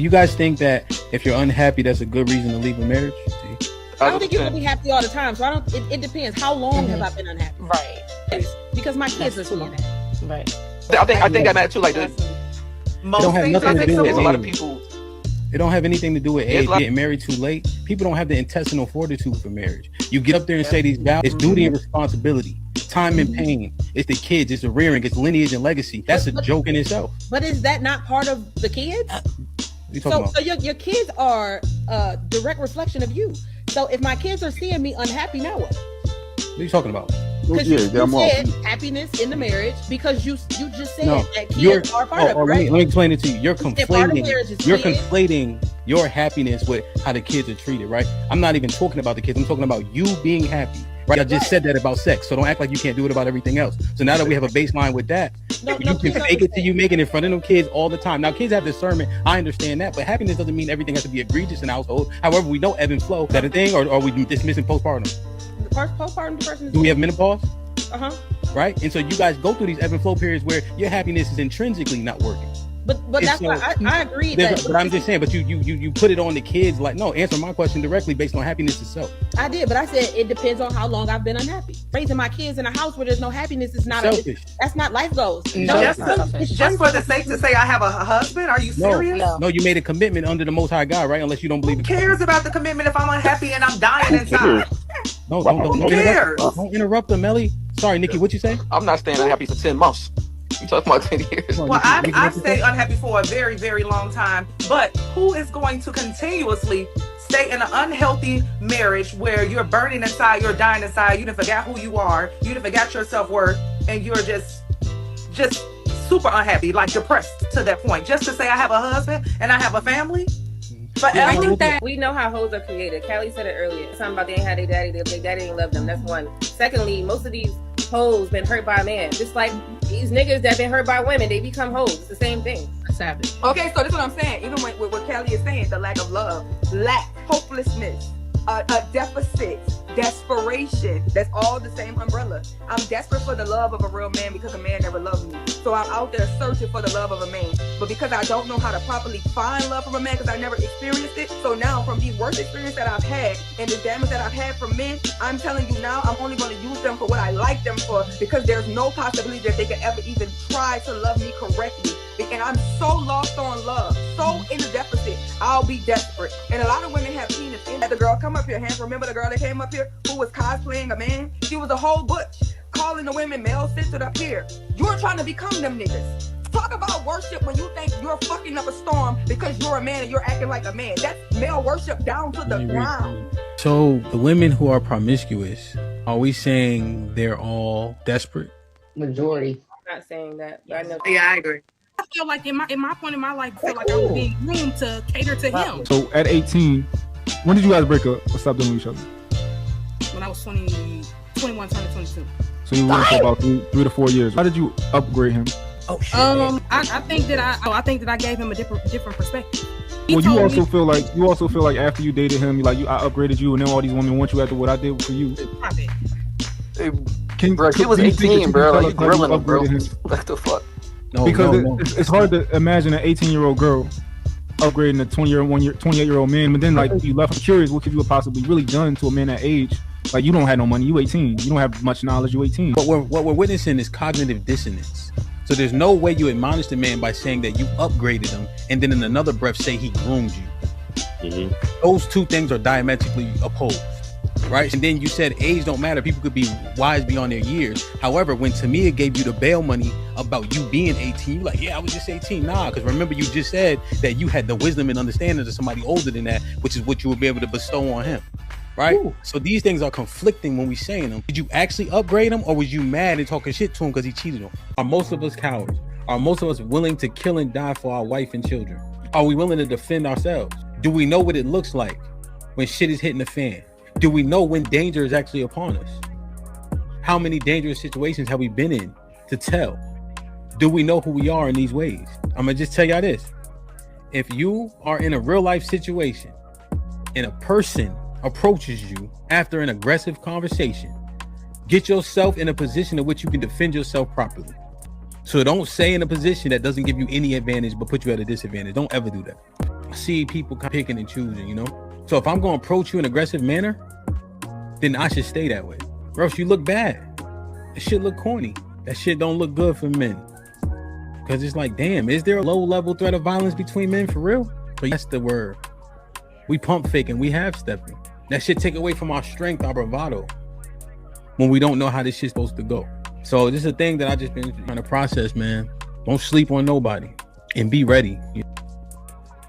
Do you guys think that if you're unhappy, that's a good reason to leave a marriage? I don't think you're gonna be happy all the time. So I don't. It depends. How long have I been unhappy? Right. Because my kids are seeing that. Right. I think that matters too. Like Most things, I think there's a lot of people. It don't have anything to do with age. Getting married too late. People don't have the intestinal fortitude for marriage. You get up there and say these vows. It's duty and responsibility, time and pain. It's the kids. It's the rearing. It's lineage and legacy. That's a joke in itself. But is that not part of the kids? So your kids are a direct reflection of you. So if my kids are seeing me unhappy, now what? What are you talking about? Because you said happiness in the marriage, because you just said that kids are part of it, right? Let me explain it to you. You're conflating your happiness with how the kids are treated, right? I'm not even talking about the kids. I'm talking about you being happy, right? I just said that about sex, so don't act like you can't do it about everything else. So now that we have a baseline with that, you can fake it till you make it in front of them kids all the time. Now, kids have discernment. I understand that, but happiness doesn't mean everything has to be egregious in the household. However, we know ebb and flow. Is that a thing, or are we dismissing postpartum? Postpartum depression is. Do we have menopause? Right? And so you guys go through these ebb and flow periods where your happiness is intrinsically not working. But that's why I agree. But I'm just saying, but you put it on the kids. Like, no, answer my question directly based on happiness itself. I did, but I said it depends on how long I've been unhappy. Raising my kids in a house where there's no happiness is not selfish. That's not life goals. Just for the sake to say I have a husband? Are you serious? No, you made a commitment under the Most High God, right? Unless you don't believe. Who cares about the commitment if I'm unhappy and I'm dying inside? No, don't interrupt them, Melly. Sorry, Nikki, what you say? I'm not staying unhappy for 10 months. You talking about 10 years? Well, I've stayed unhappy for a very, very long time. But who is going to continuously stay in an unhealthy marriage where you're burning inside, you're dying inside, you done forgot who you are, you done forgot your self-worth, and you're just super unhappy, like depressed to that point, just to say I have a husband and I have a family? I think that we know how hoes are created. Callie said it earlier. Something about they ain't had their daddy, their daddy didn't love them. That's one. Secondly, most of these hoes been hurt by a man. Just like these niggas that been hurt by women, they become hoes. It's the same thing. Savage. Okay, so this is what I'm saying. Even with what Callie is saying, the lack of love, hopelessness, a deficit, desperation. That's all the same umbrella. I'm desperate for the love of a real man because a man never loved me. So I'm out there searching for the love of a man. But because I don't know how to properly find love from a man because I never experienced it. So now from the worst experience that I've had and the damage that I've had from men, I'm telling you now, I'm only going to use them for what I like them for, because there's no possibility that they could ever even try to love me correctly. And I'm so lost on love, so in the deficit, I'll be desperate. And a lot of women have seen it. The girl come up here, Hank. Remember the girl that came up here who was cosplaying a man? She was a whole butch, calling the women male-centered up here. You're trying to become them niggas. Talk about worship when you think you're fucking up a storm because you're a man and you're acting like a man. That's male worship down to the ground. So the women who are promiscuous, are we saying they're all desperate? Majority. I'm not saying that, but I know. Yeah, I agree. I feel like in my point in my life, I feel like I was being groomed to cater to him. So at 18, when did you guys break up or stop doing each other? When I was 21, turning 22. So you went for about 3 to 4 years. How did you upgrade him? I think that I gave him a different perspective. Well, you also feel like after you dated him, I upgraded you, and then all these women want you after what I did for you. Bro, she was 18, bro. Like, you grilling him, bro. What the fuck? No, it's hard to imagine an 18-year-old girl upgrading a 28-year-old man, but then you left curious, what could you have possibly really done to a man that age? Like, you don't have no money, you 18, you don't have much knowledge, you 18. But what we're witnessing is cognitive dissonance. So there's no way you admonish the man by saying that you upgraded him and then in another breath say he groomed you. Mm-hmm. Those two things are diametrically opposed, right? And then you said age don't matter. People could be wise beyond their years. However, when Tamia gave you the bail money about you being 18, you're like, yeah, I was just 18. Nah, because remember you just said that you had the wisdom and understanding of somebody older than that, which is what you would be able to bestow on him. Right? Ooh. So these things are conflicting when we saying them. Did you actually upgrade him, or was you mad and talking shit to him because he cheated on? Are most of us cowards? Are most of us willing to kill and die for our wife and children? Are we willing to defend ourselves? Do we know what it looks like when shit is hitting the fan? Do we know when danger is actually upon us? How many dangerous situations have we been in to tell? Do we know who we are in these ways? I'm gonna just tell y'all this. If you are in a real life situation and a person approaches you after an aggressive conversation, get yourself in a position in which you can defend yourself properly. So don't stay in a position that doesn't give you any advantage but put you at a disadvantage. Don't ever do that. see people picking and choosing, you know? So if I'm going to approach you in an aggressive manner, then I should stay that way. Or else you look bad. That shit look corny. That shit don't look good for men. Because it's like, damn, is there a low-level threat of violence between men for real? But that's the word. We pump faking, we half stepping. That shit take away from our strength, our bravado, when we don't know how this shit's supposed to go. So this is a thing that I just been trying to process, man. Don't sleep on nobody and be ready.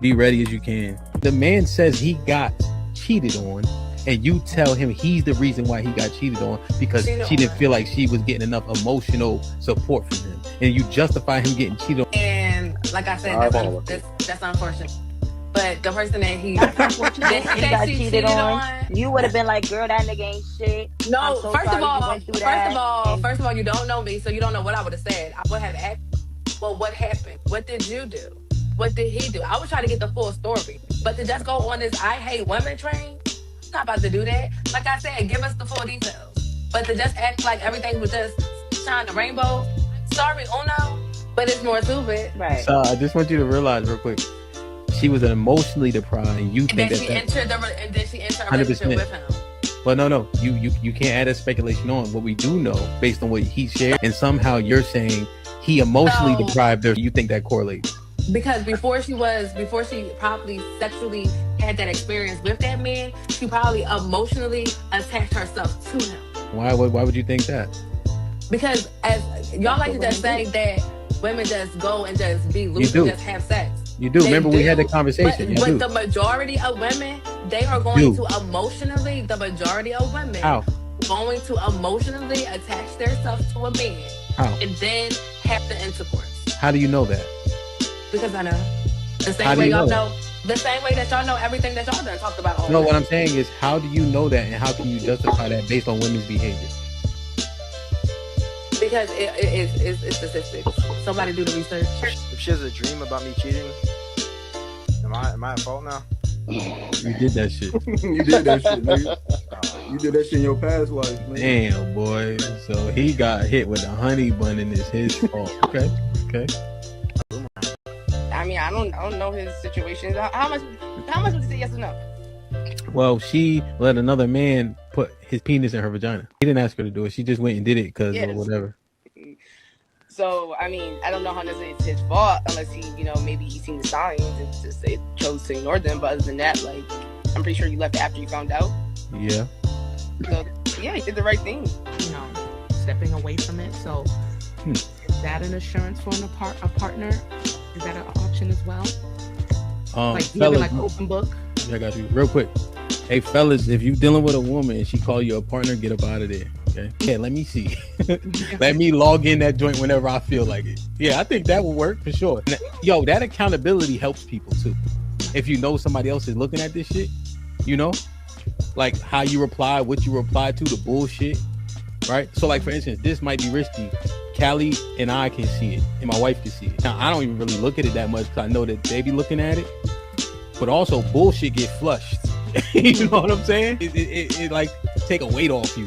Be ready as you can. The man says he got cheated on, and you tell him he's the reason why he got cheated on because she didn't feel like she was getting enough emotional support from him, and you justify him getting cheated on. And like I said, that's unfortunate. But the person that he got cheated on, you would have been like, "Girl, that nigga ain't shit." No, first of all, you don't know me, so you don't know what I would have said. I would have asked, well, what happened? What did you do? What did he do? I would try to get the full story. But to just go on this I hate women train, I'm not about to do that. Like I said, give us the full details. But to just act like everything was just shine the rainbow, sorry, Uno, but it's more to it. Right. So I just want you to realize real quick, she was emotionally deprived, and you think and then she entered a relationship with him. But no, you can't add a speculation on what we do know based on what he shared, and somehow you're saying he emotionally deprived her. You think that correlates? Because before she probably sexually had that experience with that man, she probably emotionally attached herself to him. Why would you think that? Because as y'all like to just say that women just go and just be loose and just have sex. You do. Remember we had the conversation. But the majority of women, they are going to emotionally, going to emotionally attach themselves to a man. How? And then have the intercourse. How do you know that? Because I know. The same way y'all know. The same way that y'all know everything that y'all done talked about all No, what I'm saying is, how do you know that, and how can you justify that based on women's behavior? Because it's statistics. Somebody do the research. If she has a dream about me cheating, am I at fault now? You did that shit. You did that shit, nigga. You did that shit in your past life, man. Damn, boy. So he got hit with a honey bun and it's his fault. Okay. I mean, I don't know his situation. How much would you say yes or no? Well, she let another man put his penis in her vagina. He didn't ask her to do it. She just went and did it because or whatever. So, I mean, I don't know how necessarily it's his fault unless he, maybe he's seen the signs and just chose to ignore them. But other than that, like, I'm pretty sure you left after you found out. Yeah. So, yeah, he did the right thing. Stepping away from it. So, is that an assurance for a partner? Is that an option as well? Fellas, like open book. I got you. Real quick. Hey, fellas, if you dealing with a woman and she call you a partner, get up out of there. Okay. Yeah, let me see. Let me log in that joint whenever I feel like it. Yeah, I think that will work for sure. Yo, that accountability helps people too. If you know somebody else is looking at this shit, like how you reply, what you reply to, the bullshit, right? So like, for instance, this might be risky. Callie and I can see it, and my wife can see it. Now, I don't even really look at it that much because I know that they be looking at it. But also, bullshit get flushed. You know what I'm saying? It like take a weight off you,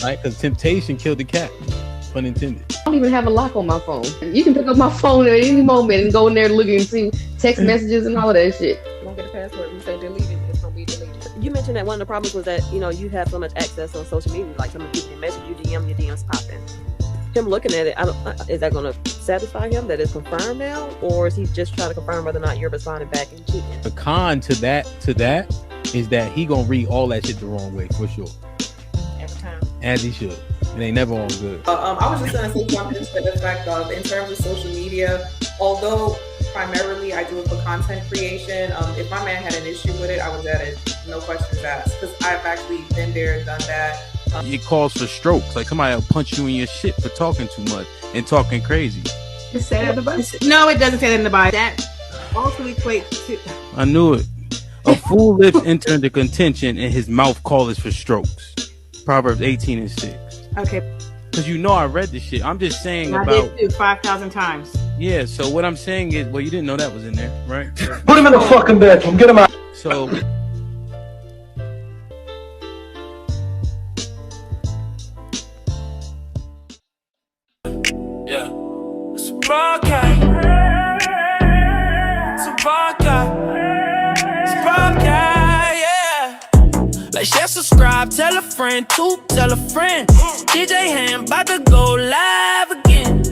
Right? Because temptation killed the cat. Pun intended. I don't even have a lock on my phone. You can pick up my phone at any moment and go in there looking and see text messages and all of that shit. Don't get a password. You say delete it. It's gonna be deleted. You mentioned that one of the problems was that you have so much access on social media. Like some of the people can message you, DM, your DMs popping. Him looking at it, is that going to satisfy him that it's confirmed now, or is he just trying to confirm whether or not you're responding back and cheating? The con to that is that he gonna read all that shit the wrong way for sure. Every time. As he should. It ain't never all good. I was just going to say something to the effect of, in terms of social media, although primarily I do it for content creation, if my man had an issue with it, I would at it, no questions asked, because I've actually been there, done that. It calls for strokes. Like somebody will punch you in your shit for talking too much and talking crazy. It said in the Bible. No, it doesn't say that in the Bible. That also equates to. I knew it. A fool lips enter into contention and his mouth calleth for strokes. Proverbs 18:6. Okay. Because I read this shit. I'm just saying I did too 5,000 times. Yeah, so what I'm saying is, you didn't know that was in there, right? Put him in the fucking bedroom. Get him out. So. Yeah. It's a rock guy. It's a rock guy. subscribe, tell a friend, to tell a friend. DJ HAMP about to go live again.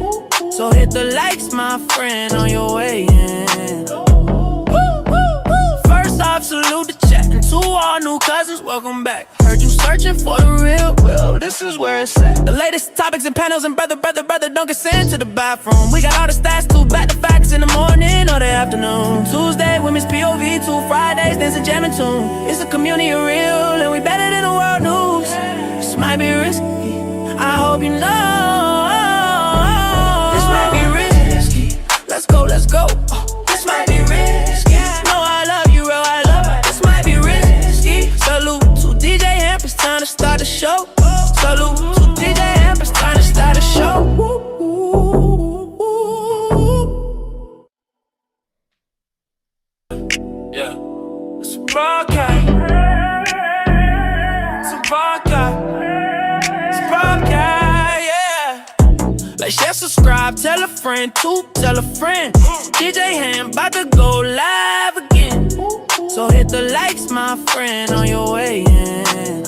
So hit the likes, my friend, on your way in. First off, salute the chat, and to all new cousins, welcome back. Heard you searching for the real, well, this is where it's at. The latest topics and panels, and brother, don't get sent to the bathroom. We got all the stats, too, back to facts in the morning or the afternoon. Tuesday, women's POV, 2 Fridays, dance a jamming tune. It's a community of real, and we better than the world news. This might be risky, I hope you know. This might be risky, let's go, let's go. This might be risky, no, I love you, real, I love it. This might be risky. Salute to DJ HAMP, it's time to start the show. Salute to DJ HAMP, it's time to start the show. Yeah, it's a broadcast. It's a broadcast. It's a broadcast, yeah. Like, share, subscribe, tell a friend, to tell a friend. DJ HAMP about to go live again. So hit the likes, my friend, on your way in.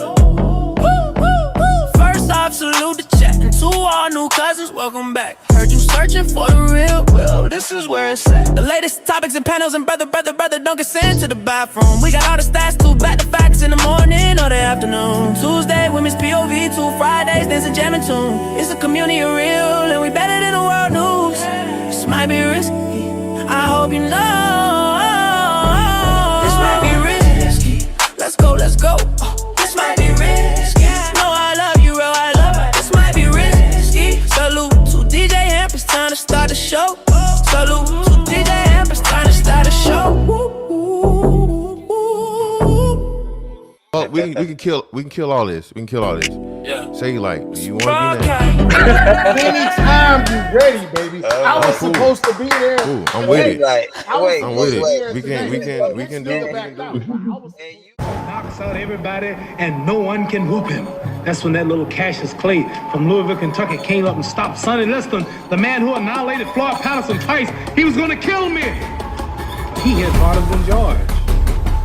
First off, salute the chat, and to all new cousins, welcome back. Heard you searching for the real, well, this is where it's at. The latest topics and panels, and brother, don't get sent to the bathroom. We got all the stats, too, back to facts in the morning or the afternoon. Tuesday, women's POV, 2 Fridays, dance a jamming tune. It's a community of real, and we better than the world news. This might be risky, I hope you know. This might be risky, let's go, let's go. This might be risky, no, I love you, real, I love it. This might be risky. Salute to DJ HAMP, it's time to start the show. Salute to DJ HAMP, it's time to start the show. Well, we can kill all this. We can kill all this. Yeah. Say like, you want to be there? Anytime you ready, baby. I was supposed to be there. Ooh, I'm with it. I'm with it. We can do it. Knocks out everybody and no one can whoop him. That's when that little Cassius Clay from Louisville, Kentucky came up and stopped Sonny Liston, the man who annihilated Floyd Patterson twice. He was going to kill me. He hit harder than George.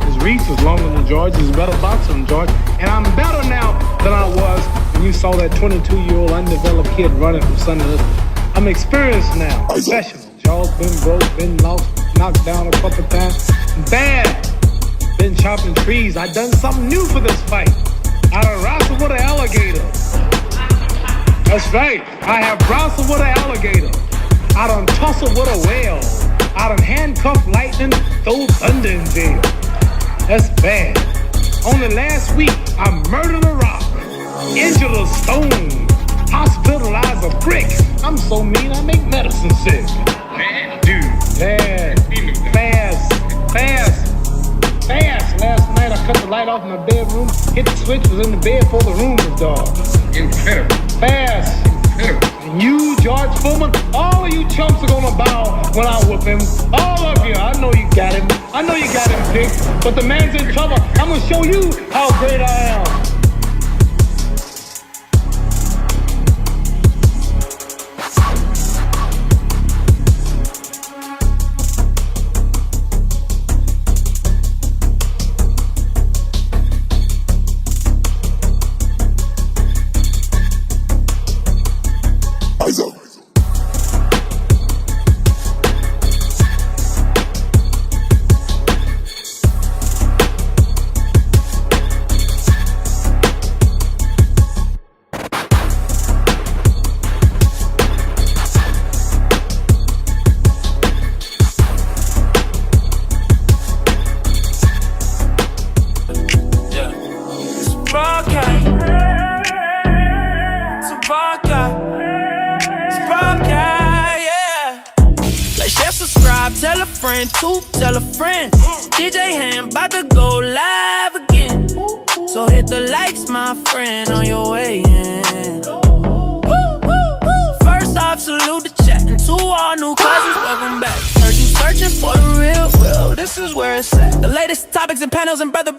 His reach is longer than George. He's a better boxer than George. And I'm better now than I was when you saw that 22-year-old undeveloped kid running from Sonny Liston. I'm experienced now, professional. Jaw's been broke, been lost, knocked down a couple times. Bad. Been chopping trees. I done something new for this fight. I done wrestled with an alligator. That's right. I have wrestled with an alligator. I done tussled with a whale. I done handcuffed lightning, throw thunder in jail. That's bad. Only last week, I murdered a rock, injured a stone, hospitalized a brick. I'm so mean, I make medicine sick. Man, dude. Fast. Last night I cut the light off in my bedroom, hit the switch, was in the bed before the room was dark. Incredible. Fast. And you, George Foreman, all of you chumps are gonna bow when I whoop him. All of you. I know you got him. I know you got him picked. But the man's in trouble. I'm gonna show you how great I am. Tell a friend, DJ HAMP about to go live again. So hit the likes, my friend, on your way in. First off, salute the chat, and to all new cousins, welcome back. Heard you searching for the real, well, this is where it's at. The latest topics and panels, and brother,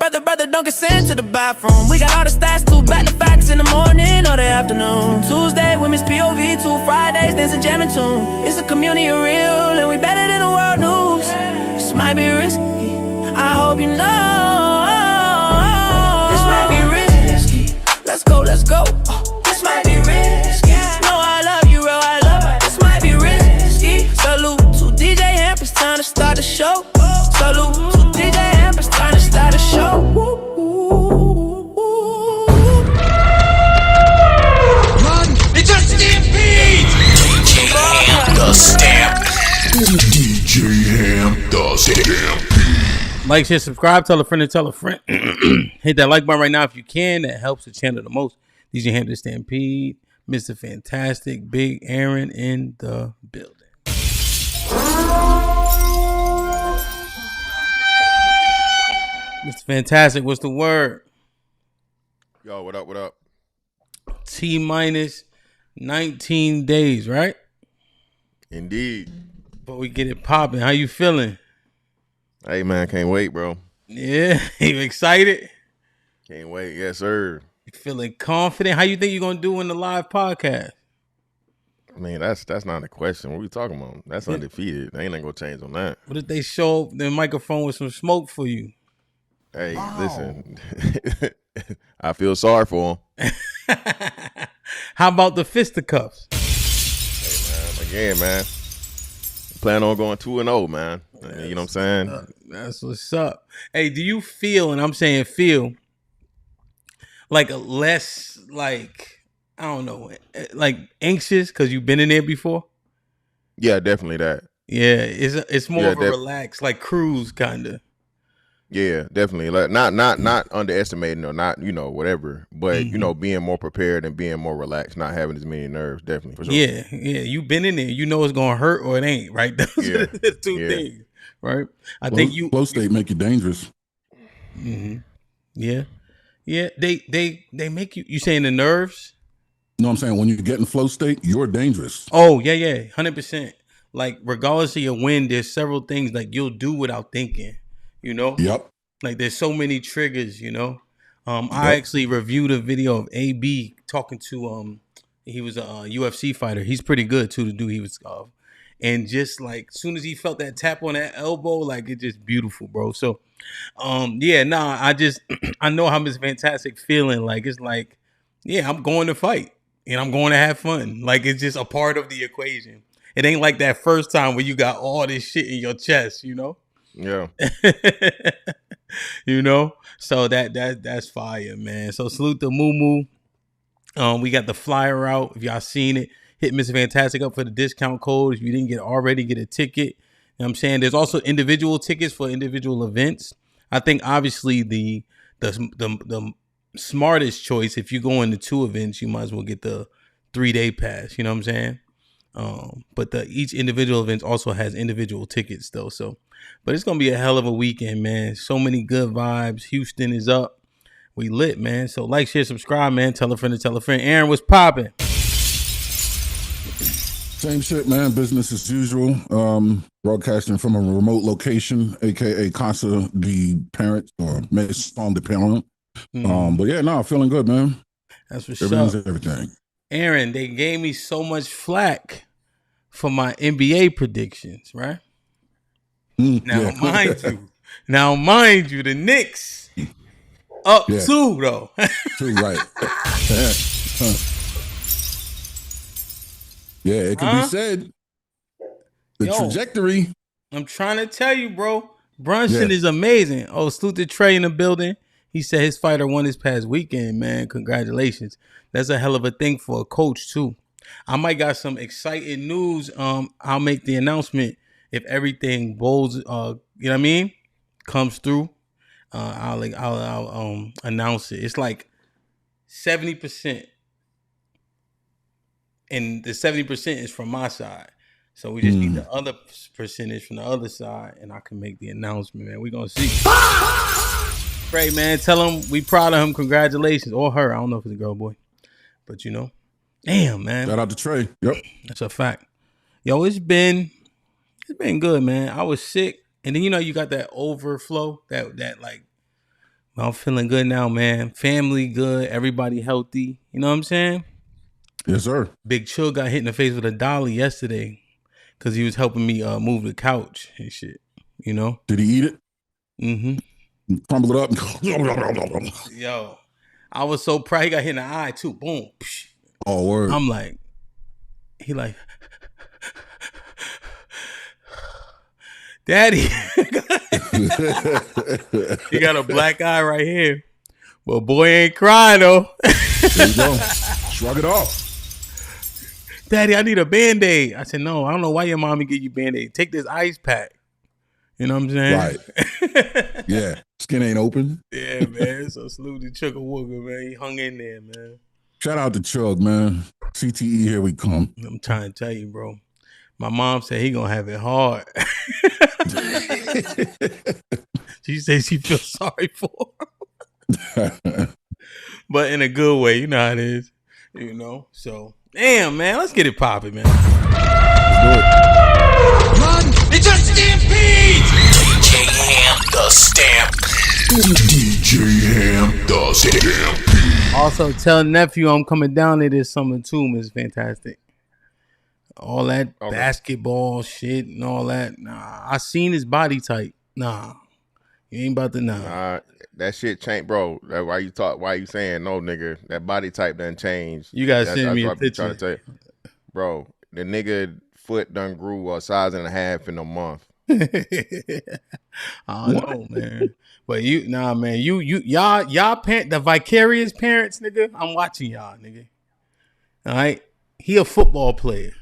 don't get sent to the bathroom. We got all the stats, too, back to facts in the morning or the afternoon. Tuesday, women's POV, 2 Fridays, dance a jamming tune. It's a community of real, and we better than the world news. This might be risky, I hope you know. This might be risky. go. This might be risky. No, I love you, real, I love her. This might be risky. Salute to DJ Hamp, it's time to start the show. Salute to DJ Hamp, it's time to start the show. Run! It's a stampede! DJ Hamp, the stampede. DJ Hamp, the stampede. Like, share, subscribe, tell a friend to tell a friend. Hit that like button right now if you can. That helps the channel the most. DJ Hamp, the Stampede, Mr. Fantastic, Big Aaron in the building. Mr. Fantastic, what's the word? Yo, what up, what up? T minus 19 days, right? Indeed. But we get it popping. How you feeling? Hey, man, can't wait, bro. Yeah, you excited? Can't wait, yes, sir. You feeling confident? How you think you're going to do in the live podcast? I mean, that's not a question. What are we talking about? That's undefeated. They ain't going to change on that. What if they show up the microphone with some smoke for you? Hey, listen, I feel sorry for him. How about the fisticuffs? Hey, man, again, man. Plan on going 2-0, man. You know what I'm saying? That's what's up. Hey, do you feel, and I'm saying feel, like a less, like, I don't know, like anxious because you've been in there before? Yeah, definitely that. Yeah, it's more of a relaxed, like cruise kind of. Yeah, definitely. Like not underestimating or not, whatever. But being more prepared and being more relaxed, not having as many nerves, definitely for sure. Yeah. You've been in there. You know it's gonna hurt or it ain't, right? Those are the two things, right? I think flow state make you dangerous. Mm-hmm. Yeah. Yeah. They make you saying the nerves? No, I'm saying when you get in flow state, you're dangerous. Oh, yeah. 100%. Like regardless of your win, there's several things like you'll do without thinking. Yep. Like there's so many triggers, I actually reviewed a video of AB talking to he was a UFC fighter. He's pretty good too, the dude he was and just like as soon as he felt that tap on that elbow, like it's just beautiful, bro. So I know how Miss Fantastic feeling. Like it's like, yeah, I'm going to fight and I'm going to have fun. Like it's just a part of the equation. It ain't like that first time where you got all this shit in your chest, Yeah. So that's fire, man. So salute to Moo. We got the flyer out. If y'all seen it, hit Mr. Fantastic up for the discount code. If you didn't get already, get a ticket. You know what I'm saying? There's also individual tickets for individual events. I think obviously the smartest choice, if you go into 2 events, you might as well get the 3-day pass. You know what I'm saying? But each individual event also has individual tickets though. But it's going to be a hell of a weekend, man. So many good vibes. Houston is up. We lit, man. So like, share, subscribe, man. Tell a friend to tell a friend. Aaron, what's popping? Same shit, man. Business as usual. Broadcasting from a remote location, a.k.a. Casa de Parent or Maison de Parent. But yeah, no, feeling good, man. That's what's Everything's up. everything. Aaron, they gave me so much flack for my NBA predictions, right? Now, mind you, the Knicks up 2 though. 2, right? Yeah, it can be said. The trajectory. I'm trying to tell you, bro. Brunson is amazing. Oh, salute to Trey in the building. He said his fighter won this past weekend, man. Congratulations. That's a hell of a thing for a coach too. I might got some exciting news. I'll make the announcement if everything bowls, you know what I mean, comes through. I'll announce it. It's like 70%, and the 70% is from my side. So we just need the other percentage from the other side, and I can make the announcement, man. We're gonna see. Great, man. Tell him we proud of him. Congratulations, or her. I don't know if it's a girl or boy, but damn, man. Shout out to Trey. Yep, that's a fact. Yo, it's been good, man. I was sick, and then you got that overflow, that like, I'm feeling good now, man. Family good, everybody healthy. You know what I'm saying? Yes, sir. Big Chill got hit in the face with a dolly yesterday because he was helping me move the couch and shit. Did he eat it? Mm-hmm. Crumble it up. Yo, I was so proud. He got hit in the eye too. Boom. Oh, word. I'm like, he like, Daddy. He got a black eye right here. But boy ain't crying though. There you go. Shrug it off. Daddy, I need a Band-Aid. I said, no, I don't know why your mommy give you Band-Aid. Take this ice pack. You know what I'm saying? Right. Yeah. Skin ain't open. Yeah, man. So salute to Chugga Wugga, man. He hung in there, man. Shout out to Chug, man. CTE, here we come. I'm trying to tell you, bro. My mom said he gonna have it hard. She said she feels sorry for him. But in a good way. You know how it is. You know? So, damn, man. Let's get it popping, man. Run! It's a stampede! DJ Ham the Stampede. DJ Ham the Stampede. Also, tell nephew I'm coming down there this summer too, Miss Fantastic. All that basketball shit and all that. Nah, I seen his body type. Nah, you ain't about to know. That shit changed, bro. That's why you saying no, nigga? That body type done changed. You guys send me a picture. Trying to tell you. Bro, the nigga foot done grew a size and a half in a month. I don't know, man. But y'all the vicarious parents, nigga. I'm watching y'all, nigga. All right, he a football player.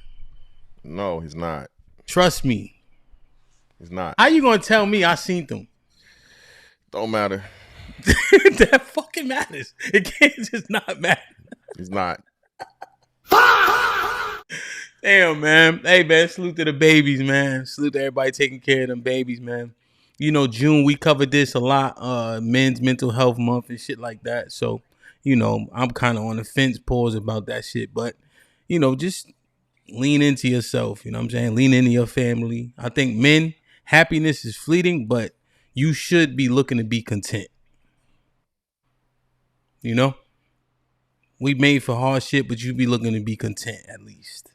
No, he's not. Trust me, he's not. How you gonna tell me I seen them? Don't matter. That fucking matters. It can't just not matter. He's not. Damn, man. Hey, man, salute to the babies, man. Salute to everybody taking care of them babies, man. You know, June, we covered this a lot. Men's Mental Health Month and shit like that. So, you know, I'm kind of on the fence, pause about that shit. But, you know, just lean into yourself. You know what I'm saying? Lean into your family. I think men, happiness is fleeting, but you should be looking to be content. You know? We made for hard shit, but you be looking to be content at least.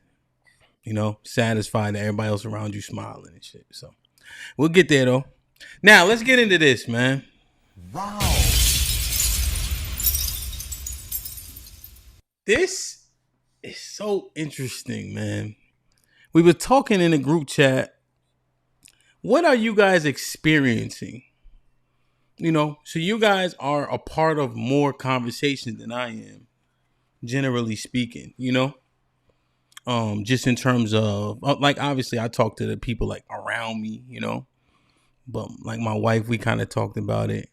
You know, satisfied that everybody else around you smiling and shit. So we'll get there though. Now let's get into this, man. Wow. This is so interesting, man. We were talking in a group chat. What are you guys experiencing? You know, so you guys are a part of more conversations than I am, generally speaking, you know? Just in terms of, like, obviously I talk to the people like around me, you know, but like my wife, we kind of talked about it,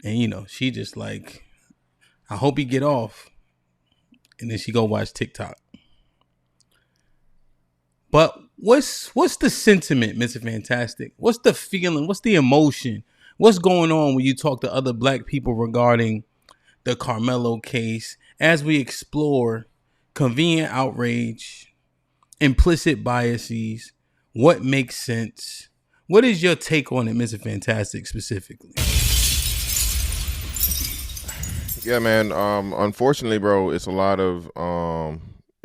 and you know, she just like, I hope he get off, and then she go watch TikTok. But what's the sentiment, Mr. Fantastic? What's the feeling? What's the emotion? What's going on when you talk to other black people regarding the Carmelo case as we explore convenient outrage, implicit biases, what makes sense? What is your take on it, Mr. Fantastic, specifically? Yeah, man. Unfortunately, bro, it's a lot of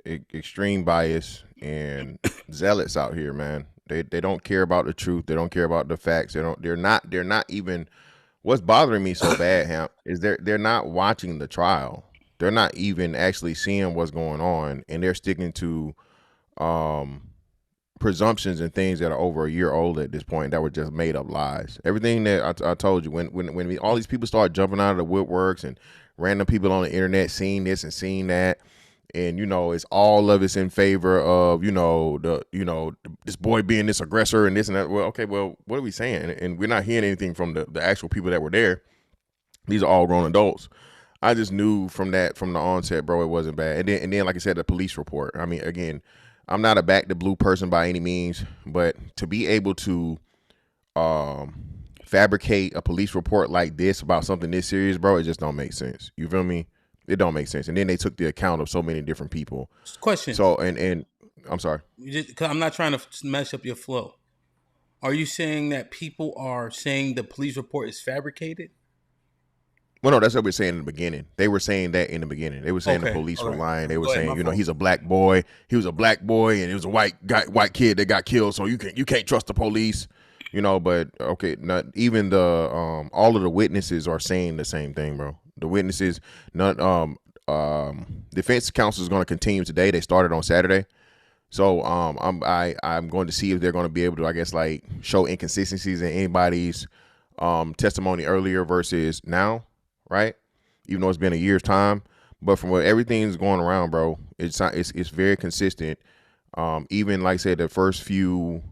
extreme bias and zealots out here, man. They don't care about the truth. They don't care about the facts. They're not even. What's bothering me so bad, Hamp, is they're not watching the trial. They're not even actually seeing what's going on, and they're sticking to presumptions and things that are over a year old at this point that were just made up lies. Everything that I told you, when all these people start jumping out of the woodworks and random people on the internet seeing this and seeing that, and you know, it's all of it's in favor of this boy being this aggressor and this and that. Well, okay, well, what are we saying? And we're not hearing anything from the actual people that were there. These are all grown adults. I just knew from the onset, bro, it wasn't bad. And then, like I said, the police report. I mean, again, I'm not a back to blue person by any means, but to be able to fabricate a police report like this about something this serious, bro, it just don't make sense. You feel me? It don't make sense. And then they took the account of so many different people. Question. So, and I'm sorry. Because I'm not trying to mess up your flow. Are you saying that people are saying the police report is fabricated? Well, no, that's what we're saying in the beginning. They were saying that in the beginning. They were saying the police were lying. They were saying, you know, he's a black boy. He was a black boy, and it was a white kid that got killed. So you can't trust the police, you know. But okay, not even the all of the witnesses are saying the same thing, bro. The witnesses, defense counsel is going to continue today. They started on Saturday. So I'm going to see if they're going to be able to, I guess, like show inconsistencies in anybody's testimony earlier versus now, right? Even though it's been a year's time, but from what everything's going around, bro, it's very consistent. Even like I said, the first few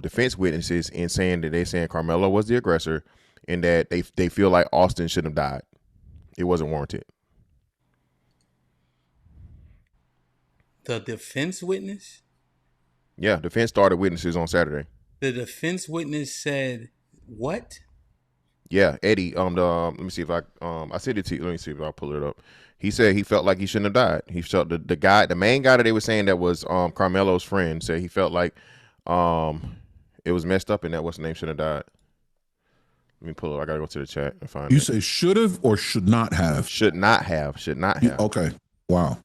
defense witnesses in saying that they're saying Carmelo was the aggressor and that they feel like Austin shouldn't have died. It wasn't warranted. The defense witness? Yeah, defense started witnesses on Saturday. The defense witness said what? Yeah, Eddie. Let me see if I said it to you. Let me see if I pull it up. He said he felt like he shouldn't have died. He felt the main guy that they were saying that was Carmelo's friend, said he felt like it was messed up and that what's the name shouldn't have died. Let me pull it. I gotta go to the chat and find it. You say should have or should not have? Should not have. Should not have. Okay. Wow.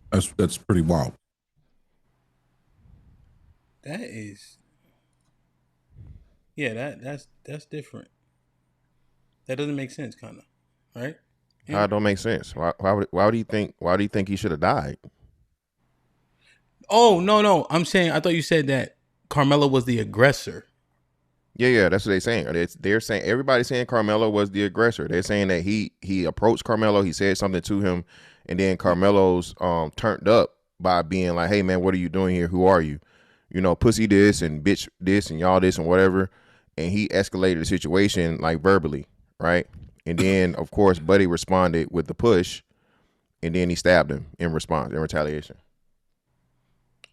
That's pretty wild. That is, yeah. That's different. That doesn't make sense, kind of, right? How it don't make sense? Why do you think he should have died? Oh no! I'm saying I thought you said that Carmelo was the aggressor. Yeah, that's what they're saying. They're saying everybody's saying Carmelo was the aggressor. They're saying that he approached Carmelo, he said something to him, and then Carmelo's turned up by being like, "Hey man, what are you doing here? Who are you? You know, pussy this and bitch this and y'all this and whatever." And he escalated the situation like verbally, right? And then of course Buddy responded with the push, and then he stabbed him in response, in retaliation.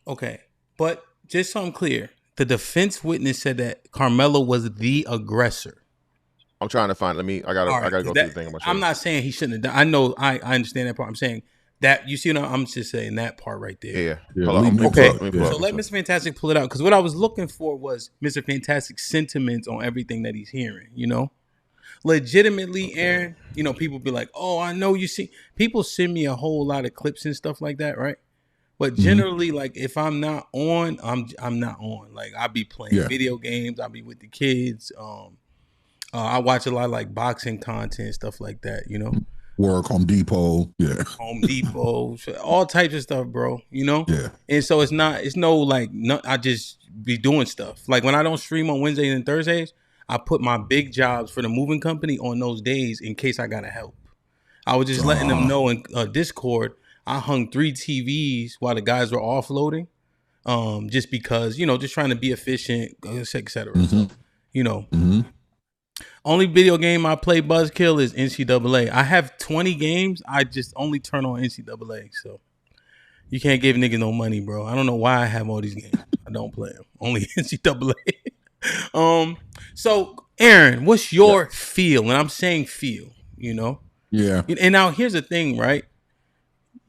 Okay, but just so I'm clear, the defense witness said that Carmelo was the aggressor. I'm trying to find. I gotta go through the thing. I'm not saying he shouldn't have done. I know. I understand that part. I'm saying that you see. I'm just saying that part right there. Yeah. Okay. So let Mr. Fantastic pull it out, because what I was looking for was Mr. Fantastic's sentiments on everything that he's hearing. You know, legitimately, Aaron. You know, people be like, "Oh, I know you see." People send me a whole lot of clips and stuff like that, right? But generally, like if I'm not on, I'm not on. Like I be playing video games. I be with the kids. I watch a lot of like boxing content, stuff like that. You know, work Home Depot, Home Depot, all types of stuff, bro. You know, yeah. And so I just be doing stuff. Like when I don't stream on Wednesdays and Thursdays, I put my big jobs for the moving company on those days in case I gotta help. I was just letting them know in Discord. I hung 3 TVs while the guys were offloading, just because, you know, just trying to be efficient, et cetera. So, you know, only video game I play Buzzkill is NCAA. I have 20 games. I just only turn on NCAA. So you can't give niggas no money, bro. I don't know why I have all these games. I don't play them. Only NCAA. So Aaron, what's your feel? And I'm saying feel, you know? Yeah. And now here's the thing, right?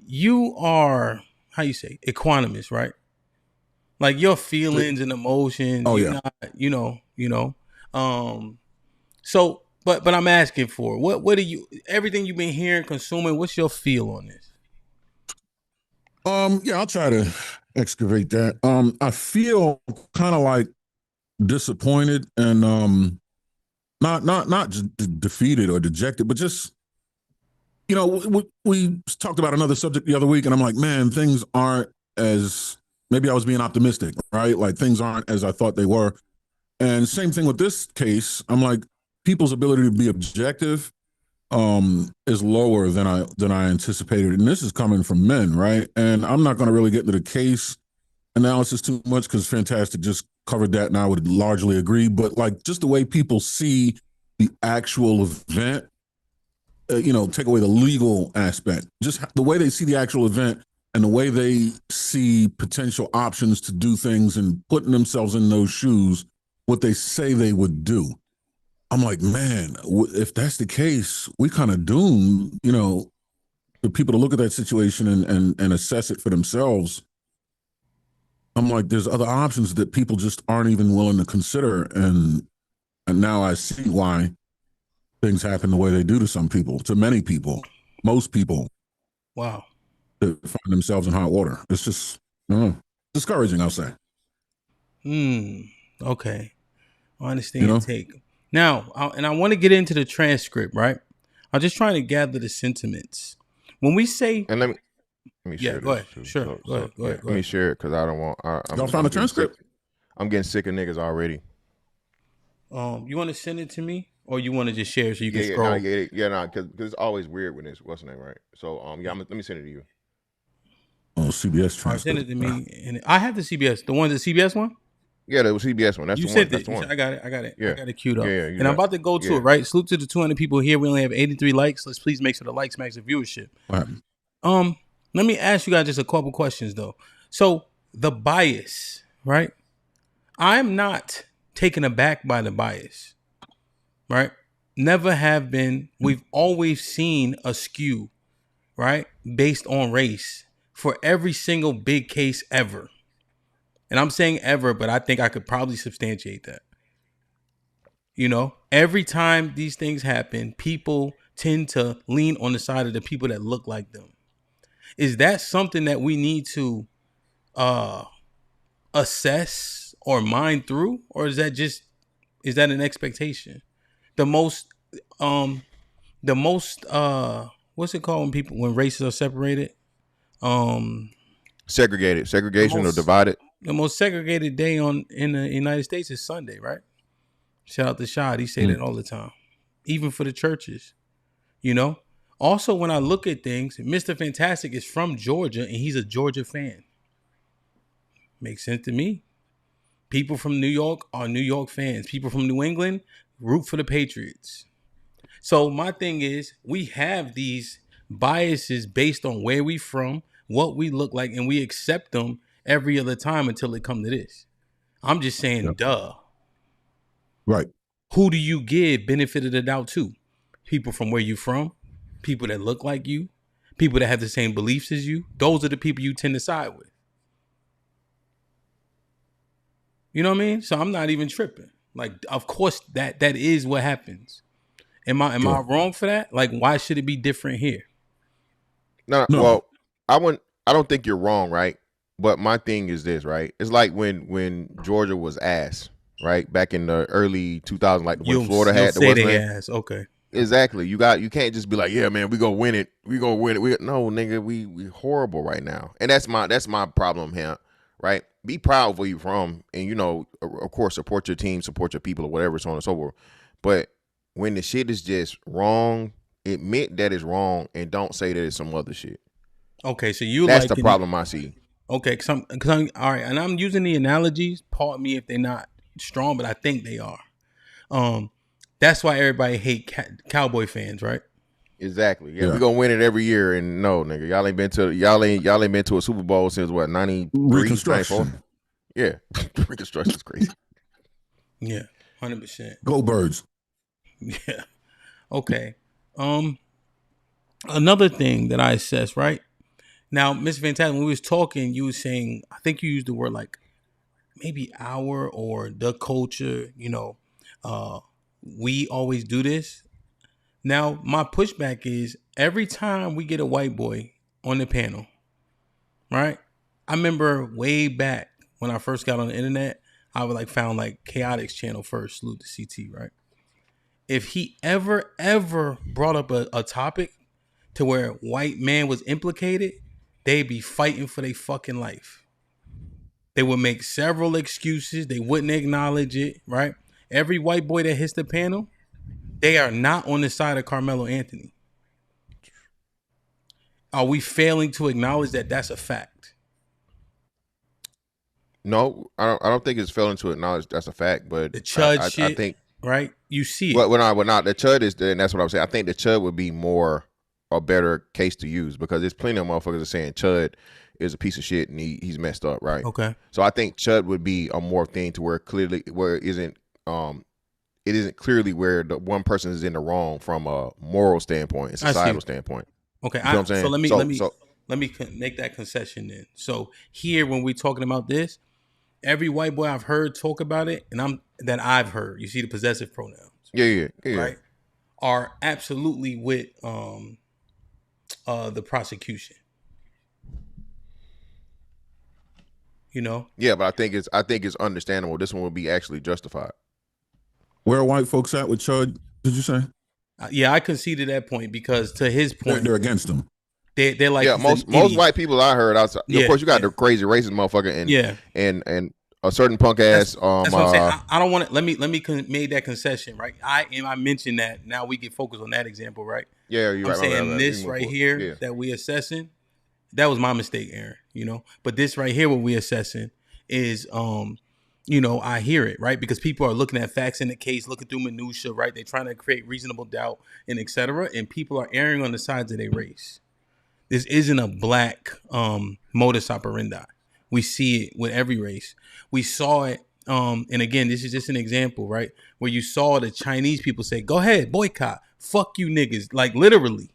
You are, how you say, equanimous, right? Like your feelings and emotions. Oh, you're not, you know. So, but I'm asking for what are you? Everything you've been hearing, consuming. What's your feel on this? Yeah, I'll try to excavate that. I feel kind of like disappointed and not just defeated or dejected, but just. You know, we talked about another subject the other week, and I'm like, man, things aren't as, maybe I was being optimistic, right? Like things aren't as I thought they were. And same thing with this case. I'm like, people's ability to be objective is lower than I anticipated. And this is coming from men, right? And I'm not going to really get into the case analysis too much because Fantastic just covered that, and I would largely agree. But like just the way people see the actual event, you know, take away the legal aspect, just the way they see the actual event and the way they see potential options to do things and putting themselves in those shoes, what they say they would do. I'm like, man, if that's the case, we kind of doomed, you know, the people to look at that situation and assess it for themselves. I'm like, there's other options that people just aren't even willing to consider. And now I see why things happen the way they do to some people, to many people, most people. Wow. That find themselves in hot water. It's just discouraging, I'll say. Okay. I understand your take. Now, I want to get into the transcript, right? I'm just trying to gather the sentiments. When we say, and let me share go this. ahead. Too. Sure. Go ahead. Let me share it because I don't want. Y'all found a transcript? I'm getting sick of niggas already. You want to send it to me, or you want to just share it so you can scroll? Because it's always weird when it's what's the name, right? So let me send it to you. Oh, CBS transcript. Send it to me, and I have the CBS. The CBS one. Yeah, the CBS one. That's you the said one. That's the one. I got it. Yeah. I got it queued up. Yeah, and I'm about to go to it. Right. Salute to the 200 people here. We only have 83 likes. Let's please make sure the likes match the viewership. Let me ask you guys just a couple questions though. So the bias, right? I'm not taken aback by the bias, right? Never have been. We've always seen a skew, right? Based on race for every single big case ever. And I'm saying ever, but I think I could probably substantiate that. You know, every time these things happen, people tend to lean on the side of the people that look like them. Is that something that we need to assess or mind through, or is that an expectation? The most what's it called when races are separated? Segregation or divided. The most segregated day in the United States is Sunday, right? Shout out to Shad. He say that all the time, even for the churches. You know. Also, when I look at things, Mr. Fantastic is from Georgia and he's a Georgia fan. Makes sense to me. People from New York are New York fans. People from New England root for the Patriots. So my thing is, we have these biases based on where we from, what we look like, and we accept them every other time until it come to this. I'm just saying, duh. Right. Who do you give benefit of the doubt to? People from where you from, people that look like you, people that have the same beliefs as you. Those are the people you tend to side with. You know what I mean? So I'm not even tripping. Like, of course, that is what happens. Am I wrong for that? Like, why should it be different here? No. Well, I don't think you're wrong, right? But my thing is this, right? It's like when Georgia was ass, right? Back in the early 2000s, like when Florida had the West ass. Okay. Exactly. You can't just be like, yeah, man, we gonna win it. No, nigga, we horrible right now. And that's my problem here, right? Be proud of where you're from, and of course, support your team, support your people, or whatever, so on and so forth. But when the shit is just wrong, admit that it's wrong, and don't say that it's some other shit. Okay, so that's the problem I see. Okay, because I'm all right, and I'm using the analogies. Pardon me if they're not strong, but I think they are. That's why everybody hate Cowboy fans, right? Exactly. Yeah, we gonna win it every year, and no, nigga, y'all ain't been to a Super Bowl since what, 93, Reconstruction. 94? Yeah, Reconstruction is crazy. Yeah, 100%. Go Birds. Yeah. Okay. Another thing that I assess, right? Now, Mr. Fantastic, when we was talking, you were saying, I think you used the word like maybe our or the culture, we always do this. Now, my pushback is every time we get a white boy on the panel, right? I remember way back when I first got on the internet, I would found Chaotix channel first, salute to CT, right? If he ever brought up a topic to where white man was implicated, they'd be fighting for their fucking life. They would make several excuses. They wouldn't acknowledge it, right? Every white boy that hits the panel, they are not on the side of Carmelo Anthony. Are we failing to acknowledge that that's a fact? No, I don't think it's failing to acknowledge that's a fact, but the Chud shit, I think, right? You see it. Well, not the Chud is, and that's what I'm saying. I think the Chud would be more a better case to use because there's plenty of motherfuckers that are saying Chud is a piece of shit and he's messed up, right? Okay. So I think Chud would be a more thing to where it isn't clearly where the one person is in the wrong from a moral standpoint and societal standpoint. Okay. You know what I'm saying? So let me make that concession then. So here, when we're talking about this, every white boy I've heard talk about it, and I've heard, you see the possessive pronouns. Yeah. Right? Are absolutely with the prosecution. Yeah, but I think it's understandable. This one would be actually justified. Where are white folks at with Chud, did you say? Yeah, I conceded that point because to his point, they're against them. They're like, yeah, most white people I heard outside. Yeah, of course, you got the crazy racist motherfucker and a certain punk ass. That's what I'm saying. I don't want to. Let me make that concession, right? I mentioned that. Now we can focus on that example, right? Yeah, you're right. I'm saying this right here that we assessing. That was my mistake, Aaron. But this right here, what we assessing is, I hear it, right? Because people are looking at facts in the case, looking through minutia, right? They're trying to create reasonable doubt and etc. And people are erring on the sides of their race. This isn't a black modus operandi. We see it with every race. We saw it, and again, this is just an example, right? Where you saw the Chinese people say, "Go ahead, boycott, fuck you niggas," like literally,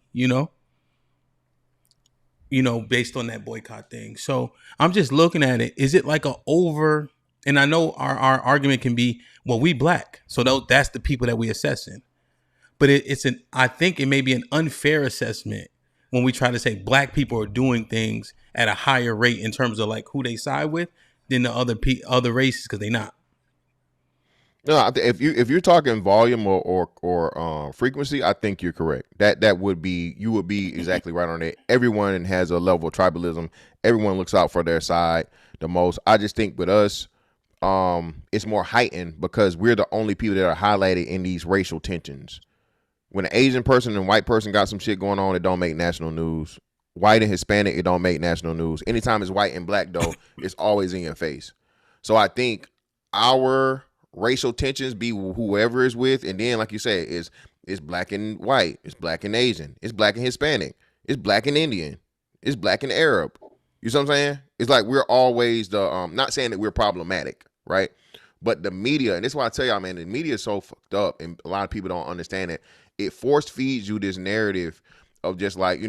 based on that boycott thing. So I'm just looking at it. Is it like a over? And I know our argument can be, well, we black, so that's the people that we assessing. But I think it may be an unfair assessment when we try to say black people are doing things at a higher rate in terms of like who they side with than the other races, because they not. No, if you're talking volume or frequency, I think you're correct. That would be, you would be exactly right on it. Everyone has a level of tribalism. Everyone looks out for their side the most. I just think with us, it's more heightened because we're the only people that are highlighted in these racial tensions. When an Asian person and white person got some shit going on, it don't make national news. White and Hispanic, it don't make national news. Anytime it's white and black, though, it's always in your face. So I think our racial tensions be whoever is with, and then, like you said, it's black and white, it's black and Asian, it's black and Hispanic, it's black and Indian, it's black and Arab. You see what I'm saying? It's like we're always the not saying that we're problematic, right? But the media, and this is why I tell y'all, man, the media is so fucked up, and a lot of people don't understand it. It force feeds you this narrative of just like,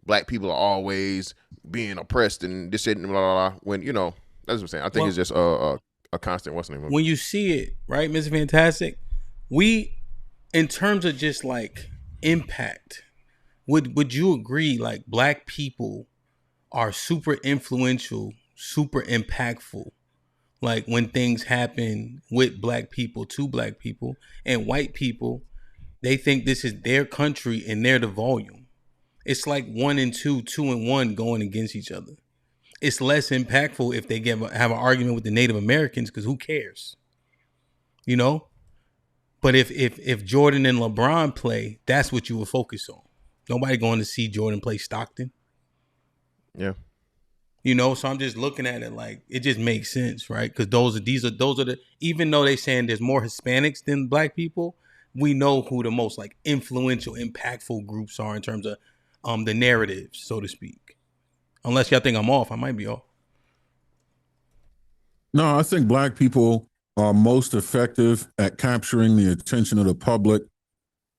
black people are always being oppressed and this shit and blah, blah, blah. When, that's what I'm saying. I think it's just a constant, what's the name? When you see it, right, Mr. Fantastic, we, in terms of just like impact, would you agree like black people are super influential, super impactful? Like when things happen with black people to black people, and white people, they think this is their country and they're the volume. It's like 1 and 2, 2 and 1 going against each other. It's less impactful if they have an argument with the Native Americans, because who cares? But if Jordan and LeBron play, that's what you would focus on. Nobody going to see Jordan play Stockton. Yeah. So I'm just looking at it like it just makes sense, right? Because those are the, even though they're saying there's more Hispanics than black people, we know who the most like influential, impactful groups are in terms of the narratives, so to speak. Unless y'all think I'm off, I might be off. No, I think black people are most effective at capturing the attention of the public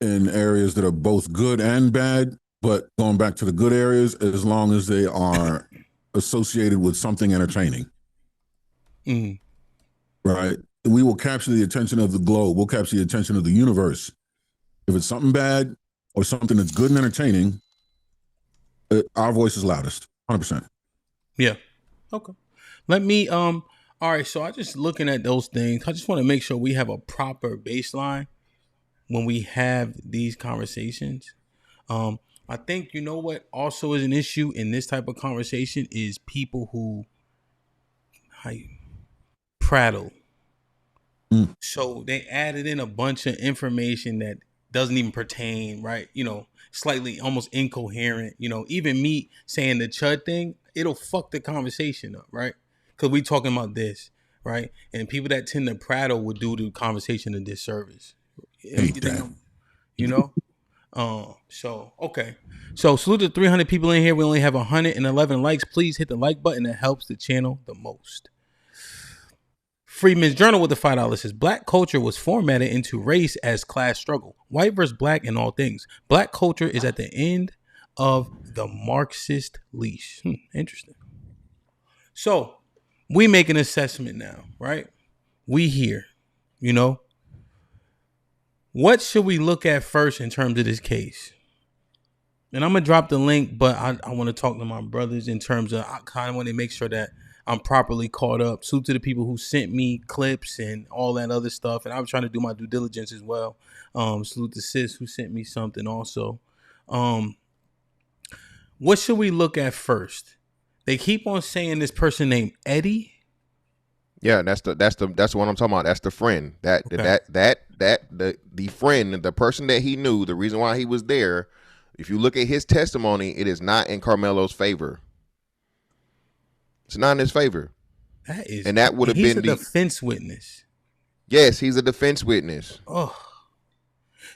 in areas that are both good and bad, but going back to the good areas, as long as they are associated with something entertaining. Mm. Right? We will capture the attention of the globe. We'll capture the attention of the universe. If it's something bad or something that's good and entertaining, our voice is loudest. 100%. Yeah. Okay. Let me, all right. So I just looking at those things. I just want to make sure we have a proper baseline when we have these conversations. I think, what also is an issue in this type of conversation is people who prattle. So they added in a bunch of information that doesn't even pertain, right? Slightly almost incoherent. Even me saying the chud thing, it'll fuck the conversation up, right? Because we talking about this, right? And people that tend to prattle would do the conversation a disservice. So, okay. So salute to 300 people in here. We only have 111 likes. Please hit the like button. That helps the channel the most. Freeman's Journal with the $5 says, black culture was formatted into race as class struggle. White versus black in all things. Black culture is at the end of the Marxist leash. Interesting. So we make an assessment now, right? We here, What should we look at first in terms of this case? And I'm going to drop the link, but I want to talk to my brothers in terms of, I kind of want to make sure that I'm properly caught up. Salute to the people who sent me clips and all that other stuff. And I was trying to do my due diligence as well. Salute to Sis who sent me something also. What should we look at first? They keep on saying this person named Eddie. Yeah, that's what I'm talking about. That's the friend. The friend, the person that he knew, the reason why he was there. If you look at his testimony, it is not in Carmelo's favor. It's not in his favor. That would have been a defense witness. Yes, he's a defense witness. Oh,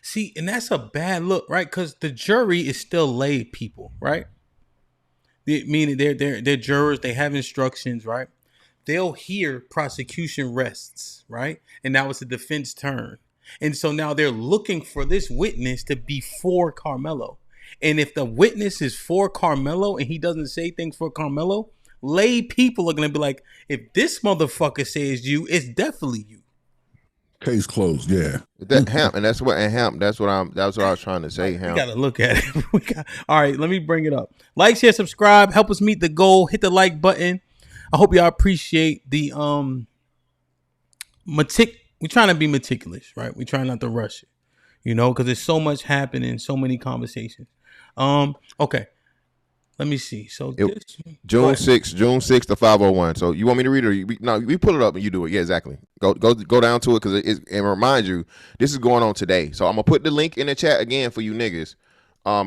see, and that's a bad look, right? Because the jury is still lay people, right? Meaning they're jurors. They have instructions, right? They'll hear prosecution rests, right? And now it's a defense turn. And so now they're looking for this witness to be for Carmelo. And if the witness is for Carmelo and he doesn't say things for Carmelo, lay people are going to be like, if this motherfucker says you, it's definitely you. Case closed. Yeah. HAMP, and that's what I was trying to say. HAMP. We gotta look at it. All right, let me bring it up. Like, share, subscribe, help us meet the goal. Hit the like button. I hope y'all appreciate the we're trying to be meticulous, right? We try not to rush it, because there's so much happening, so many conversations. Okay. Let me see. So June 6th to 501. So you want me to read it? No, we pull it up and you do it. Yeah, exactly. Go down to it because it reminds you this is going on today. So I'm gonna put the link in the chat again for you niggas.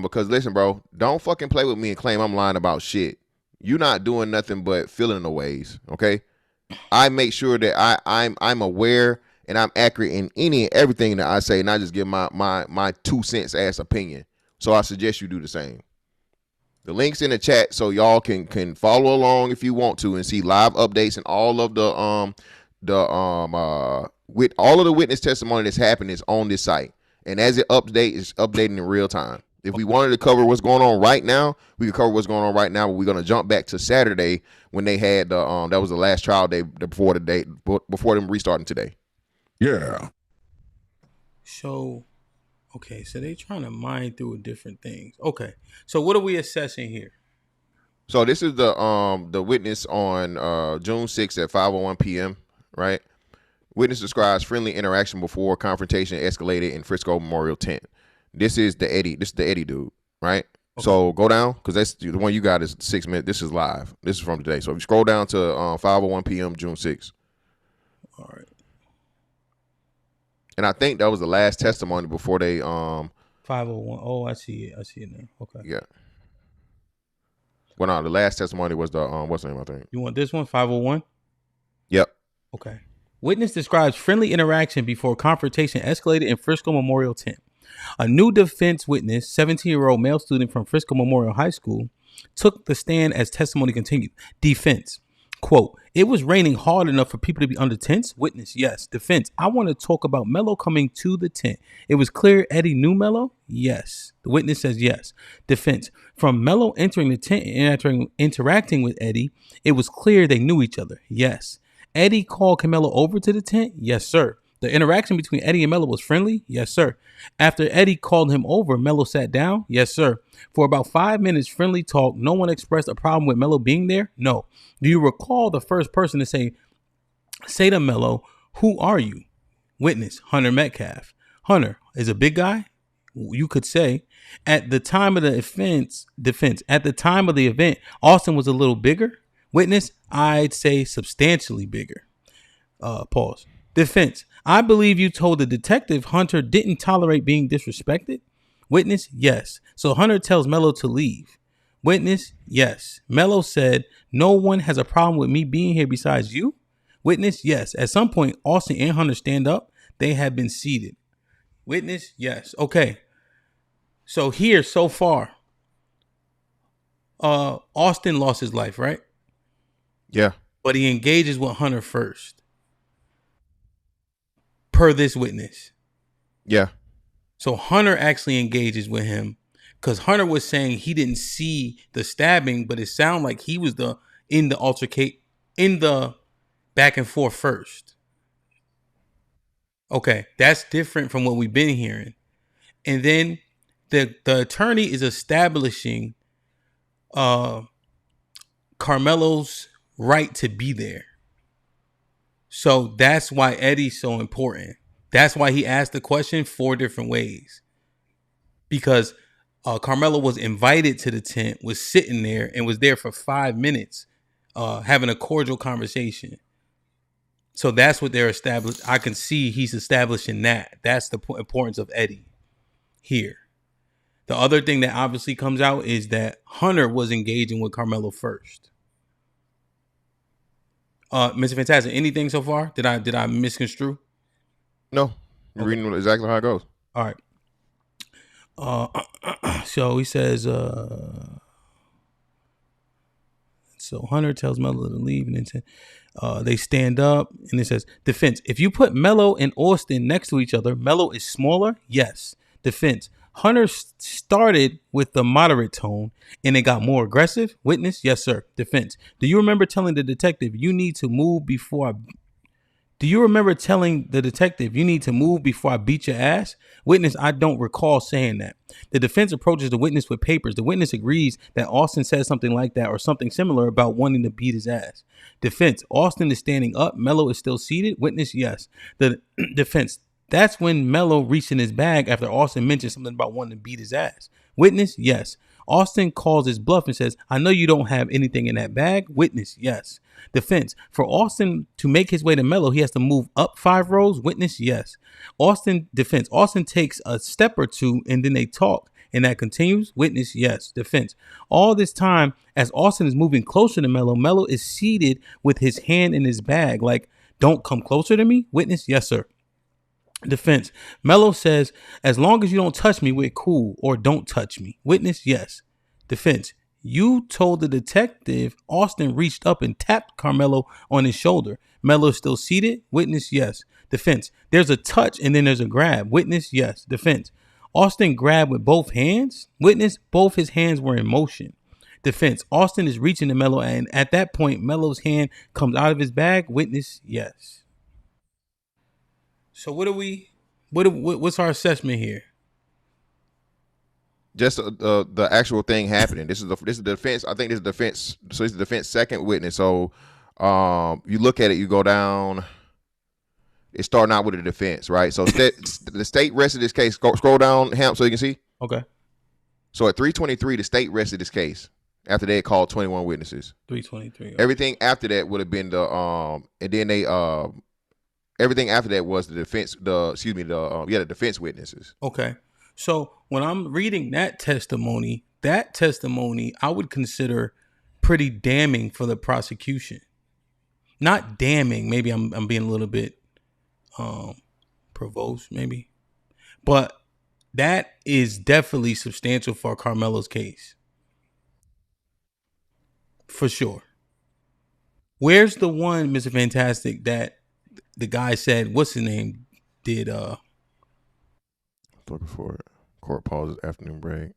Because listen, bro, don't fucking play with me and claim I'm lying about shit. You're not doing nothing but filling the ways. Okay. I make sure that I'm aware and I'm accurate in any and everything that I say, not just give my 2 cents ass opinion. So I suggest you do the same. The link's in the chat so y'all can follow along if you want to and see live updates and all of with all of the witness testimony that's happening is on this site. And as it updates, it's updating in real time. If we wanted to cover what's going on right now, we could cover what's going on right now, but we're gonna jump back to Saturday when they had that was the last trial day before them restarting today. Yeah. So okay, so they trying to mine through different things. Okay, so what are we assessing here? So this is the witness on June 6th at 5:01 p.m. Right? Witness describes friendly interaction before confrontation escalated in Frisco Memorial Tent. This is the Eddie. This is the Eddie dude, right? Okay. So go down because that's the one you got is 6 minutes. This is live. This is from today. So if you scroll down to 5:01 p.m. June 6th. All right. And I think that was the last testimony before they 501. Oh, I see it. I see it now. Okay. Yeah. Well, no, the last testimony was the what's the name? I think. You want this one? 501. Yep. Okay. Witness describes friendly interaction before confrontation escalated in Frisco Memorial Tent. A new defense witness, 17-year-old male student from Frisco Memorial High School, took the stand as testimony continued. Defense. Quote, it was raining hard enough for people to be under tents? Witness, yes. Defense, I want to talk about Melo coming to the tent. It was clear Eddie knew Melo? Yes. The witness says yes. Defense, from Melo entering the tent and interacting with Eddie, it was clear they knew each other. Yes. Eddie called Camelo over to the tent? Yes, sir. The interaction between Eddie and Melo was friendly? Yes, sir. After Eddie called him over, Melo sat down? Yes, sir. For about 5 minutes, friendly talk. No one expressed a problem with Melo being there? No. Do you recall the first person to say to Melo, who are you? Witness, Hunter Metcalf. Hunter is a big guy? You could say. At the time of the defense, at the time of the event, Austin was a little bigger? Witness, I'd say substantially bigger. Pause. Defense, I believe you told the detective Hunter didn't tolerate being disrespected. Witness, yes. So Hunter tells Melo to leave. Witness, yes. Melo said, no one has a problem with me being here besides you. Witness, yes. At some point, Austin and Hunter stand up. They have been seated. Witness, yes. Okay. So here, so far, Austin lost his life, right? Yeah. But he engages with Hunter first. Per this witness. Yeah. So Hunter actually engages with him because Hunter was saying he didn't see the stabbing, but it sounded like he was in the back and forth first. Okay, that's different from what we've been hearing. And then the attorney is establishing Carmelo's right to be there. So that's why Eddie's so important. That's why he asked the question 4 different ways. Because Carmelo was invited to the tent, was sitting there, and was there for 5 minutes having a cordial conversation. So that's what they're established. I can see he's establishing that. That's the importance of Eddie here. The other thing that obviously comes out is that Hunter was engaging with Carmelo first. Mr. Fantastic, anything so far? Did I misconstrue? No. You're reading exactly how it goes. All right. So he says, so Hunter tells Melo to leave, and then they stand up, and it says, defense. If you put Melo and Austin next to each other, Melo is smaller? Yes. Defense. Hunter started with the moderate tone, and it got more aggressive? Witness. Yes, sir. Defense. Do you remember telling the detective you need to move before I beat your ass? Witness, I don't recall saying that. The defense approaches the witness with papers. The witness agrees that Austin said something like that or something similar about wanting to beat his ass. Defense, Austin is standing up. Melo is still seated. Witness, yes. The defense, that's when Melo reached in his bag after Austin mentioned something about wanting to beat his ass. Witness, yes. Austin calls his bluff and says, I know you don't have anything in that bag. Witness, yes. Defense, for Austin to make his way to Melo, he has to move up 5 rows. Witness, yes. Defense, Austin takes a step or two and then they talk, and that continues. Witness, yes. Defense, all this time as Austin is moving closer to Melo, Melo is seated with his hand in his bag like, don't come closer to me. Witness, yes, sir. Defense, Melo says, as long as you don't touch me, we're cool, or don't touch me. Witness, yes. Defense, you told the detective Austin reached up and tapped Carmelo on his shoulder. Melo is still seated. Witness, yes. Defense, there's a touch and then there's a grab. Witness, yes. Defense, Austin grabbed with both hands. Witness, both his hands were in motion. Defense, Austin is reaching to Melo, and at that point, Melo's hand comes out of his bag. Witness, yes. So what's our assessment here? Just the actual thing happening. This is the defense. I think this is defense. So it's the defense second witness. So you look at it, you go down. It's starting out with the defense, right? So the state rested this case. Scroll down, HAMP, so you can see. Okay. So at 323, the state rested this case after they had called 21 witnesses. 323. Okay. Everything after that would have been the and then they everything after that was the defense. The defense witnesses. Okay. So when I'm reading that testimony I would consider pretty damning for the prosecution. Not damning. Maybe I'm being a little bit provoked, maybe. But that is definitely substantial for Carmelo's case. For sure. Where's the one, Mr. Fantastic, that the guy said, what's his name, did looking for it. Court pauses, afternoon break.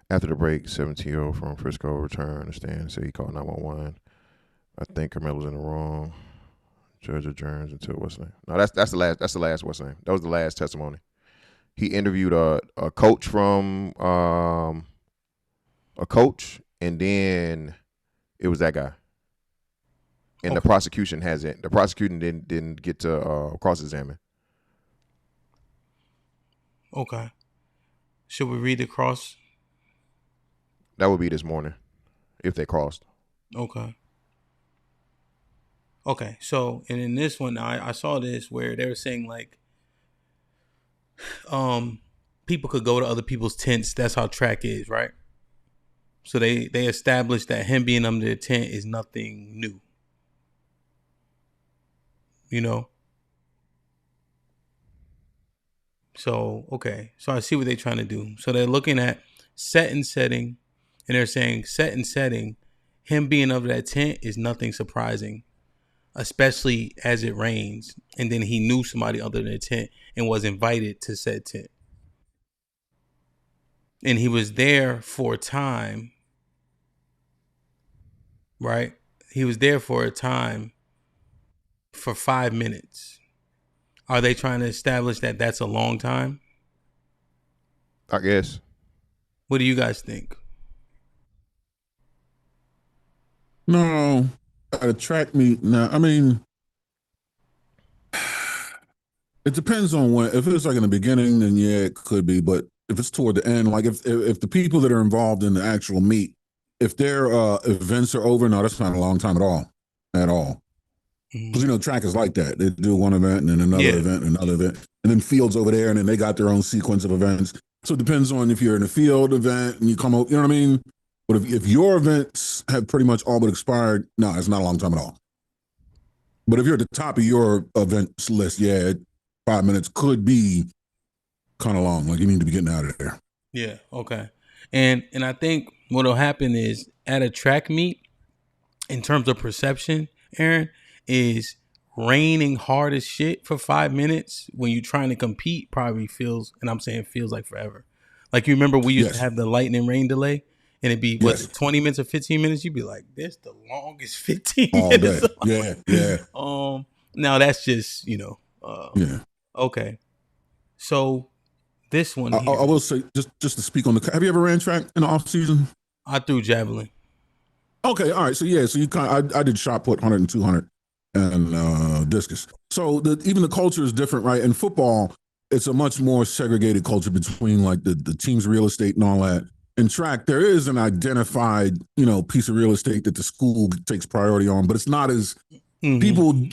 After the break, 17-year-old from Frisco returned to stand. Said he called 911. I think Carmelo's in the wrong. Judge adjourns until what's name? No, that's the last. That's the last what's name? That was the last testimony. He interviewed a coach from a coach, and then it was that guy. And the prosecution hasn't. The prosecution didn't get to cross-examine. Okay. Should we read the cross? That would be this morning, if they crossed. Okay. Okay. So, and in this one, I saw this where they were saying like, people could go to other people's tents. That's how track is, right? So they established that him being under the tent is nothing new. You know? So, okay. So I see what they're trying to do. So they're looking at set and setting, and they're saying set and setting, him being under that tent is nothing surprising, especially as it rains. And then he knew somebody under the tent and was invited to said tent. And he was there for a time, right? He was there for a time for 5 minutes. Are they trying to establish that that's a long time? I guess. What do you guys think? No, at a track meet, now, I mean, it depends on when. If it's like in the beginning, then yeah, it could be. But if it's toward the end, like if the people that are involved in the actual meet, if their events are over, no, that's not a long time at all. Because track is like that. They do one event and then another event and another event, and then fields over there, and then they got their own sequence of events. So it depends on if you're in a field event and you come out, you know what I mean? But if your events have pretty much all but expired, no, it's not a long time at all. But if you're at the top of your events list, yeah, 5 minutes could be kind of long. Like you need to be getting out of there. Yeah. Okay. And I think what'll happen is at a track meet, in terms of perception, Aaron, is raining hard as shit for 5 minutes when you're trying to compete probably feels, and I'm saying feels like forever. Like you remember we used to have the lightning rain delay, and it'd be 20 minutes or 15 minutes. You'd be like, "This the longest 15 all minutes." Day. Yeah. Now that's just yeah. Okay. So this one, I will say just to speak on the. Have you ever ran track in the off season? I threw javelin. Okay, all right. So yeah, so you I did shot put 100 and 200 and discus. So even the culture is different, right? In football, it's a much more segregated culture between like the team's real estate and all that. In track, there is an identified, piece of real estate that the school takes priority on, but it's not as people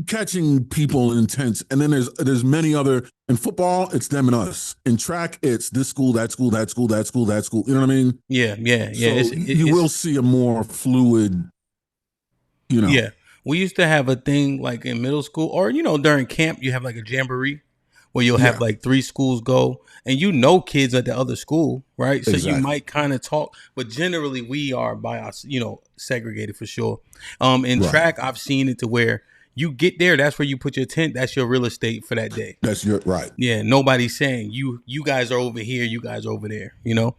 catching people in intense. And then there's many other. In football, it's them and us. In track, it's this school, that school, that school, that school, that school. You know what I mean? Yeah. So you will see a more fluid. Yeah, we used to have a thing like in middle school, or during camp, you have like a jamboree where you'll have like 3 schools go, and kids at the other school, right? So you might kind of talk, but generally we are by us, segregated for sure. In track, I've seen it to where you get there, that's where you put your tent, that's your real estate for that day. That's your right. Yeah, nobody's saying you guys are over here, you guys are over there,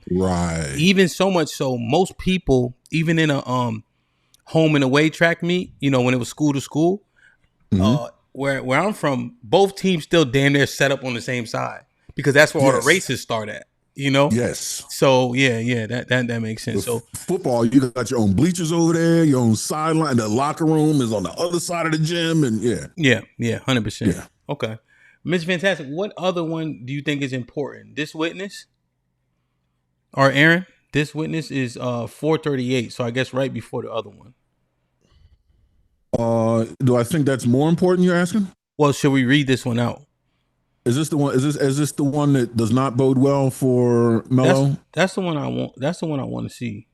Right. Even so much so, most people, even in a home and away track meet, when it was school to school, where I'm from, both teams still damn near set up on the same side because that's where all the races start at, Yes. So that makes sense. So football, you got your own bleachers over there, your own sideline. The locker room is on the other side of the gym, and yeah, 100%. Yeah. Okay, Miss Fantastic. What other one do you think is important? This witness, or Aaron? This witness is 438, so I guess right before the other one. Do I think that's more important? You're asking? Well, should we read this one out? Is this the one? Is this the one that does not bode well for Mello? That's the one I want. That's the one I want to see.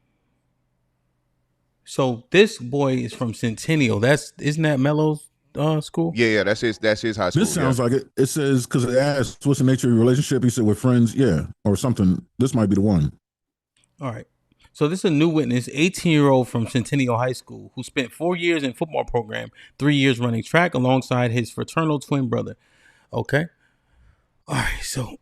So this boy is from Centennial. Isn't that Mello's school? Yeah. That's his high school. This sounds like it. It says because it asks what's the nature of your relationship. He said with friends, or something. This might be the one. All right. So this is a new witness, 18-year-old from Centennial High School, who spent 4 years in football program, 3 years running track alongside his fraternal twin brother. Okay. All right. So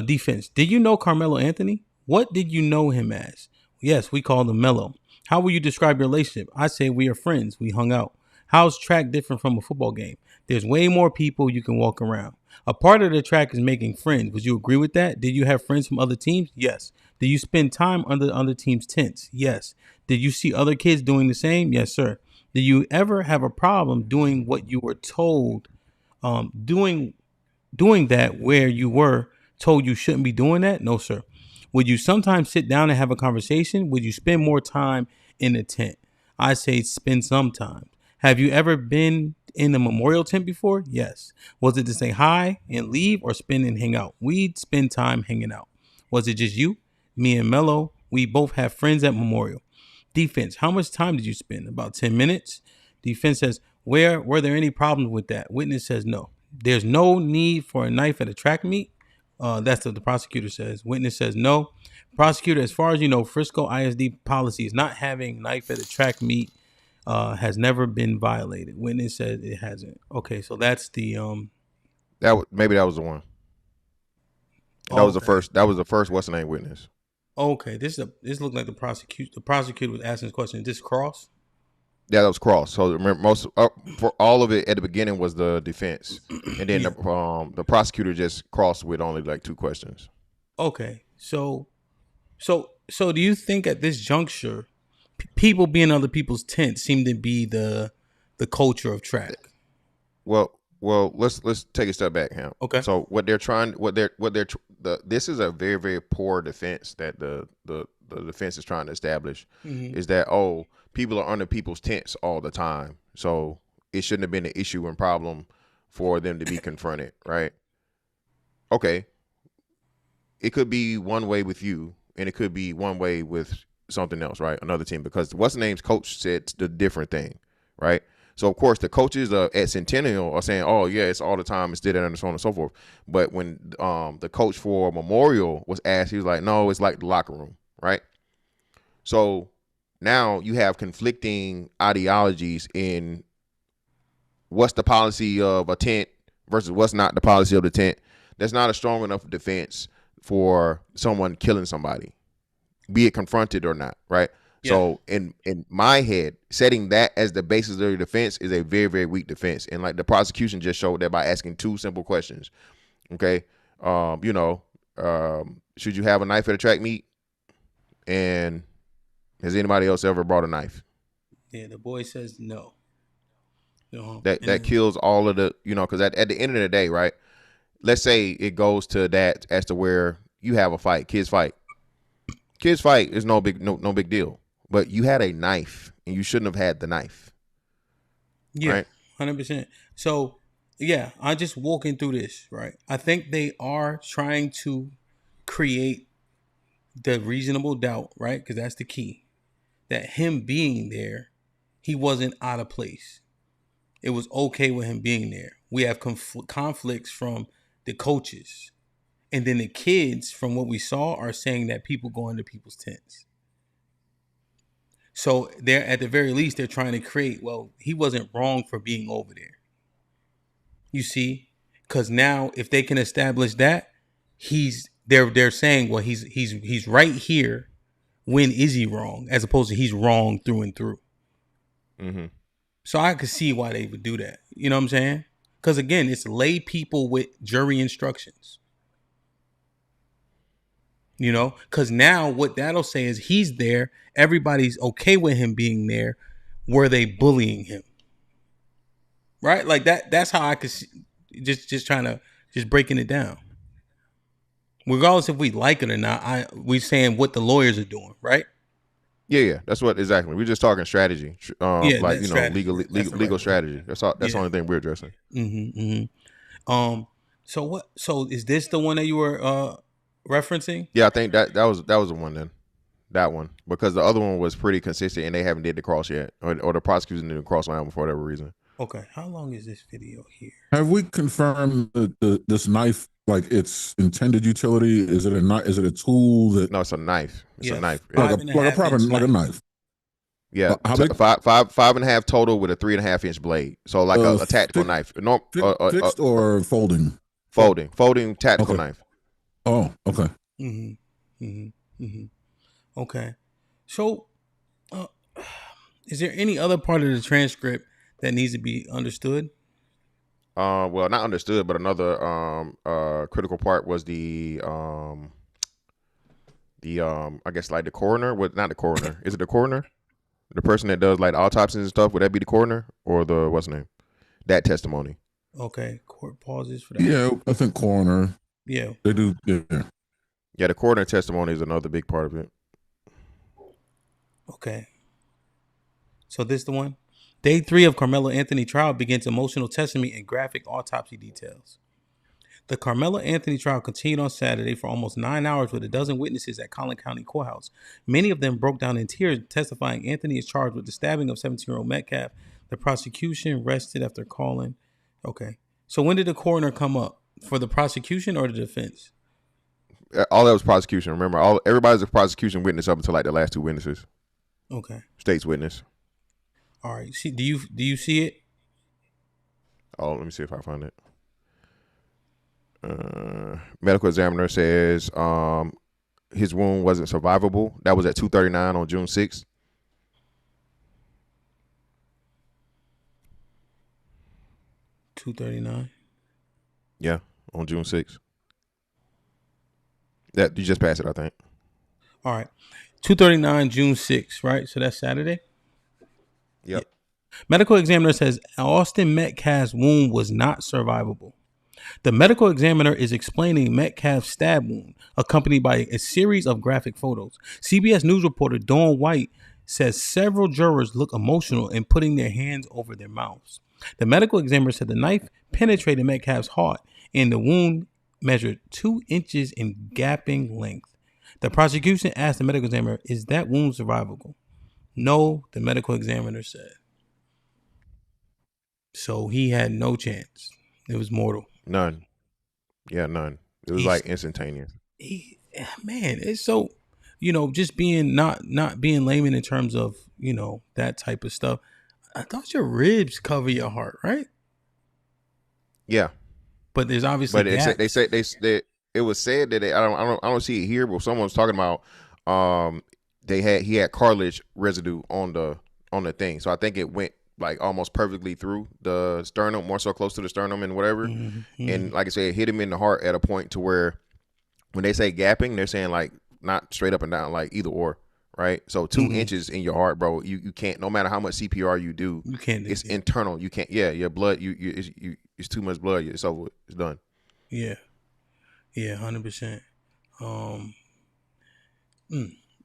defense. Did you know Carmelo Anthony? What did you know him as? Yes, we called him Mello. How will you describe your relationship? I say we are friends. We hung out. How's track different from a football game? There's way more people you can walk around. A part of the track is making friends. Would you agree with that? Did you have friends from other teams? Yes. Did you spend time under other teams' tents? Yes. Did you see other kids doing the same? Yes, sir. Did you ever have a problem doing what you were told, doing that where you were told you shouldn't be doing that? No, sir. Would you sometimes sit down and have a conversation? Would you spend more time in the tent? I say spend some time. Have you ever been in a memorial tent before? Yes. Was it to say hi and leave or spend and hang out? We'd spend time hanging out. Was it just you? Me and Mello, we both have friends at memorial. Defense, how much time did you spend? About 10 minutes. Defense says, were there any problems with that? Witness says no. There's no need for a knife at a track meet. That's what the prosecutor says. Witness says no. Prosecutor, as far as you know, Frisco ISD policy is not having knife at a track meet has never been violated. Witness says it hasn't. Okay, so that's the maybe that was the one. That was the first. That was the first what's the name witness. Okay, this looked like the prosecutor was asking this question. Is this cross? Yeah, that was cross. So remember, for all of it at the beginning was the defense, and then the prosecutor just crossed with only like 2 questions. Okay, so do you think at this juncture, people being other people's tents seem to be the culture of track. Well, let's take a step back, Ham. Okay. So this is a very, very poor defense that the defense is trying to establish is that people are under people's tents all the time, so it shouldn't have been an issue and problem for them to be confronted, right? Okay. It could be one way with you, and it could be one way with something else, right? Another team, because what's the name's coach said the different thing, right? So of course the coaches at Centennial are saying, "Oh yeah, it's all the time, it's did it and so on and so forth." But when the coach for Memorial was asked, he was like, "No, it's like the locker room," right? So now you have conflicting ideologies in what's the policy of a tent versus what's not the policy of the tent. That's not a strong enough defense for someone killing somebody, be it confronted or not, right? Yeah. So in my head, setting that as the basis of your defense is a very, very weak defense. And like the prosecution just showed that by asking two simple questions. Okay. Should you have a knife at a track meet? And has anybody else ever brought a knife? Yeah, the boy says no. That kills all of the, because at the end of the day, right? Let's say it goes to that as to where you have a fight, kids fight. Kids fight is no big deal. But you had a knife and you shouldn't have had the knife. Yeah, right? 100%. So, yeah, I'm just walking through this, right? I think they are trying to create the reasonable doubt, right? Because that's the key. That him being there, he wasn't out of place. It was okay with him being there. We have conflicts from the coaches. And then the kids, from what we saw, are saying that people go into people's tents. So they're, at the very least, they're trying to create, well, he wasn't wrong for being over there. You see? Because now if they can establish that, they're saying, well, he's right here. When is he wrong? As opposed to he's wrong through and through. Mm-hmm. So I could see why they would do that. You know what I'm saying? Because again, it's lay people with jury instructions. Because now what that'll say is he's there. Everybody's okay with him being there. Were they bullying him? Right? Like that. That's how I could see, just trying to breaking it down. Regardless if we like it or not, we're saying what the lawyers are doing, right? Yeah. That's what exactly. We're just talking strategy. Strategy. Legal strategy. That's all. That's the only thing we're addressing. Mm-hmm. So is this the one that you were referencing? Yeah, I think that was the one then. That one, because the other one was pretty consistent and they haven't did the cross yet, or the prosecution didn't cross line for whatever reason. Okay, how long is this video here? Have we confirmed this knife, like its intended utility? Is it a knife? Is it a tool that? No, it's a knife. It's a knife, like a knife. Yeah, how big? 5.5 total with a 3.5-inch blade. So like a tactical knife. Fixed or folding? Folding tactical knife. Oh, okay. Okay. So, is there any other part of the transcript that needs to be understood? Well, not understood, but another critical part was the I guess like the coroner. Not the coroner. Is it the coroner? The person that does like autopsies and stuff. Would that be the coroner or the what's the name? That testimony. Okay. Court pauses for that. Yeah, I think coroner. Yeah. They do. Yeah. Yeah, the coroner testimony is another big part of it. Okay. So this the one? Day 3 of Carmelo Anthony trial begins emotional testimony and graphic autopsy details. The Carmelo Anthony trial continued on Saturday for almost 9 hours with a dozen witnesses at Collin County Courthouse. Many of them broke down in tears, testifying Anthony is charged with the stabbing of 17-year-old Metcalf. The prosecution rested after calling. Okay. So when did the coroner come up? For the prosecution or the defense? All that was prosecution. Remember, everybody's a prosecution witness up until like the last two witnesses. Okay. State's witness. All right. See, do you see it? Oh, let me see if I find it. Medical examiner says his wound wasn't survivable. That was at 2:39 on June 6th. $239. Yeah, on June 6th. That you just passed it, I think. All right. 239 June 6th, right? So that's Saturday. Yep. Yeah. Medical examiner says Austin Metcalf's wound was not survivable. The medical examiner is explaining Metcalf's stab wound, accompanied by a series of graphic photos. CBS News reporter Dawn White says several jurors look emotional in putting their hands over their mouths. The medical examiner said the knife penetrated Metcalf's heart and the wound measured 2 inches in gaping length. The prosecution asked the medical examiner, "Is that wound survivable?" No, the medical examiner said. So he had no chance. It was mortal. None. Yeah, none. It was like instantaneous. Man, it's so, just being not being layman in terms of, that type of stuff. I thought your ribs cover your heart, right? Yeah. But there's obviously they said it was said that I don't see it here, but someone was talking about he had cartilage residue on the thing. So I think it went like almost perfectly through the sternum, more so close to the sternum and whatever. Mm-hmm. And like I said, it hit him in the heart at a point to where when they say gapping, they're saying like not straight up and down, like either or, right? So 2 inches in your heart, bro, you can't, no matter how much CPR you do, you can't. It's internal. You can't. Yeah, your blood, it's too much blood. It's over. It's done. Yeah, 100%.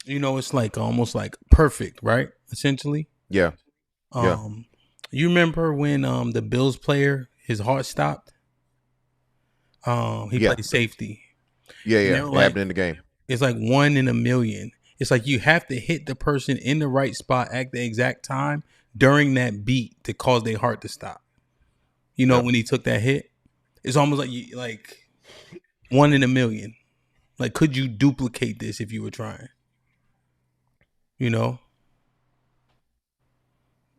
It's like almost like perfect, right? Essentially. Yeah. You remember when the Bills player, his heart stopped? He played safety. Yeah. What happened in the game? It's like 1 in a million. It's like you have to hit the person in the right spot at the exact time during that beat to cause their heart to stop. When he took that hit, it's almost like 1 in a million. Like, could you duplicate this if you were trying?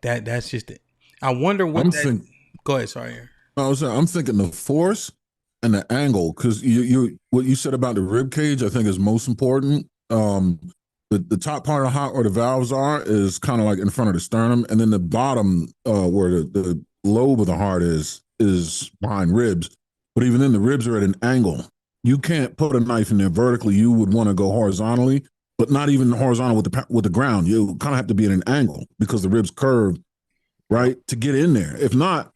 That's just it. I wonder what go ahead, sorry. I'm thinking the force and the angle, because you what you said about the rib cage, I think is most important. The top part of the heart where the valves are is kind of like in front of the sternum, and then the bottom where the lobe of the heart is behind ribs. But even then, the ribs are at an angle. You can't put a knife in there vertically. You would want to go horizontally, but not even horizontal with the ground. You kind of have to be at an angle because the ribs curve, right, to get in there. If not,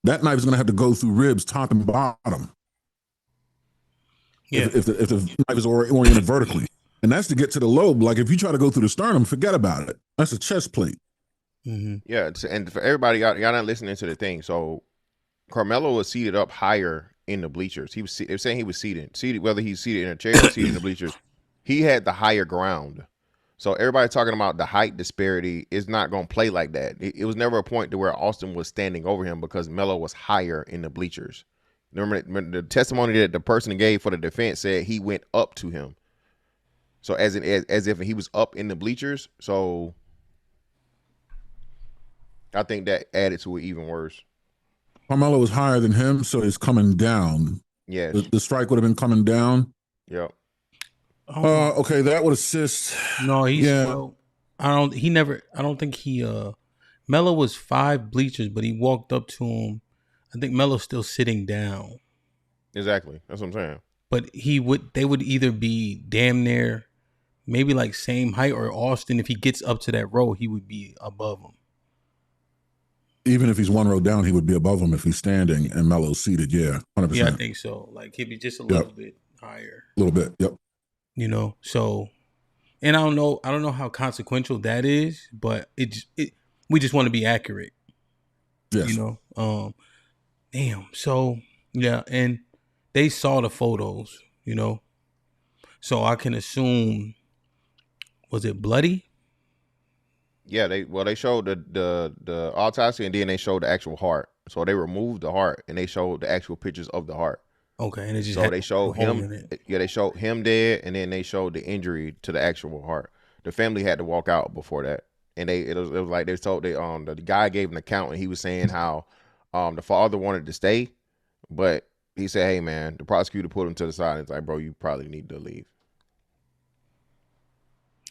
that knife is going to have to go through ribs, top and bottom. Yeah. If the knife is oriented vertically, and that's to get to the lobe. Like if you try to go through the sternum, forget about it. That's a chest plate. Mm-hmm. Yeah, and for everybody, y'all not listening to the thing. So Carmelo was seated up higher in the bleachers. They're saying he was seated, whether he's seated in a chair or seated in the bleachers. He had the higher ground. So everybody talking about the height disparity is not going to play like that. It was never a point to where Austin was standing over him because Melo was higher in the bleachers. Remember the testimony that the person gave for the defense said he went up to him. So as if he was up in the bleachers. So I think that added to it even worse. Carmelo was higher than him, so he's coming down. Yes. The strike would have been coming down. Yep. Okay, that would assist. No, I don't think he Melo was 5 bleachers, but he walked up to him. I think Melo's still sitting down. Exactly. That's what I'm saying. But they would either be damn near maybe like same height, or Austin, if he gets up to that row, he would be above him. Even if he's 1 row down, he would be above him if he's standing and Melo's seated. Yeah, 100%. Yeah, I think so. Like he'd be just a little bit higher. A little bit. Yep. So, and I don't know how consequential that is, but we just want to be accurate. Yes. Damn. So yeah, and they saw the photos, so I can assume, was it bloody? Yeah, they showed the autopsy, and then they showed the actual heart. So they removed the heart and they showed the actual pictures of the heart. Okay, and it just so they showed him. Yeah, they showed him dead, and then they showed the injury to the actual heart. The family had to walk out before that, and it was like they told the guy gave an account, and he was saying how the father wanted to stay, but he said, "Hey man," the prosecutor put him to the side and it's like, "Bro, you probably need to leave."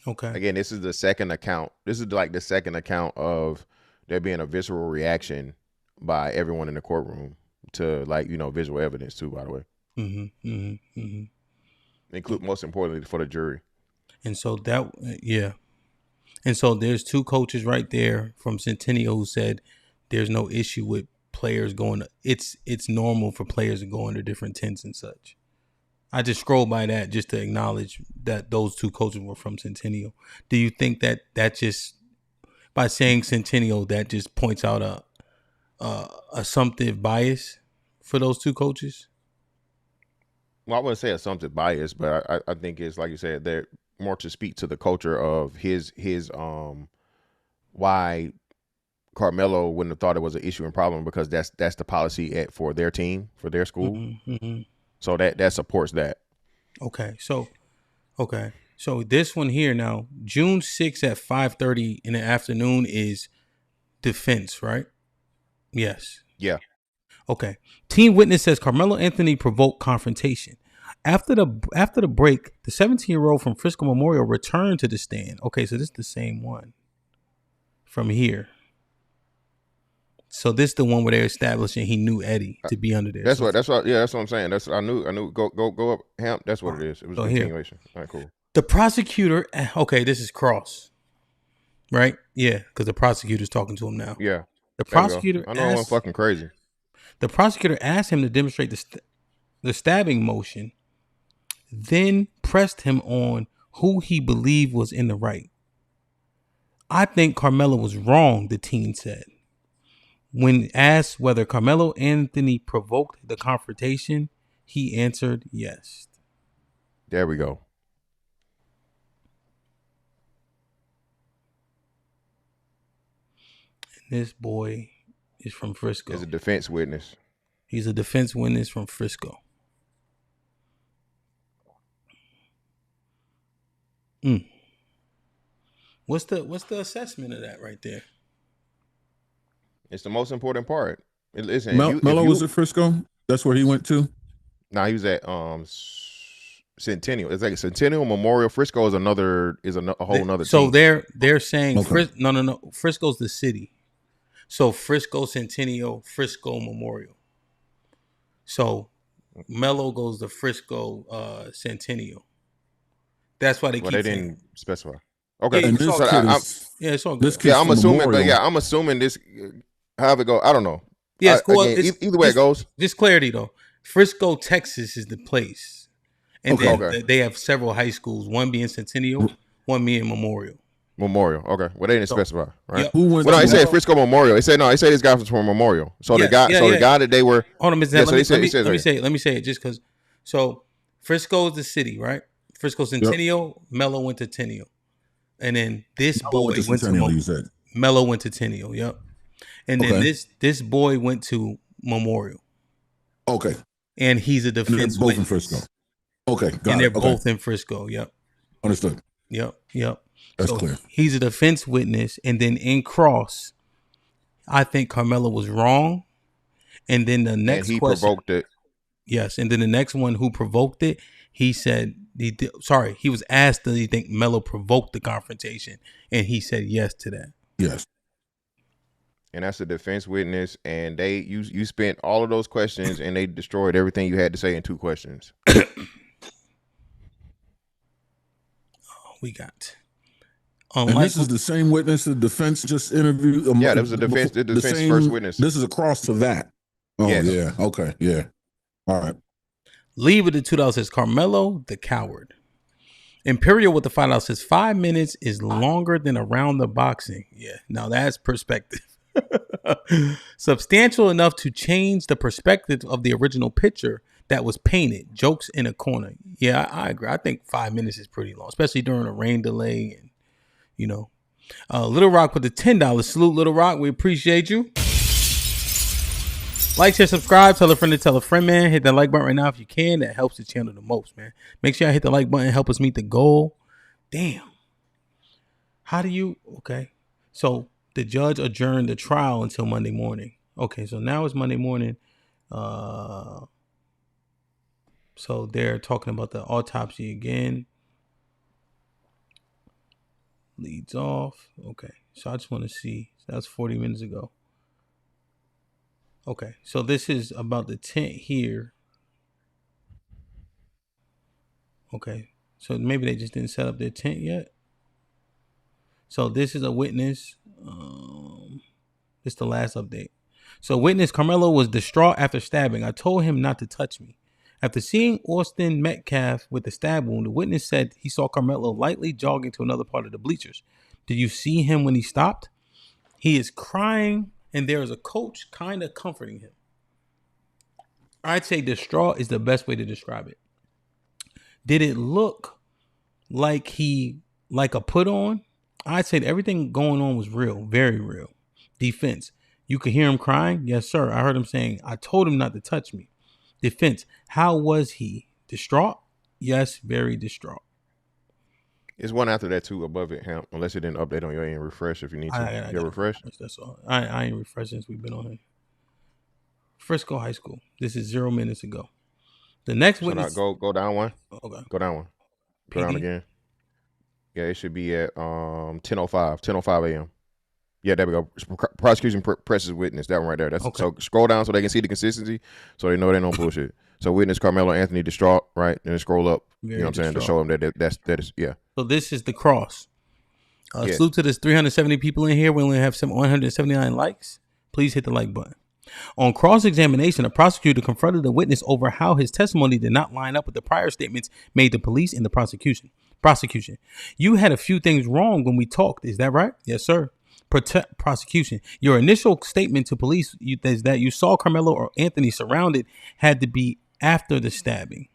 Okay. Again, this is the second account. This is like the second account of there being a visceral reaction by everyone in the courtroom to visual evidence too, by the way. Mm-hmm. Mm-hmm. Mm-hmm. Include most importantly for the jury. And so that, yeah. And so there's two coaches right there from Centennial who said there's no issue with players going. It's normal for players to go under different tents and such. I just scrolled by that just to acknowledge that those two coaches were from Centennial. Do you think that just by saying Centennial that just points out a assumptive bias for those two coaches? Well, I wouldn't say assumptive bias, but I think it's like you said, they're more to speak to the culture of his why Carmelo wouldn't have thought it was an issue and problem, because that's the policy for their team, for their school. Mm-hmm. So that supports that. Okay. So this one here now, June 6th at 5:30 in the afternoon is defense, right? Yes. Yeah. Okay. Team witness says Carmelo Anthony provoked confrontation. After the break, the 17-year-old from Frisco Memorial returned to the stand. Okay, so this is the same one from here. So this is the one where they're establishing he knew Eddie to be under there. That's what I'm saying. I knew go up Hamp. That's what it is. It was a continuation. All right, cool. The prosecutor, okay, this is cross. Right? Yeah, because the prosecutor's talking to him now. Yeah. The prosecutor I know I'm fucking crazy. The prosecutor asked him to demonstrate the stabbing motion, then pressed him on who he believed was in the right. I think Carmelo was wrong, the teen said. When asked whether Carmelo Anthony provoked the confrontation, he answered yes. There we go. And this boy is from Frisco. He's a defense witness. He's a defense witness from Frisco. What's the assessment of that right there? It's the most important part. Listen, Melo was at Frisco. That's where he went to. No, he was at Centennial. It's like Centennial Memorial. Frisco is a whole nother. So team. they're saying Okay. No. Frisco's the city. So Frisco Centennial, Frisco Memorial. So Melo goes to Frisco Centennial. That's why they didn't specify. Okay, Yeah, it's all good. I'm assuming, I'm assuming this. However it go, I don't know. Yeah, it's cool. Again, either way it goes. Just clarity though. Frisco, Texas is the place, and then they have several high schools. One being Centennial, one being Memorial. Okay. Well, they didn't specify, right? Yep. Well, no, they said Frisco Memorial. They said this guy was from Memorial. So the guy that they were. Hold on, let me say it just because. So Frisco is the city, right? Frisco Centennial. Melo went to Tennial, and then this boy went to Melo went to Tennial. Yep. And then this boy went to Memorial. Okay. And he's a defense both in Frisco. Okay. And they're both in Frisco. Yep. Understood. Yep. That's clear. He's a defense witness. And then in cross, I think Carmelo was wrong. And then the next he question, provoked it. Yes. And then the next one who provoked it, he said, he was asked, does he think Melo provoked the confrontation? And he said yes to that. Yes. And that's a defense witness, and you spent all of those questions, and they destroyed everything you had to say in 2 questions. We got. And this is the same witness the defense just interviewed. Yeah, that was the defense first witness. This is across to that. Oh, yes. Yeah. Okay. Yeah. All right. Lee with the $2 says Carmelo the coward. Imperial with the $5 says 5 minutes is longer than a round of boxing. Yeah. Now that's perspective. Substantial enough to change the perspective of the original picture that was painted. Jokes in a corner. Yeah, I agree. I think 5 minutes is pretty long, especially during a rain delay. And Little Rock with the $10. Salute, Little Rock. We appreciate you. Like, share, subscribe. Tell a friend to tell a friend, man. Hit that like button right now if you can. That helps the channel the most, man. Make sure I hit the like button. Help us meet the goal. Damn. How do you? Okay. So the judge adjourned the trial until Monday morning. Okay, so now it's Monday morning. So they're talking about the autopsy again. Leads off. Okay, so I just want to see. That's 40 minutes ago. Okay, so this is about the tent here. Okay, So maybe they just didn't set up their tent yet. So this is a witness. It's the last update. So witness Carmelo was distraught after stabbing. I told him not to touch me. After seeing Austin Metcalf with the stab wound, the witness said he saw Carmelo lightly jogging to another part of the bleachers. Did you see him when he stopped? He is crying, and there is a coach kind of comforting him. I'd say distraught is the best way to describe it. Did it look like a put on? I'd say everything going on was real, very real. Defense. You could hear him crying? Yes, sir. I heard him saying, I told him not to touch me. Defense. How was he? Distraught? Yes, very distraught. It's one after that too above it, Hamp. Unless it didn't update on your end, refresh if you need to. You refresh? That's all. I ain't refreshed since we've been on here. Frisco High School. This is 0 minutes ago. The next witness. Go down one. Okay. Go down one. Go PD? down again. Yeah, it should be at 10:05 a.m. Yeah, there we go. Prosecution presses witness. That one right there. That's okay. So scroll down so they can see the consistency, so they know they don't bullshit. So witness Carmelo Anthony distraught, right? And then scroll up. Very, you know what I'm saying, to show them that is yeah. So this is the cross. Salute to this 370 people in here. We only have 179 likes. Please hit the like button. On cross-examination, a prosecutor confronted the witness over how his testimony did not line up with the prior statements made to police in the prosecution. You had a few things wrong when we talked. Is that right? Yes, sir. Prosecution. Your initial statement to police is that you saw Carmelo or Anthony surrounded had to be after the stabbing.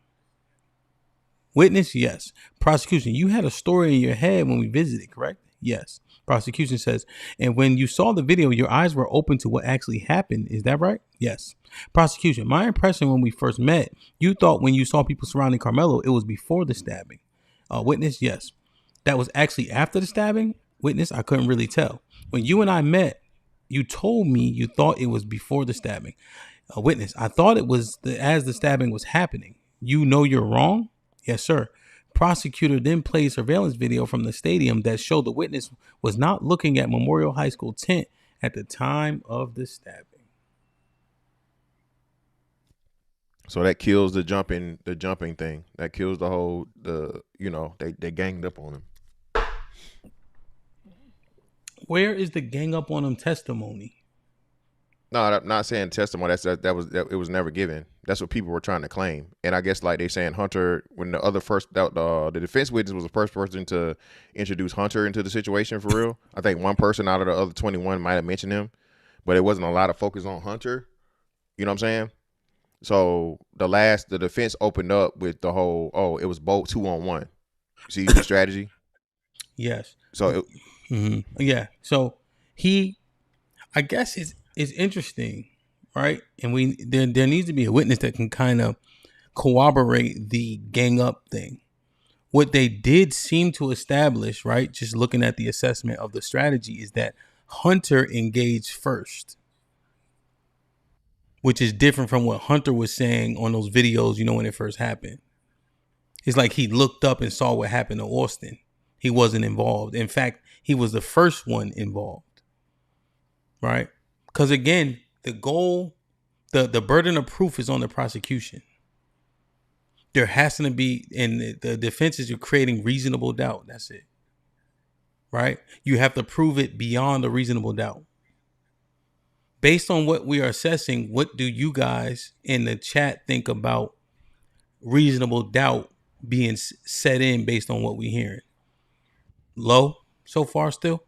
Witness, yes. Prosecution, you had a story in your head when we visited, correct? Yes. Prosecution says, and when you saw the video, your eyes were open to what actually happened. Is that right? Yes. Prosecution, my impression when we first met, you thought when you saw people surrounding Carmelo, it was before the stabbing. Witness, yes. That was actually after the stabbing? Witness, I couldn't really tell. When you and I met, you told me you thought it was before the stabbing. Witness, I thought it was as the stabbing was happening. You know you're wrong? Yes, sir. Prosecutor then played surveillance video from the stadium that showed the witness was not looking at Memorial High School tent at the time of the stabbing. So that kills the jumping thing. That kills the whole they ganged up on him. Where is the gang up on him testimony? No, I'm not saying testimony. It was never given. That's what people were trying to claim. And I guess like they saying Hunter, when the defense witness was the first person to introduce Hunter into the situation for real. I think one person out of the other 21 might have mentioned him, but it wasn't a lot of focus on Hunter. You know what I'm saying? So the defense opened up with the whole, it was both 2-on-1. See the strategy? Yes. So yeah. So I guess it's interesting, right? And there needs to be a witness that can kind of corroborate the gang up thing. What they did seem to establish, right, just looking at the assessment of the strategy, is that Hunter engaged first, which is different from what Hunter was saying on those videos, when it first happened. It's like he looked up and saw what happened to Austin. He wasn't involved. In fact, he was the first one involved, right? Because again, the goal, the burden of proof is on the prosecution. There has to be, and the defense is you're creating reasonable doubt. That's it, right? You have to prove it beyond a reasonable doubt. Based on what we are assessing, what do you guys in the chat think about reasonable doubt being set in based on what we're hearing? Low so far still?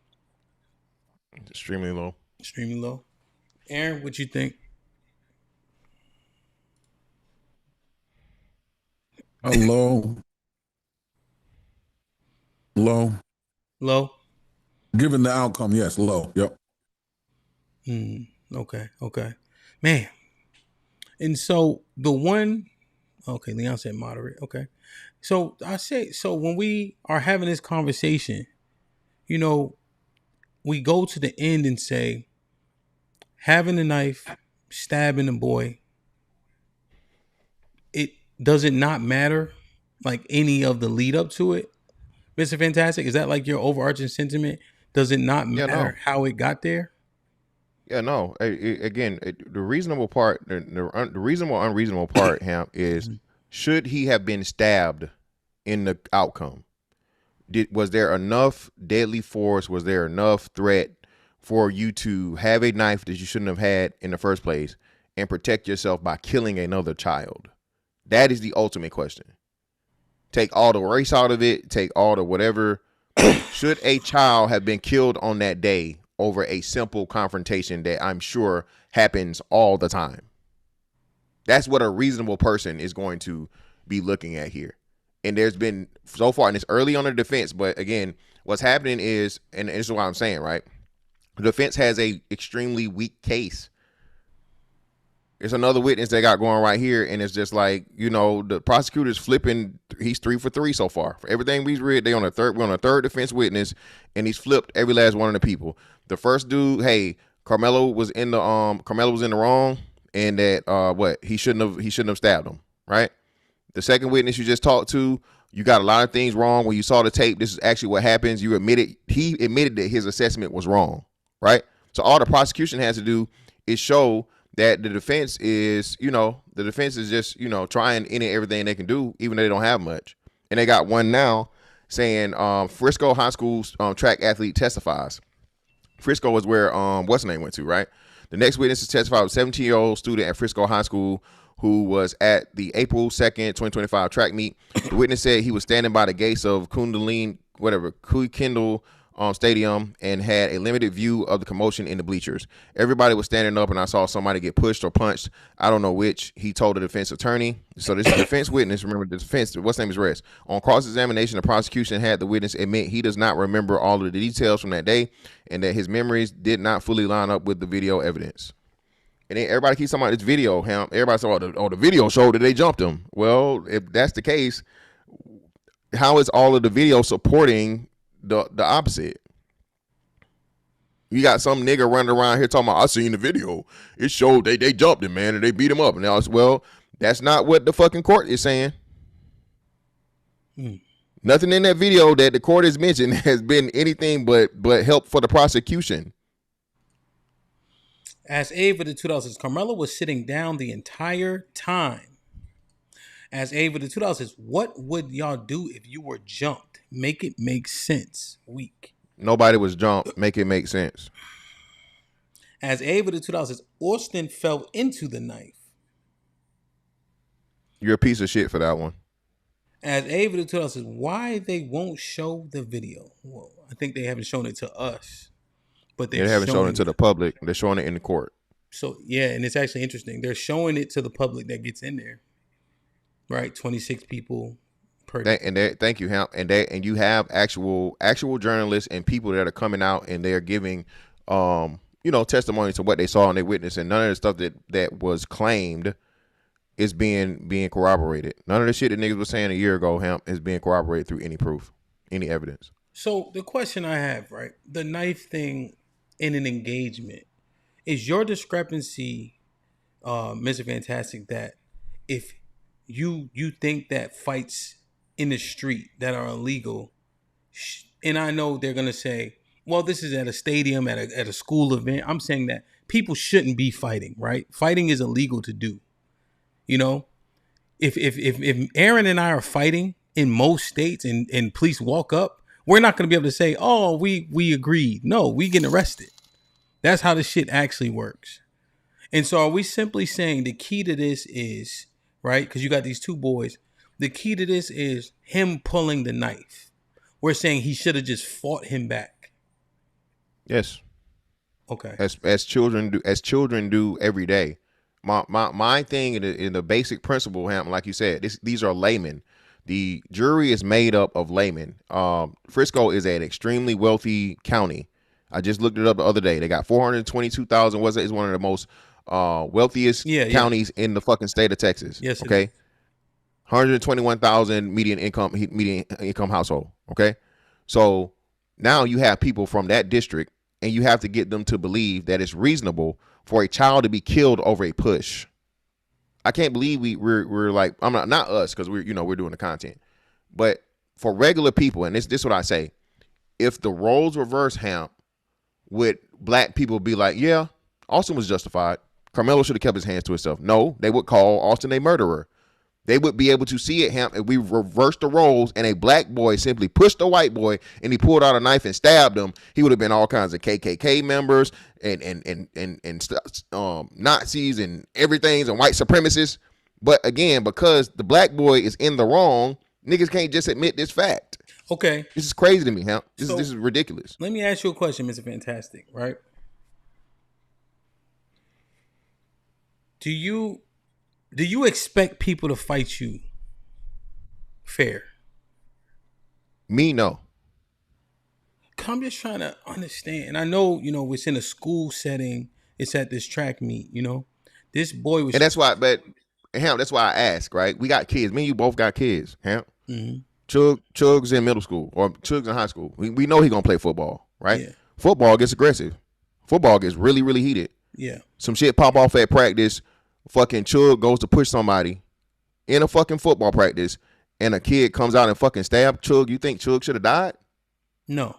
Extremely low. Extremely low. Aaron, what you think? Low. Low? Given the outcome, yes, low. Yep. Okay. Man. And so Leon said moderate. Okay. So when we are having this conversation, we go to the end and say, having a knife, stabbing a boy, does it not matter, like any of the lead up to it? Mr. Fantastic, is that like your overarching sentiment? Does it not matter how it got there? Yeah, no. The reasonable part, the reasonable unreasonable part, Hamp, is should he have been stabbed in the outcome? Was there enough deadly force? Was there enough threat for you to have a knife that you shouldn't have had in the first place and protect yourself by killing another child? That is the ultimate question. Take all the race out of it. Take all the whatever. Should a child have been killed on that day over a simple confrontation that I'm sure happens all the time? That's what a reasonable person is going to be looking at here. And there's been so far, and it's early on the defense, but again, what's happening is, and this is what I'm saying, right? The defense has a extremely weak case. There's another witness they got going right here, and it's just like, you know, the prosecutor's flipping. He's 3 for 3 so far. For everything we've read, we're on a third defense witness, and he's flipped every last one of the people. The first dude, hey, Carmelo was in the wrong, and that he shouldn't have stabbed him, right? The second witness you just talked to, you got a lot of things wrong. When you saw the tape, this is actually what happens. He admitted that his assessment was wrong, right? So all the prosecution has to do is show that the defense is just, you know, trying any and everything they can do, even though they don't have much. And they got one now saying Frisco High School track athlete testifies. Frisco was where what's the name went to, right? The next witness to testify was a 17-year-old student at Frisco High School who was at the April 2nd, 2025 track meet. The witness said he was standing by the gates of Kendall Stadium and had a limited view of the commotion in the bleachers. Everybody was standing up and I saw somebody get pushed or punched. I don't know which, he told the defense attorney. So this is a defense witness. Remember, the defense, what's name is Rest. On cross-examination, the prosecution had the witness admit he does not remember all of the details from that day and that his memories did not fully line up with the video evidence. And then everybody keeps talking about this video, HAMP. Everybody saw the video showed that they jumped him. Well, if that's the case, how is all of the video supporting the opposite? You got some nigga running around here talking about, I seen the video. It showed they jumped him, man, and they beat him up. And now it's, well, that's not what the fucking court is saying. Nothing in that video that the court has mentioned has been anything but help for the prosecution. As Ava the $2 says, Carmelo was sitting down the entire time. As Ava the $2 says, what would y'all do if you were jumped? Make it make sense. Weak. Nobody was jumped. Make it make sense. As Ava the $2 says, Austin fell into the knife. You're a piece of shit for that one. As Ava the $2 says, why they won't show the video? Well, I think they haven't shown it to us. But they haven't shown it to the public. They're showing it in the court. So, yeah, and it's actually interesting. They're showing it to the public that gets in there. Right? 26 people per day. Thank you, HAMP. And you have actual journalists and people that are coming out and they're giving testimony to what they saw and they witnessed, and none of the stuff that was claimed is being corroborated. None of the shit that niggas was saying a year ago, HAMP, is being corroborated through any proof, any evidence. So the question I have, right, the knife thing in an engagement, is your discrepancy, Mr. Fantastic, that if you think that fights in the street that are illegal, and I know they're gonna say, well, this is at a stadium, at a school event. I'm saying that people shouldn't be fighting, right? Fighting is illegal to do. You know, if Aaron and I are fighting in most states and police walk up, we're not going to be able to say, oh, we agreed. No, we getting arrested. That's how this shit actually works. And so are we simply saying the key to this is, right, because you got these two boys, the key to this is him pulling the knife. We're saying he should have just fought him back. Yes. Okay. As children do every day. My thing in the basic principle, HAMP, like you said, these are laymen. The jury is made up of laymen. Frisco is an extremely wealthy county. I just looked it up the other day. They got 422,000. It's one of the most wealthiest counties in the fucking state of Texas. Yes. Okay. 121,000 median income household. Okay. So now you have people from that district, and you have to get them to believe that it's reasonable for a child to be killed over a push. I can't believe we're like, I'm not us, because we're doing the content, but for regular people, and this is what I say, if the roles reverse, HAMP, would black people be like, yeah, Austin was justified. Carmelo should have kept his hands to himself? No, they would call Austin a murderer. They would be able to see it, Hamp, if we reversed the roles and a black boy simply pushed a white boy and he pulled out a knife and stabbed him. He would have been all kinds of KKK members and Nazis and everything and white supremacists. But again, because the black boy is in the wrong, niggas can't just admit this fact. Okay. This is crazy to me, Hamp. This is ridiculous. Let me ask you a question, Mr. Fantastic, right? Do you expect people to fight you fair? Me, no. I'm just trying to understand. I know, it's in a school setting. It's at this track meet, This boy was... And that's why, but, Hamp, that's why I ask, right? We got kids. Me and you both got kids, Hamp. Mm-hmm. Chug's in middle school or Chug's in high school. We know he gonna play football, right? Yeah. Football gets aggressive. Football gets really, really heated. Yeah. Some shit pop off at practice. Fucking Chug goes to push somebody in a fucking football practice, and a kid comes out and fucking stab Chug. You think Chug should have died? No.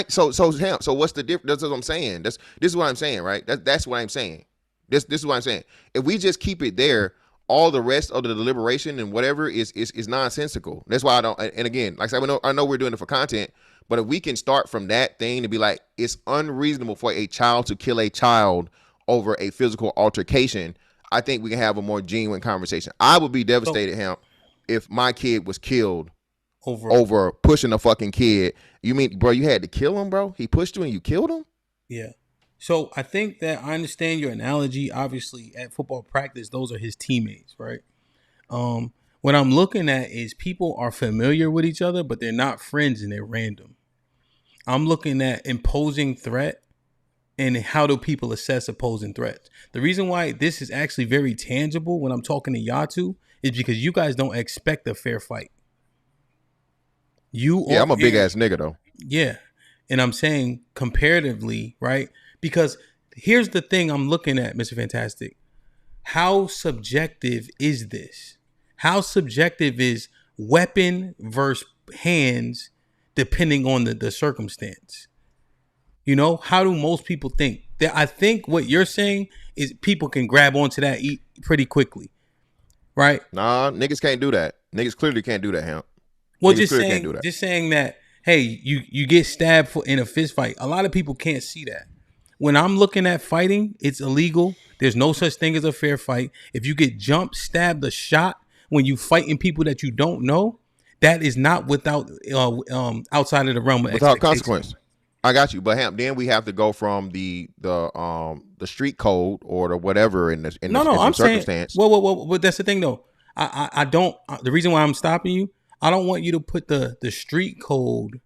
So what's the difference? That's what I'm saying. This is what I'm saying, right? That's what I'm saying. This is what I'm saying. If we just keep it there, all the rest of the deliberation and whatever is nonsensical. That's why I don't. And again, like I said, I know we're doing it for content, but if we can start from that thing to be like, it's unreasonable for a child to kill a child over a physical altercation, I think we can have a more genuine conversation. I would be devastated, Hamp, if my kid was killed over pushing a fucking kid. You mean, bro, you had to kill him, bro? He pushed you and you killed him? Yeah. So I think that I understand your analogy. Obviously, at football practice, those are his teammates, right? What I'm looking at is people are familiar with each other, but they're not friends and they're random. I'm looking at imposing threat and how do people assess opposing threats. The reason why this is actually very tangible when I'm talking to Yatu is because you guys don't expect a fair fight. I'm a big ass nigga though. Yeah. And I'm saying comparatively, right? Because here's the thing I'm looking at, Mr. Fantastic. How subjective is this? How subjective is weapon versus hands depending on the circumstance? How do most people think? I think what you're saying is people can grab onto that pretty quickly, right? Nah, niggas can't do that. Niggas clearly can't do that, Hamp. Well, just saying that, hey, you get stabbed in a fist fight. A lot of people can't see that. When I'm looking at fighting, it's illegal. There's no such thing as a fair fight. If you get jumped, stabbed, or shot when you fighting people that you don't know, that is not without outside of the realm of without consequence. I got you, but Hamp, then we have to go from the street code or the whatever in the circumstance. Saying, well, that's the thing though. I don't. The reason why I'm stopping you, I don't want you to put the street code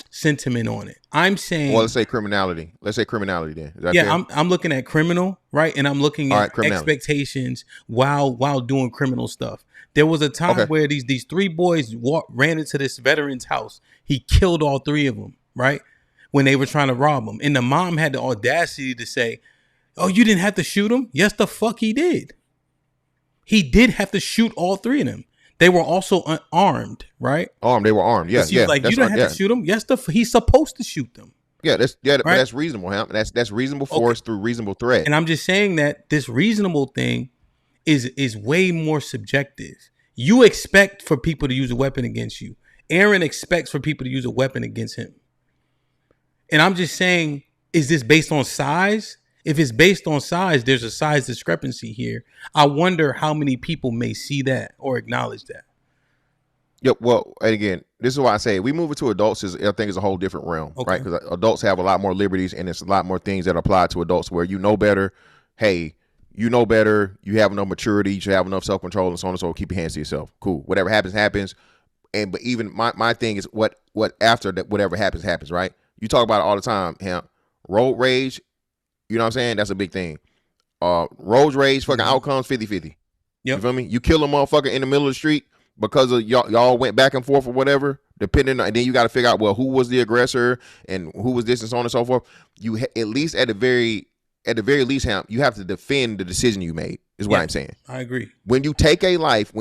sentiment on it. I'm saying, well, let's say criminality. Let's say criminality then. Is that yeah, fair? I'm looking at criminal, right? And I'm looking at expectations while doing criminal stuff. There was a time where these three boys ran into this veteran's house. He killed all three of them, right? When they were trying to rob him. And the mom had the audacity to say, oh, you didn't have to shoot him? Yes, the fuck he did. He did have to shoot all three of them. They were also unarmed, right? They were armed. Yeah, yeah. Like, you don't have to shoot them. Yes, he's supposed to shoot them. Yeah, right? That's reasonable, Hamp. That's reasonable force through reasonable threat. And I'm just saying that this reasonable thing is way more subjective. You expect for people to use a weapon against you. Aaron expects for people to use a weapon against him. And I'm just saying, is this based on size? If it's based on size, there's a size discrepancy here. I wonder how many people may see that or acknowledge that. Yep. Well, and again, this is why I say we move it to adults. I think is a whole different realm, right? Because adults have a lot more liberties, and it's a lot more things that apply to adults where you know better. Hey, you know better. You have enough maturity. You should have enough self-control, and so on and so on. Keep your hands to yourself. Cool. Whatever happens, happens. But even my thing is what after that, whatever happens, right? You talk about it all the time, Hamp. Road rage. You know what I'm saying? That's a big thing. Road rage, fucking outcomes 50-50. Yep. You feel me? You kill a motherfucker in the middle of the street because of y'all went back and forth or whatever, depending on, and then you got to figure out, well, who was the aggressor and who was this and so on and so forth. You at least at the very least, Hamp, you have to defend the decision you made, is what I'm saying. I agree. When you take a life,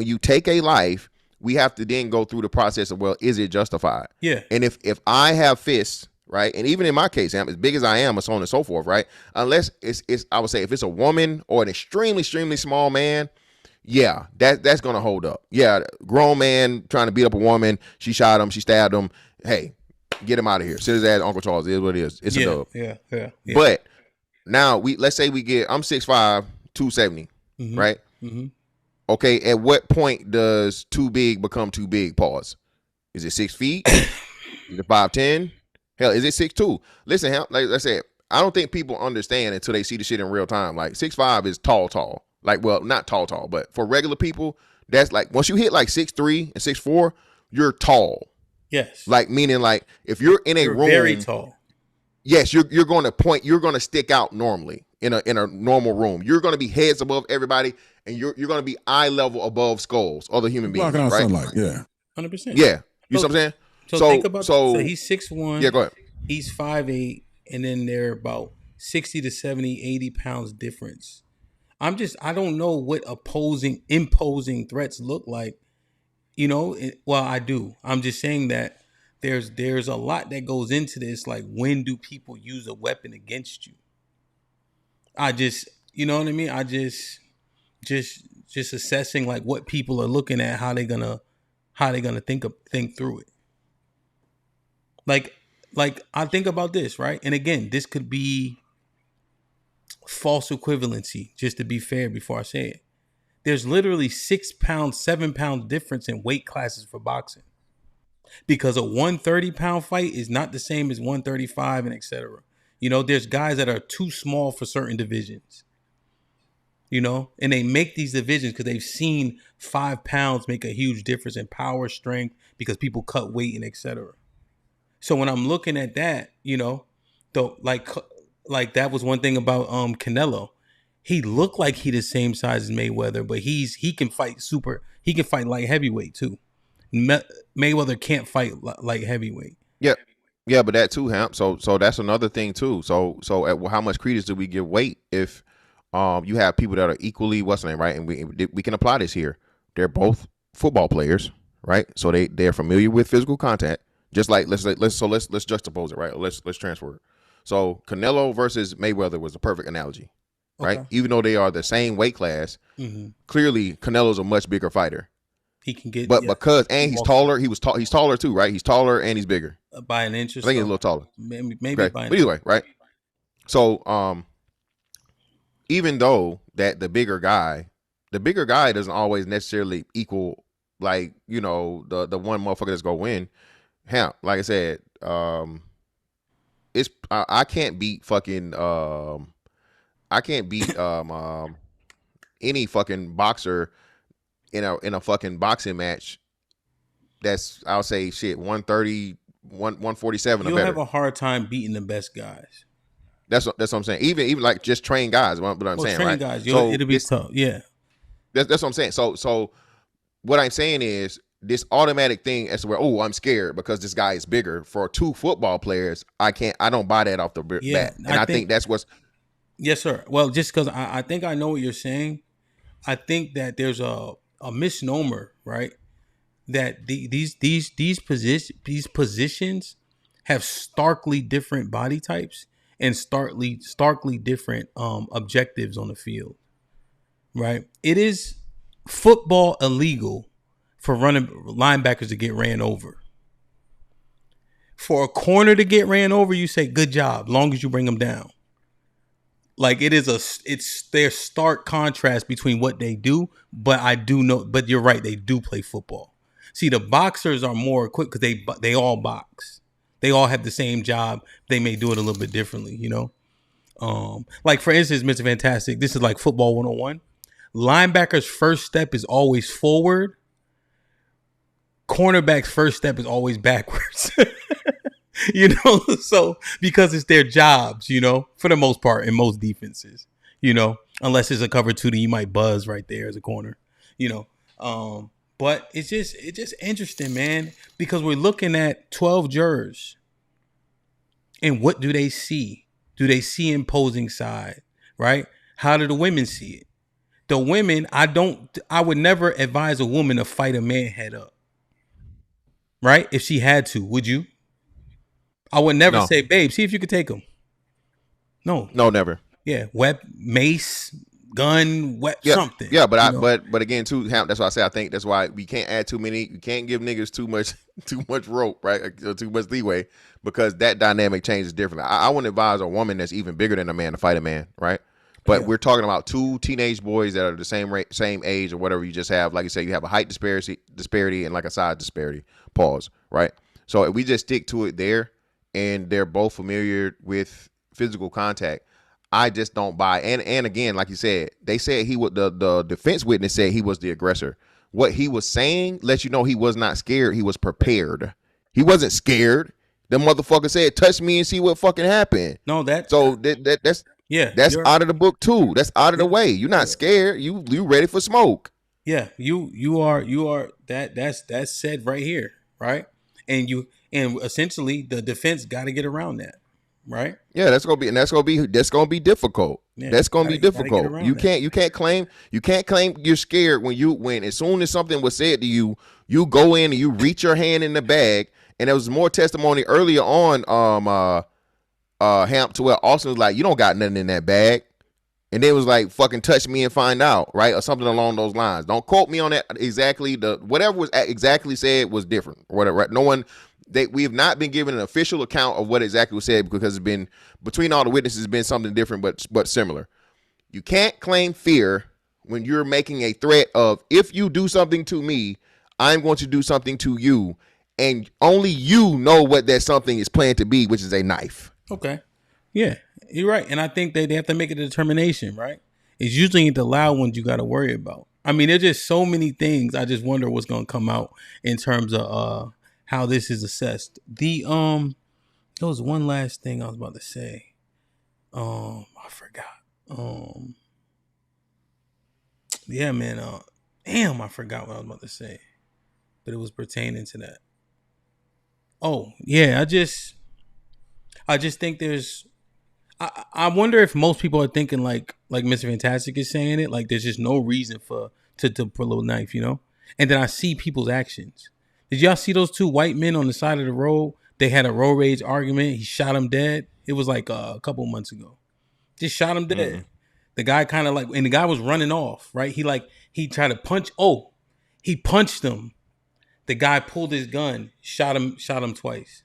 we have to then go through the process of, well, is it justified? Yeah. And if I have fists, right, and even in my case, Hamp, as big as I am, and so on and so forth, right, unless it's I would say if it's a woman or an extremely, extremely small man, Yeah, that's gonna hold up. Yeah, grown man trying to beat up a woman. She shot him. She stabbed him. Hey, get him out of here. Sit his ass, Uncle Charles. It is what it is. It's a dub. Yeah. But now let's say we get. I'm 6'5", 270, right? Mm-hmm. Okay. At what point does too big become too big? Pause. Is it 6 feet? Is it 5'10"? Hell, is it 6'2"? Listen, like I said, I don't think people understand until they see the shit in real time. Like 6'5" is tall. Like, well, not tall, but for regular people, that's like once you hit like 6'3" and 6'4", you're tall. Yes. Like meaning like if you're in a room, very tall. Yes, you're going to stick out normally in a normal room. You're going to be heads above everybody, and you're going to be eye level above skulls, other human beings, Blocking out right? sunlight, yeah. 100%. Yeah. You see what I'm saying? So think about so he's 6'1". Yeah, go ahead. He's 5'8", and then they're about 60 to 70, 80 pounds difference. I don't know what imposing threats look like. You know, well, I do. I'm just saying that there's a lot that goes into this. Like, when do people use a weapon against you? You know what I mean? I just assessing like what people are looking at, how they gonna think through it. Like I think about this, right? And again, this could be false equivalency, just to be fair before I say it. There's literally 6 pounds, 7 pound difference in weight classes for boxing. Because a 130 pound fight is not the same as 135 and etc. You know, there's guys that are too small for certain divisions. You know, and they make these divisions because they've seen 5 pounds make a huge difference in power, strength, because people cut weight and etc. So when I'm looking at that, you know, like that was one thing about Canelo. He looked like he the same size as Mayweather, but he can fight light heavyweight too. Mayweather can't fight light heavyweight. Yeah, but that too, Hamp. So that's another thing too. So at how much credence do we give weight if you have people that are equally what's the name, right? And we can apply this here. They're both football players, right? So they're familiar with physical contact. Just like let's juxtapose it, right? Let's transfer it. So Canelo versus Mayweather was a perfect analogy, right? Okay. Even though they are the same weight class, clearly Canelo's a much bigger fighter. He can get, but because he's taller, he's taller too, right? He's taller and he's bigger by an inch. I think he's a little taller, maybe. Okay. By an but either way, right? So even though that the bigger guy doesn't always necessarily equal, like, you know, the one motherfucker that's gonna win. Hell, like I said, it's I can't beat fucking any fucking boxer in a fucking boxing match that's, I'll say, shit, 130, 147 or better. You'll have a hard time beating the best guys. That's what I'm saying. Even like just trained guys, what I'm saying, trained right? guys, so it'll be tough. Yeah. That's what I'm saying. So what I'm saying is this automatic thing as to where, oh, I'm scared because this guy is bigger. For two football players, I don't buy that off the bat. And I think that's what's. Yes, sir. Well, just because I think I know what you're saying, I think that there's a misnomer, right? That these positions have starkly different body types and starkly different objectives on the field, right? It is football illegal for running linebackers to get ran over. For a corner to get ran over, you say good job, long as you bring them down. Like it's their stark contrast between what they do, but I do know. But you're right, they do play football. See, the boxers are more equipped because they all box. They all have the same job. They may do it a little bit differently, you know. Like for instance, Mr. Fantastic, this is like football 101. Linebacker's first step is always forward. Cornerback's first step is always backwards. You know, so because it's their jobs, you know, for the most part in most defenses, you know, unless it's a cover two, then you might buzz right there as a corner, you know. But it's just interesting, man, because we're looking at 12 jurors. And what do they see? Do they see imposing side, right? How do the women see it? The women, I would never advise a woman to fight a man head up. Right? If she had to, would you? I would never say, babe, see if you could take him. No, never. Yeah, mace, gun, Yeah, something. yeah, but again, too, that's why I say I think that's why we can't add too many. You can't give niggas too much rope, right? Or too much leeway, because that dynamic changes differently. I wouldn't advise a woman that's even bigger than a man to fight a man, right? But we're talking about two teenage boys that are the same age or whatever. You just have, like you say, you have a height disparity and like a size disparity. Pause, right? So if we just stick to it there, and they're both familiar with physical contact, I just don't buy. And again, like you said, they said the defense witness said he was the aggressor. What he was saying lets you know he was not scared. He was prepared. He wasn't scared. The motherfucker said, "Touch me and see what fucking happened." No, that's that's out of the book too. That's out of the way. You're not scared. You ready for smoke. Yeah, you are that's said right here, right? And essentially the defense got to get around that, right? Yeah, that's gonna be difficult. Yeah, that's gonna be difficult. You can't claim you're scared when as soon as something was said to you, you go in and you reach your hand in the bag. And there was more testimony earlier on HAMP to where Austin was like, "You don't got nothing in that bag," and then was like, "Fucking touch me and find out," right, or something along those lines. Don't quote me on that exactly. Whatever was exactly said was different, or whatever. Right? No one. We have not been given an official account of what exactly was said, because it's been between all the witnesses, it's been something different but similar. You can't claim fear when you're making a threat of, if you do something to me, I'm going to do something to you, and only you know what that something is planned to be, which is a knife. Okay, yeah, you're right, and I think they have to make a determination, right? It's usually the loud ones you got to worry about. I mean, there's just so many things. I just wonder what's going to come out in terms of how this is assessed. There was one last thing I was about to say. I forgot. Yeah, man. Damn, I forgot what I was about to say, but it was pertaining to that. Oh yeah, I just think there's. I wonder if most people are thinking like Mr. Fantastic is saying it. Like there's just no reason to put a little knife, you know. And then I see people's actions. Did y'all see those two white men on the side of the road? They had a road rage argument. He shot him dead. It was like a couple months ago. Just shot him dead. Mm-hmm. The guy kind of and the guy was running off, right? He tried to punch. Oh, he punched him. The guy pulled his gun, shot him twice.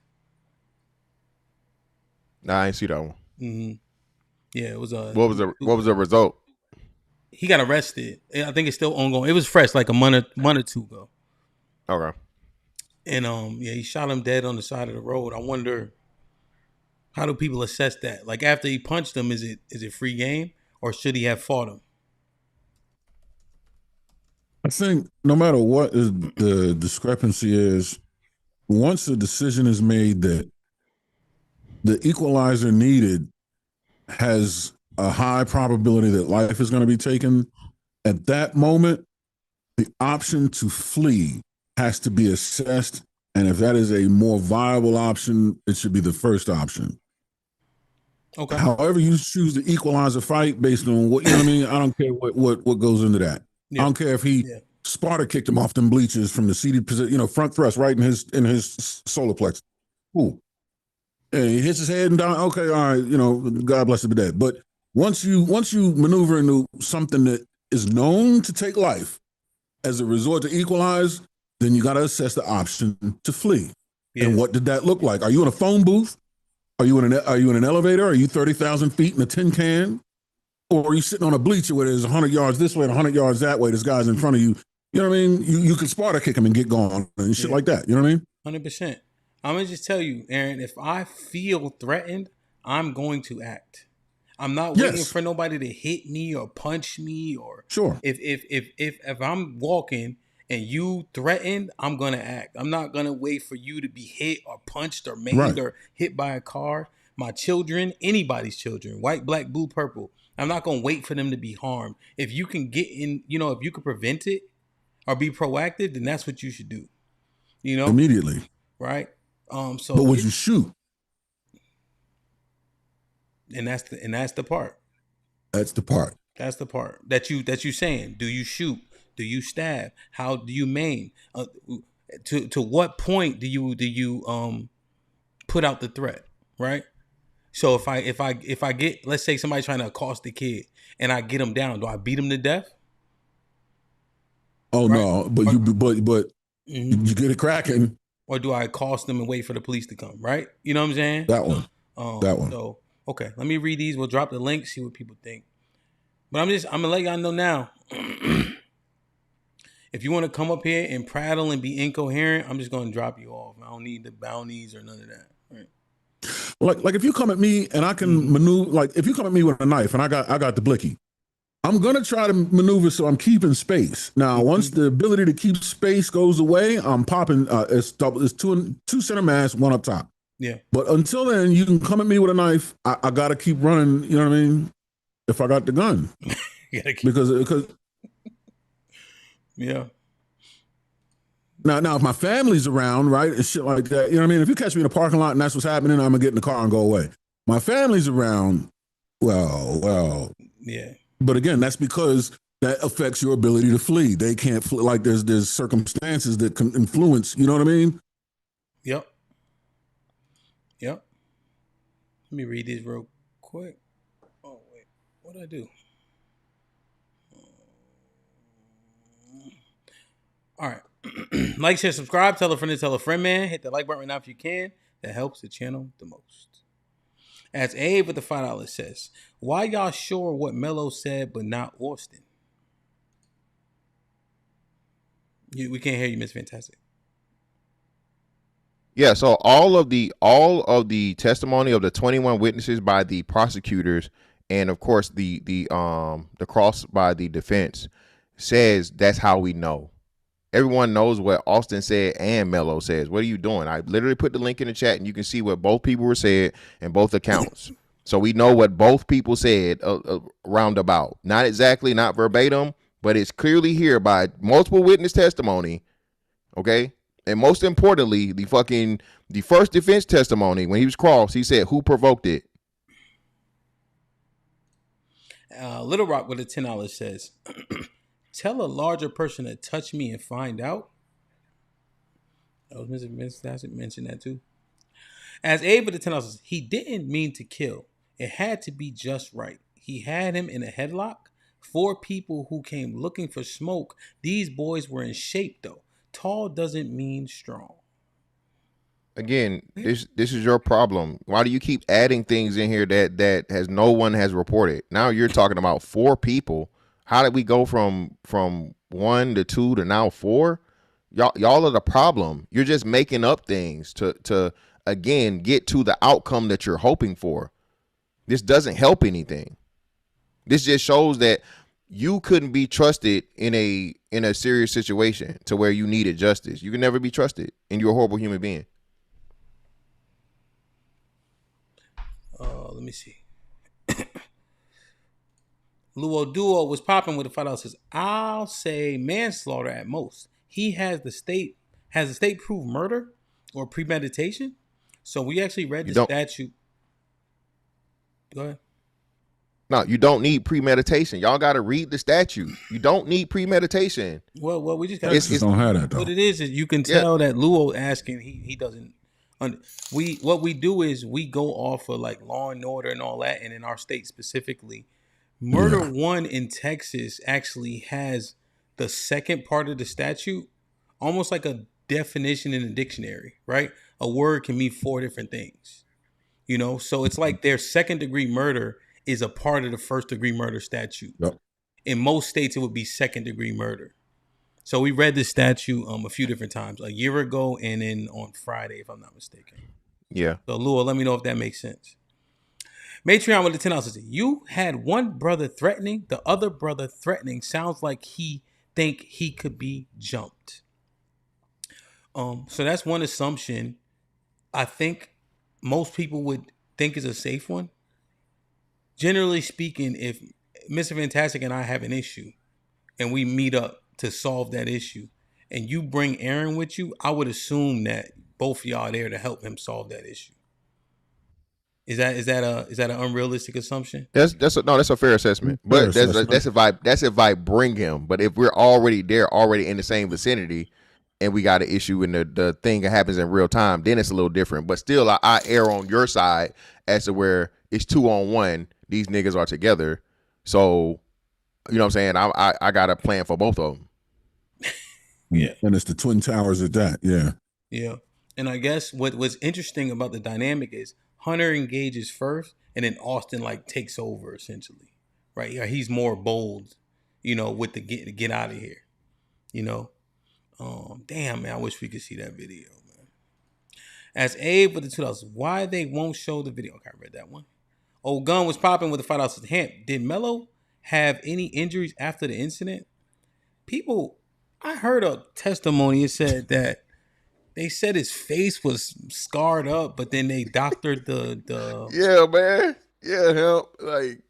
Nah, I ain't see that one. Mm-hmm. Yeah, it was a. What was the result? He got arrested. I think it's still ongoing. It was fresh, like a month or two ago. Okay. And he shot him dead on the side of the road. I wonder, how do people assess that? Like after he punched him, is it free game, or should he have fought him? I think no matter what the discrepancy is, once the decision is made that the equalizer needed has a high probability that life is going to be taken, at that moment, the option to flee has to be assessed. And if that is a more viable option, it should be the first option. Okay. However you choose to equalize a fight based on what, you know what I mean? I don't care what goes into that. Yeah. I don't care if he Sparta kicked him off them bleachers from the seated position, front thrust right in his solar plexus. Ooh. And he hits his head and down. Okay, all right, God bless him for that. But once you maneuver into something that is known to take life as a resort to equalize, then you got to assess the option to flee. Yeah. And what did that look like? Are you in a phone booth? Are you in an elevator? Are you 30,000 feet in a tin can? Or are you sitting on a bleacher where there's 100 yards this way and 100 yards that way? This guy's in front of you. You know what I mean? You could Sparta kick him and get gone and shit like that. You know what I mean? 100%. I'm going to just tell you, Aaron, if I feel threatened, I'm going to act. I'm not waiting for nobody to hit me or punch me or sure. If I'm walking and you threatened, I'm going to act. I'm not going to wait for you to be hit or punched or maimed or hit by a car. My children, anybody's children, white, black, blue, purple. I'm not going to wait for them to be harmed. If you can get in, if you can prevent it or be proactive, then that's what you should do. Immediately. Right? So but would you shoot? And that's the part. That's the part. That's the part that you saying. Do you shoot? Do you stab? How do you maim? To what point do you put out the threat? Right. So if I get, let's say somebody trying to accost the kid and I get him down, do I beat him to death? Oh no, but you get it cracking. Or do I cost them and wait for the police to come? Right? You know what I'm saying? That one. That one. So okay, let me read these. We'll drop the link, see what people think. But I'm gonna let y'all know now. If you want to come up here and prattle and be incoherent, I'm just gonna drop you off. I don't need the bounties or none of that. Right? Like if you come at me and I can maneuver, like if you come at me with a knife and I got the blicky, I'm gonna try to maneuver so I'm keeping space. Now, once the ability to keep space goes away, I'm popping. It's two center mass, one up top. Yeah. But until then, you can come at me with a knife. I gotta keep running. You know what I mean? If I got the gun, because yeah. Now, if my family's around, right, and shit like that, you know what I mean? If you catch me in a parking lot and that's what's happening, I'm gonna get in the car and go away. My family's around, well. Yeah. But again, that's because that affects your ability to flee. They can't flee. Like there's circumstances that can influence. You know what I mean? Yep. Let me read these real quick. Oh wait, what did I do? All right. Like, share, subscribe, tell a friend, man. Hit the like button right now if you can. That helps the channel the most. As Abe with the $5 says, why y'all sure what Melo said but not Austin? We can't hear you, Miss Fantastic. Yeah, so all of the testimony of the 21 witnesses by the prosecutors and of course the cross by the defense says that's how we know. Everyone knows what Austin said and Melo says. What are you doing? I literally put the link in the chat and you can see what both people were said in both accounts. So we know what both people said roundabout. Not exactly, not verbatim, but it's clearly here by multiple witness testimony. Okay? And most importantly, the first defense testimony, when he was crossed, he said, who provoked it? Little Rock with a $10 says, tell a larger person to touch me and find out. That was Mr. Fantastic mentioned that too. As Abe with the $10 says, he didn't mean to kill. It had to be just right. He had him in a headlock. 4 people who came looking for smoke. These boys were in shape though. Tall doesn't mean strong. Again, this is your problem. Why do you keep adding things in here that has no one has reported? Now you're talking about 4 people. How did we go from 1 to 2 to now 4? Y'all are the problem. You're just making up things to again get to the outcome that you're hoping for. This doesn't help anything. This just shows that you couldn't be trusted in a serious situation to where you needed justice. You can never be trusted, and you're a horrible human being. Let me see. Luo Duo was popping with the $5. Says, I'll say manslaughter at most. He has the state prove murder or premeditation. So we actually read the statute. Go ahead. No, you don't need premeditation. Y'all got to read the statute. You don't need premeditation. Well, we just got to don't have that though. What it is you can tell that Luo asking he doesn't. What we do is we go off of like law and order and all that, and in our state specifically, Murder 1 in Texas actually has the second part of the statute, almost like a definition in a dictionary, right? A word can mean 4 different things, you know? So it's like their second degree murder is a part of the first degree murder statute. Yep. In most states, it would be second degree murder. So we read this statute a few different times, a year ago and then on Friday, if I'm not mistaken. Yeah. So Lua, let me know if that makes sense. Matreon with the $10 says, you had one brother threatening, the other brother threatening. Sounds like he think he could be jumped. So that's one assumption I think most people would think is a safe one. Generally speaking, if Mr. Fantastic and I have an issue and we meet up to solve that issue and you bring Aaron with you, I would assume that both of y'all are there to help him solve that issue. Is that an unrealistic assumption? That's a fair assessment. But that's if I bring him. But if we're already there, already in the same vicinity, and we got an issue and the thing happens in real time, then it's a little different. But still, I err on your side as to where it's 2-on-1. These niggas are together. So, you know what I'm saying? I got a plan for both of them. Yeah. And it's the Twin Towers at that. Yeah. Yeah. And I guess what was interesting about the dynamic is Hunter engages first and then Austin like takes over essentially. Right? Yeah, he's more bold, with the get out of here. Damn, man, I wish we could see that video, man. As Abe with the 2000s, why they won't show the video? Okay, I read that one. Old Gun was popping with the $5 at HAMP. Did Melo have any injuries after the incident? People, I heard a testimony. It said that they said his face was scarred up, but then they doctored the. Yeah, man. Yeah, help. Like,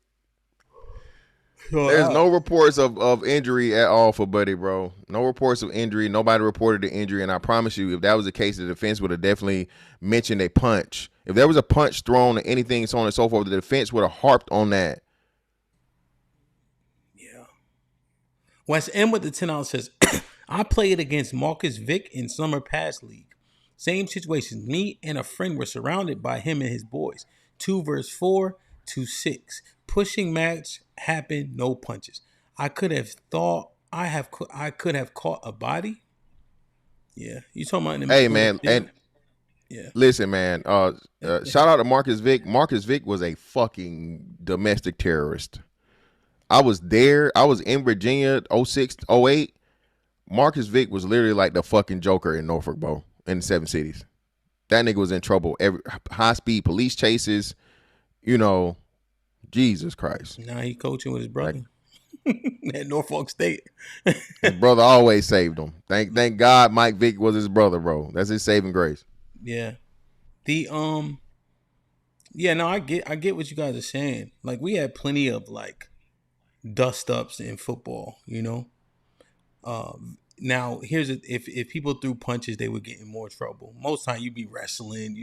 there's no reports of injury at all for Buddy, bro. No reports of injury. Nobody reported the injury. And I promise you, if that was the case, the defense would have definitely mentioned a punch. If there was a punch thrown or anything, so on and so forth, the defense would have harped on that. Yeah. West M with the $10 says, I played against Marcus Vick in Summer Pass League. Same situation. Me and a friend were surrounded by him and his boys. 2 versus 4 to 6. Pushing match happened, no punches. I could have thought I could have caught a body. Yeah, you talking about? Hey man, and yeah, listen, man. Shout out to Marcus Vick. Marcus Vick was a fucking domestic terrorist. I was there. I was in Virginia, 06, 08. Marcus Vick was literally like the fucking Joker in Norfolk, bro, in the 7 cities. That nigga was in trouble. Every high speed police chases, Jesus Christ. Now he coaching with his brother at Norfolk State. His brother always saved him. Thank God Mike Vick was his brother, bro. That's his saving grace. Yeah. I get what you guys are saying. Like, we had plenty of like dust ups in football, Now here's if people threw punches, they would get in more trouble. Most time you'd be wrestling,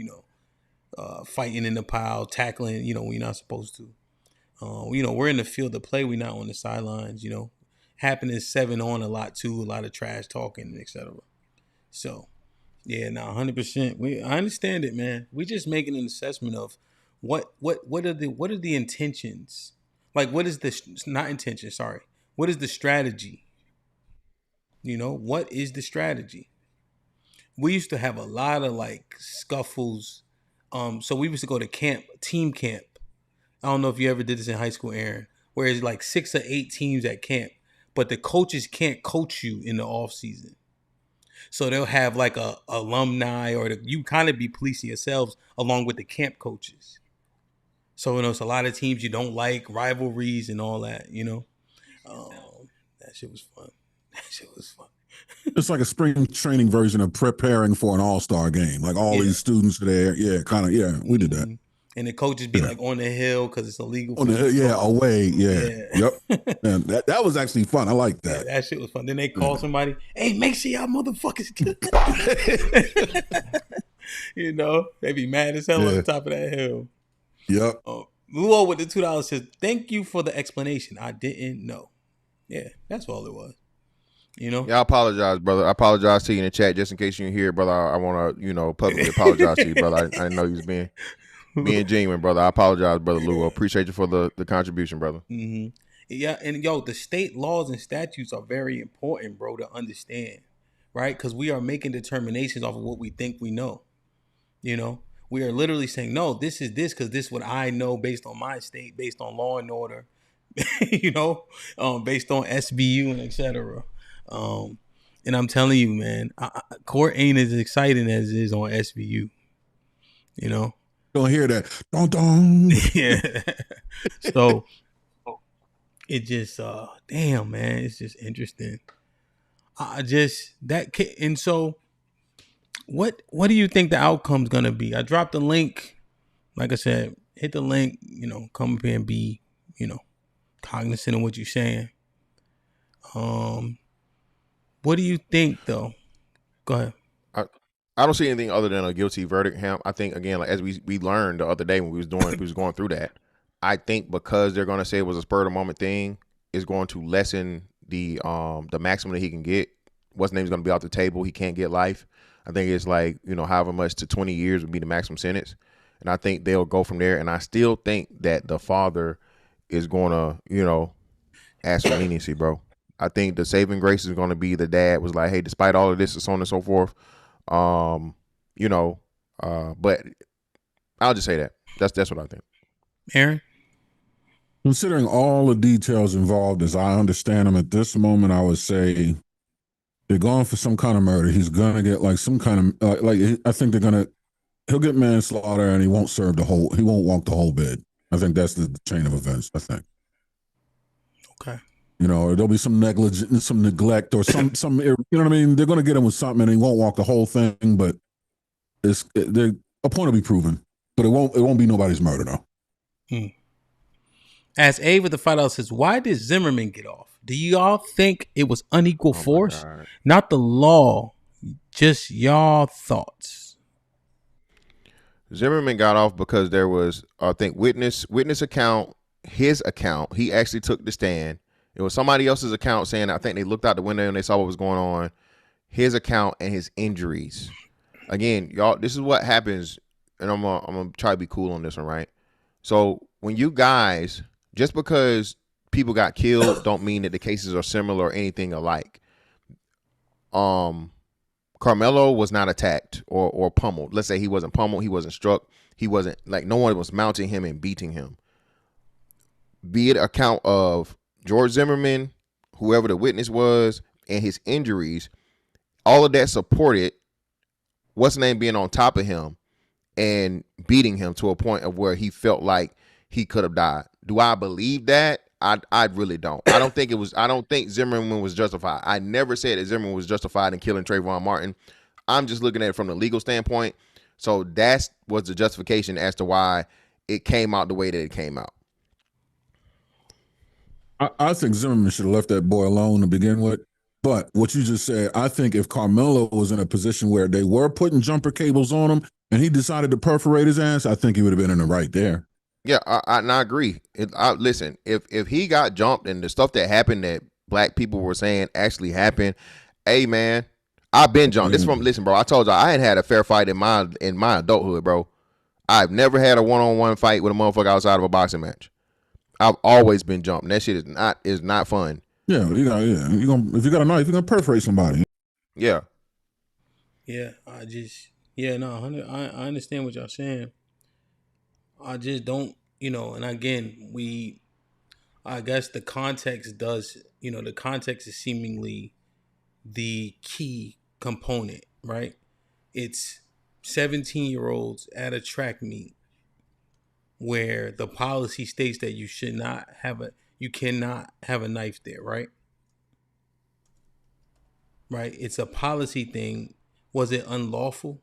fighting in the pile, tackling, when you're not supposed to. We're in the field of play. We're not on the sidelines. Happening 7 on a lot too. A lot of trash talking, etc. So, yeah, 100%. I understand it, man. We're just making an assessment of what are the intentions. Like, what is the not intention? Sorry, what is the strategy? What is the strategy? We used to have a lot of like scuffles. So we used to go to team camp. I don't know if you ever did this in high school, Aaron, where it's like 6 or 8 teams at camp, but the coaches can't coach you in the off season. So they'll have like a alumni you kind of be policing yourselves along with the camp coaches. So, it's a lot of teams you don't like, rivalries and all that, that shit was fun. It's like a spring training version of preparing for an all-star game. Like all these students are there. Yeah, kind of. Yeah, we did that. And the coaches be like on the hill because it's illegal. On the hill, away. Yeah. Yep. And that was actually fun. I like that. Yeah, that shit was fun. Then they call somebody, hey, make sure y'all motherfuckers get they be mad as hell on the top of that hill. Yep. Luo with the $2 says, thank you for the explanation. I didn't know. Yeah, that's all it was. Yeah, I apologize, brother. I apologize to you in the chat just in case you didn't hear it, brother. I want to, publicly apologize to you, brother. I didn't know you was being genuine, brother. I apologize, brother Luo. Appreciate you for the contribution, brother. Mm-hmm. Yeah, and the state laws and statutes are very important, bro, to understand, right? Because we are making determinations off of what we think we know. We are literally saying, no, this is this because this is what I know based on my state, based on law and order, based on SBU and etc. And I'm telling you, man, court ain't as exciting as it is on SVU. Don't hear that. Don't. Yeah. So it just, damn, man, it's just interesting. And so what do you think the outcome's gonna be? I dropped the link. Like I said, hit the link. Come up here and be, cognizant of what you're saying. What do you think, though? Go ahead. I don't see anything other than a guilty verdict, Hamp. I think, again, like as we learned the other day when we was going through that, I think because they're going to say it was a spur of the moment thing, is going to lessen the maximum that he can get. What's name's going to be off the table. He can't get life. I think it's like, however much to 20 years would be the maximum sentence. And I think they'll go from there. And I still think that the father is going to, ask for leniency, bro. I think the saving grace is going to be the dad was like, hey, despite all of this and so on and so forth, but I'll just say that. That's what I think. Aaron? Considering all the details involved as I understand them at this moment, I would say they're going for some kind of murder. He's going to get like some kind of, I think he'll get manslaughter and he won't walk the whole bid. I think that's the chain of events, I think. Okay. There'll be some negligence, some neglect, or some, you know what I mean? They're going to get him with something and he won't walk the whole thing, but a point will be proven, but it won't be nobody's murder though. As A with the $5 says, why did Zimmerman get off? Do y'all think it was unequal force? Not the law, just y'all thoughts. Zimmerman got off because there was, I think, witness account, his account. He actually took the stand. It was somebody else's account saying, I think they looked out the window and they saw what was going on. His account and his injuries. Again, y'all, this is what happens, and I'm gonna try to be cool on this one, right? So when you guys, just because people got killed don't mean that the cases are similar or anything alike. Carmelo was not attacked or pummeled. Let's say he wasn't pummeled, he wasn't struck, he wasn't, like, no one was mounting him and beating him. Be it account of George Zimmerman, whoever the witness was, and his injuries, all of that supported what's name being on top of him and beating him to a point of where he felt like he could have died. Do I believe that? I really don't. I don't think Zimmerman was justified. I never said that Zimmerman was justified in killing Trayvon Martin. I'm just looking at it from the legal standpoint. So that was the justification as to why it came out the way that it came out. I think Zimmerman should have left that boy alone to begin with. But what you just said, I think if Carmelo was in a position where they were putting jumper cables on him and he decided to perforate his ass, I think he would have been in the right there. Yeah, I agree. Listen, if he got jumped and the stuff that happened that black people were saying actually happened, hey man, I've been jumped. Listen, bro. I told you I ain't had a fair fight in my adulthood, bro. I've never had a one-on-one fight with a motherfucker outside of a boxing match. I've always been jumped. And that shit is not fun. Yeah, if you got a knife, you're gonna perforate somebody. Yeah. Yeah, I understand what y'all saying. I just don't, and again, I guess the context does, the context is seemingly the key component, right? It's 17-year-olds at a track meet where the policy states that you cannot have a knife there, right? Right? It's a policy thing. Was it unlawful?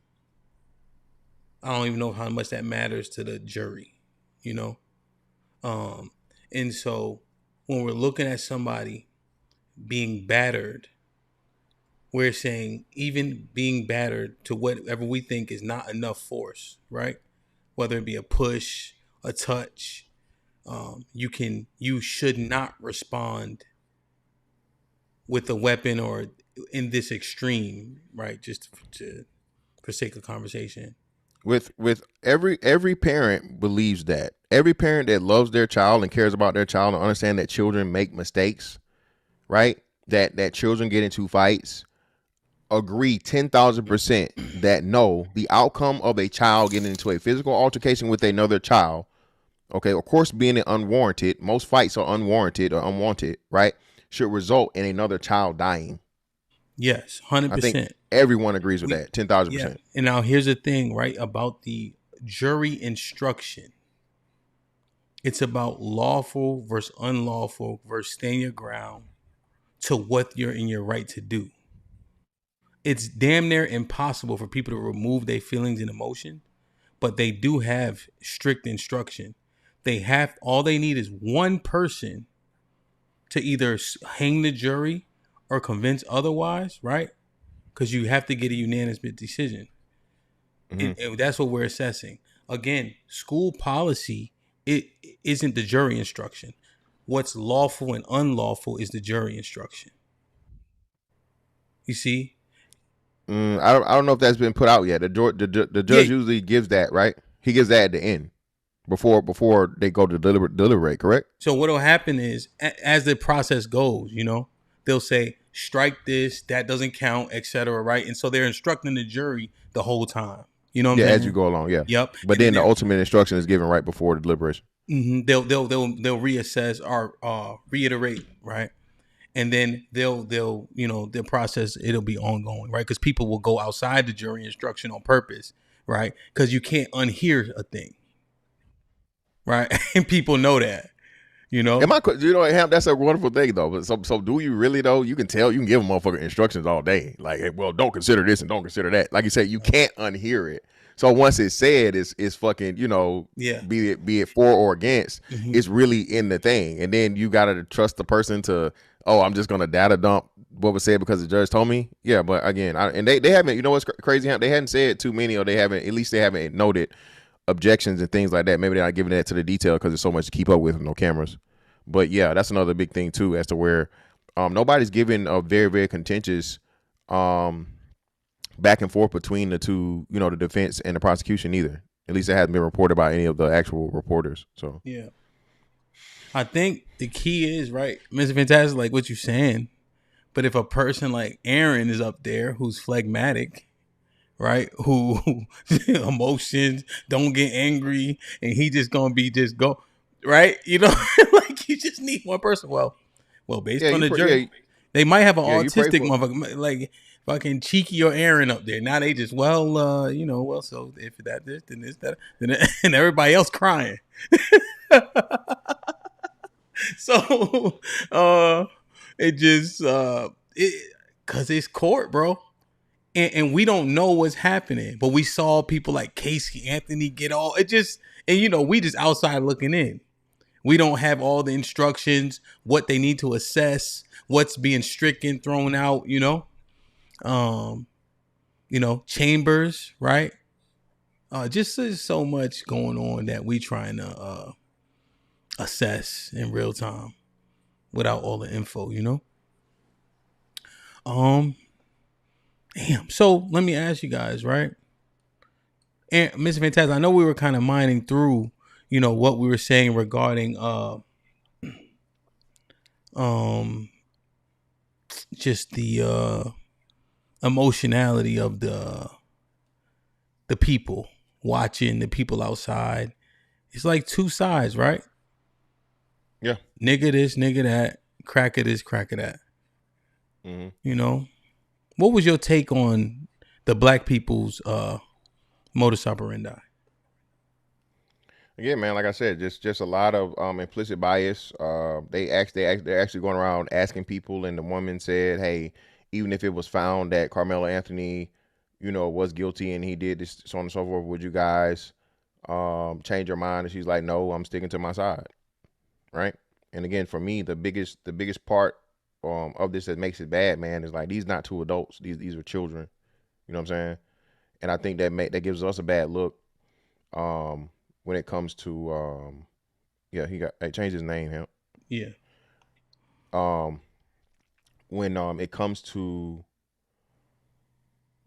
I don't even know how much that matters to the jury, and so when we're looking at somebody being battered, we're saying even being battered to whatever we think is not enough force, right? Whether it be a push, a touch, you should not respond with a weapon or in this extreme, right? Just for sake of conversation. With every parent believes that. Every parent that loves their child and cares about their child and understand that children make mistakes, right? That children get into fights, agree 10,000% that no, the outcome of a child getting into a physical altercation with another child, okay, of course being unwarranted, most fights are unwarranted or unwanted, right? Should result in another child dying. Yes, 100%. I think everyone agrees with that, 10,000%. Yeah. And now here's the thing, right, about the jury instruction. It's about lawful versus unlawful versus stand your ground to what you're in your right to do. It's damn near impossible for people to remove their feelings and emotion, but they do have strict instruction. All they need is one person to either hang the jury or convince otherwise, right? Because you have to get a unanimous decision. Mm-hmm. And that's what we're assessing. Again, school policy, it isn't the jury instruction. What's lawful and unlawful is the jury instruction. You see? I don't know if that's been put out yet. The judge usually gives that, right? He gives that at the end. before they go to deliberate, correct? So what'll happen is as the process goes, they'll say strike this, that doesn't count, etc. Right, and so they're instructing the jury the whole time. You know what I'm saying? As you go along, yeah. Yep. But then the ultimate instruction is given right before the deliberation. Mm-hmm. They'll reassess or reiterate, right? And then they'll the process, it'll be ongoing, right? Because people will go outside the jury instruction on purpose, right? Because you can't unhear a thing, right? And people know that. That's a wonderful thing though. But so do you really though? You can tell, you can give a motherfucker instructions all day. Like, hey, well, don't consider this and don't consider that. Like you said, you can't unhear it. So once it's said, it's fucking, be it for or against, it's really in the thing. And then you gotta trust the person to, I'm just gonna data dump what was said because the judge told me. Yeah, but again, they haven't, what's crazy? They hadn't said too many, or they haven't noted objections and things like that. Maybe they're not giving that to the detail because there's so much to keep up with no cameras. But yeah, that's another big thing too, as to where nobody's giving a very, very contentious back and forth between the two, the defense and the prosecution either. At least it hasn't been reported by any of the actual reporters. So yeah, I think the key is, right, Mr. Fantastic, like what you're saying. But if a person like Aaron is up there who's phlegmatic, right, who emotions, don't get angry, and he just gonna be just go, right, like you just need one person. Well, based on the jury, they might have an autistic motherfucker like fucking Cheeky or Aaron up there. Now they just so if that this, then this, that, then and everybody else crying. So it just because it's court, bro. And we don't know what's happening, but we saw people like Casey Anthony get all it just, and we just outside looking in. We don't have all the instructions, what they need to assess, what's being stricken, thrown out, chambers, right? Just there's so much going on that we trying to assess in real time without all the info, Damn. So let me ask you guys, right? And Mr. Fantastic, I know we were kind of mining through, what we were saying regarding just the emotionality of the people watching, the people outside. It's like two sides, right? Yeah. Nigga this, nigga that, cracker this, cracker that. Mm-hmm. What was your take on the black people's modus operandi? Yeah, man, like I said, just a lot of implicit bias. They're actually going around asking people, and the woman said, hey, even if it was found that Carmelo Anthony, was guilty and he did this, so on and so forth, would you guys change your mind? And she's like, no, I'm sticking to my side. Right? And again, for me, the biggest part of this that makes it bad, man, is like, these not two adults. These are children. You know what I'm saying? And I think that gives us a bad look when it comes to he changed his name, HAMP. Yeah. When it comes to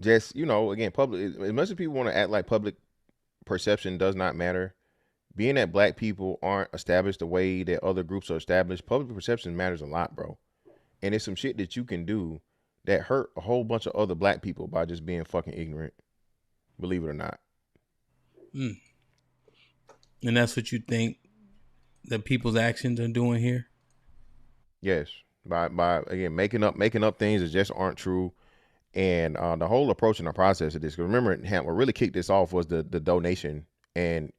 just, again, public, as much as people want to act like public perception does not matter, being that black people aren't established the way that other groups are established, public perception matters a lot, bro. And it's some shit that you can do that hurt a whole bunch of other black people by just being fucking ignorant. Believe it or not. And that's what you think that people's actions are doing here? Yes. By again, making up things that just aren't true. And the whole approach and the process of this, because remember, what really kicked this off was the donation. And,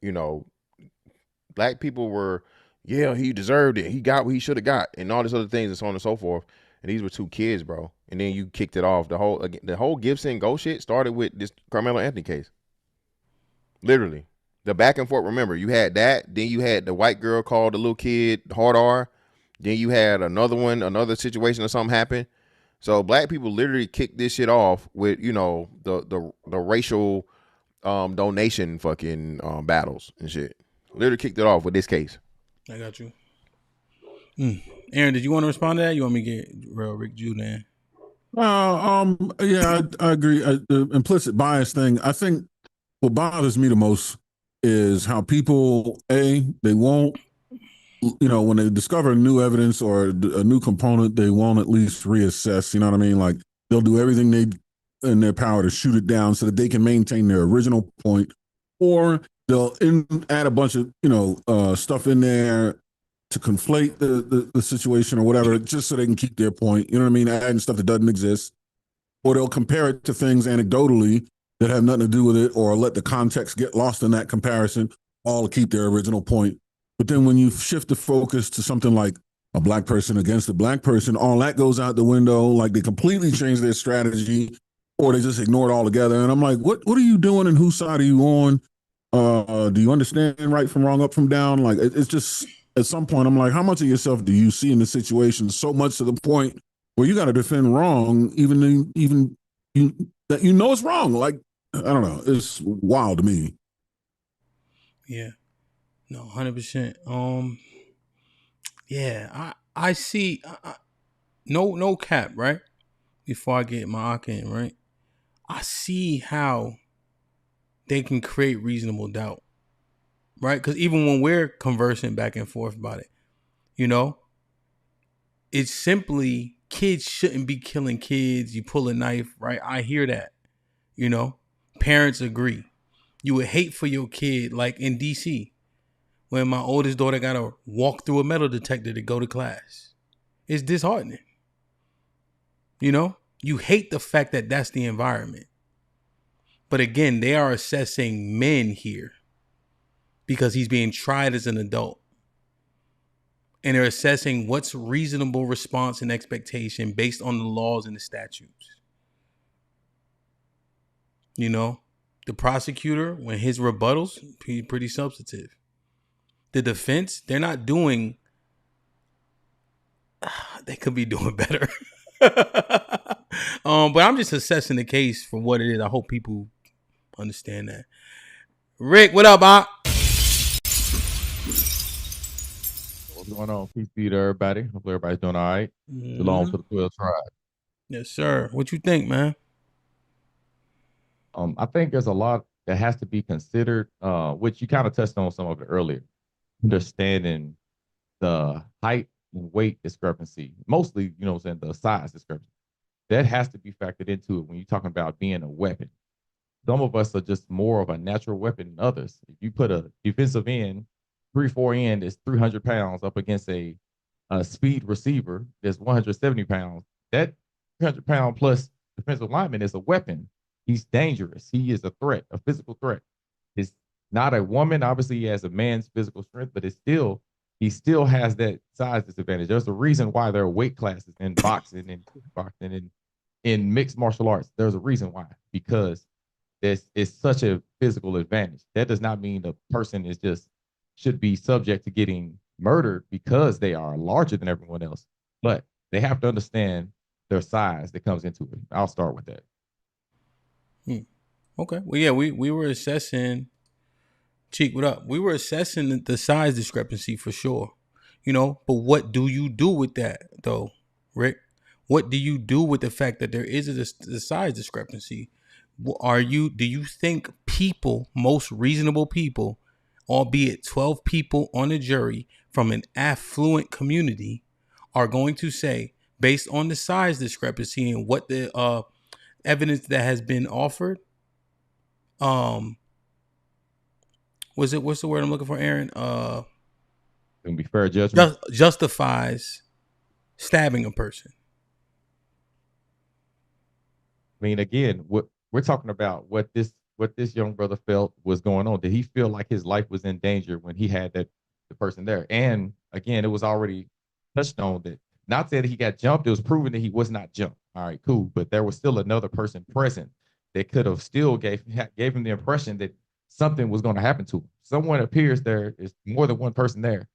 black people were, he deserved it. He got what he should have got, and all these other things and so on and so forth. And these were two kids, bro. And then you kicked it off. The whole Gibson Go shit started with this Carmelo Anthony case. Literally. The back and forth, remember, you had that. Then you had the white girl called the little kid hard R. Then you had another situation or something happened. So black people literally kicked this shit off with, the racial donation fucking battles and shit. Literally kicked it off with this case. I got you. Aaron, did you want to respond to that? You want me to get real Rick Jude? Yeah, I agree. The implicit bias thing, I think what bothers me the most is how people they won't, when they discover new evidence or a new component, they won't at least reassess. You know what I mean? Like they'll do everything they in their power to shoot it down so that they can maintain their original point, or they'll add a bunch of stuff in there to conflate the situation or whatever, just so they can keep their point. You know what I mean? Adding stuff that doesn't exist, or they'll compare it to things anecdotally that have nothing to do with it, or let the context get lost in that comparison, all to keep their original point. But then when you shift the focus to something like a black person against a black person, all that goes out the window. Like they completely change their strategy, or they just ignore it altogether. And I'm like, what are you doing, and whose side are you on? Do you understand right from wrong, up from down? Like it's just, at some point, I'm like, how much of yourself do you see in the situation? So much to the point where you got to defend wrong, even that it's wrong. Like, I don't know. It's wild to me. Yeah. No, 100%. Yeah, I see. No cap, right? Before I get my arc in, right? I see how they can create reasonable doubt, right? Because even when we're conversing back and forth about it, it's simply kids shouldn't be killing kids. You pull a knife, right? I hear that. Parents agree. You would hate for your kid, like in DC, when my oldest daughter got to walk through a metal detector to go to class. It's disheartening. You hate the fact that that's the environment. But again, they are assessing men here because he's being tried as an adult. And they're assessing what's reasonable response and expectation based on the laws and the statutes. The prosecutor, when his rebuttals, pretty substantive. The defense, they're not doing, they could be doing better. But I'm just assessing the case for what it is. I hope people understand that. Rick, what up, Bob? What's going on? Peace be to everybody. Hope everybody's doing all right. Belong to the 12 tribe. Yes, sir. What you think, man? I think there's a lot that has to be considered, which you kind of touched on some of it earlier. Understanding the height and weight discrepancy, mostly, the size discrepancy. That has to be factored into it when you're talking about being a weapon. Some of us are just more of a natural weapon than others. If you put a defensive end, 3-4 end is 300 pounds up against a speed receiver that's 170 pounds, that 300-pound plus defensive lineman is a weapon. He's dangerous. He is a threat, a physical threat. It's not a woman. Obviously, he has a man's physical strength, but he still has that size disadvantage. There's a reason why there are weight classes in boxing and kickboxing and in mixed martial arts. There's a reason why, because it's such a physical advantage. That does not mean the person should be subject to getting murdered because they are larger than everyone else, but they have to understand their size that comes into it. I'll start with that. Okay. Well, yeah, we were assessing, Cheek, what up? We were assessing the size discrepancy for sure, but what do you do with that though, Rick? What do you do with the fact that there is a size discrepancy? Do you think most reasonable people, albeit 12 people on a jury from an affluent community, are going to say, based on the size discrepancy and what the evidence that has been offered, what's the word I'm looking for, Aaron? Gonna be fair judgment. Justifies stabbing a person. I mean, again, what we're talking about, what this young brother felt was going on. Did he feel like his life was in danger when he had the person there? And again, it was already touched on that. Not that he got jumped, it was proven that he was not jumped. All right, cool. But there was still another person present that could have still gave him the impression that something was going to happen to him. Someone appears there, is more than one person there,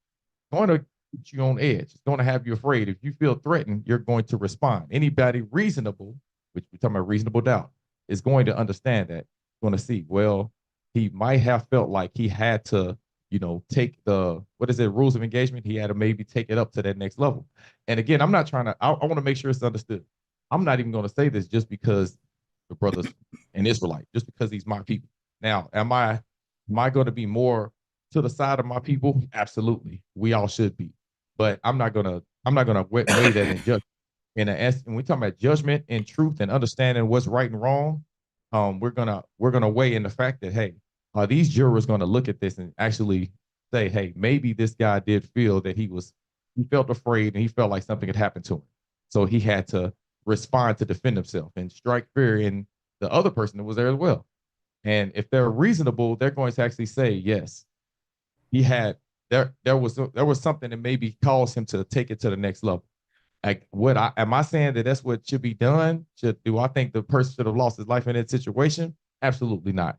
going to put you on edge. It's going to have you afraid. If you feel threatened, you're going to respond. Anybody reasonable, which we're talking about reasonable doubt, is going to understand that, going to see, well, he might have felt like he had to, take rules of engagement. He had to maybe take it up to that next level. And again, I'm not trying to, I want to make sure it's understood. I'm not even going to say this just because the brother's an Israelite, just because he's my people. Now, am I Am I going to be more to the side of my people? Absolutely. We all should be. But I'm not gonna weigh that in judgment. When we talk about judgment and truth and understanding what's right and wrong, we're gonna weigh in the fact that, hey, are these jurors gonna look at this and actually say, hey, maybe this guy did feel that he felt afraid and he felt like something had happened to him. So he had to respond to defend himself and strike fear in the other person that was there as well. And if they're reasonable, they're going to actually say, yes, he had there was something that maybe caused him to take it to the next level. Like, am I saying that that's what should be done? Do I think the person should have lost his life in that situation? Absolutely not.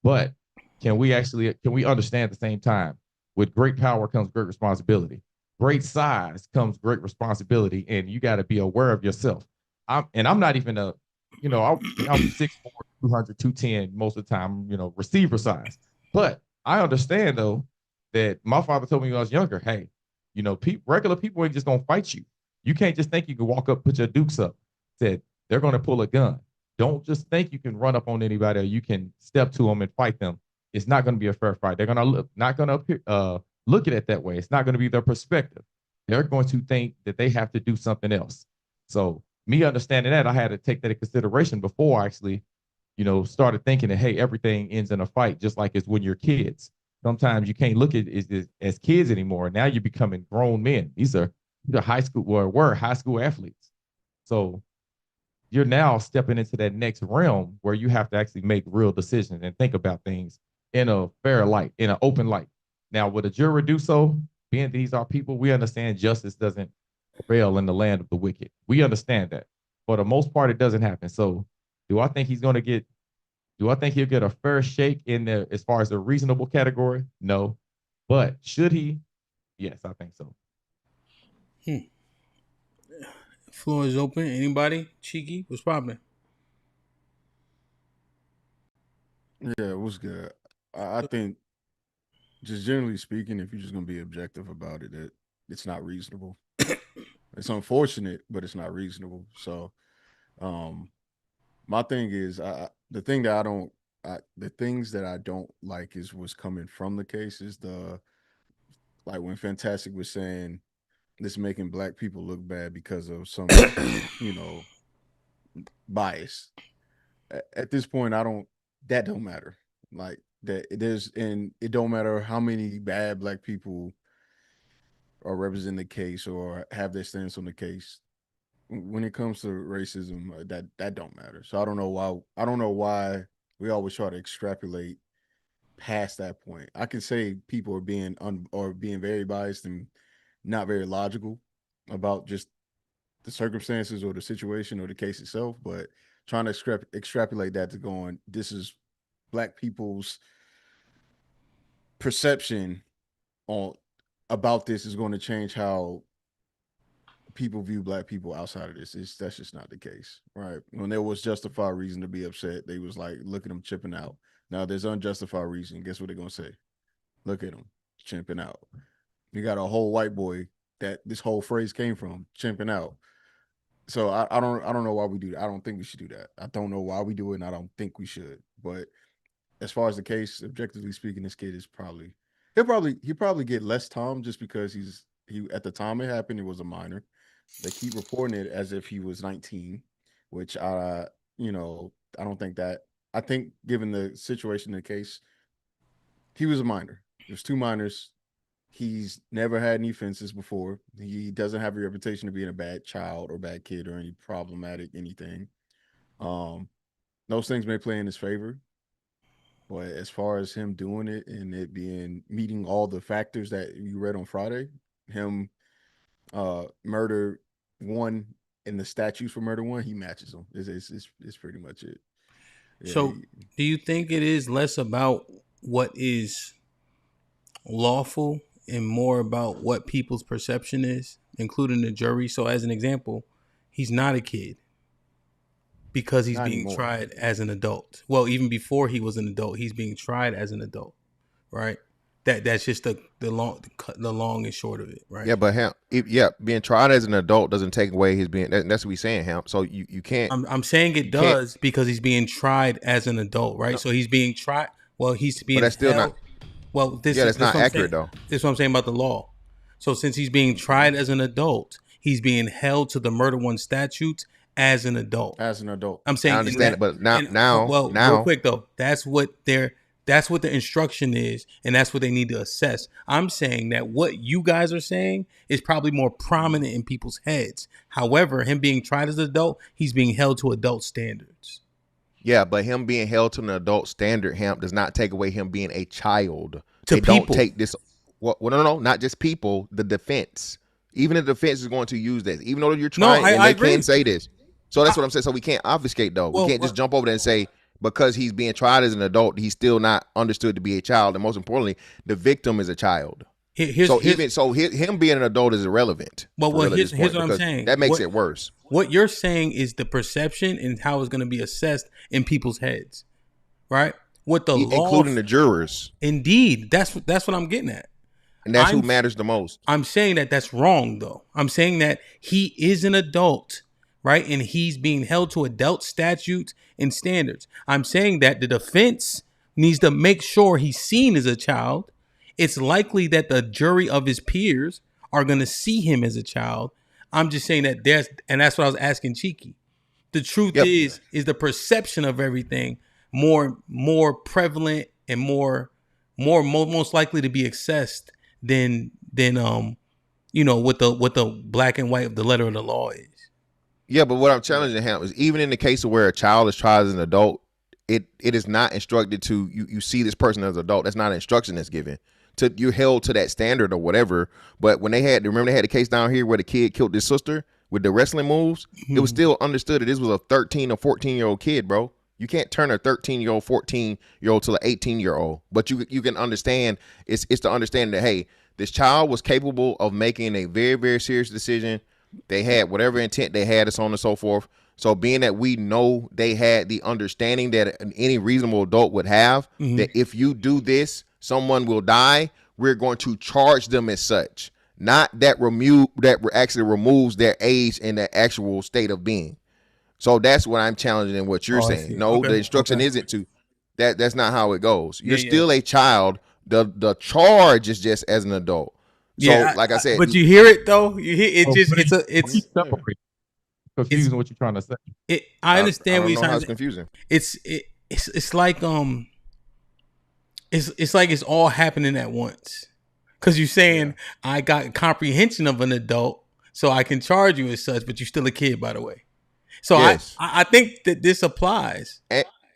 But can we understand at the same time, with great power comes great responsibility. Great size comes great responsibility, and you got to be aware of yourself. I'm not even I'm 6'4", 200, 210 most of the time, receiver size. But I understand though that my father told me when I was younger, hey, regular people ain't just gonna fight you. You can't just think you can walk up, put your dukes up. Said they're gonna pull a gun. Don't just think you can run up on anybody or you can step to them and fight them. It's not gonna be a fair fight. They're not gonna look at it that way. It's not gonna be their perspective. They're going to think that they have to do something else. So me understanding that, I had to take that into consideration before I actually, started thinking that, hey, everything ends in a fight, just like it's when you're kids. Sometimes you can't look at it as kids anymore. Now you're becoming grown men. These are high school or were high school athletes. So you're now stepping into that next realm where you have to actually make real decisions and think about things in a fair light, in an open light. Now, would a juror do so? Being these are people, we understand justice doesn't prevail in the land of the wicked. We understand that. For the most part, it doesn't happen. So do I think he'll get a fair shake in there as far as a reasonable category? No. But should he? Yes, I think so. Floor is open. Anybody? Cheeky? What's popping? Yeah, what's good? I think, just generally speaking, if you're just gonna be objective about it, it's not reasonable. It's unfortunate, but it's not reasonable. So, my thing is, the things that I don't like is what's coming from the case is like when Fantastic was saying this making black people look bad because of some, bias. At this point, that don't matter. Like that it don't matter how many bad black people are representing the case or have their stance on the case. When it comes to racism, that don't matter. So I don't know why we always try to extrapolate past that point. I can say people are being very biased and not very logical about just the circumstances or the situation or the case itself, but trying to extrapolate that to going, this is black people's perception about this is going to change how people view black people outside of this. That's just not the case, right? When there was justified reason to be upset, they was like, look at them chipping out. Now there's unjustified reason. Guess what they're gonna say? Look at them chimping out. You got a whole white boy that this whole phrase came from, chimping out. So I don't know why we do that. I don't think we should do that. I don't know why we do it, and I don't think we should. But as far as the case, objectively speaking, this kid is he'll probably get less time just because he at the time it happened, it was a minor. They keep reporting it as if he was 19, which I don't think that. I think given the situation in the case, he was a minor. There's two minors. He's never had any offenses before. He doesn't have a reputation of being a bad child or bad kid or any problematic anything. Those things may play in his favor. But as far as him doing it and it meeting all the factors that you read on Friday, him murder one and the statutes for murder one, he matches them. It's pretty much it. Yeah. So do you think it is less about what is lawful and more about what people's perception is, including the jury? So as an example, he's not a kid because he's being tried as an adult. Well, even before he was an adult, he's being tried as an adult, right? That's just the long and short of it, right? Yeah, but being tried as an adult doesn't take away his being. That's what we're saying, Hamp. So you can't. I'm saying it does because he's being tried as an adult, right? No. So he's being tried. Well, he's But being that's still held. not. Well, Yeah, that's not accurate though. This is what I'm saying about the law. So since he's being tried as an adult, he's being held to the murder one statutes as an adult. As an adult, I'm saying I understand it, but now, real quick though, that's what the instruction is, and that's what they need to assess. I'm saying that what you guys are saying is probably more prominent in people's heads. However, him being tried as an adult, he's being held to adult standards. Yeah, but him being held to an adult standard, HAMP, does not take away him being a child. To they people. Don't take this. Well, no, not just people. The defense, even the defense is going to use this, even though you're trying, and they can say this. So that's what I'm saying. So we can't obfuscate though. We can't just jump over there and say because he's being tried as an adult, he's still not understood to be a child. And most importantly, the victim is a child. Him being an adult is irrelevant. Well, here's what I'm saying. That makes it worse. What you're saying is the perception and how it's going to be assessed in people's heads, right? What the law, including the jurors. Indeed, that's what I'm getting at. And that's who matters the most. I'm saying that that's wrong, though. I'm saying that he is an adult, right? And he's being held to adult statutes and standards. I'm saying that the defense needs to make sure he's seen as a child. It's likely that the jury of his peers are going to see him as a child. I'm just saying that that's what I was asking Cheeky. The truth is the perception of everything more prevalent and most likely to be accessed than what the black and white of the letter of the law is. Yeah, but what I'm challenging him is even in the case of where a child is tried as an adult, it is not instructed to you see this person as an adult. That's not an instruction that's given. You're held to that standard or whatever. But when they had the case down here where the kid killed his sister with the wrestling moves, it was still understood that this was a 13 or 14-year-old kid, bro. You can't turn a 13-year-old, 14-year-old to an 18-year-old. But you can understand, it's the understanding that, hey, this child was capable of making a very, very serious decision. They had whatever intent they had, and so on and so forth. So being that we know they had the understanding that any reasonable adult would have, that if you do this, someone will die, we're going to charge them as such. Not that actually removes their age and their actual state of being. So that's what I'm challenging in what you're saying. No, the instruction isn't to that. That's not how it goes. You're still a child. The charge is just as an adult. So, like I said, but you hear it though. You hear it. It's separate. Confusing what you're trying to say. I understand what you're trying to say. Confusing. It's like it's like it's all happening at once. Because you're saying I got comprehension of an adult, so I can charge you as such, but you're still a kid, by the way. So I think that this applies.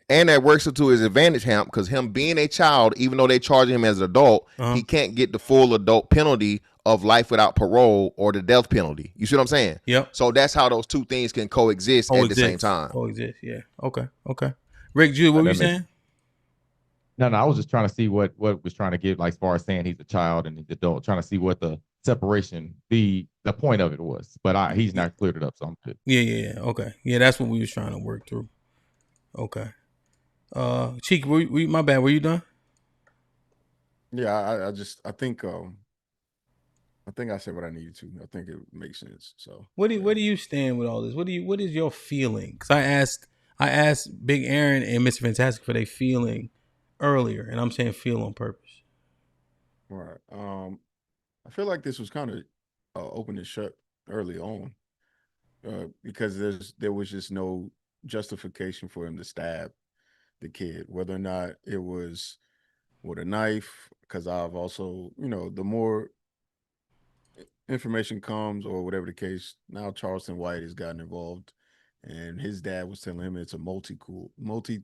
And that works to his advantage, HAMP, because him being a child, even though they charge him as an adult, he can't get the full adult penalty of life without parole or the death penalty. You see what I'm saying? Yep. So that's how those two things can coexist at the same time. Coexist, yeah. Okay. Rick, Jude, what were you saying? No, I was just trying to see what was trying to give, like, as far as saying he's a child and he's an adult, trying to see what the separation, the point of it was. But he's not cleared it up, so I'm good. Yeah. Okay. Yeah, that's what we was trying to work through. Okay. Cheek, my bad. Were you done? Yeah, I think I said what I needed to. I think it makes sense. So where do you stand with all this? What is your feeling? Because I asked Big Aaron and Mr. Fantastic for their feeling earlier, and I'm saying feel on purpose. Right. I feel like this was kind of open and shut early on, because there was just no justification for him to stab the kid, whether or not it was with a knife. Because I've also, the more information comes or whatever the case, now Charleston White has gotten involved, and his dad was telling him it's a multi-kit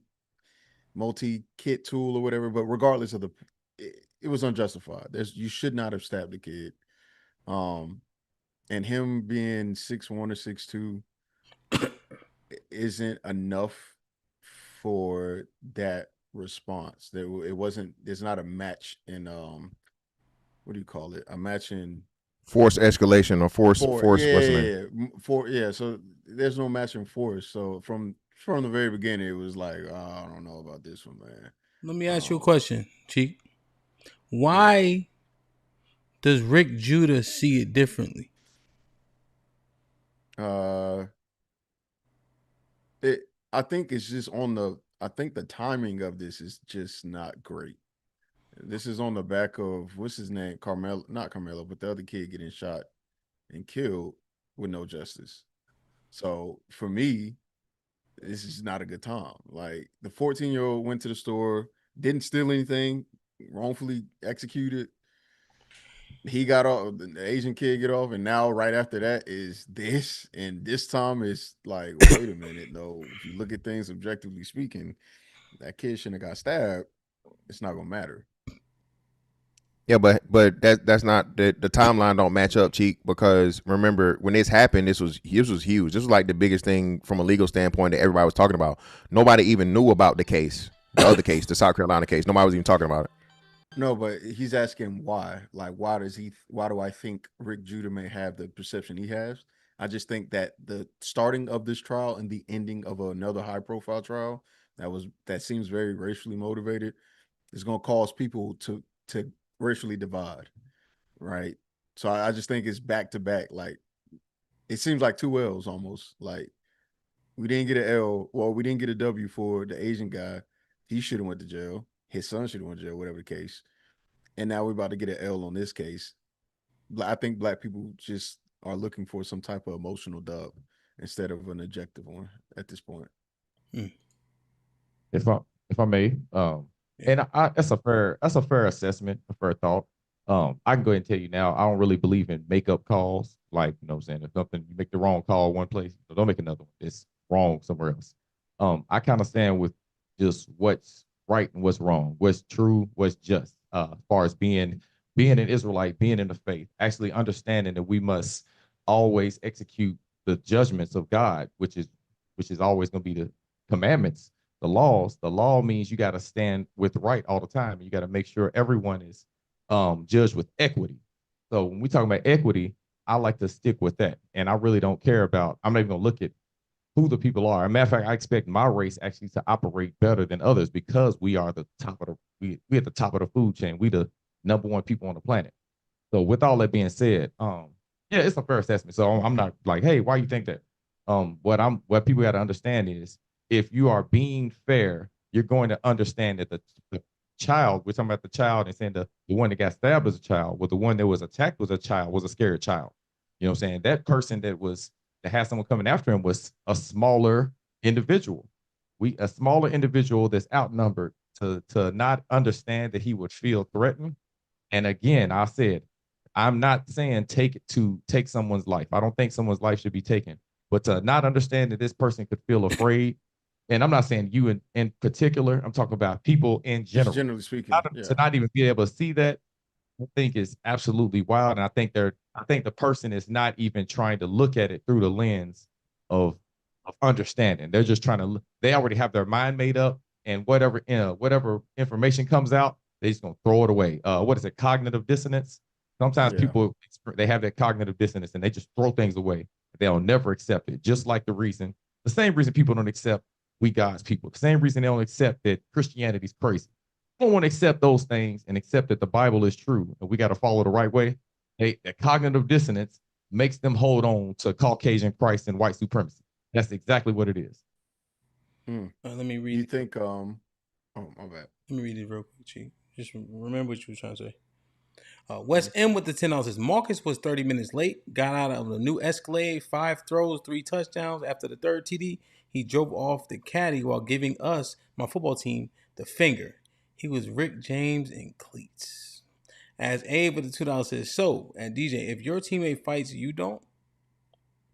tool or whatever. But regardless of it was unjustified. You should not have stabbed the kid. And him being 6'1" or 6'2" isn't enough for that response. There's not a match in what do you call it? A match in force escalation or force. So there's no match in force. So from the very beginning, it was like, I don't know about this one, man. Let me ask you a question, Cheek. Why does Rick Judah see it differently? I think it's just on I think the timing of this is just not great. This is on the back of what's his name, Carmelo, not Carmelo, but the other kid getting shot and killed with no justice. So for me, this is not a good time. Like the 14-year-old went to the store, didn't steal anything, wrongfully executed. He got off, the Asian kid get off, and now right after that is this, and this time is like, wait a minute, no. If you look at things objectively speaking, that kid shouldn't have got stabbed. It's not gonna matter. Yeah, but that's not the timeline don't match up, Cheek, because remember when this happened, this was huge. This was like the biggest thing from a legal standpoint that everybody was talking about. Nobody even knew about the case, the other case, the South Carolina case. Nobody was even talking about it. No, but he's asking why. Like, why do I think Rick Judah may have the perception he has? I just think that the starting of this trial and the ending of another high profile trial that seems very racially motivated is going to cause people to racially divide, right? So I just think it's back to back. Like, it seems like two L's almost. Like, we didn't get an L, well, we didn't get a W for the Asian guy. He should have went to jail. His son should have went to jail, whatever the case. And now we're about to get an L on this case. I think black people just are looking for some type of emotional dub instead of an objective one at this point. If I may, and that's a fair assessment, a fair thought. I can go ahead and tell you now, I don't really believe in makeup calls. Like, you know what I'm saying? If something, you make the wrong call one place, don't make another one. It's wrong somewhere else. I kind of stand with just what's right and what's wrong, what's true, what's just, as far as being an Israelite, being in the faith, actually understanding that we must always execute the judgments of God, which is always going to be the commandments, the laws. The law means you got to stand with right all the time. You got to make sure everyone is judged with equity. So when we talk about equity, I like to stick with that. And I really don't care about, I'm not even going to look at who the people are. As a matter of fact, I expect my race actually to operate better than others because we are the top of we at the top of the food chain. We the number one people on the planet. So with all that being said, yeah, it's a fair assessment. So I'm not like, hey, why you think that? What people got to understand is if you are being fair, you're going to understand that the child, we're talking about the child and saying the one that got stabbed was a child, but the one that was attacked was a child, was a scared child. You know what I'm saying? That person that had someone coming after him was a smaller individual. A smaller individual that's outnumbered to not understand that he would feel threatened. And again, I said, I'm not saying take someone's life. I don't think someone's life should be taken, but to not understand that this person could feel afraid. And I'm not saying you in particular, I'm talking about people in general. Just generally speaking, to not even be able to see that, I think is absolutely wild. And I think the person is not even trying to look at it through the lens of understanding. They're just they already have their mind made up, and whatever information comes out, they're just gonna throw it away. What is it? Cognitive dissonance. Sometimes people, they have that cognitive dissonance and they just throw things away. They'll never accept it. Just like the same reason people don't accept we God's people. The same reason they don't accept that Christianity is crazy. They don't want to accept those things and accept that the Bible is true and we got to follow the right way. That cognitive dissonance makes them hold on to Caucasian Christ and white supremacy. That's exactly what it is. Let me read. You think? Oh, my bad. Let me read it real quick, Chief. Just remember what you were trying to say. West M with the $10 says Marcus was 30 minutes late, got out of the new Escalade, 5 throws, 3 touchdowns. After the third TD, he drove off the caddy while giving us, my football team, the finger. He was Rick James in cleats. As Abe with the $2 says, so, and DJ, if your teammate fights, you don't?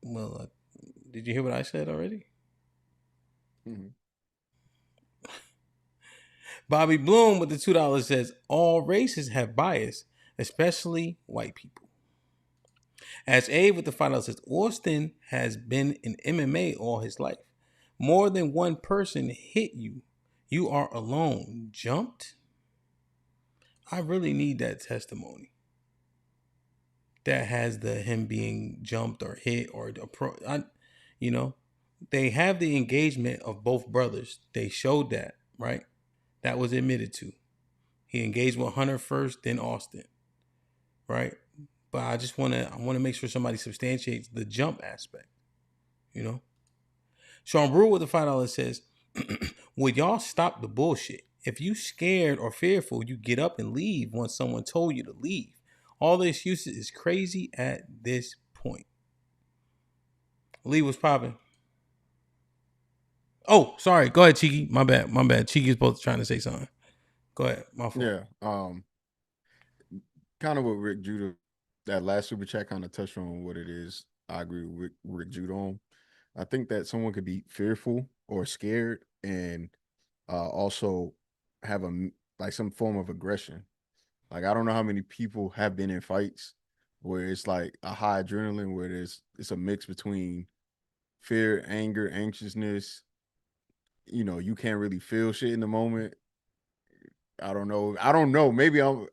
Well, did you hear what I said already? Mm-hmm. Bobby Bloom with the $2 says, all races have bias, especially white people. As Abe with the $5 says, Austin has been in MMA all his life. More than one person hit you. You are alone. Jumped? I really need that testimony. That has him being jumped or hit or they have the engagement of both brothers. They showed that, right? That was admitted to. He engaged with Hunter first, then Austin, right? But I want to make sure somebody substantiates the jump aspect, Sean Brewer with the $5 says, Would y'all stop the bullshit? If you scared or fearful, you get up and leave once someone told you to leave. All the excuses is crazy at this point. Lee was popping. Oh, sorry. Go ahead, Cheeky. My bad. Cheeky's supposed to trying to say something. Go ahead. My fault. Yeah. Kind of what Rick Judah, that last super chat kind of touched on what it is. I agree with Rick Judah on. I think that someone could be fearful or scared and also have some form of aggression. Like, I don't know how many people have been in fights where it's like a high adrenaline, where it's a mix between fear, anger, anxiousness. You know, you can't really feel shit in the moment. I don't know. Maybe I've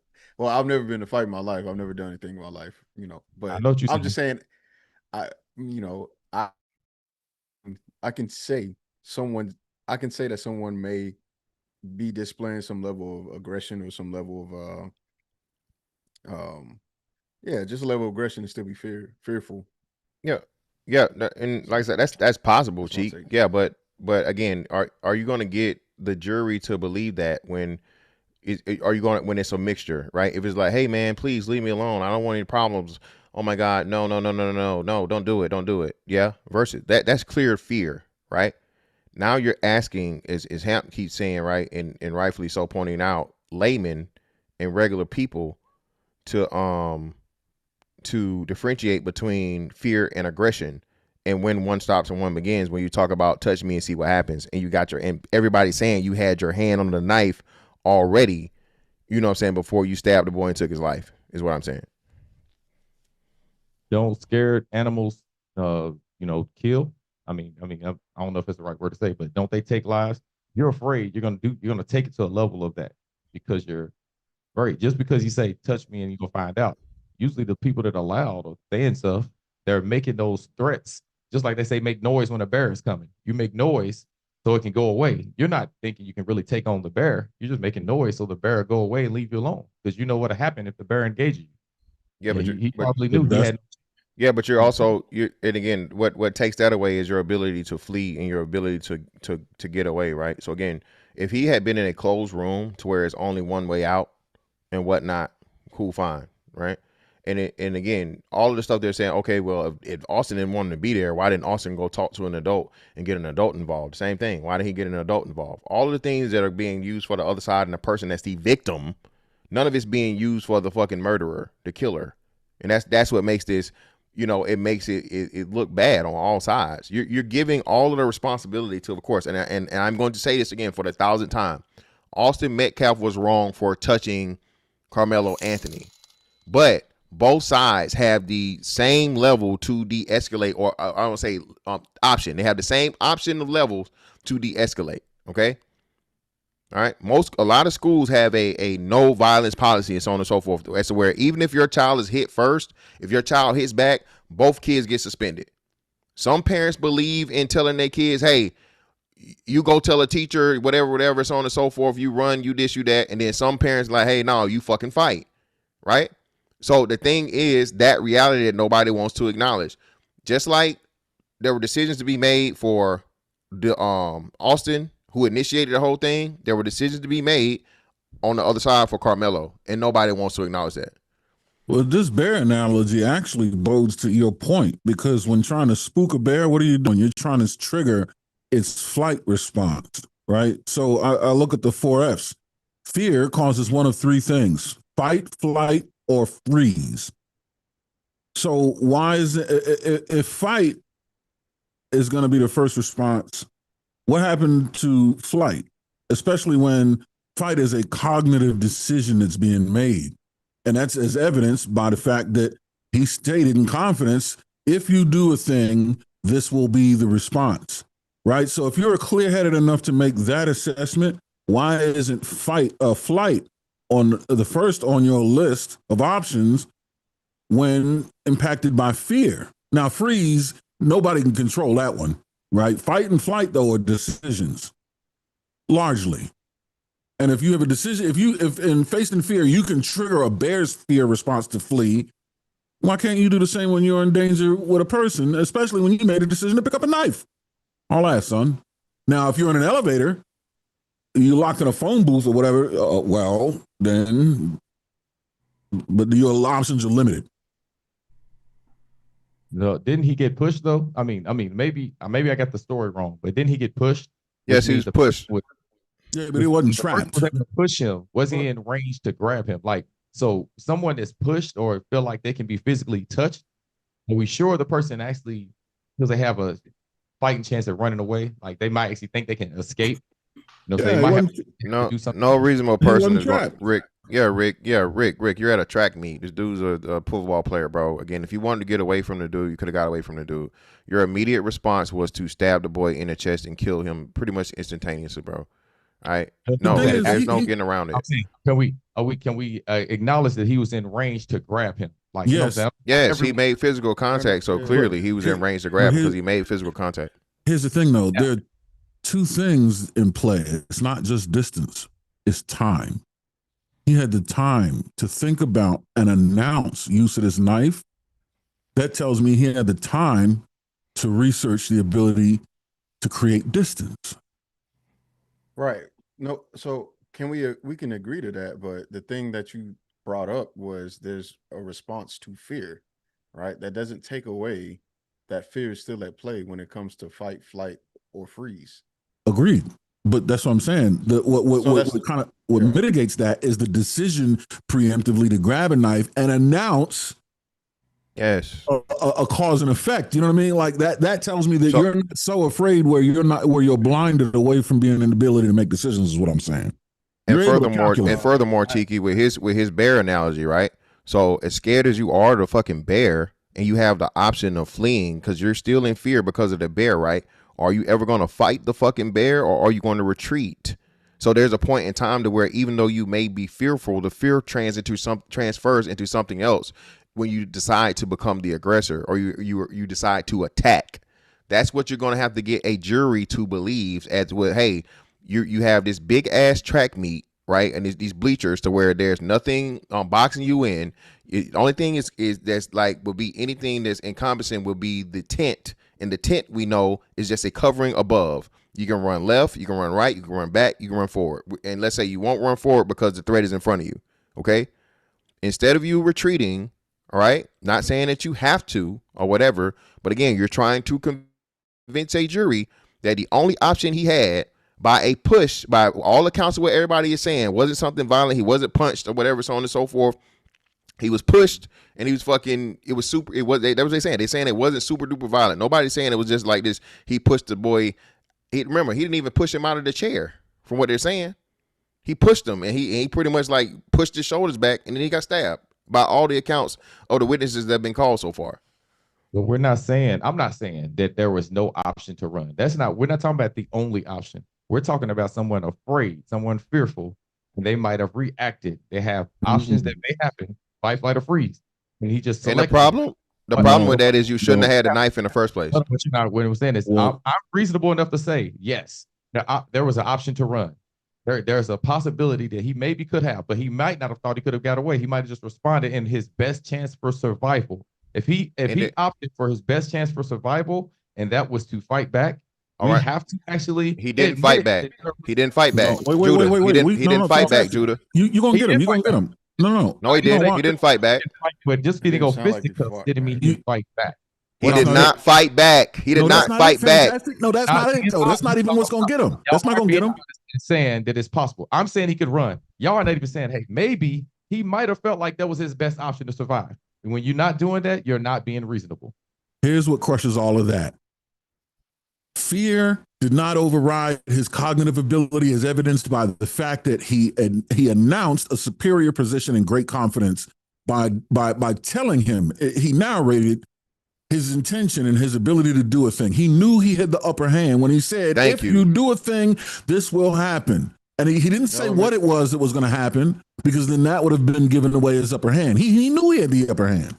never been in a fight in my life. I've never done anything in my life, you know. But I'm just saying, I can say that someone may be displaying some level of aggression or some level of just a level of aggression and still be fearful. Yeah, and like I said, that's possible, Cheek. Yeah, but again, are you going to get the jury to believe that when it's a mixture, right? If it's like, hey man, please leave me alone, I don't want any problems. Oh my God, no, don't do it. Yeah, versus that's clear fear, right? Now you're asking, as Hamp keeps saying, right, and rightfully so, pointing out laymen and regular people to differentiate between fear and aggression, and when one stops and one begins. When you talk about touch me and see what happens, and you got and everybody saying you had your hand on the knife already, you know what I'm saying, before you stabbed the boy and took his life, is what I'm saying. Don't scared animals, kill. I don't know if it's the right word to say, but don't they take lives? You're afraid. You're gonna take it to a level of that because you're afraid. Just because you say touch me and you're gonna find out. Usually the people that are loud or saying stuff, they're making those threats. Just like they say, make noise when a bear is coming. You make noise so it can go away. You're not thinking you can really take on the bear. You're just making noise so the bear will go away and leave you alone, because you know what'll happen if the bear engages you. Yeah, but he probably knew he had. Yeah, but you're also and again, what takes that away is your ability to flee and your ability to get away, right? So again, if he had been in a closed room to where it's only one way out and whatnot, cool, fine, right? And again, all of the stuff they're saying, okay, well, if Austin didn't want him to be there, why didn't Austin go talk to an adult and get an adult involved? Same thing. Why didn't he get an adult involved? All of the things that are being used for the other side and the person that's the victim, none of it's being used for the fucking murderer, the killer. And that's what makes this, it makes it look bad on all sides. You're giving all of the responsibility to, of course, and I'm going to say this again for the 1,000th time. Austin Metcalf was wrong for touching Carmelo Anthony, but both sides have the same level to de-escalate, or I don't say option. They have the same option of levels to de-escalate. Okay. All right. A lot of schools have a no violence policy and so on and so forth. As to where even if your child is hit first, if your child hits back, both kids get suspended. Some parents believe in telling their kids, hey, you go tell a teacher, whatever, so on and so forth. You run, you this, you that. And then some parents like, hey, no, you fucking fight. Right. So the thing is that reality that nobody wants to acknowledge. Just like there were decisions to be made for the Austin, who initiated the whole thing, there were decisions to be made on the other side for Carmelo, and nobody wants to acknowledge that. Well, this bear analogy actually bodes to your point, because when trying to spook a bear, what are you doing? You're trying to trigger its flight response, right? So I look at the 4 Fs. Fear causes one of 3 things: fight, flight, or freeze. So why is it, if fight is going to be the first response, what happened to flight? Especially when fight is a cognitive decision that's being made. And that's as evidenced by the fact that he stated in confidence, if you do a thing, this will be the response, right? So if you're clear-headed enough to make that assessment, why isn't flight on the first on your list of options when impacted by fear? Now, freeze, nobody can control that one, right? Fight and flight, though, are decisions, largely. And if you have a decision, if in faced in fear, you can trigger a bear's fear response to flee, why can't you do the same when you're in danger with a person, especially when you made a decision to pick up a knife? All that, son. Now, if you're in an elevator you're locked in a phone booth or whatever. Well, then, but your options are limited. No, didn't he get pushed though? I mean, maybe I got the story wrong, but didn't he get pushed? Yes, he was pushed. Yeah, but he wasn't trapped. Was able to push him. Was he in range to grab him? Like, so someone that's pushed or feel like they can be physically touched, are we sure the person actually, because they have a fighting chance of running away, like they might actually think they can escape? You know, so they might have to do something. No reasonable person is going. Rick, you're at a track meet. This dude's a football player, bro. Again, if you wanted to get away from the dude, you could have got away from the dude. Your immediate response was to stab the boy in the chest and kill him pretty much instantaneously, bro. All right. No, there's no getting around it. Can we acknowledge that he was in range to grab him? Like, yes, you know, yes, he made physical contact, so clearly he was in range to grab because he made physical contact. Here's the thing, though. There are two things in play. It's not just distance; it's time. He had the time to think about and announce use of this knife. That tells me he had the time to research the ability to create distance. Right. No, so we can agree to that, but the thing that you brought up was there's a response to fear, right? That doesn't take away that fear is still at play when it comes to fight, flight, or freeze. Agreed. But that's what I'm saying. What mitigates that is the decision preemptively to grab a knife and announce a cause and effect. You know what I mean? Like that tells me that you're not so afraid where you're blinded away from being an ability to make decisions is what I'm saying. And furthermore, Cheeky, with his bear analogy, right? So as scared as you are of the fucking bear and you have the option of fleeing because you're still in fear because of the bear, right? Are you ever going to fight the fucking bear or are you going to retreat? So there's a point in time to where even though you may be fearful, the fear transfers into something else when you decide to become the aggressor or you decide to attack. That's what you're going to have to get a jury to believe as well. Hey, you have this big ass track meet, right? And these bleachers to where there's nothing boxing you in. The only thing is that's like would be anything that's encompassing would be the tent. And the tent we know is just a covering above. You can run left, you can run right, you can run back, you can run forward. And let's say you won't run forward because the threat is in front of you. Okay. Instead of you retreating, all right, not saying that you have to or whatever, but again, you're trying to convince a jury that the only option he had by a push, by all accounts of what everybody is saying, wasn't something violent. He wasn't punched or whatever, so on and so forth. He was pushed and he was fucking, it was super, it was, that was they saying. They saying it wasn't super duper violent. Nobody's saying it was just like this. He pushed the boy. Remember, he didn't even push him out of the chair from what they're saying. He pushed him and he pretty much like pushed his shoulders back and then he got stabbed by all the accounts of the witnesses that have been called so far. But I'm not saying that there was no option to run. We're not talking about the only option. We're talking about someone afraid, someone fearful, and they might have reacted. They have options that may happen, fight, flight, or freeze. And he just selected. And the problem with that is you shouldn't have had a knife in the first place. What you're not, what I'm saying is, I'm reasonable enough to say, yes, there was an option to run. There's a possibility that he maybe could have, but he might not have thought he could have got away. He might have just responded in his best chance for survival. If he opted for his best chance for survival, and that was to fight back, have to actually. He didn't fight back. He didn't fight back. Wait. He didn't fight back, Judah. You gonna get him? You gonna get him? No, he didn't. He didn't fight back. But just getting on fisticuffs didn't mean he fight back. He did not fight back. He did not fight back. No, that's not it. No, that's not even what's gonna get him. That's not gonna get him. Saying that it's possible. I'm saying he could run. Y'all are not even saying, hey, maybe he might have felt like that was his best option to survive. And when you're not doing that, you're not being reasonable. Here's what crushes all of that. Fear did not override his cognitive ability as evidenced by the fact that he announced a superior position in great confidence by telling him, he narrated his intention and his ability to do a thing. He knew he had the upper hand when he said, if you do a thing, this will happen. And he didn't say what it was that was going to happen, because then that would have been giving away his upper hand. He knew he had the upper hand.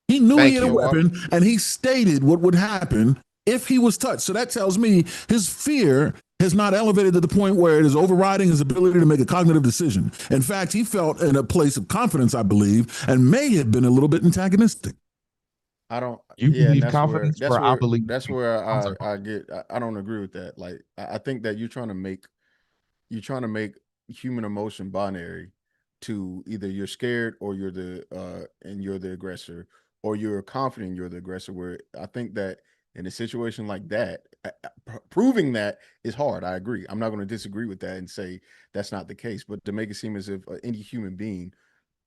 He knew he had a weapon, and he stated what would happen if he was touched. So that tells me his fear has not elevated to the point where it is overriding his ability to make a cognitive decision. In fact, he felt in a place of confidence, I believe, and may have been a little bit antagonistic. I don't. You believe confidence, I believe. That's where I don't agree with that. Like, I think that you're trying to make you're trying to make human emotion binary to either you're scared or you're the aggressor, or you're confident you're the aggressor. Where I think that in a situation like that, proving that is hard. I agree. I'm not going to disagree with that and say that's not the case, but to make it seem as if any human being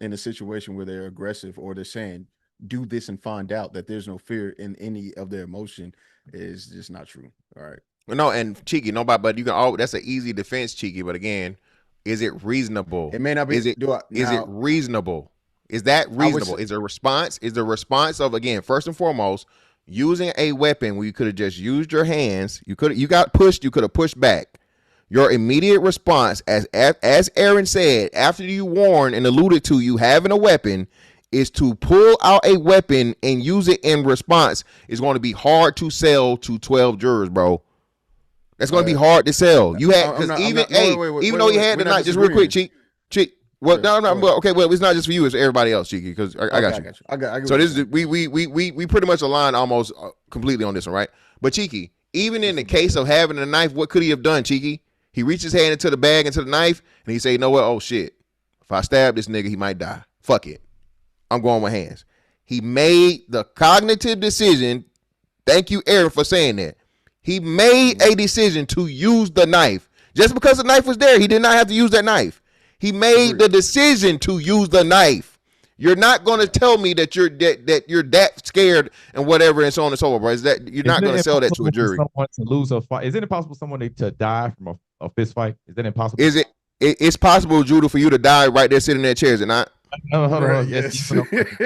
in a situation where they're aggressive or they're saying do this and find out that there's no fear in any of their emotion is just not true. All right. No, and Cheeky, nobody, but you can all. That's an easy defense, Cheeky. But again, is it reasonable? It may not be. Is it reasonable? Is that reasonable? Is the response? Is the response of, again, first and foremost, using a weapon where you could have just used your hands? You got pushed. You could have pushed back. Your immediate response, as Aaron said, after you warned and alluded to you having a weapon, is to pull out a weapon and use it in response. Is going to be hard to sell to 12 jurors, bro. That's going to be hard to sell. You had, because even though you had the night, just real quick, Cheek. Well, no, okay. Well, it's not just for you; it's for everybody else, Cheeky. Because I got you. I got you. So this is we pretty much align almost completely on this one, right? But Cheeky, even in the case of having a knife, what could he have done, Cheeky? He reached his hand into the bag, into the knife, and he say, "You know what? Oh shit! If I stab this nigga, he might die. Fuck it. I'm going with hands." He made the cognitive decision. Thank you, Aaron, for saying that. He made a decision to use the knife. Just because the knife was there, he did not have to use that knife. He made the decision to use the knife. You're not going to tell me that you're that scared and whatever and so on and so forth, bro. Is that you're not going to sell that to a jury? Someone to lose a fight. Is it impossible for someone to die from a fist fight? Is that impossible? Is it? It's possible, Judah, for you to die right there sitting in that chair, is it not? No, hold on. Yes.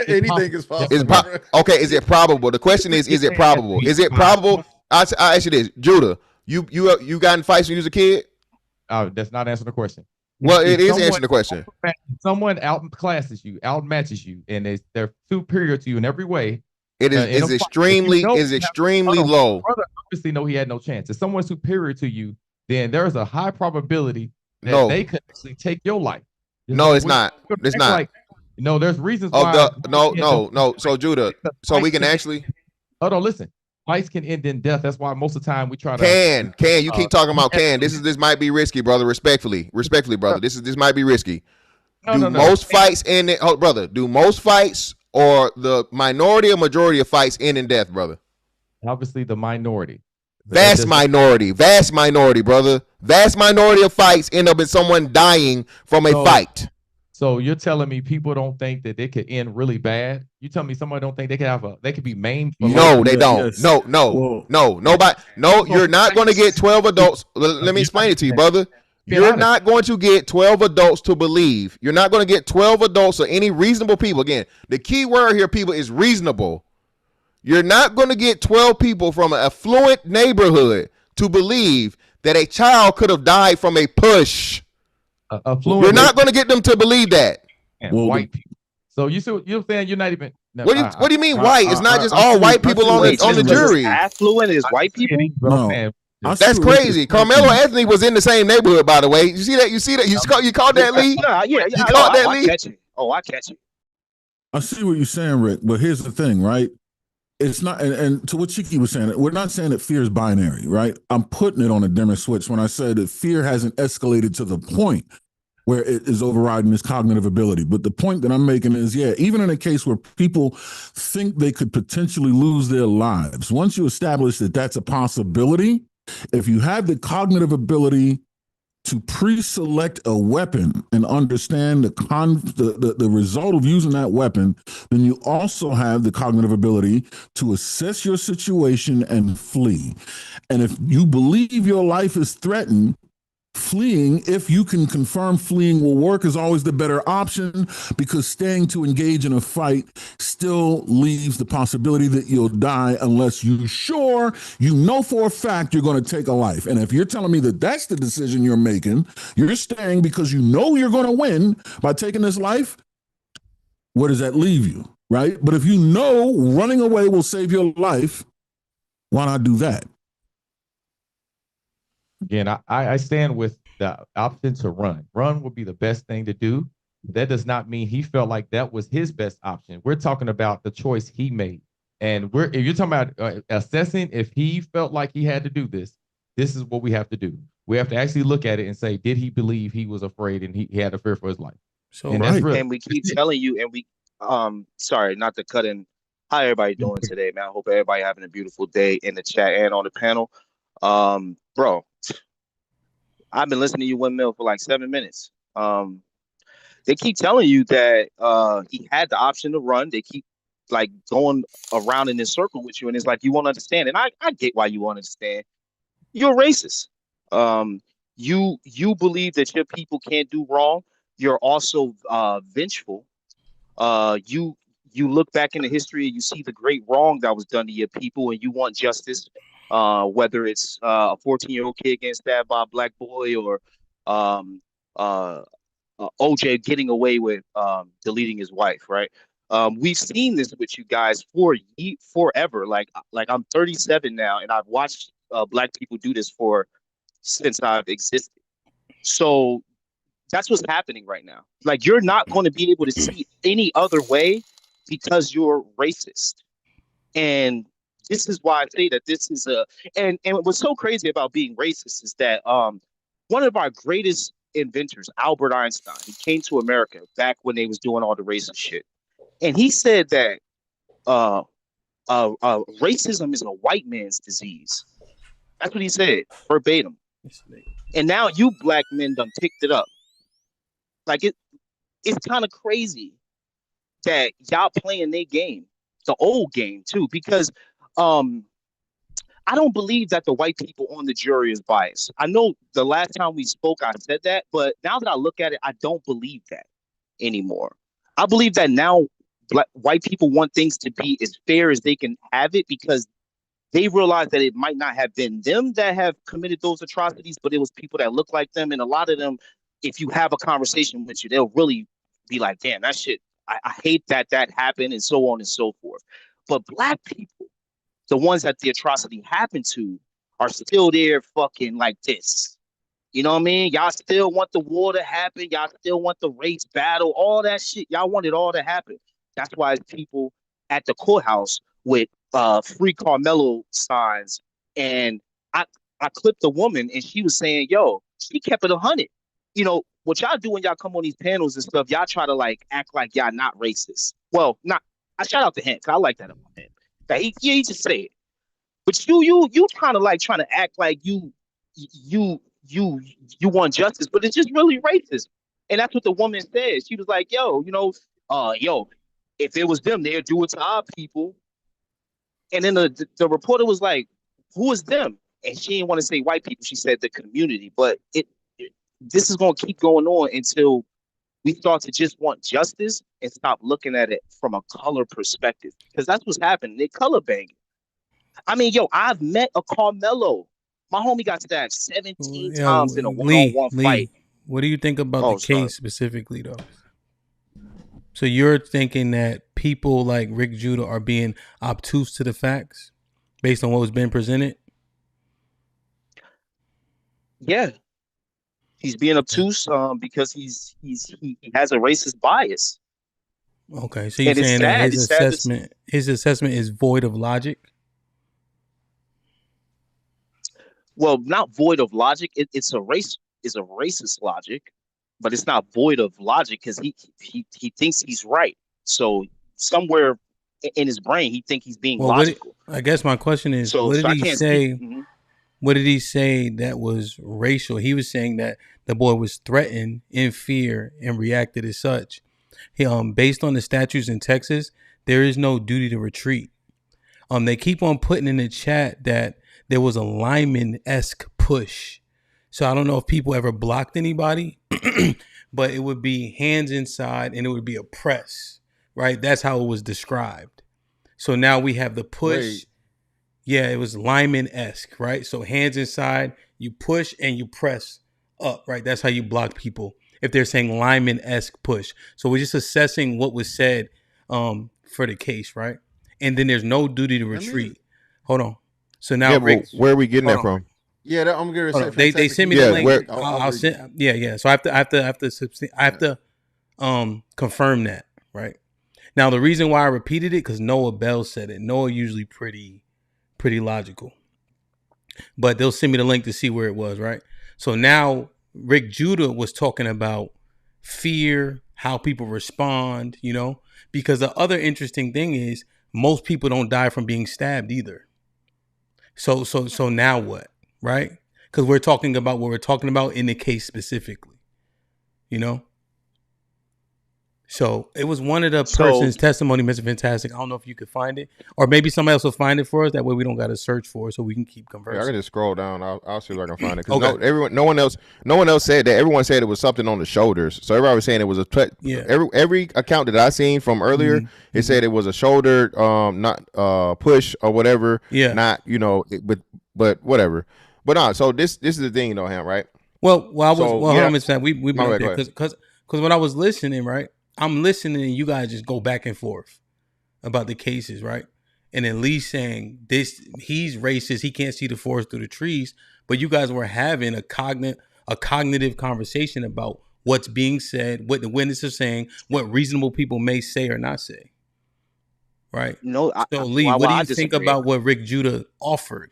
Anything is possible. Okay, is it probable? The question is it probable? Is it probable? I ask you this, Judah. You got in fights when you was a kid? That's not answering the question. Well, it is answering the question. Someone outclasses you, outmatches you, and they're superior to you in every way. It is extremely low. Brother obviously know he had no chance. If someone's superior to you, then there's a high probability that they could actually take your life. No, it's not. It's not. Like, no, there's reasons why. No. So Judah, so we can actually. Hold on, listen. Fights can end in death. That's why most of the time we try to. Can you keep talking about can? This might be risky, brother. Respectfully, brother. This might be risky. Do most fights end in? Oh, brother. Do most fights or the minority or majority of fights end in death, brother? Obviously, the minority. Vast minority, brother. Vast minority of fights end up in someone dying from a fight. So you're telling me people don't think that they could end really bad? You tell me somebody don't think they could be maimed? No, they don't. Yes. No. Nobody. No, you're not going to get 12 adults. Let me explain it to you, brother. You're not going to get 12 adults to believe. You're not going to get 12 adults or any reasonable people. Again, the key word here, people, is reasonable. You're not going to get 12 people from an affluent neighborhood to believe that a child could have died from a push. You're not going to get them to believe that. White people. So you're saying you're not even. What do you mean white? It's not just all white people on the jury. Affluent is white people. No. That's crazy. Carmelo Anthony was in the same neighborhood, by the way. You see that? You caught that, Lee? You caught that, Lee? I catch it. I see what you're saying, Rick. But here's the thing, right? It's not, and to what Chiki was saying, we're not saying that fear is binary, right? I'm putting it on a dimmer switch when I say that fear hasn't escalated to the point where it is overriding this cognitive ability. But the point that I'm making is, even in a case where people think they could potentially lose their lives, once you establish that that's a possibility, if you have the cognitive ability to pre-select a weapon and understand the result of using that weapon, then you also have the cognitive ability to assess your situation and flee. And if you believe your life is threatened, fleeing, if you can confirm fleeing will work, is always the better option, because staying to engage in a fight still leaves the possibility that you'll die unless you're sure, for a fact you're going to take a life. And if you're telling me that that's the decision you're making, you're staying because you know you're going to win by taking this life, where does that leave you, right? But if you know running away will save your life, why not do that? Again, I stand with the option to run. Run would be the best thing to do. That does not mean he felt like that was his best option. We're talking about the choice he made. And if you're talking about assessing if he felt like he had to do this, this is what we have to do. We have to actually look at it and say, did he believe he was afraid and he had a fear for his life? So and that's real. And we keep telling you, and we sorry, not to cut in. How everybody doing today, man? I hope everybody having a beautiful day in the chat and on the panel. Bro, I've been listening to you windmill for like 7 minutes. They keep telling you that he had the option to run. They keep like going around in this circle with you, and it's like you won't understand. And I get why you won't understand. You're racist. You believe that your people can't do wrong. You're also vengeful. You look back in the history and you see the great wrong that was done to your people, and you want justice. Whether it's a 14-year-old kid getting stabbed by a black boy, or OJ getting away with deleting his wife, right? We've seen this with you guys forever. Like I'm 37 now, and I've watched black people do this since I've existed. So that's what's happening right now. Like, you're not going to be able to see any other way because you're racist. And this is why I say that this is and what's so crazy about being racist is that one of our greatest inventors, Albert Einstein, he came to America back when they was doing all the racist shit. And he said that racism is a white man's disease. That's what he said, verbatim. And now you black men done picked it up. Like, it's kind of crazy that y'all playing their game, the old game too, because I don't believe that the white people on the jury is biased. I know the last time we spoke, I said that, but now that I look at it, I don't believe that anymore. I believe that now white people want things to be as fair as they can have it, because they realize that it might not have been them that have committed those atrocities, but it was people that look like them. And a lot of them, if you have a conversation with you, they'll really be like, damn, that shit, I hate that happened, and so on and so forth. But black people, the ones that the atrocity happened to, are still there fucking like this. You know what I mean? Y'all still want the war to happen. Y'all still want the race battle, all that shit. Y'all want it all to happen. That's why people at the courthouse with free Carmelo signs. And I clipped a woman, and she was saying, yo, she kept it 100. You know, what y'all do when y'all come on these panels and stuff, y'all try to like act like y'all not racist. Well, I shout out to him, because I like that about him. That he just say it. But you kind of like trying to act like you want justice, but it's just really racist. And that's what the woman said. She was like, yo, if it was them, they'd do it to our people. And then the reporter was like, who is them? And she didn't want to say white people. She said the community. But this is going to keep going on until we start to just want justice and stop looking at it from a color perspective. Because that's what's happening. They color banging. I mean, yo, I've met a Carmelo. My homie got stabbed 17 times in a one-on-one fight. What do you think about the case specifically, though? So you're thinking that people like Rick Judah are being obtuse to the facts based on what was being presented? Yeah. He's being obtuse because he has a racist bias. Okay, so you're saying that his assessment is void of logic? Well, not void of logic. It's a racist logic, but it's not void of logic because he thinks he's right. So somewhere in his brain, he thinks he's being logical. I guess my question is, what did he say? Mm-hmm. What did he say that was racial? He was saying that the boy was threatened in fear and reacted as such. Based on the statutes in Texas, there is no duty to retreat. They keep on putting in the chat that there was a lineman-esque push. So I don't know if people ever blocked anybody, but it would be hands inside and it would be a press, right? That's how it was described. So now we have the push. Wait. Yeah, it was lineman-esque, right? So hands inside, you push and you press up, right? That's how you block people if they're saying lineman-esque push. So we're just assessing what was said for the case, right? And then there's no duty to retreat. Hold on. So now, Rick, where are we getting that from? Yeah, I'm going to say they sent me the link. I'll send. Yeah. So I have to confirm that, right? Now the reason why I repeated it, because Noah Bell said it. Noah usually pretty logical, but they'll send me the link to see where it was, right? So now Rick Judah was talking about fear, how people respond, you know, because the other interesting thing is most people don't die from being stabbed either. So now what, right? Because we're talking about what we're talking about in the case specifically, you know. So it was one of the person's testimony, Mr. Fantastic. I don't know if you could find it, or maybe somebody else will find it for us. That way we don't got to search for it, so we can keep conversing. Yeah, I can just scroll down. I'll see if I can find it. Because no one else said that. Everyone said it was something on the shoulders. So everybody was saying it was every account that I seen from earlier, it said it was a shoulder, not push or whatever. Yeah. Not but whatever. But no. So this is the thing, though, Ham. Right. Well, hold on, Mr. Sam. We've been up there because when I was listening, right. I'm listening and you guys just go back and forth about the cases, right? And then Lee saying this, he's racist, he can't see the forest through the trees, but you guys were having a cognitive conversation about what's being said, what the witnesses are saying, what reasonable people may say or not say, right? No, so Lee, what do you think about what Rick Judah offered,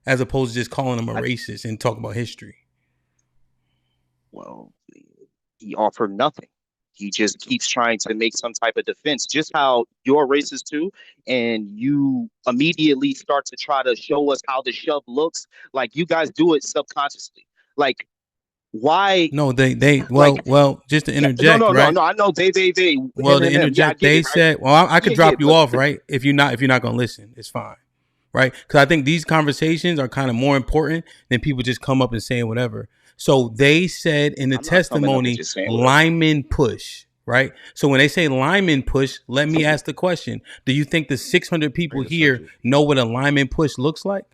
as opposed to just calling him a racist and talk about history? Well, he offered nothing. He just keeps trying to make some type of defense, just how you're racist too, and you immediately start to try to show us how the shove looks. Like you guys do it subconsciously. Like why? No, well, just to interject, right? No, I know they. Well, to interject, they said, well, I could drop you off, right? If you're not gonna listen, it's fine, right? Because I think these conversations are kind of more important than people just come up and saying whatever. So they said in the testimony, lineman push, right? So when they say lineman push, let me ask the question. Do you think the 600 people here know what a lineman push looks like?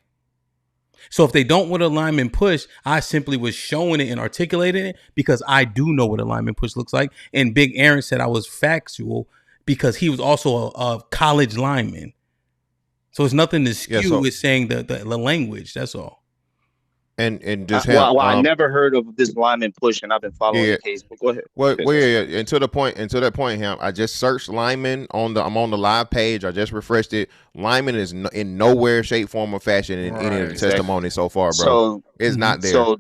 So if they don't know what a lineman push, I simply was showing it and articulating it because I do know what a lineman push looks like. And Big Aaron said I was factual because he was also a college lineman. So it's nothing to skew with saying the language. That's all. And just I never heard of this lineman push, and I've been following the case. But go ahead. Well, yeah. And to that point, Ham, I just searched lineman I'm on the live page. I just refreshed it. Lineman is in nowhere, shape, form, or fashion in any of the testimony so far, bro. So it's not there. So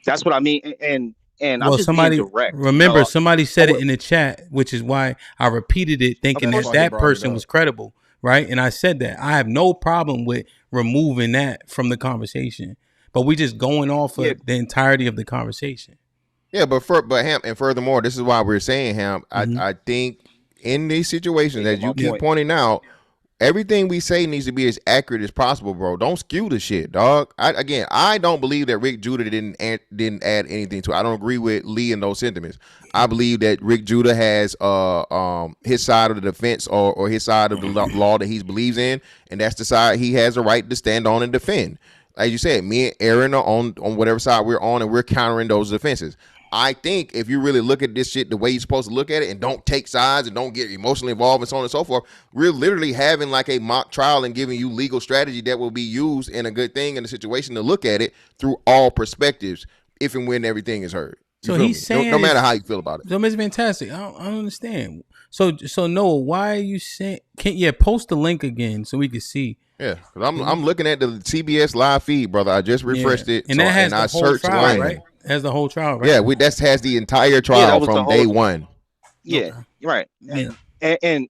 that's what I mean. And I'm just being direct. Remember, somebody said it in the chat, which is why I repeated it, thinking that person was credible, right? And I said that I have no problem with removing that from the conversation. But we just going off of the entirety of the conversation. Yeah, but Ham, and furthermore, this is why we're saying, Ham, I think in these situations, as you keep pointing out, everything we say needs to be as accurate as possible, bro. Don't skew the shit, dog. I don't believe that Rick Judah didn't add anything to it. I don't agree with Lee in those sentiments. I believe that Rick Judah has his side of the defense or his side of the law that he believes in, and that's the side he has a right to stand on and defend. Like you said, me and Aaron are on whatever side we're on, and we're countering those defenses. I think if you really look at this shit the way you're supposed to look at it and don't take sides and don't get emotionally involved and so on and so forth, we're literally having like a mock trial and giving you legal strategy that will be used in a good thing in the situation to look at it through all perspectives if and when everything is heard. So he's saying, no matter how you feel about it. So it's fantastic. I don't understand. So Noah, why are you saying? Post the link again so we can see. Yeah, because I'm looking at the CBS live feed, brother. I just refreshed it, and that has the whole trial, right? Has the whole trial, right? Yeah, that has the entire trial from day one. Yeah, right. Yeah. And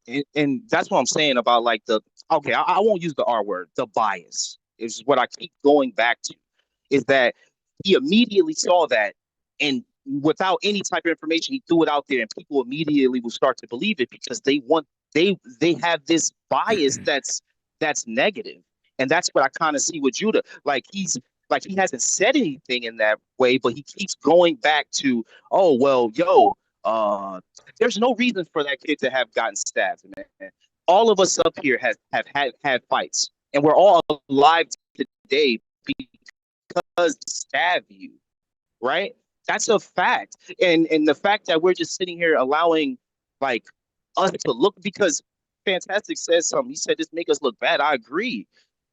that's what I'm saying about like I won't use the R word. The bias is what I keep going back to. Is that he immediately saw that, and without any type of information, he threw it out there, and people immediately will start to believe it because they have this bias that's negative. And that's what I kind of see with Judah. Like he hasn't said anything in that way, but he keeps going back to, there's no reason for that kid to have gotten stabbed, man. All of us up here have had fights, and we're all alive today because stab you, right? That's a fact. And the fact that we're just sitting here allowing like us to look, because Fantastic says something. He said, "This make us look bad." I agree.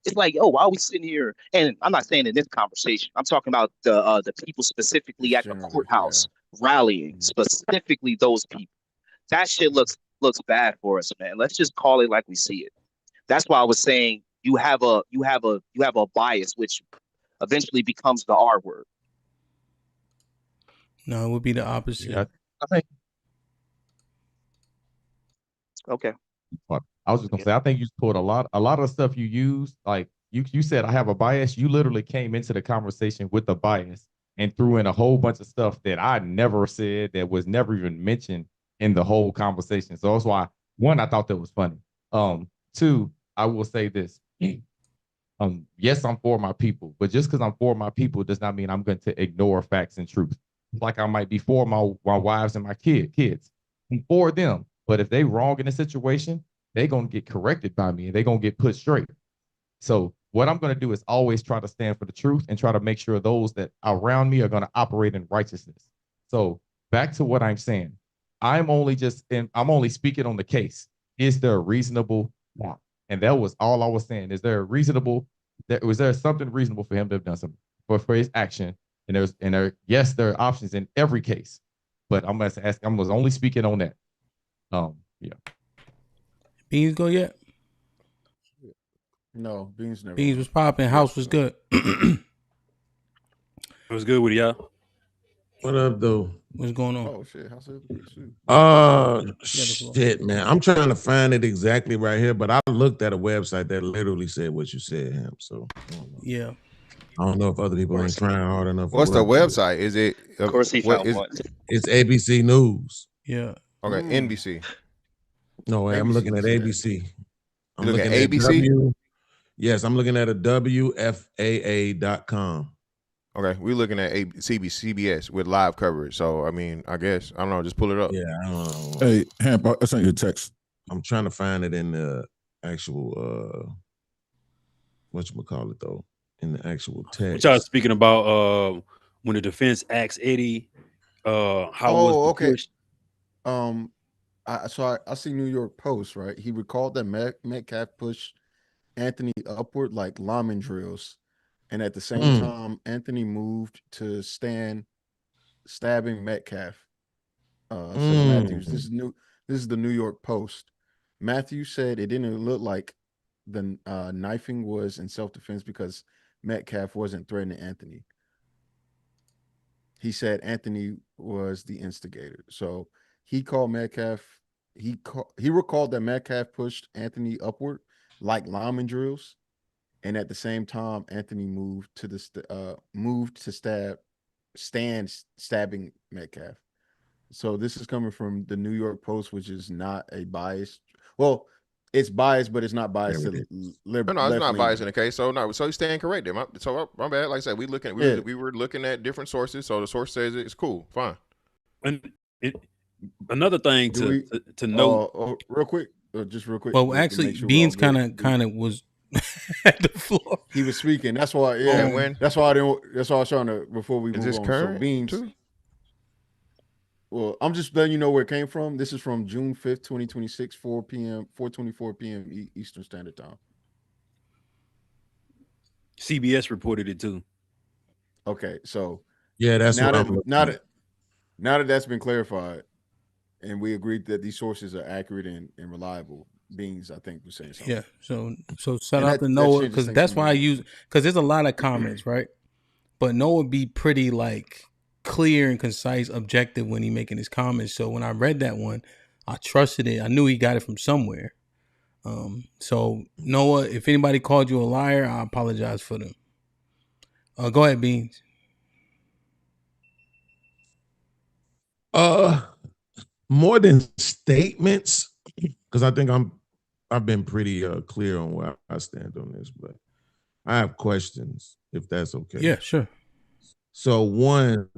It's like, why are we sitting here? And I'm not saying in this conversation. I'm talking about the people specifically at the courthouse rallying, specifically those people. That shit looks bad for us, man. Let's just call it like we see it. That's why I was saying you have a bias, which eventually becomes the R word. No, it would be the opposite. Yeah, I think. Okay. I was just gonna say, I think you pulled a lot of the stuff you used. Like you said, I have a bias. You literally came into the conversation with a bias and threw in a whole bunch of stuff that I never said, that was never even mentioned in the whole conversation. So that's why, one, I thought that was funny. Two, I will say this. Yes, I'm for my people, but just because I'm for my people does not mean I'm going to ignore facts and truth. Like I might be for my wives and my kids. I'm for them, but if they wrong in a situation, they gonna get corrected by me and they gonna get put straight. So what I'm gonna do is always try to stand for the truth and try to make sure those that are around me are gonna operate in righteousness. So back to what I'm saying, I'm only speaking on the case. Is there a reasonable doubt? And that was all I was saying. Is there a reasonable? Was there something reasonable for him to have done something for his action? And yes, there are options in every case, but I was only speaking on that. Yeah. Beans go yet? No, Beans never. Beans was popping. House was good. It was good with y'all. What up, though? What's going on? Oh shit! How's it? Shit, man. I'm trying to find it exactly right here, but I looked at a website that literally said what you said, Hamp. So yeah, I don't know if other people ain't trying hard enough. What's the website? Is it? Of course, he found one. It's ABC News. Yeah. Okay, NBC. No, I'm looking at ABC. I'm looking at ABC. Yes, I'm looking at a WFAA.com. Okay, we're looking at CBS with live coverage. So, I mean, I guess, I don't know, just pull it up. Yeah, I don't know. Hey, Hamp, I sent you a text. I'm trying to find it in the actual, whatchamacallit, though, in the actual text. What y'all speaking about when the defense asked Eddie how was the push? I see New York Post, right? He recalled that Metcalf pushed Anthony upward like lineman drills. And at the same time, Anthony moved to stand stabbing Metcalf. Says Matthews. This is the New York Post. Matthews said it didn't look like the knifing was in self-defense because Metcalf wasn't threatening Anthony. He said Anthony was the instigator. So he called Metcalf. He recalled that Metcalf pushed Anthony upward like lineman drills. And at the same time, Anthony moved to stabbing Metcalf. So this is coming from the New York Post, which is not a biased. Well, it's biased, but it's not biased to liberal. No, it's not biased in the case. So no, so you stand corrected. My bad. Like I said, we were looking at different sources. So the source says it's cool, fine. And another thing to note, real quick. Well, actually, Beans kind of was at the floor. He was speaking. That's why. Yeah, that's why I didn't. That's why I was trying to before we move on. Current so Beans. Too? Well, I'm just letting you know where it came from. This is from June 5th, 2026, 4:24 p.m. Eastern Standard Time. CBS reported it too. Okay, so yeah, that's now that that's been clarified, and we agreed that these sources are accurate and reliable. Beans, I think, was saying something. Yeah, so shout out to Noah, because that's why I use, because there's a lot of comments, right? But Noah be pretty like clear and concise, objective when he making his comments. So when I read that one, I trusted it. I knew he got it from somewhere. So Noah, if anybody called you a liar, I apologize for them. Go ahead, Beans. More than statements, because I think I've been pretty clear on where I stand on this, but I have questions, if that's okay. Yeah, sure. So one,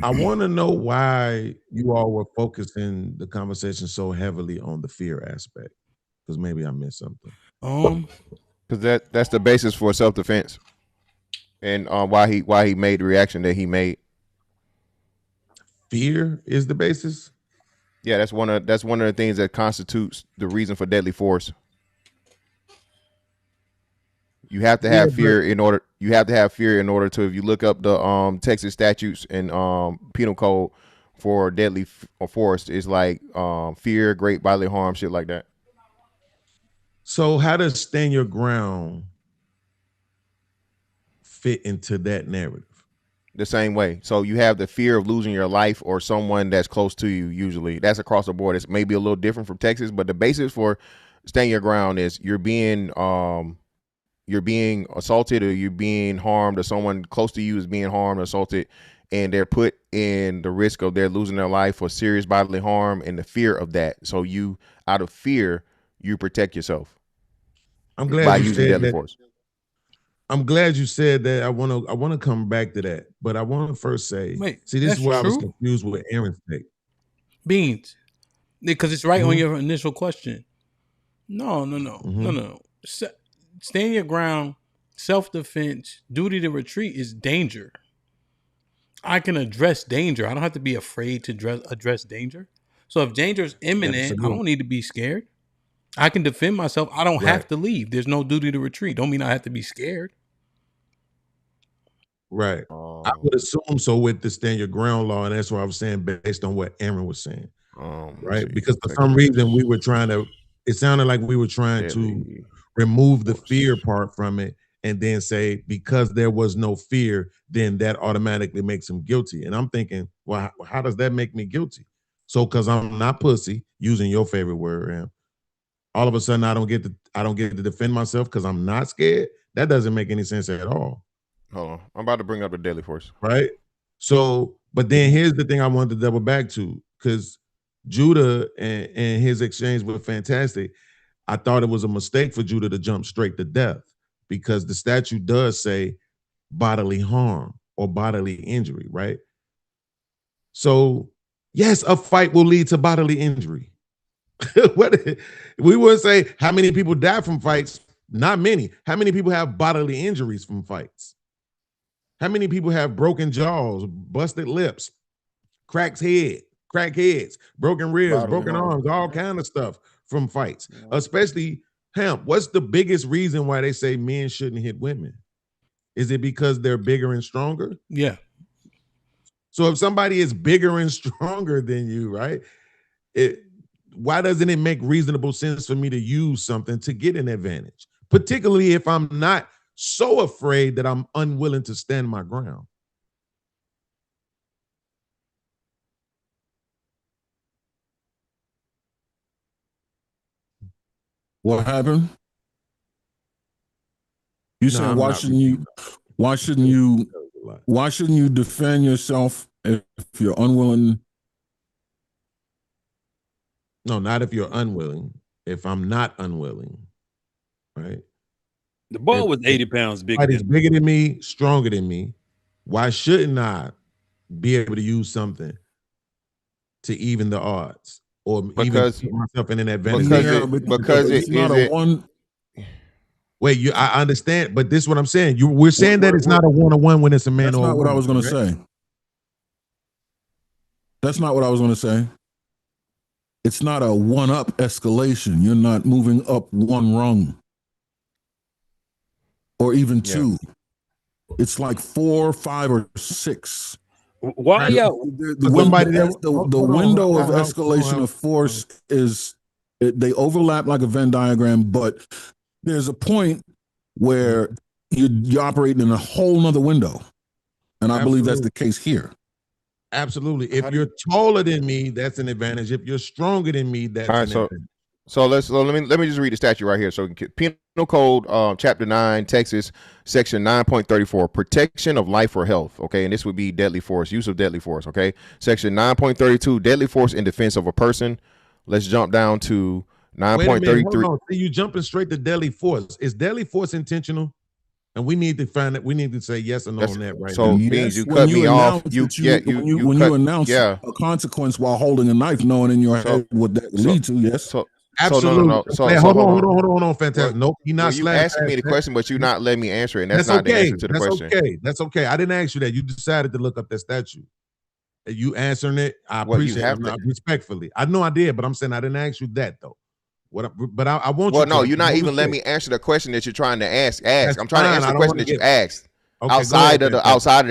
I want to know why you all were focusing the conversation so heavily on the fear aspect, because maybe I missed something. Because that's the basis for self-defense, and why he made the reaction that he made. Fear is the basis. Yeah, that's one of the things that constitutes the reason for deadly force. You have to have fear in order. You have to have fear in order to. If you look up the Texas statutes and penal code for deadly force, it's like fear, great bodily harm, shit like that. So how does stand your ground fit into that narrative? the same way. So you have the fear of losing your life or someone that's close to you. Usually, that's across the board. It's maybe a little different from Texas, but the basis for staying your ground is you're being assaulted or you're being harmed, or someone close to you is being harmed or assaulted, and they're put in the risk of their losing their life or serious bodily harm and the fear of that. So you, out of fear, you protect yourself. I'm glad by you using said deadly that. force. I'm glad you said that. I want to come back to that, but I want to first say, see, this is where I was confused with Aaron's take. Beans, because it's right on your initial question. No. Stand your ground, self-defense, duty to retreat is danger. I can address danger. I don't have to be afraid to address danger. So if danger is imminent, I don't need to be scared. I can defend myself. I don't have to leave. There's no duty to retreat. Don't mean I have to be scared. Right. I would assume so with the stand your ground law, and that's what I was saying based on what Aaron was saying. Right. Because for some reason we were trying to, it sounded like we were trying to remove the fear part from it and then say, because there was no fear, then that automatically makes him guilty. And I'm thinking, well, how does that make me guilty? So because I'm not pussy, using your favorite word, Aaron, all of a sudden I don't get to defend myself because I'm not scared. That doesn't make any sense at all. Hold on. I'm about to bring up the deadly force. Right. So, but then here's the thing I wanted to double back to, because Judah and his exchange were fantastic. I thought it was a mistake for Judah to jump straight to death, because the statute does say bodily harm or bodily injury, right? So, yes, a fight will lead to bodily injury. We would say how many people die from fights? Not many. How many people have bodily injuries from fights? How many people have broken jaws, busted lips, cracked heads, broken ribs, broken arms, all kind of stuff from fights? Especially HAMP. What's the biggest reason why they say men shouldn't hit women? Is it because they're bigger and stronger? Yeah. So if somebody is bigger and stronger than you, right? Why doesn't it make reasonable sense for me to use something to get an advantage? Particularly if I'm not so afraid that I'm unwilling to stand my ground. What happened? You said why shouldn't you defend yourself if you're unwilling? No, not if you're unwilling. If I'm not unwilling, right? The ball was 80 pounds bigger. Somebody's bigger than me, stronger than me. Why shouldn't I be able to use something to even the odds, or even put myself in an advantage? Because it's not a one. Wait, I understand, but this is what I'm saying. We're saying that it's not a one-on-one when it's a man or a woman. That's not what I was going to say. That's not what I was going to say. It's not a one-up escalation. You're not moving up one rung. Or even two. It's like 4, 5, or 6. Why the window of escalation of force is they overlap like a Venn diagram, but there's a point where you're operating in a whole nother window. And I believe that's the case here. Absolutely. If you're taller than me, that's an advantage. If you're stronger than me, that's an advantage. So let me just read the statute right here. So Penal Code, Chapter 9, Texas, Section 9.34, protection of life or health. Okay, and this would be deadly force, use of deadly force. Okay, Section 9.32, deadly force in defense of a person. Let's jump down to 9.33. You jumping straight to deadly force. Is deadly force intentional? And we need to find it. We need to say yes or no on that right now. So means you cut me off. When you announce a consequence while holding a knife, knowing in your head what that lead to. Yes. Absolutely. No. Hold on, fantastic. Nope, you're not. You asking me the question, but you're not letting me answer it. And that's not the answer to the question. That's okay. I didn't ask you that. You decided to look up that statute. You answering it. I appreciate it respectfully. I know I did, but I'm saying I didn't ask you that though. But I want you. Well, no, you're not even letting me answer the question that you're trying to ask. I'm trying to answer the question that you asked. Okay, outside of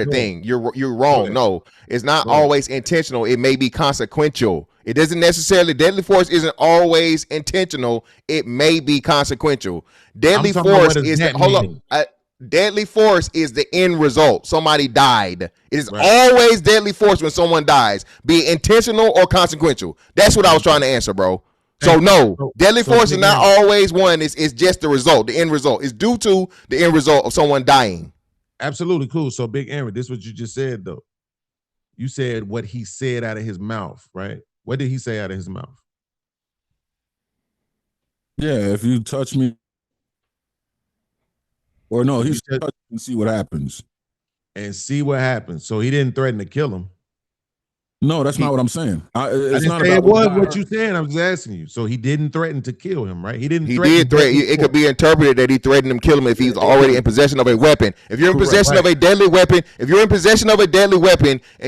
the thing, you're wrong. No, it's not always intentional. It may be consequential. It doesn't necessarily. Deadly force isn't always intentional. It may be consequential. Deadly force is. Hold up. deadly force is the end result. Somebody died. It is always deadly force when someone dies, be it intentional or consequential. That's what I was trying to answer, bro. So no, deadly force is not always one. It's just the result. The end result is due to the end result of someone dying. Absolutely cool. So Big Aaron, this is what you just said though. You said what he said out of his mouth, right? What did he say out of his mouth? Yeah, if you touch me, or no, he said touch and see what happens. And see what happens. So he didn't threaten to kill him. No, that's not what I'm saying. It's not about. It was what you you saying. I'm just asking you. So he didn't threaten to kill him, right? He didn't. He did threaten. It could be interpreted that he threatened him, kill him if he's already in possession of a weapon. If you're in possession of a deadly weapon, and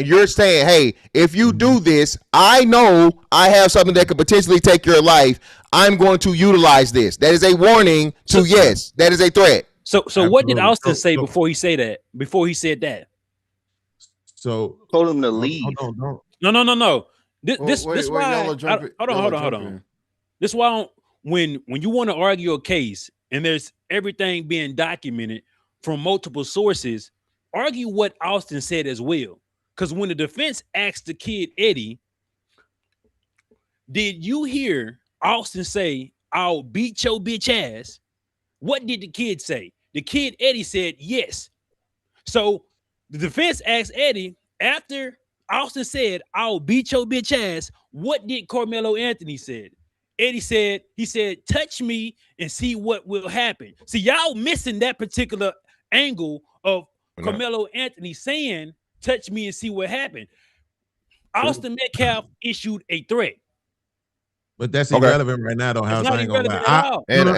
you're saying, "Hey, if you do this, I know I have something that could potentially take your life. I'm going to utilize this." That is a warning to yes. That is a threat. So what did Austin say before he said that? Before he said that. So told him to leave. No. This why. Hold on. This why when you want to argue a case and there's everything being documented from multiple sources, argue what Austin said as well. Because when the defense asked the kid Eddie, did you hear Austin say, "I'll beat your bitch ass"? What did the kid say? The kid Eddie said yes. So the defense asked Eddie, after Austin said, "I'll beat your bitch ass," what did Carmelo Anthony said? Eddie said, "Touch me and see what will happen." See, y'all missing that particular angle of Carmelo Anthony saying, "Touch me and see what happened." Austin Metcalf issued a threat. But that's irrelevant right now, though. House, I ain't gonna lie. And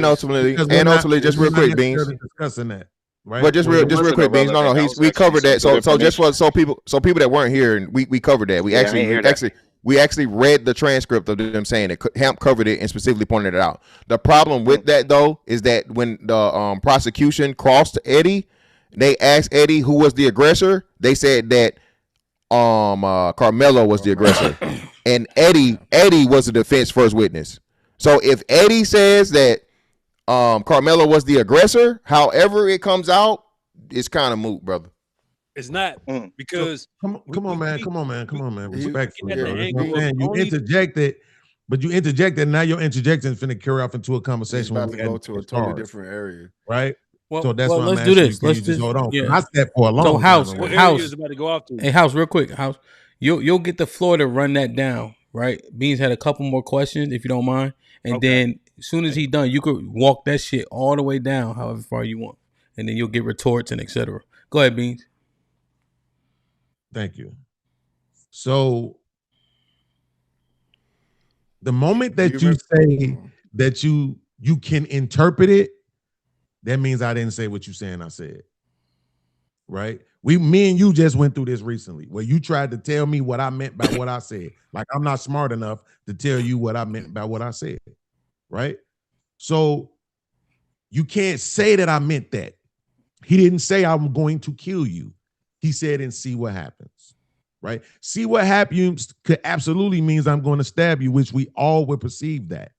ultimately, just real quick, Beans. Discussing that. Right. But just real quick, Beans. No, we covered that. So just for people that weren't here, and we covered that. We actually read the transcript of them saying it. HAMP covered it and specifically pointed it out. The problem with that though is that when the prosecution crossed Eddie, they asked Eddie who was the aggressor. They said that Carmelo was the aggressor, and Eddie was the defense first witness. So if Eddie says that Carmelo was the aggressor, however it comes out, it's kind of moot, brother. It's not because come on, man. Respectfully, bro. You interjected, but you interjected. Now your interjection is finna carry off into a conversation. About to go to a totally different area, right? Well, so that's why let's do this. Let's just hold on. Yeah. I said for a long time. House. About to go off to? Hey, House, real quick. House, you'll get the floor to run that down, right? Beans had a couple more questions, if you don't mind, and then as soon as he's done, you could walk that shit all the way down, however far you want, and then you'll get retorts and etc. Go ahead, Beans. Thank you. So the moment that you say that you can interpret it, that means I didn't say what you saying I said. Right? Me and you just went through this recently where you tried to tell me what I meant by what I said. Like I'm not smart enough to tell you what I meant by what I said. Right? So you can't say that I meant that. He didn't say I'm going to kill you. He said, and see what happens, right? See what happens could absolutely means I'm going to stab you, which we all would perceive that.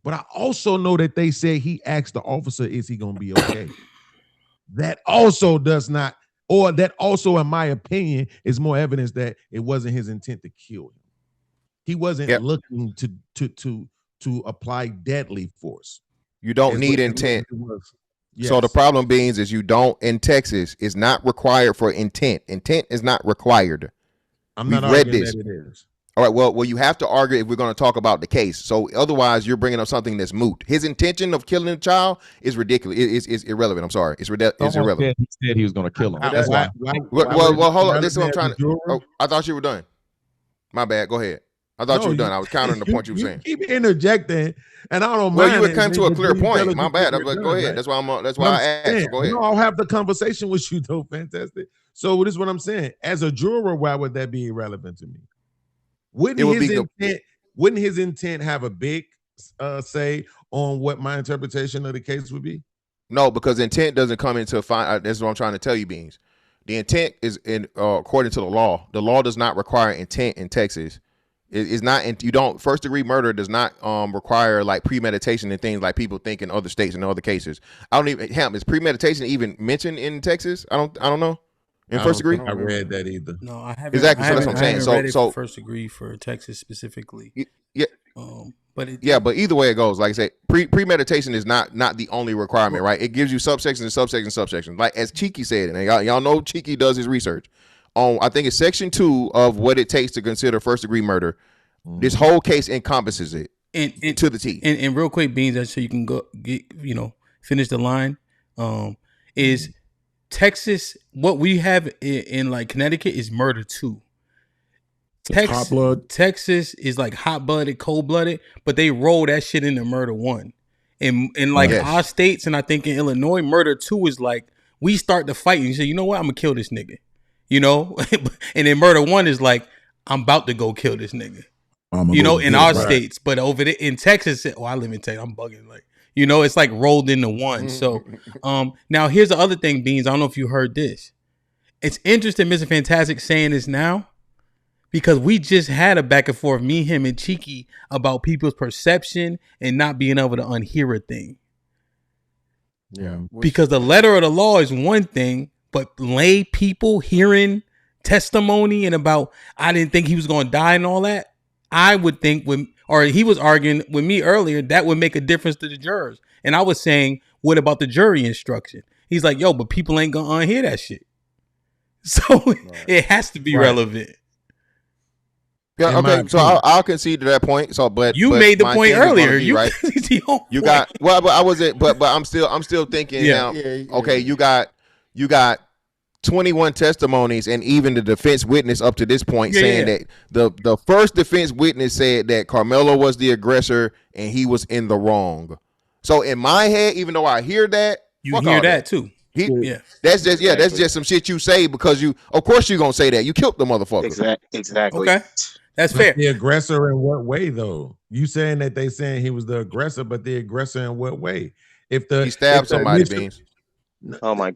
But I also know that they said he asked the officer, is he going to be okay? That also does not, or that also, in my opinion, is more evidence that it wasn't his intent to kill him. He wasn't looking to apply deadly force. You don't need intent. Yes. So the problem being is you don't in Texas is not required for intent. Intent is not required. I'm not arguing that it is. All right. Well, you have to argue if we're going to talk about the case. So otherwise, you're bringing up something that's moot. His intention of killing a child is ridiculous. It's irrelevant. I'm sorry. It's irrelevant. He said he was going to kill him. That's why. Well, hold on. This is what I'm trying to. Oh, I thought you were done. My bad. Go ahead. I thought you were done. I was countering the point you were saying. Keep interjecting, and I don't mind. Well, you would come to a clear point. My bad. I'm like, go ahead. That's why I asked. So go ahead. I'll have the conversation with you, though. Fantastic. So this is what I'm saying. As a juror, why would that be irrelevant to me? Wouldn't his intent have a big say on what my interpretation of the case would be? No, because intent doesn't come into that's what I'm trying to tell you, Beans. The intent is according to the law. The law does not require intent in Texas It's not, and you don't. First degree murder does not require like premeditation and things like people think in other states and other cases. I don't even. Is premeditation even mentioned in Texas? I don't know. In first degree, I read that either. No, I haven't. Exactly. So that's what I'm saying. Read it So for first degree for Texas specifically. Yeah. But but either way it goes, like I said, premeditation is not the only requirement, right? It gives you subsections and subsections. Like as Cheeky said, and y'all know Cheeky does his research on. I think it's section 2 of what it takes to consider first degree murder. This whole case encompasses it to the T. And real quick, Beans, so you can go get finish the line. Is Texas what we have in like Connecticut is murder 2. Hot blood. Texas is like hot blooded, cold blooded, but they roll that shit into murder 1. And like our states, and I think in Illinois, murder 2 is like we start the fight and you say, you know what, I'm gonna kill this nigga, and then murder 1 is like I'm about to go kill this nigga, in our states. But over there in Texas, I live in Texas, I'm bugging like it's like rolled into one. So now here's the other thing, Beans. I don't know if you heard this. It's interesting, Mr. Fantastic saying this now. Because we just had a back and forth, me, him, and Cheeky, about people's perception and not being able to unhear a thing. Yeah. Because the letter of the law is one thing, but lay people hearing testimony and about, I didn't think he was going to die and all that, I would think he was arguing with me earlier, that would make a difference to the jurors. And I was saying, what about the jury instruction? He's like, yo, but people ain't going to unhear that shit. So it has to be relevant. Yeah, okay. So I'll concede to that point. So, but you made the point earlier. Right? You got but I wasn't. But I'm still thinking. Now, okay, you got 21 testimonies, and even the defense witness up to this point saying that the first defense witness said that Carmelo was the aggressor and he was in the wrong. So in my head, even though I hear that, you hear that too. That's just some shit you say because of course you're gonna say that you killed the motherfucker. Exactly. Okay. That's fair. The aggressor in what way, though? You saying that they saying he was the aggressor, but the aggressor in what way? If he stabbed somebody, Beans. Oh my!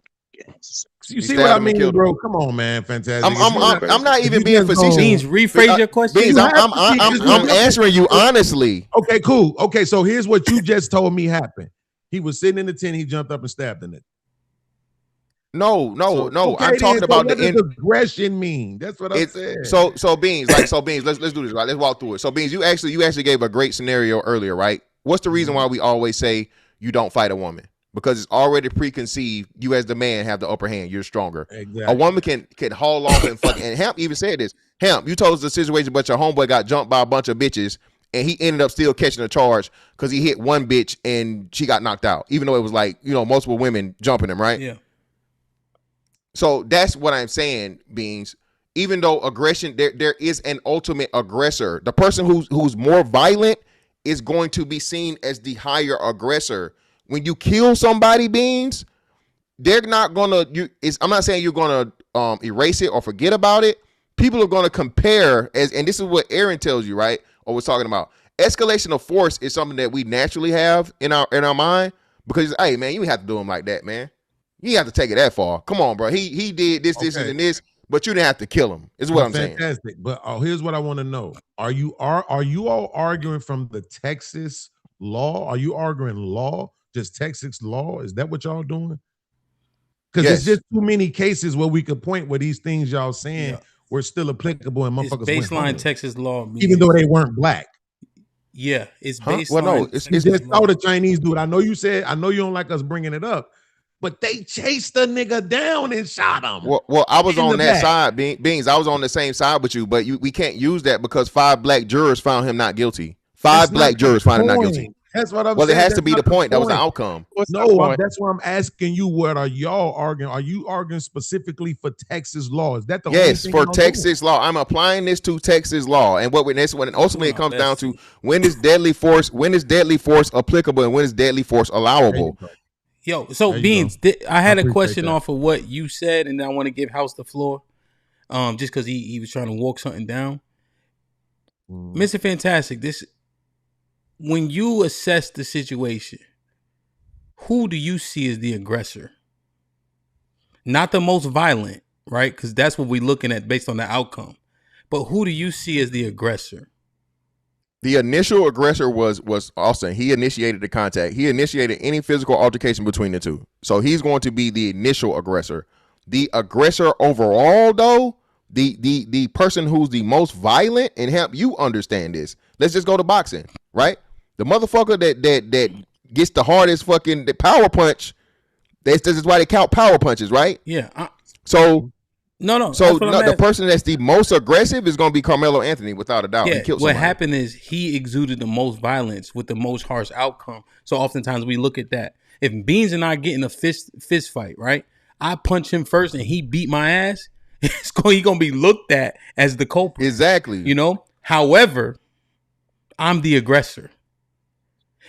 You see what I mean, bro? Come on, man, fantastic. I'm not even being facetious. Beans, rephrase your question. Beans, I'm answering you honestly. Okay, cool. Okay, so here's what you just told me happened. He was sitting in the tent. He jumped up and stabbed in it. No. Okay, I'm talking about what does aggression mean? That's what I said. So Beans, let's do this, right? Let's walk through it. So Beans, you actually gave a great scenario earlier, right? What's the reason why we always say you don't fight a woman? Because it's already preconceived. You as the man have the upper hand. You're stronger. Exactly. A woman can haul off and fucking. And Hamp even said this. Hamp, you told us the situation, but your homeboy got jumped by a bunch of bitches, and he ended up still catching a charge because he hit one bitch and she got knocked out, even though it was like multiple women jumping him, right? Yeah. So that's what I'm saying, Beans. Even though aggression, there is an ultimate aggressor. The person who's more violent is going to be seen as the higher aggressor. When you kill somebody, Beans, they're not gonna. I'm not saying you're gonna erase it or forget about it. People are gonna compare and this is what Aaron tells you, right? Or was talking about. Escalation of force is something that we naturally have in our mind because hey man, you have to do him like that, man. You have to take it that far. Come on, bro. He did this, and this, but you didn't have to kill him. Is what I'm saying. Fantastic. But here's what I want to know: Are you all arguing from the Texas law? Are you arguing law, just Texas law? Is that what y'all doing? Because there's just too many cases where we could point where these things y'all saying were still applicable and motherfuckers. It's baseline Texas law, even though they weren't black. Yeah, it's baseline. Well, no, it's just how the Chinese do it. I know you don't like us bringing it up. But they chased the nigga down and shot him. Well, I was on that side, Beans. I was on the same side with you, but we can't use that because 5 black jurors found him not guilty. 5 black jurors found him not guilty. That's what I'm saying. Well, it has to be the point. That was the outcome. No, that's why I'm asking you. What are y'all arguing? Are you arguing specifically for Texas law? Is that the only thing for Texas law? I'm applying this to Texas law, and when ultimately it comes down to when is deadly force applicable and when is deadly force allowable. Yo, so Beans, I had a question off of what you said, and I want to give House the floor, just because he was trying to walk something down. Mr. Fantastic, when you assess the situation, who do you see as the aggressor? Not the most violent, right? Because that's what we're looking at based on the outcome. But who do you see as the aggressor? The initial aggressor was Austin. He initiated the contact. He initiated any physical altercation between the two. So he's going to be the initial aggressor. The aggressor overall, though, the person who's the most violent, and help you understand this. Let's just go to boxing, right? The motherfucker that gets the hardest fucking power punch. This is why they count power punches, right? Yeah. So no. So the person that's the most aggressive is going to be Carmelo Anthony, without a doubt. Yeah. He killed What somebody. happened is he exuded the most violence with the most harsh outcome. So oftentimes we look at that. If Beans and I get in a fist fight, right? I punch him first and he beat my ass. He's gonna be looked at as the culprit. Exactly. You know. However, I'm the aggressor.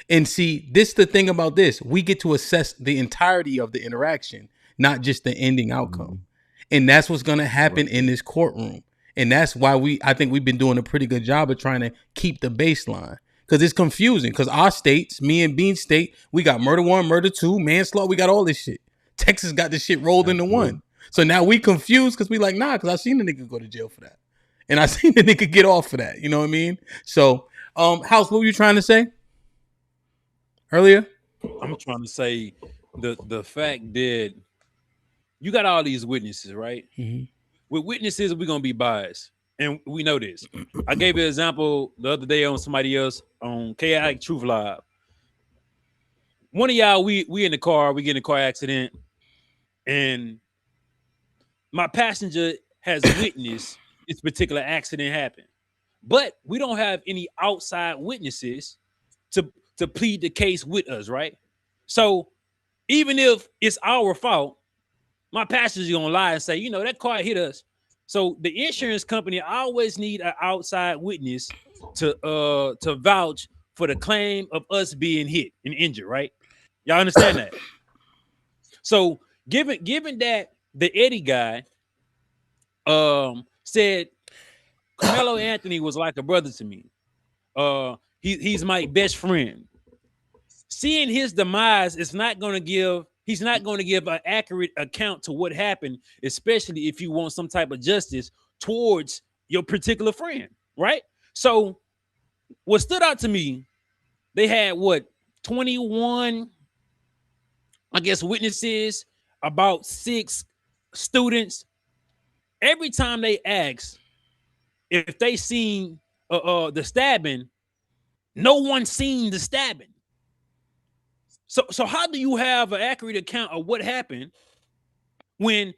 And see, this the thing about this. We get to assess the entirety of the interaction, not just the ending outcome. And that's what's going to happen in this courtroom. And that's why I think we've been doing a pretty good job of trying to keep the baseline. Because it's confusing. Because our states, me and Bean state, we got murder 1, murder 2, manslaughter. We got all this shit. Texas got this shit rolled into one. So now we confused because we like, nah, because I seen the nigga go to jail for that. And I seen the nigga get off for that. You know what I mean? So, House, what were you trying to say earlier? I'm trying to say the fact that you got all these witnesses, right? Mm-hmm. With witnesses, we're gonna be biased, and we know this. I gave an example the other day on somebody else on Chaotic Truth Live. One of y'all, we in the car, we get in a car accident, and my passenger has witnessed this particular accident happen, but we don't have any outside witnesses to plead the case with us, right? So even if it's our fault, my passenger's gonna lie and say, you know, that car hit us. So the insurance company always need an outside witness to vouch for the claim of us being hit and injured, right? Y'all understand that? So given that the Eddie guy said Carmelo Anthony was like a brother to me. He's my best friend. Seeing his demise is not going to give. He's not going to give an accurate account to what happened, especially if you want some type of justice towards your particular friend, right? So, what stood out to me, they had 21, I guess, witnesses, about 6 students. Every time they asked if they seen the stabbing, no one seen the stabbing. So how do you have an accurate account of what happened when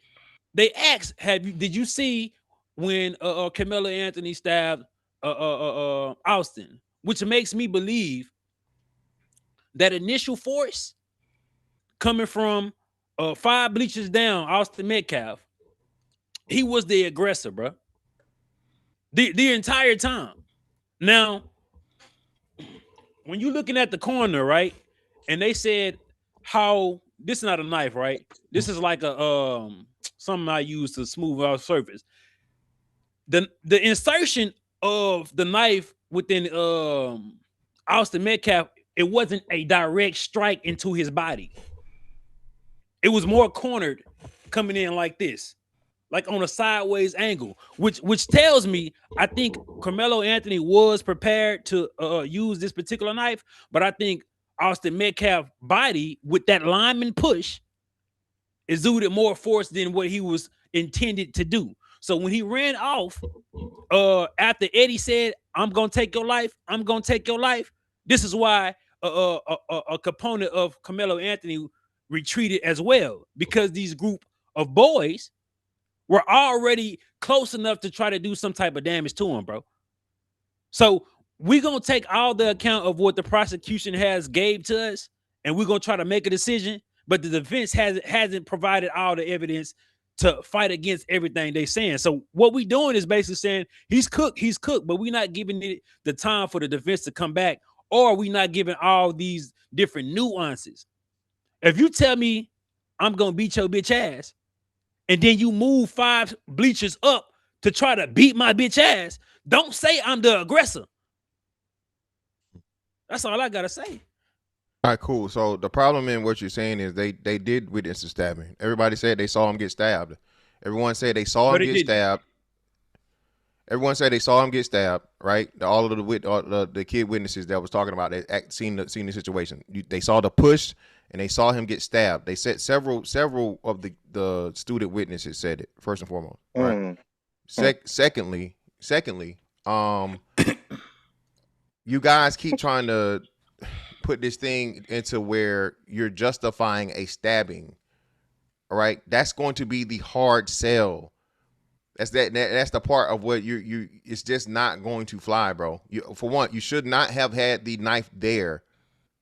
they asked, did you see when Carmelo Anthony stabbed Austin? Which makes me believe that initial force coming from 5 bleachers down, Austin Metcalf, he was the aggressor, bro. The entire time. Now, when you're looking at the corner, right? And they said how this is not a knife, right? This is like a something I use to smooth out surface. The insertion of the knife within Austin Metcalf, it wasn't a direct strike into his body. It was more cornered, coming in like this, like on a sideways angle, which tells me I think Carmelo Anthony was prepared to use this particular knife, but I think Austin Metcalf's body with that lineman push exuded more force than what he was intended to do. So when he ran off, after Eddie said, "I'm gonna take your life," this is why a component of Carmelo Anthony retreated as well, because these group of boys were already close enough to try to do some type of damage to him, bro. So we're going to take all the account of what the prosecution has gave to us, and we're going to try to make a decision, but the defense hasn't provided all the evidence to fight against everything they're saying. So what we're doing is basically saying he's cooked, but we're not giving it the time for the defense to come back, or we're not giving all these different nuances. If you tell me I'm going to beat your bitch ass, and then you move 5 bleachers up to try to beat my bitch ass, don't say I'm the aggressor. That's all I gotta say. All right, cool. So the problem in what you're saying is they did witness the stabbing. Everybody said they saw him get stabbed. Everyone said they saw him get stabbed. Everyone said they saw him get stabbed, right? All of the kid witnesses that was talking about that seen the situation. They saw the push and they saw him get stabbed. They said several of the student witnesses said it first and foremost. Right. Secondly, you guys keep trying to put this thing into where you're justifying a stabbing. All right, that's going to be the hard sell. That's the part of what you. It's just not going to fly, bro. For one, you should not have had the knife there.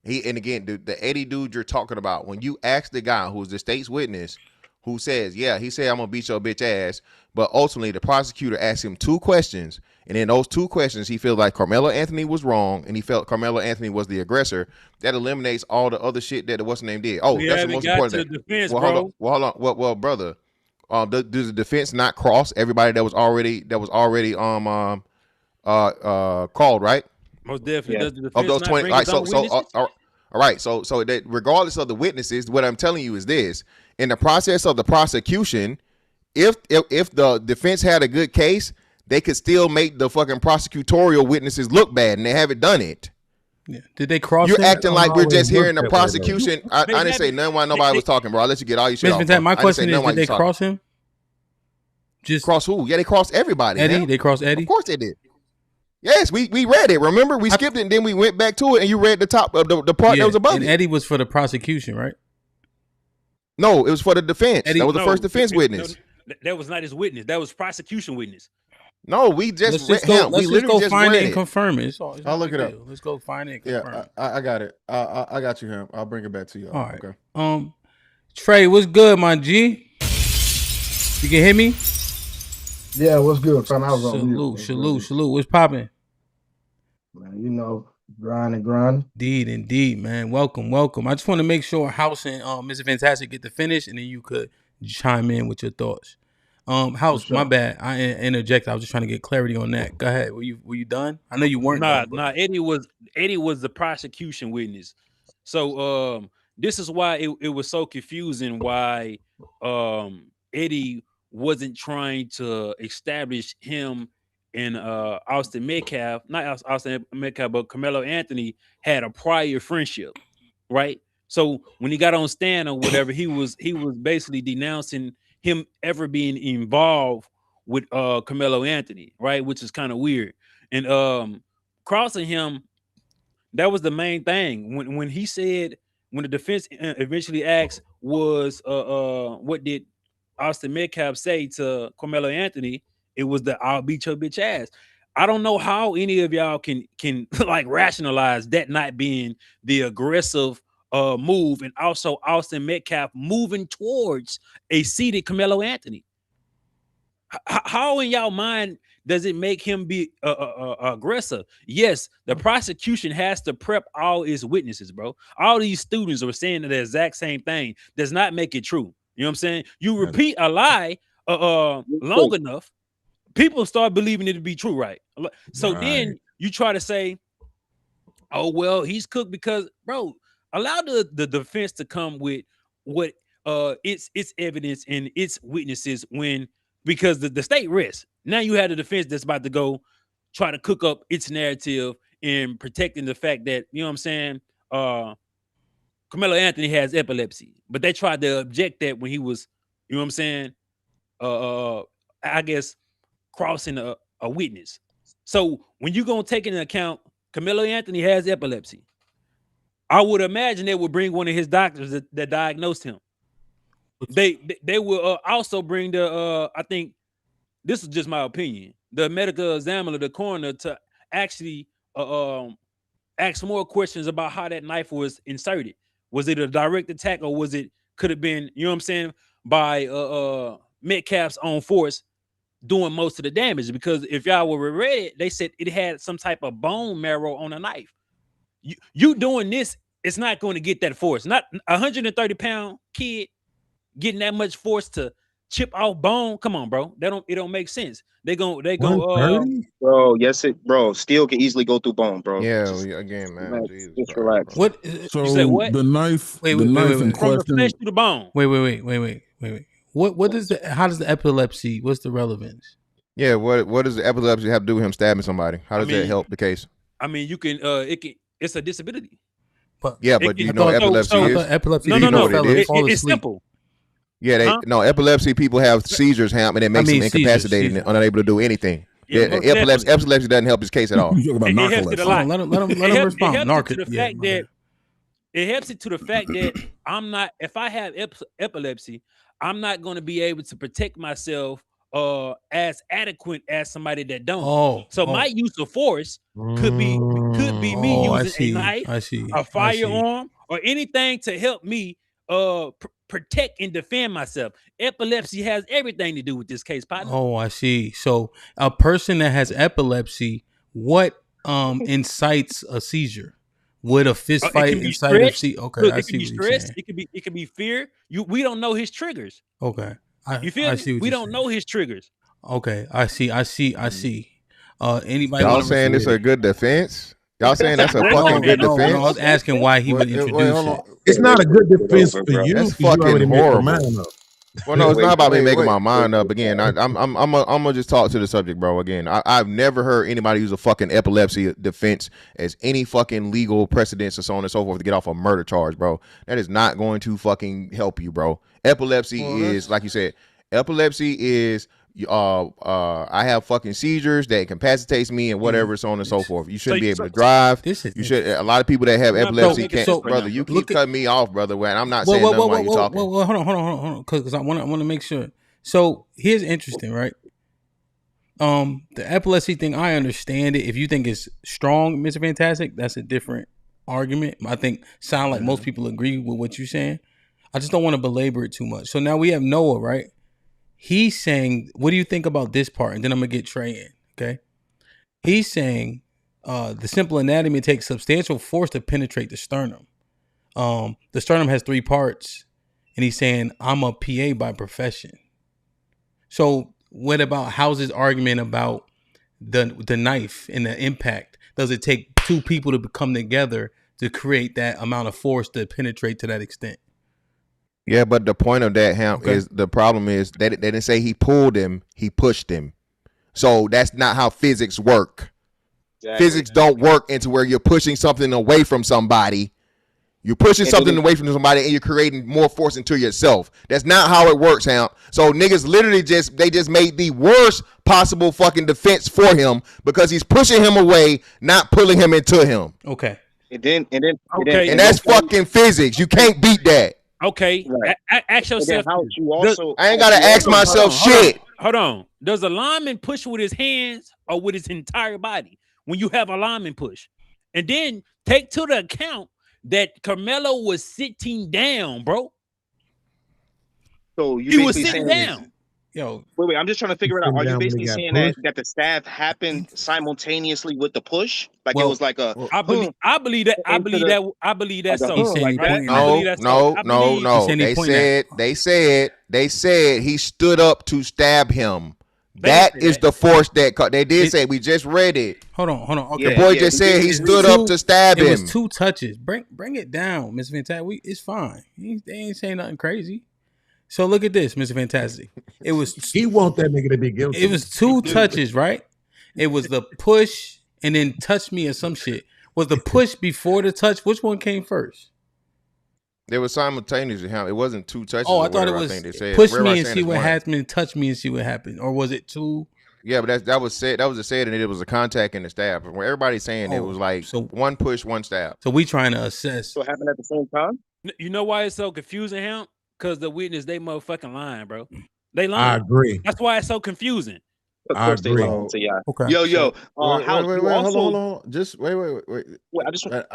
And again, the Eddie dude you're talking about, when you ask the guy who's the state's witness, who says, yeah, he said I'm gonna beat your bitch ass, but ultimately the prosecutor asked him 2 questions, and in those 2 questions he felt like Carmelo Anthony was wrong, and he felt Carmelo Anthony was the aggressor. That eliminates all the other shit that the what's name did. Oh, that's the most important. Defense, hold on. Well, brother. Does the defense not cross everybody that was already called, right? Most definitely. Does the defense of those not 20? bring All right, its own witnesses? all right. So that regardless of the witnesses, what I'm telling you is this: in the process of the prosecution, if the defense had a good case, they could still make the fucking prosecutorial witnesses look bad, and they haven't done it. Yeah. Did they cross? You're acting like we're just hearing the prosecution. I didn't say nothing while nobody was talking, bro. I'll let you get all your shit off. My question is, did they cross him? Just cross who? Yeah, they crossed everybody. Eddie, man. they crossed Eddie. Of course they did. Yes, we read it. Remember, we skipped it and then we went back to it, and you read the top of the part that was above and it. Eddie was for the prosecution, right? No, it was for the defense. Eddie, that was the first defense witness. No, that was not his witness. That was prosecution witness. No, we just let's go find it and confirm it. I'll look it up. Let's go find it. And confirm it. I got it. I got you, Ham. I'll bring it back to you. All right. Okay. Trey, what's good, my G? You can hear me? Yeah, what's good, fam? I was on mute. Salute. What's popping? Man, you know, grind. Indeed, man. Welcome. I just want to make sure House and Mr. Fantastic get to finish, and then you could chime in with your thoughts. House, my bad. I interjected. I was just trying to get clarity on that. Go ahead. Were you done? I know you weren't. Nah. Eddie was the prosecution witness. So this is why it was so confusing. Why Eddie wasn't trying to establish him and Austin Metcalf, not Austin Metcalf, but Carmelo Anthony had a prior friendship, right? So when he got on stand or whatever, he was basically denouncing him ever being involved with Carmelo Anthony, right? Which is kind of weird. And crossing him, that was the main thing. When he said, when the defense eventually asked was what did Austin Metcalf say to Carmelo Anthony, it was the I'll beat your bitch ass. I don't know how any of y'all can like rationalize that not being the aggressive move, and also Austin Metcalf moving towards a seated Carmelo Anthony. How in y'all mind does it make him be aggressive? Yes, the prosecution has to prep all its witnesses, bro. All these students are saying the exact same thing. Does not make it true. You know what I'm saying? You repeat a lie long enough, people start believing it to be true, right? So then you try to say, oh, well, he's cooked because, bro, allow the defense to come with what its evidence and its witnesses because the state rests. Now you have the defense that's about to go try to cook up its narrative and protecting the fact that, you know what I'm saying, Carmelo Anthony has epilepsy, but they tried to object that when he was, you know what I'm saying, I guess crossing a witness. So when you're gonna take into account Carmelo Anthony has epilepsy, I would imagine they would bring one of his doctors that diagnosed him. They will also bring I think this is just my opinion, the medical examiner, the coroner, to actually ask more questions about how that knife was inserted. Was it a direct attack, or could have been, you know what I'm saying, by Metcalf's own force doing most of the damage? Because if y'all were read it, they said it had some type of bone marrow on a knife. You doing this, it's not going to get that force. Not 130-pound kid getting that much force to chip off bone. Come on, bro. It don't make sense. They go bro, yes bro, steel can easily go through bone, bro. Yeah, again, man. Just relax. What? So you said what? The knife, wait, the knife in from question, the flesh to the bone. Wait. What is how does the epilepsy, what's the relevance? Yeah, what does the epilepsy have to do with him stabbing somebody? How does that help the case? I mean, you can it's a disability. But yeah, but do you know epilepsy I is? thought epilepsy. No, fall it's asleep. simple. Yeah, epilepsy people have seizures, HAMP, and it makes them incapacitated and unable to do anything. Yeah, epilepsy doesn't help his case at all. You talk about narcolepsy. Let him respond. It helps it to the fact that if I have epilepsy, I'm not going to be able to protect myself as adequate as somebody that don't. My use of force could be me using a knife, a firearm, or anything to help me protect and defend myself. Epilepsy has everything to do with this case, partner. Oh, I see. So a person that has epilepsy, what incites a seizure? Would a fist fight incite a seizure? Okay, Look, I see what you're saying. It could be fear. We don't know his triggers. Okay, you feel me? We don't know his triggers. Okay, I see. Anybody? Y'all saying it's a good defense? Y'all saying that's a fucking good defense? No, I was asking why he would introduce it. It's not a good defense for you. That's because you already fucking made your horrible. mind up. Well, no, it's not about me making my mind up. Again, I'm gonna just talk to the subject, bro. Again, I've never heard anybody use a fucking epilepsy defense as any fucking legal precedence or so on and so forth to get off a murder charge, bro. That is not going to fucking help you, bro. Epilepsy is, like you said, epilepsy is I have fucking seizures that incapacitates me and whatever, so on and so forth. You shouldn't be able to drive. You should. A lot of people that have epilepsy can't. Brother, you keep cutting me off, brother. When I'm not saying nothing while you talking. Hold on, because I want to make sure. So here's interesting, right? The epilepsy thing, I understand it. If you think it's strong, Mr. Fantastic, that's a different argument. I think sound like most people agree with what you're saying. I just don't want to belabor it too much. So now we have Noah, right? He's saying, what do you think about this part? And then I'm going to get Trey in, okay? He's saying the simple anatomy takes substantial force to penetrate the sternum. The sternum has 3 parts. And he's saying, I'm a PA by profession. So what about House's argument about the knife and the impact? Does it take 2 people to come together to create that amount of force to penetrate to that extent? Yeah, but the point of that, HAMP, is the problem is they didn't say he pulled him, he pushed him. So that's not how physics work. Exactly. Physics don't work into where you're pushing something away from somebody. You're pushing something away from somebody and you're creating more force into yourself. That's not how it works, HAMP. So niggas literally just made the worst possible fucking defense for him because he's pushing him away, not pulling him into him. Okay. And that's fucking physics. You can't beat that. Okay, right. Ask yourself. I ain't gotta ask myself shit. Hold on. Does a lineman push with his hands or with his entire body when you have a lineman push? And then take to the account that Carmelo was sitting down, bro. So he was sitting down. Yo, wait, I'm just trying to figure it out. Are you basically saying that the stab happened simultaneously with the push? Like it was like a. I believe that's so. No. They said he stood up to stab him. That is the force that they did say. We just read it. Hold on. Okay. The boy just said he stood up to stab him. It was 2 touches. Bring it down, Mr. Fantastic. It's fine. They ain't saying nothing crazy. So look at this, Mr. Fantastic. It was he want that nigga to be guilty. It was 2 touches, right? It was the push and then touch me or some shit. Was the push before the touch? Which one came first? They were simultaneously. It wasn't 2 touches. Oh, I thought it was push me and see what happened, touch me and see what happened, or was it 2? Yeah, but that was said. That was said, and it was a contact in the stab. Where everybody's saying it was like 1 push, 1 stab. So we trying to assess. So it happened at the same time. You know why it's so confusing, HAMP? Because the witness, they motherfucking lying, bro. They lying. I agree. That's why it's so confusing. Of course they lying. So yeah. Okay. Yo. Hold on. Just wait. I just want.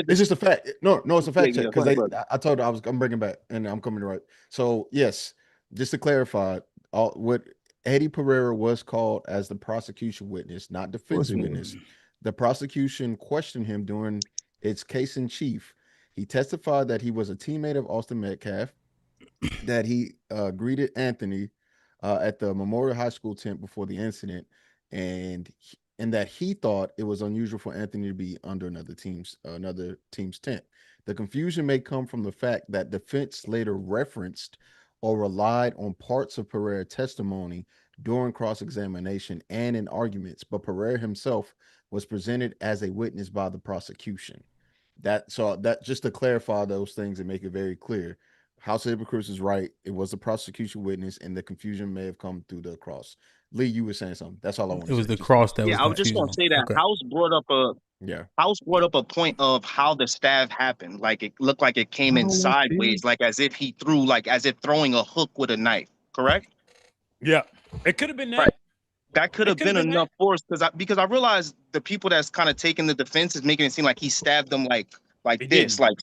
It's just a fact. No, it's a fact check because I told her I'm bringing back and I'm coming to right. So yes, just to clarify, what Eddie Pereira was called as the prosecution witness, not defense witness. The prosecution questioned him during its case in chief. He testified that he was a teammate of Austin Metcalf, that he greeted Anthony at the Memorial High School tent before the incident, and that he thought it was unusual for Anthony to be under another team's tent. The confusion may come from the fact that defense later referenced or relied on parts of Pereira's testimony during cross-examination and in arguments, but Pereira himself was presented as a witness by the prosecution. That just to clarify those things and make it very clear, House of Hypocrites is right. It was the prosecution witness, and the confusion may have come through the cross. Lee, you were saying something. That's all I want to say. It was the cross that was I was just confusing. gonna say that Okay. House brought up a point of how the stab happened. Like it looked like it came in sideways, like as if he threw, like as if throwing a hook with a knife. Correct? Yeah, it could have been that. Right. That could have been enough force because I realized the people that's kind of taking the defense is making it seem like he stabbed them like this, like,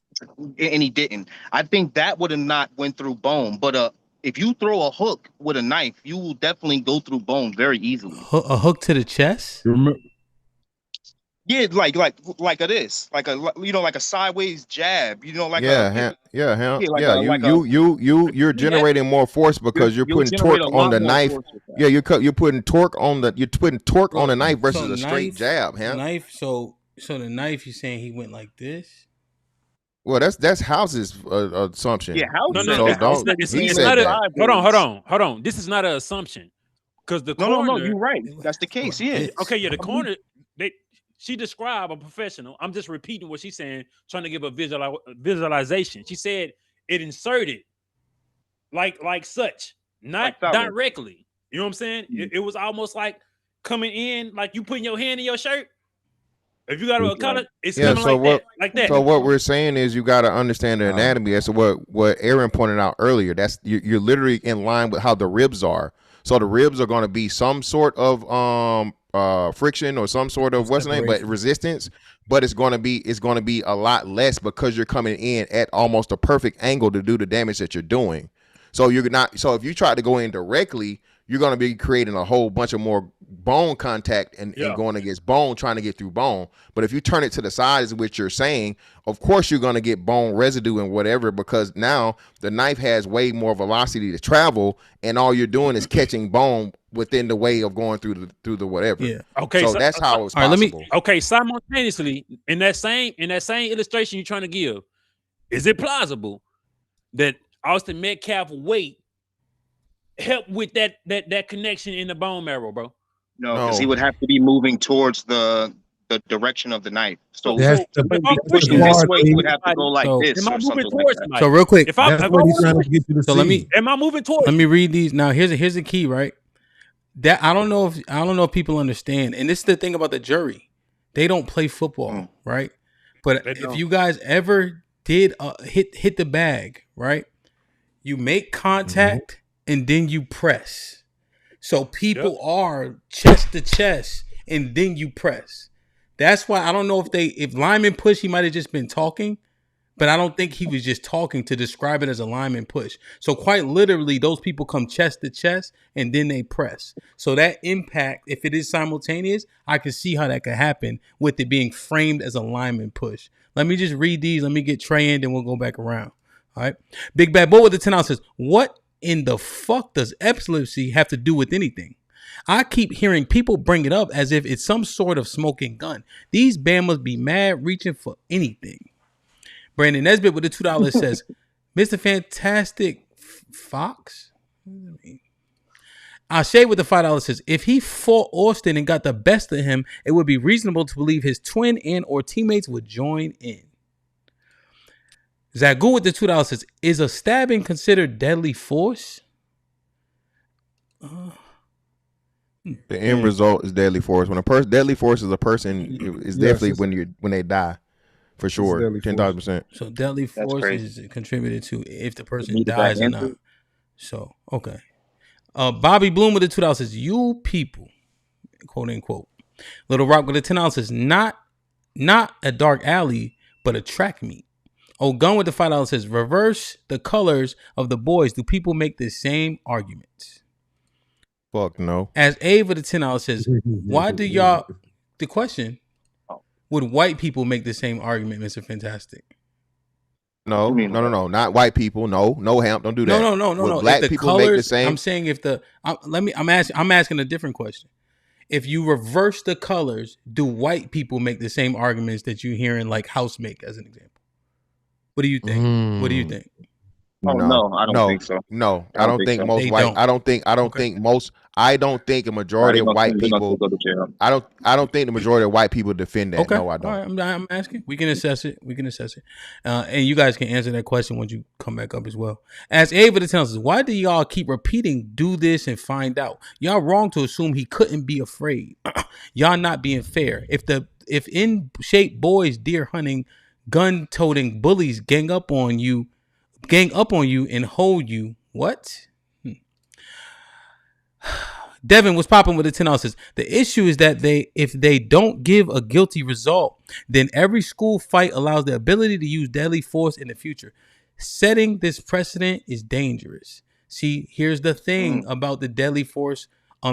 and he didn't. I think that would have not went through bone, but if you throw a hook with a knife, you will definitely go through bone very easily. A hook to the chest? Yeah, like a this, like a like a sideways jab, like you're generating more force because you're putting torque on the knife. Yeah, you're putting torque on the knife versus a straight jab, Knife. So the knife, you're saying he went like this? Well, that's House's assumption. Yeah, House. Hold on. This is not an assumption because the corner. No, you're right. That's the case. Yeah. Okay. Yeah, the corner. She described a professional. I'm just repeating what she's saying, trying to give a visualization. She said it inserted like such, not like directly. You know what I'm saying? It was almost like coming in, like you putting your hand in your shirt. If you got a color, it's coming like that. So what we're saying is you got to understand the anatomy. That's what Aaron pointed out earlier. That's you're literally in line with how the ribs are. So the ribs are going to be some sort of friction or some sort of but resistance, but it's going to be a lot less because you're coming in at almost a perfect angle to do the damage that you're doing. So if you try to go in directly, you're going to be creating a whole bunch of more bone contact and going against bone, trying to get through bone. But if you turn it to the sides, which you're saying, of course you're going to get bone residue and whatever, because now the knife has way more velocity to travel, and all you're doing is catching bone within the way of going through the whatever. Yeah. Okay. So that's how it's possible. Okay. Simultaneously, in that same illustration you're trying to give, is it plausible that Austin Metcalf weight help with that connection in the bone marrow, bro? No, because he would have to be moving towards the direction of the knife. So pushing this way, he would have to go like this or something like that. So real quick, Am I moving towards? Let me read these now. Here's the key, right? That I don't know if people understand, and this is the thing about the jury. They don't play football, right? But if you guys ever did hit the bag, right? You make contact and then you press. So people are chest to chest and then you press. That's why I don't know if lineman push, he might have just been talking, but I don't think he was just talking to describe it as a lineman push. So quite literally, those people come chest to chest and then they press. So that impact, if it is simultaneous, I can see how that could happen with it being framed as a lineman push. Let me just read these. Let me get Trey in, then we'll go back around. All right. Big Bad Boy with the 10 ounce says, what in the fuck does epilepsy have to do with anything? I keep hearing people bring it up as if it's some sort of smoking gun. These Bamas be mad reaching for anything. Brandon Nesbitt with the $2 says, Mr. Fantastic Fox? Ashay with the $5 says, if he fought Austin and got the best of him, it would be reasonable to believe his twin and or teammates would join in. Zagu with the $2 says, is a stabbing considered deadly force? The end result is deadly force. When a person deadly force is a person is definitely when they die, for sure, 10,000%. So deadly force is contributed to if the person dies or not. So okay. Bobby Bloom with the $2 says, you people, quote unquote. Little Rock with the $10 says, not a dark alley, but a track meet. Gun with the $5 says, reverse the colors of the boys. Do people make the same arguments? Fuck no. As Abe with the $10 says, why do y'all, the question, would white people make the same argument, Mr. Fantastic? No, not white people. No, HAMP, don't do that. No. Black people colors, make the same. I'm saying I'm asking a different question. If you reverse the colors, do white people make the same arguments that you hearing like House make as an example? What do you think? What do you think? No, I don't think so. No, I don't think most white. I don't think I don't think a majority of white people. I don't think the majority of white people defend that. Okay. No, I don't. All right. I'm asking. We can assess it. And you guys can answer that question once you come back up as well. As Ava tells us, why do y'all keep repeating "do this and find out"? Y'all wrong to assume he couldn't be afraid. Y'all not being fair. If in shape boys deer hunting, gun toting bullies gang up on you and hold you. What? Devin was popping with the $10 says, the issue is that if they don't give a guilty result, then every school fight allows the ability to use deadly force in the future. Setting this precedent is dangerous. See, here's the thing about the deadly force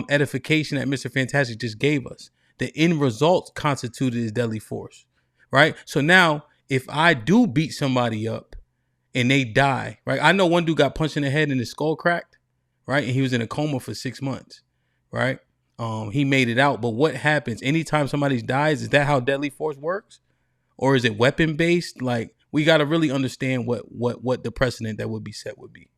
edification that Mr. Fantastic just gave us. The end result constituted is deadly force, right? So now, if I do beat somebody up and they die, right? I know one dude got punched in the head and his skull cracked, right? And he was in a coma for 6 months. Right? He made it out. But what happens anytime somebody dies? Is that how deadly force works? Or is it weapon based? Like, we got to really understand what the precedent that would be set would be.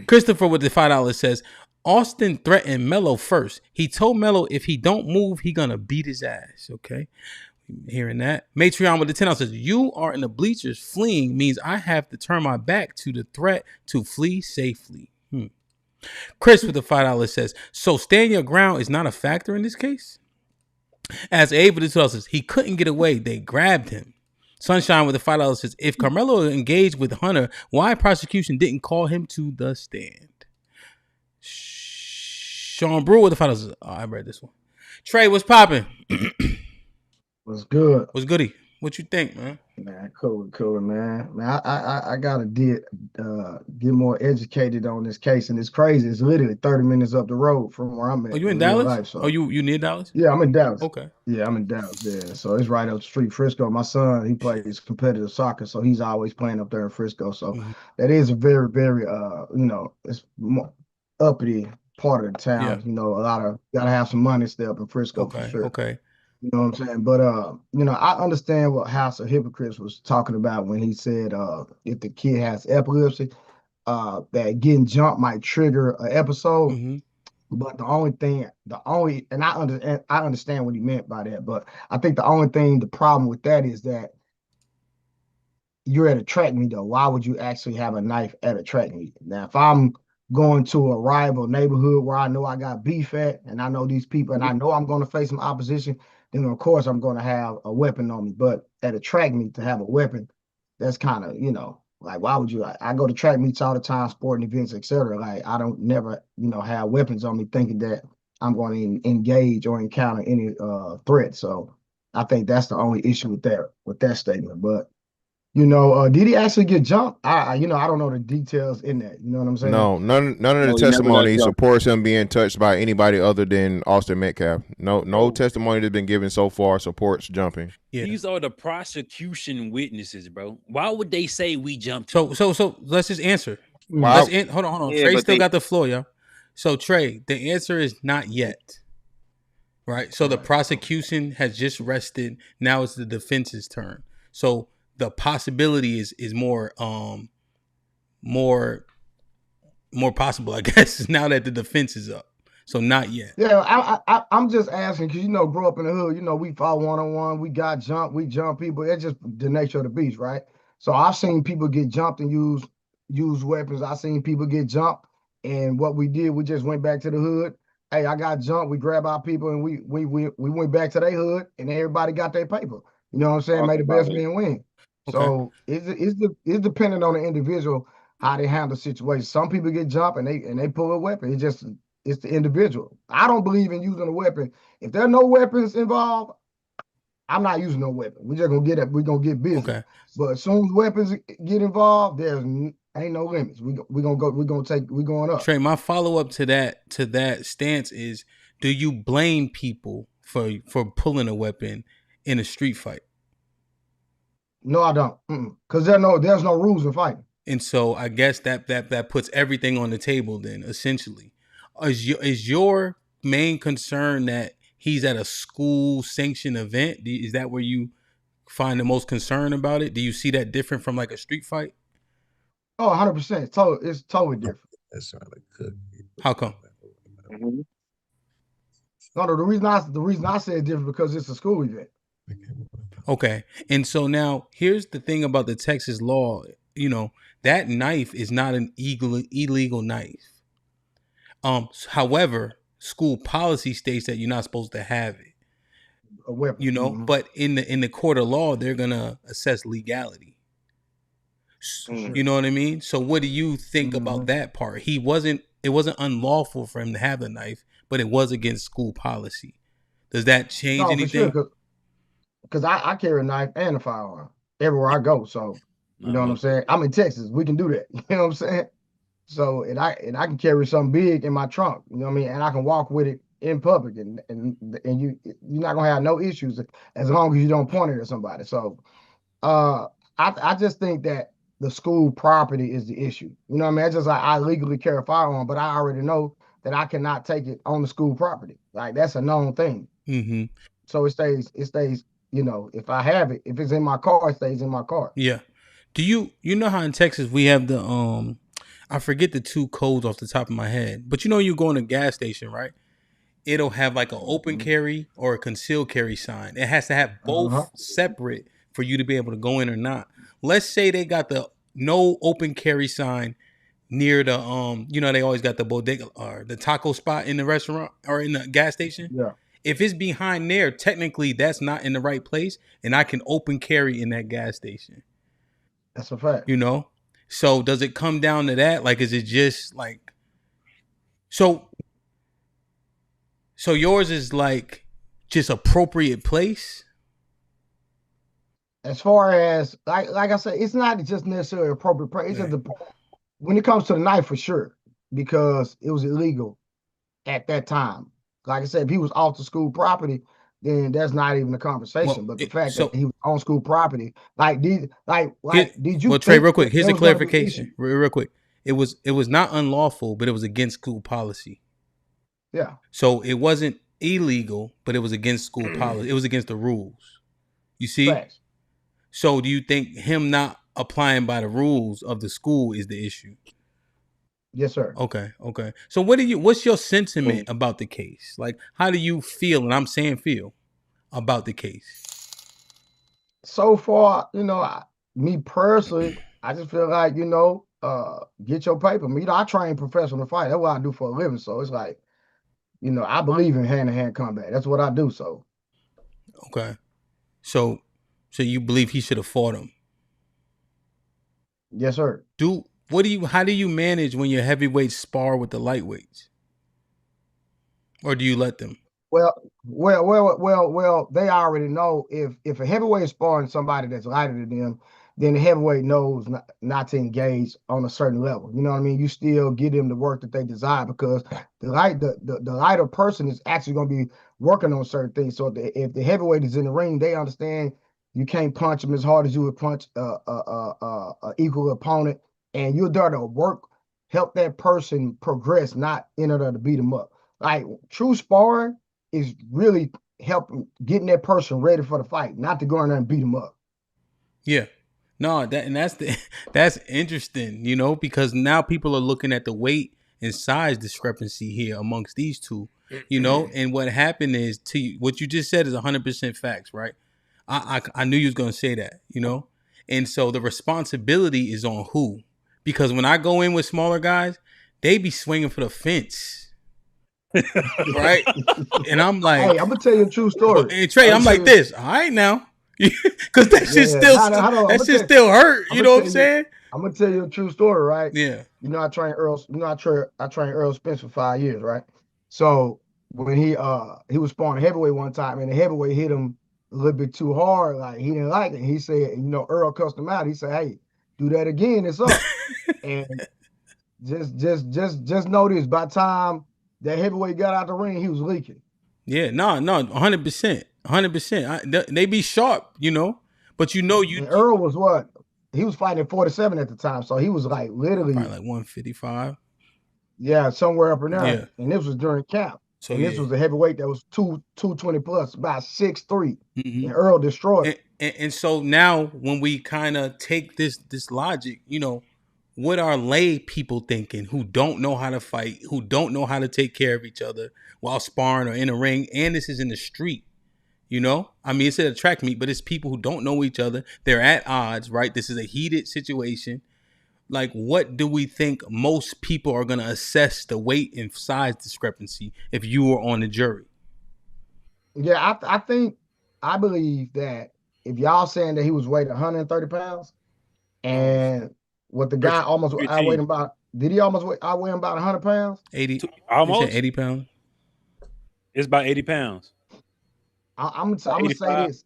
Christopher with the $5 says, Austin threatened Melo first. He told Melo if he don't move, he gonna beat his ass. Okay. Hearing that. Matreon with the $10 says, you are in the bleachers. Fleeing means I have to turn my back to the threat to flee safely. Chris with the $5 says, so stand your ground is not a factor in this case? As Abe with the $12 says, he couldn't get away. They grabbed him. Sunshine with the $5 says, if Carmelo engaged with Hunter, why prosecution didn't call him to the stand? Sean Brewer with the $5 says, oh, I read this one. Trey, what's popping? What's good? What's goody? What you think, man? Man, cool, man. I gotta get more educated on this case, and it's crazy. It's literally 30 minutes up the road from where I'm at. Oh, you in Dallas? Life, so. Oh, you near Dallas? Yeah, I'm in Dallas. Okay. Yeah, I'm in Dallas. Yeah, so it's right up the street, Frisco. My son, he plays competitive soccer, so he's always playing up there in Frisco. So that is a very, very it's more uppity part of the town. Yeah. You know, gotta have some money still up in Frisco for sure. Okay. You know what I'm saying? But I understand what House of Hypocrites was talking about when he said if the kid has epilepsy, that getting jumped might trigger an episode. But I understand what he meant by that. But I think the problem with that is that you're at a track meet though. Why would you actually have a knife at a track meet? Now, if I'm going to a rival neighborhood where I know I got beef at, and I know these people, and I know I'm going to face some opposition, then of course I'm going to have a weapon on me. But at a track meet to have a weapon, that's kind of, like, why would you? I go to track meets all the time, sporting events, etc. Like, I don't never, have weapons on me thinking that I'm going to engage or encounter any threat. So I think that's the only issue with that statement. But did he actually get jumped? I don't know the details in that. You know what I'm saying? No, none of the testimony supports him being touched by anybody other than Austin Metcalf. No testimony that's been given so far supports jumping. Yeah. These are the prosecution witnesses, bro. Why would they say we jumped? So let's just answer. Wow. Hold on. Yeah, Trey still got the floor, y'all. So Trey, the answer is not yet. Right? So the prosecution has just rested. Now it's the defense's turn. So the possibility is more possible, I guess, now that the defense is up. So not yet. Yeah, I'm just asking because grow up in the hood. We fought one-on-one. We got jumped. We jump people. It's just the nature of the beast, right? So I've seen people get jumped and use weapons. I've seen people get jumped, and what we did, we just went back to the hood. Hey, I got jumped. We grabbed our people and we went back to their hood, and everybody got their paper. You know what I'm saying? May the best man win. Okay. So it's dependent on the individual how they handle the situation. Some people get jumped and they pull a weapon. It's the individual. I don't believe in using a weapon. If there are no weapons involved, I'm not using no weapon. We're just gonna get it. We're gonna get busy. Okay. But as soon as weapons get involved, ain't no limits. We're going up. Trey, my follow up to that stance is: do you blame people for pulling a weapon in a street fight? No, I don't. Because there's no rules in fighting. And so I guess that puts everything on the table then, essentially. Is your main concern that he's at a school sanctioned event? Is that where you find the most concern about it? Do you see that different from like a street fight? Oh, 100%. It's totally different. That's not good. How come? Mm-hmm. No, the reason I say it's different because it's a school event. Okay. And so now here's the thing about the Texas law. You know, that knife is not an illegal knife. However, school policy states that you're not supposed to have it. A weapon. You know, but in the court of law, they're gonna assess legality. You know what I mean? So what do you think about that part? It wasn't unlawful for him to have the knife, but it was against school policy. Does that change anything? For sure, because I carry a knife and a firearm everywhere I go. So you know what I'm saying? I'm in Texas. We can do that. You know what I'm saying? So and I can carry something big in my trunk. You know what I mean? And I can walk with it in public, and you're not gonna have no issues as long as you don't point it at somebody. So I just think that the school property is the issue. You know what I mean? It's just like I legally carry a firearm, but I already know that I cannot take it on the school property. Like that's a known thing. Mm-hmm. So it stays. You know, if I have it, if it's in my car, it stays in my car. Yeah. Do you know how in Texas we have the I forget the two codes off the top of my head, but you know you go in a gas station, right? It'll have like an open carry or a concealed carry sign. It has to have both separate for you to be able to go in or not. Let's say they got the no open carry sign near the you know, they always got the bodega or the taco spot in the restaurant or in the gas station. Yeah. If it's behind there, technically that's not in the right place, and I can open carry in that gas station. That's a fact. You know? So does it come down to that? Like, is it just like so yours is like just appropriate place? As far as like I said, it's not just necessarily appropriate place. It's just when it comes to the knife for sure, because it was illegal at that time. Like I said, if he was off the school property, then that's not even a conversation. But the fact that he was on school property, did you? Well, Trey, real quick, here's the clarification. Real quick, it was not unlawful, but it was against school policy. Yeah. So it wasn't illegal, but it was against school policy. It was against the rules. You see? Facts. So do you think him not applying by the rules of the school is the issue? Yes, sir. Okay. So what's your sentiment about the case? Like, how do you feel, and I'm saying feel, about the case? So far, you know, me personally, I just feel like, you know, get your paper. You know, I train professional fight. That's what I do for a living. So it's like, you know, I believe in hand-to-hand combat. That's what I do. So. Okay. So you believe he should have fought him? Yes, sir. How do you manage when your heavyweights spar with the lightweights? Or do you let them? Well, they already know if a heavyweight is sparring somebody that's lighter than them, then the heavyweight knows not to engage on a certain level. You know what I mean? You still give them the work that they desire, because the lighter person is actually going to be working on certain things. So if the heavyweight is in the ring, they understand you can't punch them as hard as you would punch a equal opponent, and you're there to help that person progress, not in order to beat them up. Like true sparring is really helping getting that person ready for the fight, not to go in there and beat them up. Yeah. No, that's interesting, you know, because now people are looking at the weight and size discrepancy here amongst these two, you know, and what happened is what you just said is 100% facts, right? I knew you was going to say that, you know, and so the responsibility is on who? Because when I go in with smaller guys, they be swinging for the fence. Right? And I'm like, hey, I'm gonna tell you a true story. And Trey, I'm like this. All right now. Because that shit still hurt. You know what I'm saying? I'm gonna tell you a true story, right? Yeah. You know, I trained Earl Spence for 5 years, right? So when he was sparring heavyweight one time, and the heavyweight hit him a little bit too hard, like he didn't like it. He said, you know, Earl cussed him out. He said, hey, do that again, it's up. And just know this, by the time that heavyweight got out the ring, he was leaking. Yeah, no, 100%. 100%. They be sharp, you know, but you know And Earl was what? He was fighting at 47 at the time, so he was like literally probably like 155. Yeah, somewhere up in there. Yeah. And this was during camp. So and this was a heavyweight that was 220 plus, about 6'3". And Earl destroyed. And so now when we kind of take this logic, you know, what are lay people thinking who don't know how to fight, who don't know how to take care of each other while sparring or in a ring? And this is in the street, you know? I mean, it's at a track meet, but it's people who don't know each other. They're at odds, right? This is a heated situation. Like, what do we think most people are going to assess the weight and size discrepancy if you were on the jury? Yeah, I believe that if y'all saying that he was weighing 130 pounds, and what the guy almost outweighed him about, did he almost outweigh him about 100 pounds? 80, almost 80 pounds. It's about 80 pounds. I'm gonna say this.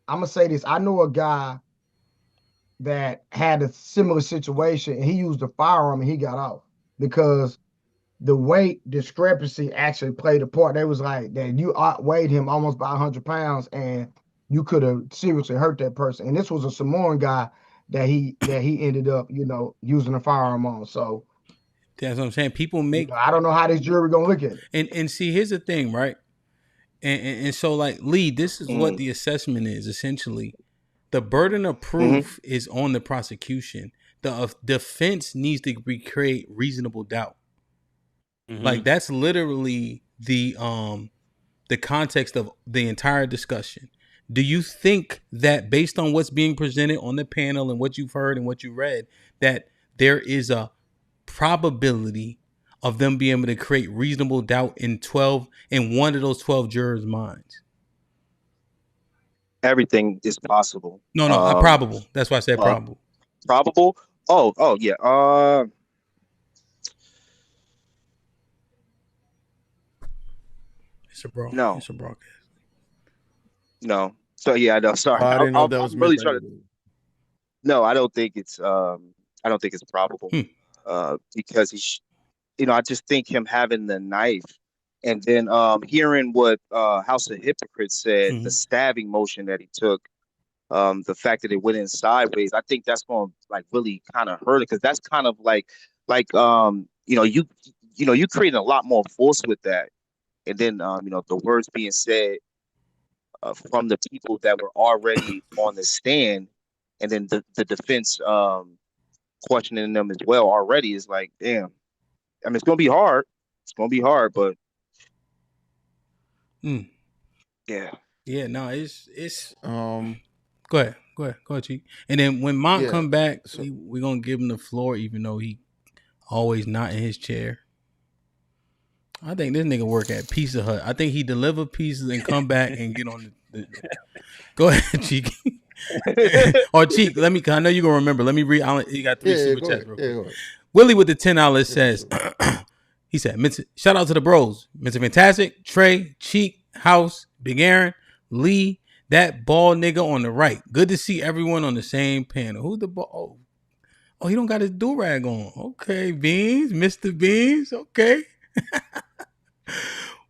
I'm gonna say this. I know a guy that had a similar situation, and he used a firearm and he got off because the weight discrepancy actually played a part. They was like that you outweighed him almost by 100 pounds, and you could have seriously hurt that person. And this was a Samoan guy that he ended up, using a firearm on. So that's what I'm saying. People make. I don't know how this jury gonna look at it. And see, here's the thing, right? And so, like, Lee, this is what the assessment is essentially. The burden of proof is on the prosecution. The defense needs to recreate reasonable doubt. Like, that's literally the context of the entire discussion. Do you think that based on what's being presented on the panel and what you've heard and what you read, that there is a probability of them being able to create reasonable doubt in one of those 12 jurors' minds? Everything is possible. No, probable. That's why I said probable. Probable? Oh, yeah. It's a broadcast. No. It's a broadcast. No. So yeah, I know. Sorry. I didn't know that was really trying to. No, I don't think it's. I don't think it's probable. Because he's. I just think him having the knife, and then hearing what House of Hypocrites said, the stabbing motion that he took, the fact that it went in sideways, I think that's going to like really kind of hurt it, because that's kind of like you create a lot more force with that, and then the words being said from the people that were already on the stand, and then the defense questioning them as well already is like, damn. I mean, it's gonna be hard. It's gonna be hard, but yeah. No, it's Go ahead, Chief. And then when Monk come back, we're gonna give him the floor, even though he always not in his chair. I think this nigga work at Pizza Hut. I think he deliver pizzas and come back and get on the Go ahead, Cheek. Or Cheek, I know you're gonna remember. Let me read. You got 3 super chats real quick. Willie with the $10 says, he said, shout out to the bros. Mr. Fantastic, Trey, Cheek, House, Big Aaron, Lee, that bald nigga on the right. Good to see everyone on the same panel. Who's the ball? Oh, he don't got his do-rag on. Okay, Beans, Mr. Beans. Okay.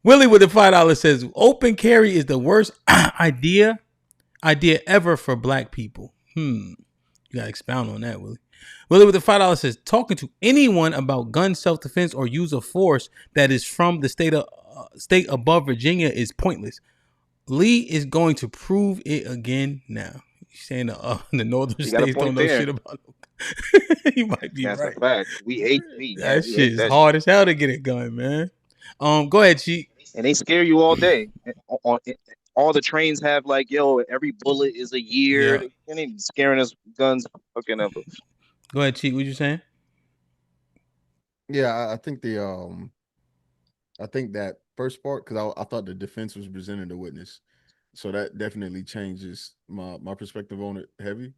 Willie with the $5 says, open carry is the worst idea ever for black people. You got to expound on that, Willie. Willie with the $5 says, talking to anyone about gun self-defense or use of force that is from the state above Virginia is pointless. Lee is going to prove it again now. He's saying the northern states don't know shit about it. He might be right. That's a fact. We hate me. That shit is hard as hell to get it going, man. Go ahead, Cheek. And they scare you all day. All the trains have like, every bullet is a year. They're even scaring us guns fucking up. Go ahead, Cheek. What you saying? Yeah, I think I think that first part, because I thought the defense was presenting the witness, so that definitely changes my perspective on it heavy.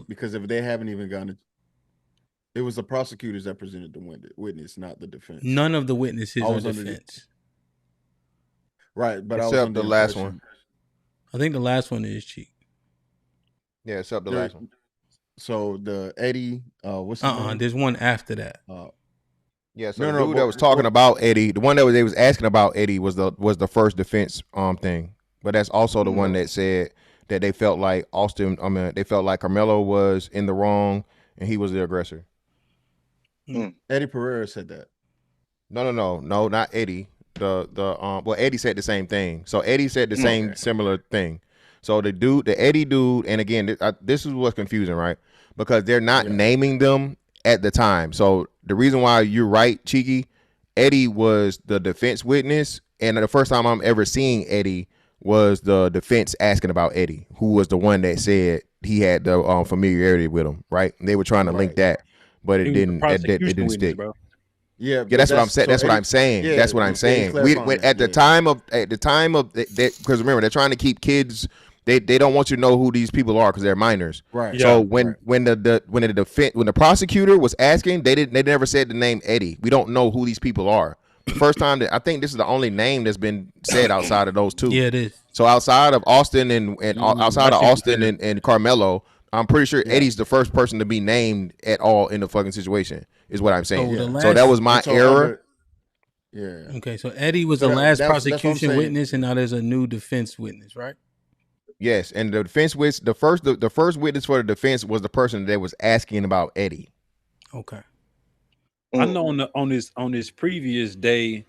Because if they haven't even gotten it, it was the prosecutors that presented the witness, not the defense. None of the witnesses are defense. Right, but except the last one. I think the last one is Cheek. Yeah, except the last one. So the Eddie, what's his name? There's one after that. Yeah, so the dude that was talking about Eddie, the one that they was asking about Eddie was the first defense thing. But that's also the one that said that they felt like they felt like Carmelo was in the wrong and he was the aggressor. Eddie Pereira said that. No, not Eddie. Well, Eddie said the same thing. So Eddie said the same similar thing. So the Eddie dude, and again, this is what's confusing, right? because they're not naming them at the time. So the reason why you're right, Cheeky, Eddie was the defense witness, and the first time I'm ever seeing Eddie was the defense asking about Eddie, who was the one that said he had the familiarity with him, right? And they were trying to link that, but it didn't. It didn't stick. Bro. Yeah, that's what I'm saying. That's what I'm saying. That's what I'm saying. At the time of that, because remember, they're trying to keep kids. They don't want you to know who these people are because they're minors. Right. So when the prosecutor was asking, they never said the name Eddie. We don't know who these people are. The first time that I think this is the only name that's been said outside of those two. Yeah, it is. So outside of Austin and outside of Austin and Carmelo, I'm pretty sure Eddie's the first person to be named at all in the fucking situation. Is what I'm saying. So that was my error. Yeah. Okay, so Eddie was the last prosecution witness, and now there's a new defense witness, right? Yes, and the defense witness, the first witness for the defense was the person that was asking about Eddie. Okay. I know on this previous day,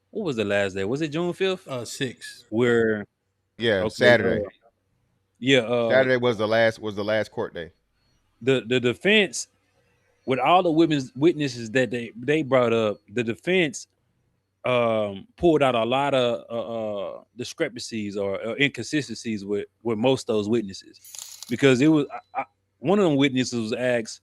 what was the last day? Was it June 5th? 6. Where Saturday. Saturday was the last court day. The defense, with all the witnesses that they brought up, the defense pulled out a lot of discrepancies or inconsistencies with most of those witnesses, because it was one of them witnesses was asked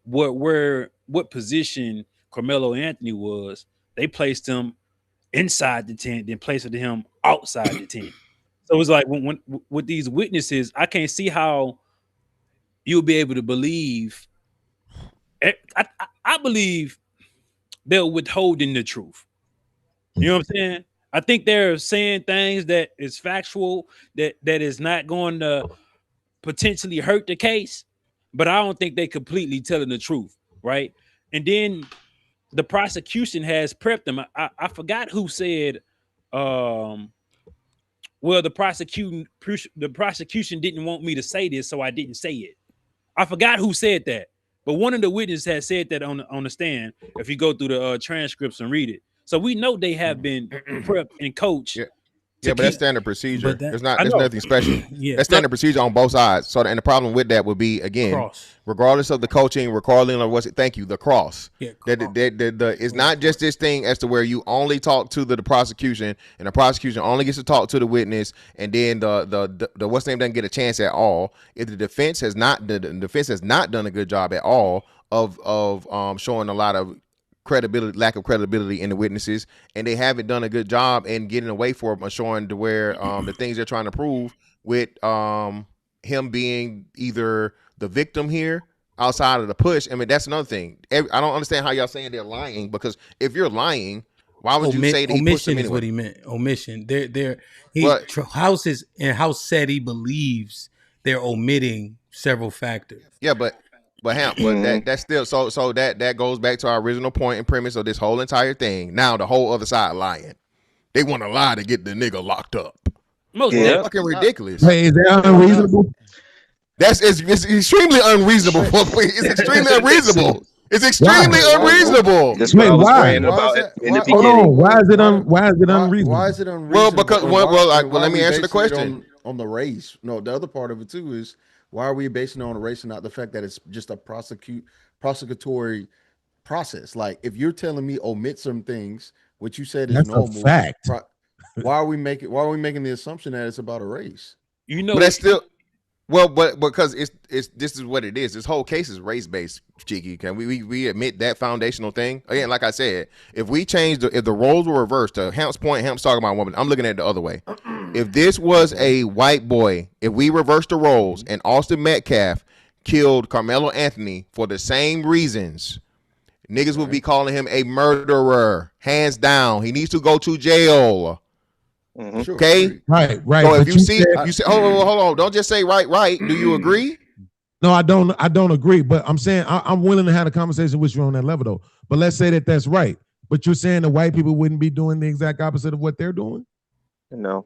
what position Carmelo Anthony was. They placed him inside the tent, then placed him outside the tent. So it's like when with these witnesses, I can't see how you'll be able to believe. I believe they're withholding the truth. You know what I'm saying? I think they're saying things that is factual, that is not going to potentially hurt the case, but I don't think they completely telling the truth, right? And then the prosecution has prepped them. I forgot who said, well, the prosecution didn't want me to say this, so I didn't say it. I forgot who said that, but one of the witnesses had said that on the stand. If you go through the transcripts and read it, so we know they have been prepped and coached. Yeah, but that's standard procedure. There's nothing special. That's standard procedure on both sides. So, and the problem with that would be, again, regardless of the coaching, regardless of the cross. Yeah, it's not just this thing as to where you only talk to the prosecution, and the prosecution only gets to talk to the witness, and then the what's name doesn't get a chance at all. If the defense has not done a good job at all of showing a lot of lack of credibility in the witnesses, and they haven't done a good job in getting away from showing to where the things they're trying to prove with him being either the victim here outside of the push. I mean, that's another thing. I don't understand how y'all saying they're lying, because if you're lying, why would you say that he pushed him anyway? Omission is what he meant. Omission. House said he believes they're omitting several factors. Yeah, but HAMP, but that's still so that goes back to our original point and premise of this whole entire thing. Now the whole other side lying. They want to lie to get the nigga locked up. That's fucking ridiculous. Hey, is that unreasonable? It's extremely unreasonable. It's extremely unreasonable. It's extremely unreasonable. That's what I was praying about in the beginning. Hold on. Why is it unreasonable? Why is it unreasonable? Well, because let me answer the question on the race. No, the other part of it too is, why are we basing it on a race and not the fact that it's just a prosecutory process? Like, if you're telling me omit some things, what you said is that's normal. A fact. Why are we making the assumption that it's about a race? But that's still but because this is what it is. This whole case is race based, Cheeky. Can we admit that foundational thing? Again, like I said, if we change if the roles were reversed, to Hamp's point, Hamp's talking about a woman. I'm looking at it the other way. If this was a white boy, if we reversed the roles and Austin Metcalf killed Carmelo Anthony for the same reasons, niggas would be calling him a murderer, hands down. He needs to go to jail. Okay, right. So if you see, hold on, don't just say right. Do you agree? No, I don't agree. But I'm saying I'm willing to have a conversation with you on that level, though. But let's say that's right. But you're saying the white people wouldn't be doing the exact opposite of what they're doing? No.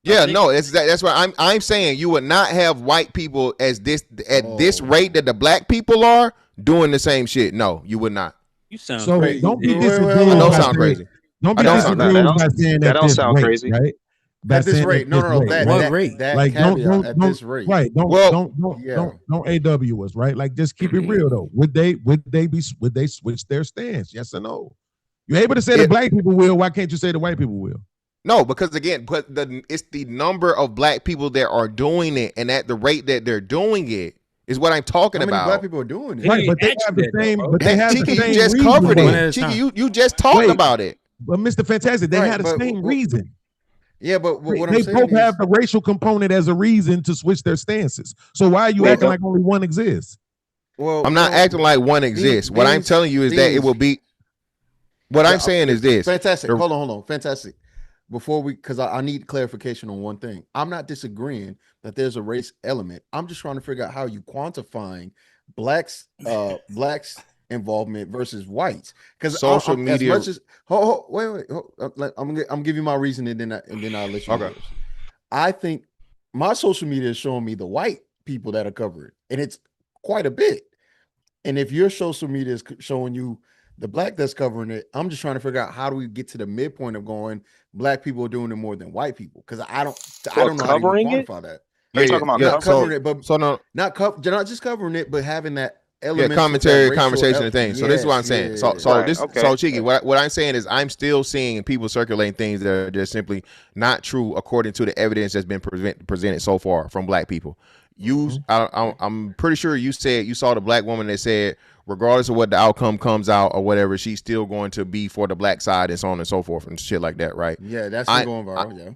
Yeah, no, that's what I'm saying. You would not have white people this rate that the black people are doing the same shit. No, you would not. You sound crazy. Don't be don't sound crazy. Don't be disagreeing by saying that. That don't sound crazy, right? by At this saying rate, at no, this no, rate, that right? that, rate? that Like caveat at this rate. right? Well, Don't AW us, right? Like just keep it real though. Would they switch their stance? Yes or no? You're able to say the black people will. Why can't you say the white people will? No, because again, it's the number of black people that are doing it, and at the rate that they're doing it is what I'm talking How many about. black people are doing it? Right, but they have the same. But they have the Chiki, same you just reason, covered though. it. Chiki, you just talked about it. But Mr. Fantastic, they Right, had the but same reason. Yeah, but what They I'm saying both is, have the racial component as a reason to switch their stances. So why are you acting like only one exists? well, I'm not acting like one exists. What I'm telling you is that it will be. What I'm saying is this. Fantastic. Hold on. Fantastic. Before because I need clarification on one thing. I'm not disagreeing that there's a race element. I'm just trying to figure out how you quantifying blacks involvement versus whites. Because social media. As much as wait. I'm gonna give you my reason and then I'll let you. Okay. I think my social media is showing me the white people that are covered, and it's quite a bit. And if your social media is showing you the black that's covering it, I'm just trying to figure out how do we get to the midpoint of going black people are doing it more than white people, because I don't know how to quantify that. You're talking about covering it, but not just covering it, but having that element, commentary, conversation, and things. So this is what I'm saying. Yes, So Chiki, what I'm saying is I'm still seeing people circulating things that are just simply not true according to the evidence that's been presented so far from black people. I'm pretty sure you said you saw the black woman that said, regardless of what the outcome comes out or whatever, she's still going to be for the black side and so on and so forth and shit like that, right? Yeah, that's going viral.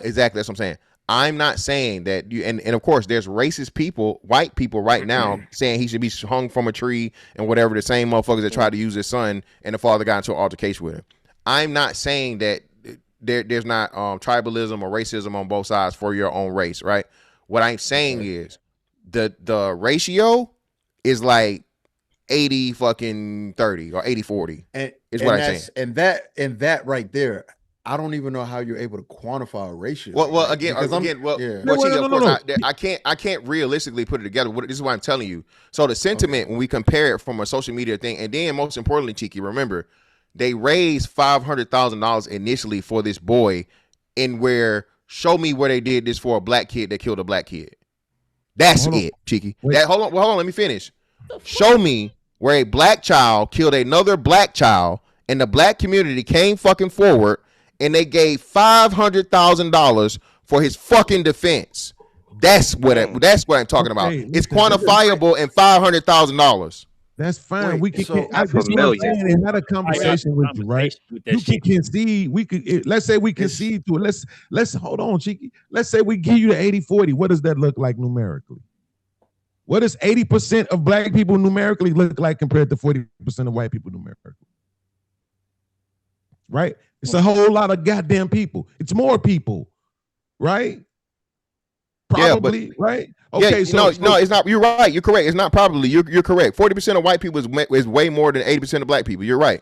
Exactly. That's what I'm saying. I'm not saying that you, and of course there's racist people, white people right now saying he should be hung from a tree and whatever, the same motherfuckers that tried to use his son and the father got into an altercation with him. I'm not saying that there's not tribalism or racism on both sides for your own race, right? What I'm saying is the ratio is like 80 fucking 30 or 80-40 is what I'm saying. And that right there, I don't even know how you're able to quantify a ratio. Well, again, I can't realistically put it together. This is what I'm telling you. So the sentiment when we compare it from a social media thing, and then most importantly, Chiki, remember they raised $500,000 initially for this boy, and show me where they did this for a black kid that killed a black kid. That's it, Chiki. Hold on, let me finish. Show me where a black child killed another black child, and the black community came fucking forward, and they gave $500,000 for his fucking defense. That's what I'm talking about. It's quantifiable in $500,000. That's fine. We can had a conversation with you, right? You can concede. Let's say we concede to it. Let's hold on, Chiki. Let's say we give you the 80-40. What does that look like numerically? What does 80% of black people numerically look like compared to 40% of white people numerically? Right? It's a whole lot of goddamn people. It's more people, right? Probably, right? Okay, no, it's not. You're right. You're correct. It's not probably. You're correct. 40% of white people is way more than 80% of black people. You're right.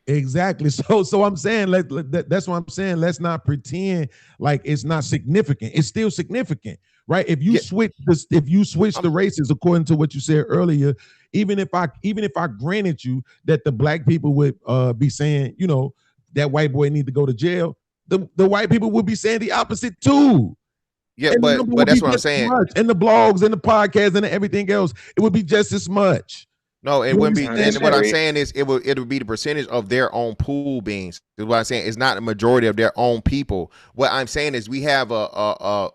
Exactly. So I'm saying that's what I'm saying. Let's not pretend like it's not significant. It's still significant, right? If you switch the races according to what you said earlier, even if I granted you that the black people would be saying, that white boy need to go to jail, the white people would be saying the opposite too. Yeah, but that's what I'm saying. And the blogs and the podcasts and everything else, it would be just as much. No, it wouldn't be. And what I'm saying is, it would be the percentage of their own pool beings. Is what I'm saying. It's not a majority of their own people. What I'm saying is, we have a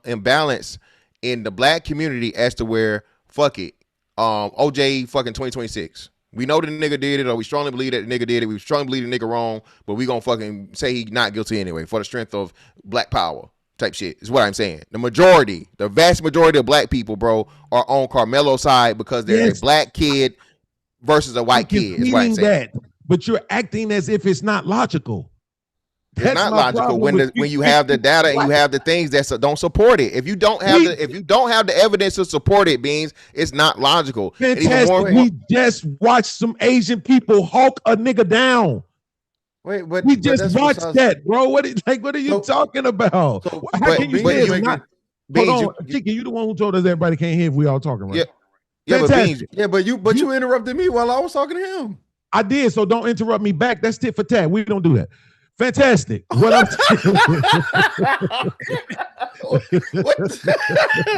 imbalance in the black community as to where OJ fucking 2026. We know the nigga did it, or we strongly believe that the nigga did it. We strongly believe the nigga wrong, but we gonna fucking say he not guilty anyway for the strength of black power type shit is what I'm saying. The vast majority of black people, bro, are on Carmelo's side because there's a black kid versus a white kid is what I'm saying. But you're acting as if it's not logical. It's not logical when you have the data and you have the things that don't support it. If you don't have the evidence to support it, Beans, it's not logical. Fantastic. We just watched some Asian people hawk a nigga down. We just watched that, bro. What are you talking about? How can you say it's not? Hold on, Chiki, you the one who told us everybody can't hear if we all talking, right? But you interrupted me while I was talking to him. I did, so don't interrupt me back. That's tit for tat. We don't do that. Fantastic. What I'm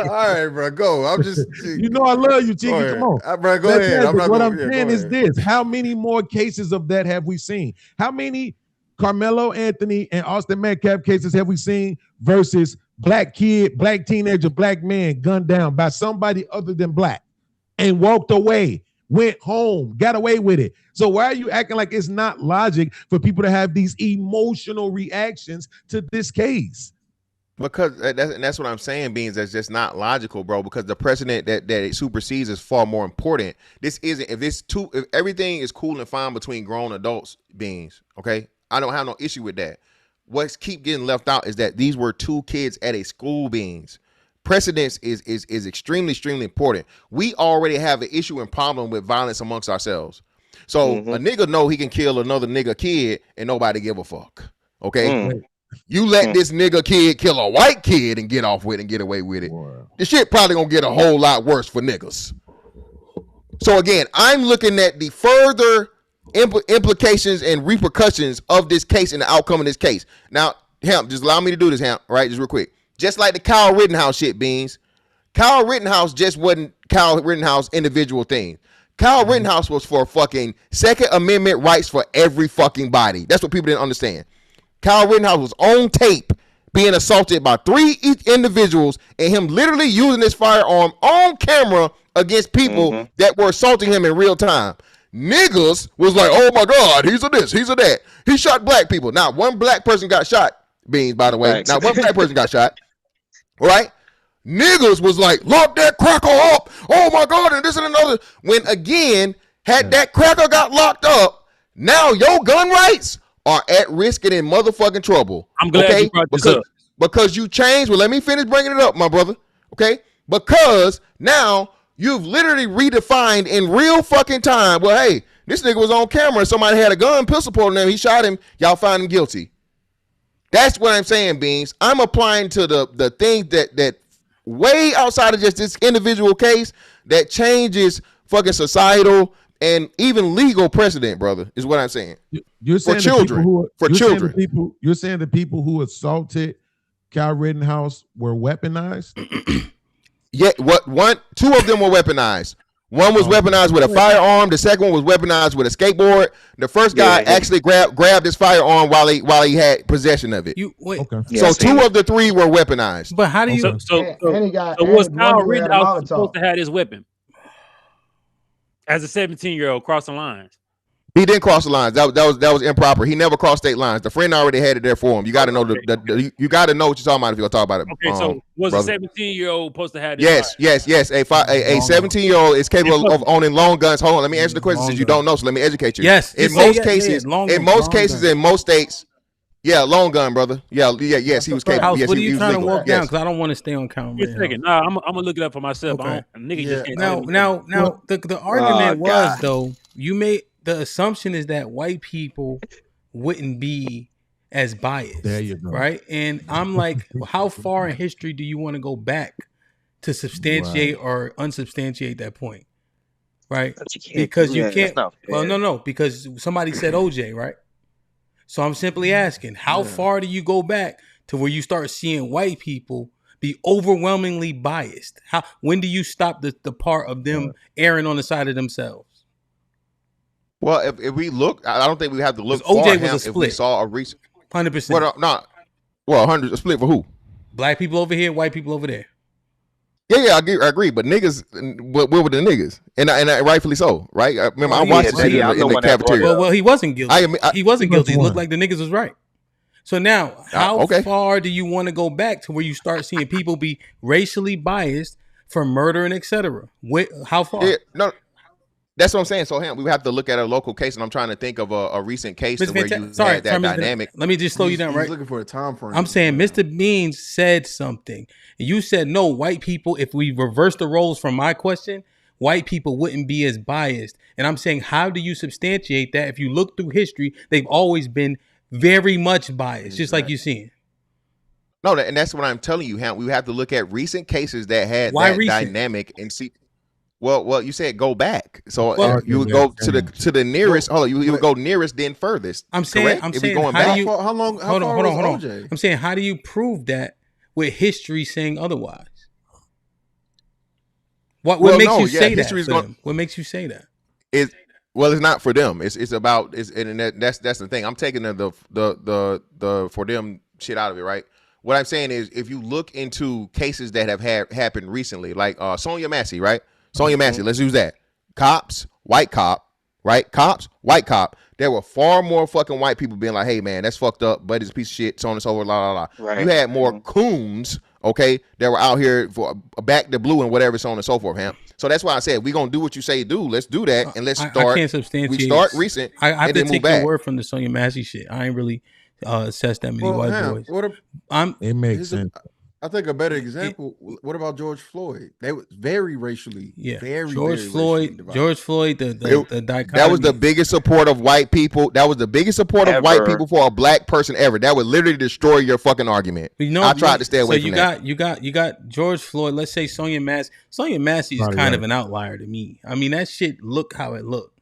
All right, bro, go. I'm just, you know, I love you, Cheeky. Come on, bro. Go ahead. I'm not what going, I'm saying is this: how many more cases of that have we seen? How many Carmelo Anthony and Austin Metcalf cases have we seen versus black kid, black teenager, black man gunned down by somebody other than black and walked away, went home, got away with it? So why are you acting like it's not logic for people to have these emotional reactions to this case? Because that's what I'm saying, Beans. That's just not logical, bro. Because the precedent that it supersedes is far more important. This isn't. If everything is cool and fine between grown adults, Beans, okay, I don't have no issue with that. What's keep getting left out is that these were two kids at a school, Beans. Precedence is extremely important. We already have an issue and problem with violence amongst ourselves. So a nigga know he can kill another nigga kid and nobody give a fuck. Okay. You let this nigga kid kill a white kid and get off with it and get away with it. Wow. The shit probably gonna get a whole lot worse for niggas. So again, I'm looking at the further implications and repercussions of this case and the outcome of this case. Now, Hamp, just allow me to do this, Hamp, right? Just real quick. Just like the Kyle Rittenhouse shit, Beans. Kyle Rittenhouse just wasn't Kyle Rittenhouse individual thing. Kyle Rittenhouse was for fucking Second Amendment rights for every fucking body. That's what people didn't understand. Kyle Rittenhouse was on tape being assaulted by 3 individuals and him literally using his firearm on camera against people that were assaulting him in real time. Niggas was like, oh my God, he's a this, he's a that. He shot black people. Now, one black person got shot, Beans, by the way. Thanks. Now, one black person got shot, right? Niggas was like, lock that cracker up. Oh my God, and this and another. When again, had that cracker got locked up, now your gun rights are at risk and in motherfucking trouble. I'm glad you brought this up. Because you changed. Well, let me finish bringing it up, my brother. Okay? Because now you've literally redefined in real fucking time. Well, hey, this nigga was on camera and somebody had a gun, pistol pointing at him. He shot him. Y'all find him guilty. That's what I'm saying, Beans. I'm applying to the things that way outside of just this individual case that changes fucking societal and even legal precedent, brother, is what I'm saying. You're saying for children. You're saying the people who assaulted Kyle Rittenhouse were weaponized? Yeah, two of them were weaponized. One was weaponized with a firearm. The second one was weaponized with a skateboard. The first guy actually grabbed his firearm while he had possession of it. So 2 of the 3 were weaponized. But how do you? So was Kyle Rittenhouse supposed to have his weapon as a 17-year-old crossing lines? He didn't cross the lines. That was improper. He never crossed state lines. The friend already had it there for him. You got to know you got to know what you're talking about if you're gonna talk about it. Okay, so was brother. A 17-year-old supposed to have this? Yes. A 17-year-old is capable of owning long guns. Hold on, let me answer the question since you don't know. So let me educate you. Yes. In most cases, in most states, yeah, long gun, brother. Yes, he was capable. House, yes, what are you trying to walk down? Yes. Because I don't want to stay on camera. Just a second. Nah, I'm gonna look it up for myself. Okay. Just can't now, the argument was though you made. The assumption is that white people wouldn't be as biased. There you go. Right? And I'm like, how far in history do you want to go back to substantiate or unsubstantiate that point? Right? Because you can't. Well, no, because somebody said OJ, right? So I'm simply asking, how far do you go back to where you start seeing white people be overwhelmingly biased? When do you stop the part of them erring on the side of themselves? Well, if we look, I don't think we have to look far. OJ was a split. If we saw a recent 100%. Well, 100 a split for who? Black people over here, white people over there. Yeah, I agree. But niggas, what were the niggas? And rightfully so, right? I remember I watched this in the cafeteria. Well, he wasn't guilty. He wasn't guilty. It looked like the niggas was right. So now, how far do you want to go back to where you start seeing people be racially biased for murder and etc.? How far? Yeah, no. That's what I'm saying. So, we have to look at a local case, and I'm trying to think of a recent case where you had that dynamic. Let me just slow you down, right? Looking for a time frame. I'm saying Mr. Beans said something. And you said, no, white people, if we reverse the roles from my question, white people wouldn't be as biased. And I'm saying, how do you substantiate that? If you look through history, they've always been very much biased, just like you're seeing. No, and that's what I'm telling you, Ham. We have to look at recent cases that had dynamic and see. Well, you said go back, so Well, you would go to the nearest. Hold on, you would go nearest, then furthest. I'm saying, correct? I'm If we saying, going how back, do you? How long? How hold on, far hold on, was hold on. OJ? I'm saying, how do you prove that with history saying otherwise? What makes you say that? For them? What makes you say that? Well, it's not for them. It's about and that's the thing. I'm taking the for them shit out of it, right? What I'm saying is, if you look into cases that have happened recently, like Sonia Massey, right? Sonia Massey, let's use that. Cops, white cop, right? Cops, white cop. There were far more fucking white people being like, "Hey, man, that's fucked up. Buddy's a piece of shit." So on and so forth. La la la. Right. You had more coons, okay, that were out here for back the blue and whatever, so on and so forth, Hamp. So that's why I said we're gonna do what you say do. Let's do that, and let's start. I can't substantiate. We start recent. I have and to then take move your back. word from the Sonia Massey shit. I ain't really assessed that many white boys. It makes sense. I think a better example. What about George Floyd? They were very racially. Very George very Floyd. The dichotomy. That was the biggest support of white people. That was the biggest support of white people for a black person ever. That would literally destroy your fucking argument. I tried to stay away from that. You got George Floyd. Let's say Sonia Massey. Sonia Massey is kind of an outlier to me. I mean, that shit look how it looked.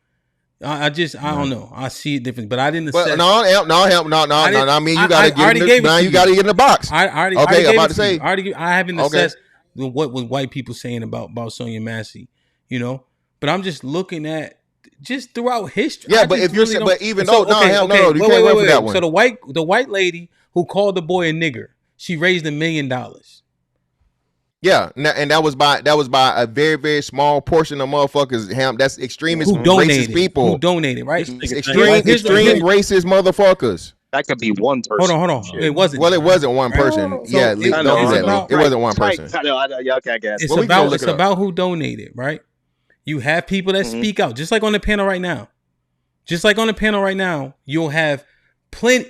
I don't know. I see it different, but I didn't. But no. I mean, you gotta get in the box. I haven't assessed what was white people saying about Sonia Massey, But I'm just looking at just throughout history. Yeah, but if you're saying, but even though, you can't run for that one. So the white lady who called the boy a nigger, she raised $1 million. Yeah, and that was by a very, very small portion of motherfuckers. That's extremist racist people who donated, right? Extreme racist motherfuckers. That could be one person. Hold on. It wasn't. Well, it wasn't one person. Yeah, it wasn't one person. I know. Okay, I guess. It's about who donated, right? You have people that speak out, just like on the panel right now. You'll have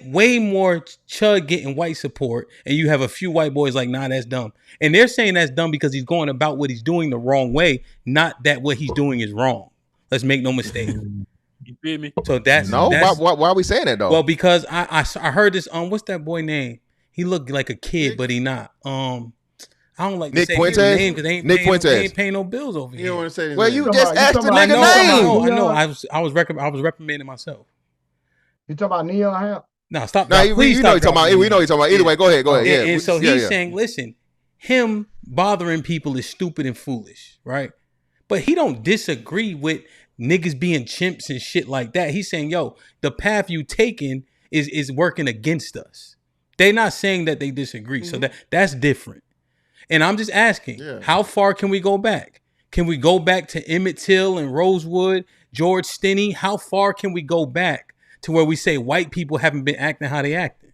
way more chud getting white support, and you have a few white boys like, nah, that's dumb. And they're saying that's dumb because he's going about what he's doing the wrong way, not that what he's doing is wrong. Let's make no mistake. You feel me? So that's why are we saying that though? Well, because I heard this. What's that boy name? He looked like a kid, but he not. I don't like Nick to say Fuentes? his name because they Fuentes. ain't paying no bills over here. You don't want to say his well, name. you just asked the nigga name. I know. I was reprimanding myself. You talking about Neil Hamp? No, stop. No, Please you know you're talking about. We know you're talking about. Either way, go ahead. Yeah. And so he's saying, listen, him bothering people is stupid and foolish, right? But he don't disagree with niggas being chimps and shit like that. He's saying, yo, the path you taking is working against us. They're not saying that they disagree. So that's different. And I'm just asking, how far can we go back? Can we go back to Emmett Till and Rosewood, George Stinney? How far can we go back to where we say white people haven't been acting how they acted?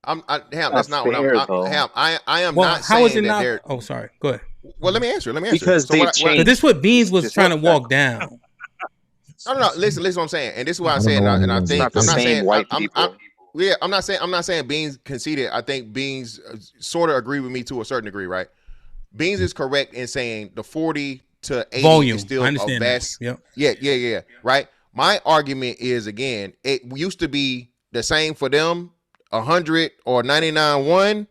That's not what I am well, not how saying is it that not? they're. Oh, sorry. Go ahead. Well, let me answer. Because they've changed. This is what Beans was trying to walk down. No. Listen what I'm saying, and this is what I said, and I think I'm not saying white people. I'm not saying Beans conceded. I think Beans sort of agree with me to a certain degree, right? Beans is correct in saying the 40 to 80 volume is still I understand a vast. Yep. Yeah. Right. My argument is, again, it used to be the same for them, 100 or 99-1,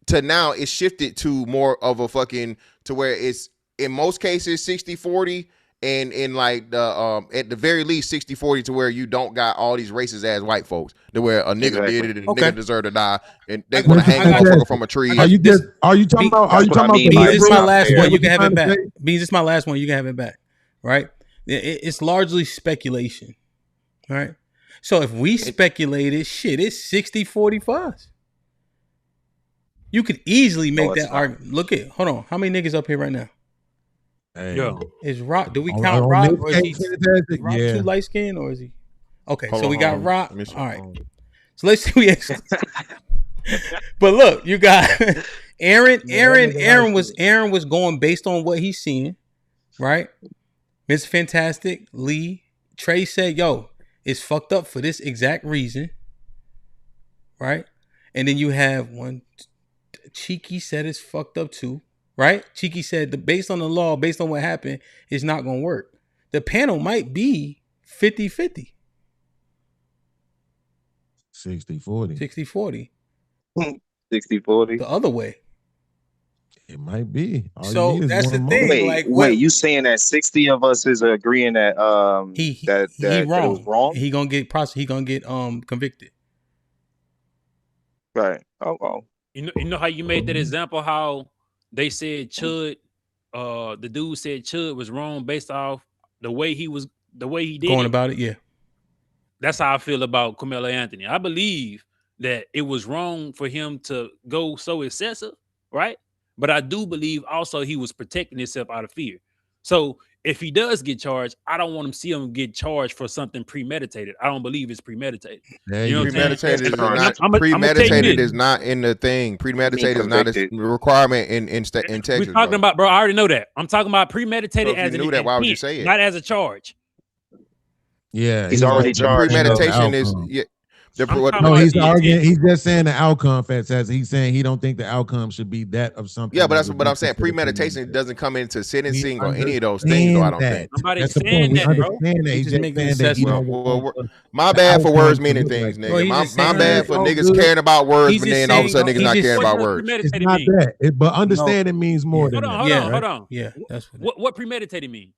to now it's shifted to more of a fucking to where it's in most cases 60-40. And in like the at the very least 60-40 to where you don't got all these racist ass white folks to where a nigga did it and a nigga deserve to die and they want to hang a motherfucker from a tree. Are you talking about? Beans, this is my last one. You can have it back. Beans, this is my last one. You can have it back. Right? It's largely speculation. Right? So if we speculated, shit, it's 60-45. You could easily make that argument. Look at, hold on. How many niggas up here right now? Hey. Yo, is Rock? Do we count Rock, or is he Rock too light skinned, or is he? Okay, so we got Rock. All right, so let's see. But look, you got Aaron. Aaron was going based on what he's seeing, right? Miss Fantastic, Lee, Trey said, "Yo, it's fucked up for this exact reason," right? And then you have one. Cheeky said it's fucked up too. Right? Cheeky said, based on the law, based on what happened, it's not going to work. The panel might be 50-50. 60-40. 60-40. 60-40. The other way. It might be. All So you need is that's one the more. thing. Wait, Like, wait, you saying that 60 of us is agreeing that he that it was wrong. wrong? He gonna get He gonna get convicted. Right. Oh. You know how you made that example? How they said Chud, the dude said Chud was wrong based off the way he did Going it. about it, yeah. That's how I feel about Carmelo Anthony. I believe that it was wrong for him to go so excessive, right? But I do believe also he was protecting himself out of fear. So if he does get charged, I don't want to see him get charged for something premeditated. I don't believe it's premeditated. There You know what I'm saying? Premeditated is And not. Premeditated is not in the thing. Premeditated is not a requirement in Texas. We're talking about, bro. I already know that. I'm talking about premeditated So if as you an knew that, why would you intent, say it? not as a charge. Yeah, He's already charged. Premeditation is no, he's arguing. He's just saying the outcome. He's saying he don't think the outcome should be that of something. Yeah, but that's that would what be I'm saying. considered Premeditation doesn't come into sentencing We or any of those things, though. I don't think. That's the point. We understand that. He's just saying that he don't my bad for words meaning things, nigga. My bad for niggas caring about words, but then all of a sudden niggas not caring about words. It's not that, but understanding means more than that. Hold on. Yeah, that's what premeditated mean.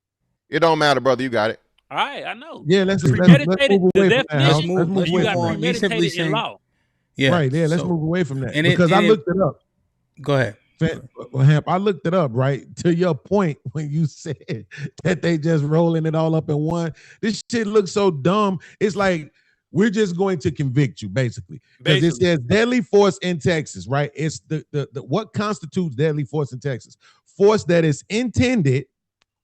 It don't matter, brother. You got it. All right, I know. Yeah, let's move premeditated. away The from that. definition, Let's move you away got from that. premeditated in law. Yeah, right. Yeah, let's move away from that because I looked it up. Go ahead. Well, Hamp, I looked it up, right? To your point when you said that they just rolling it all up in one. This shit looks so dumb. It's like we're just going to convict you, basically. Because it says deadly force in Texas, right? It's the what constitutes deadly force in Texas? Force that is intended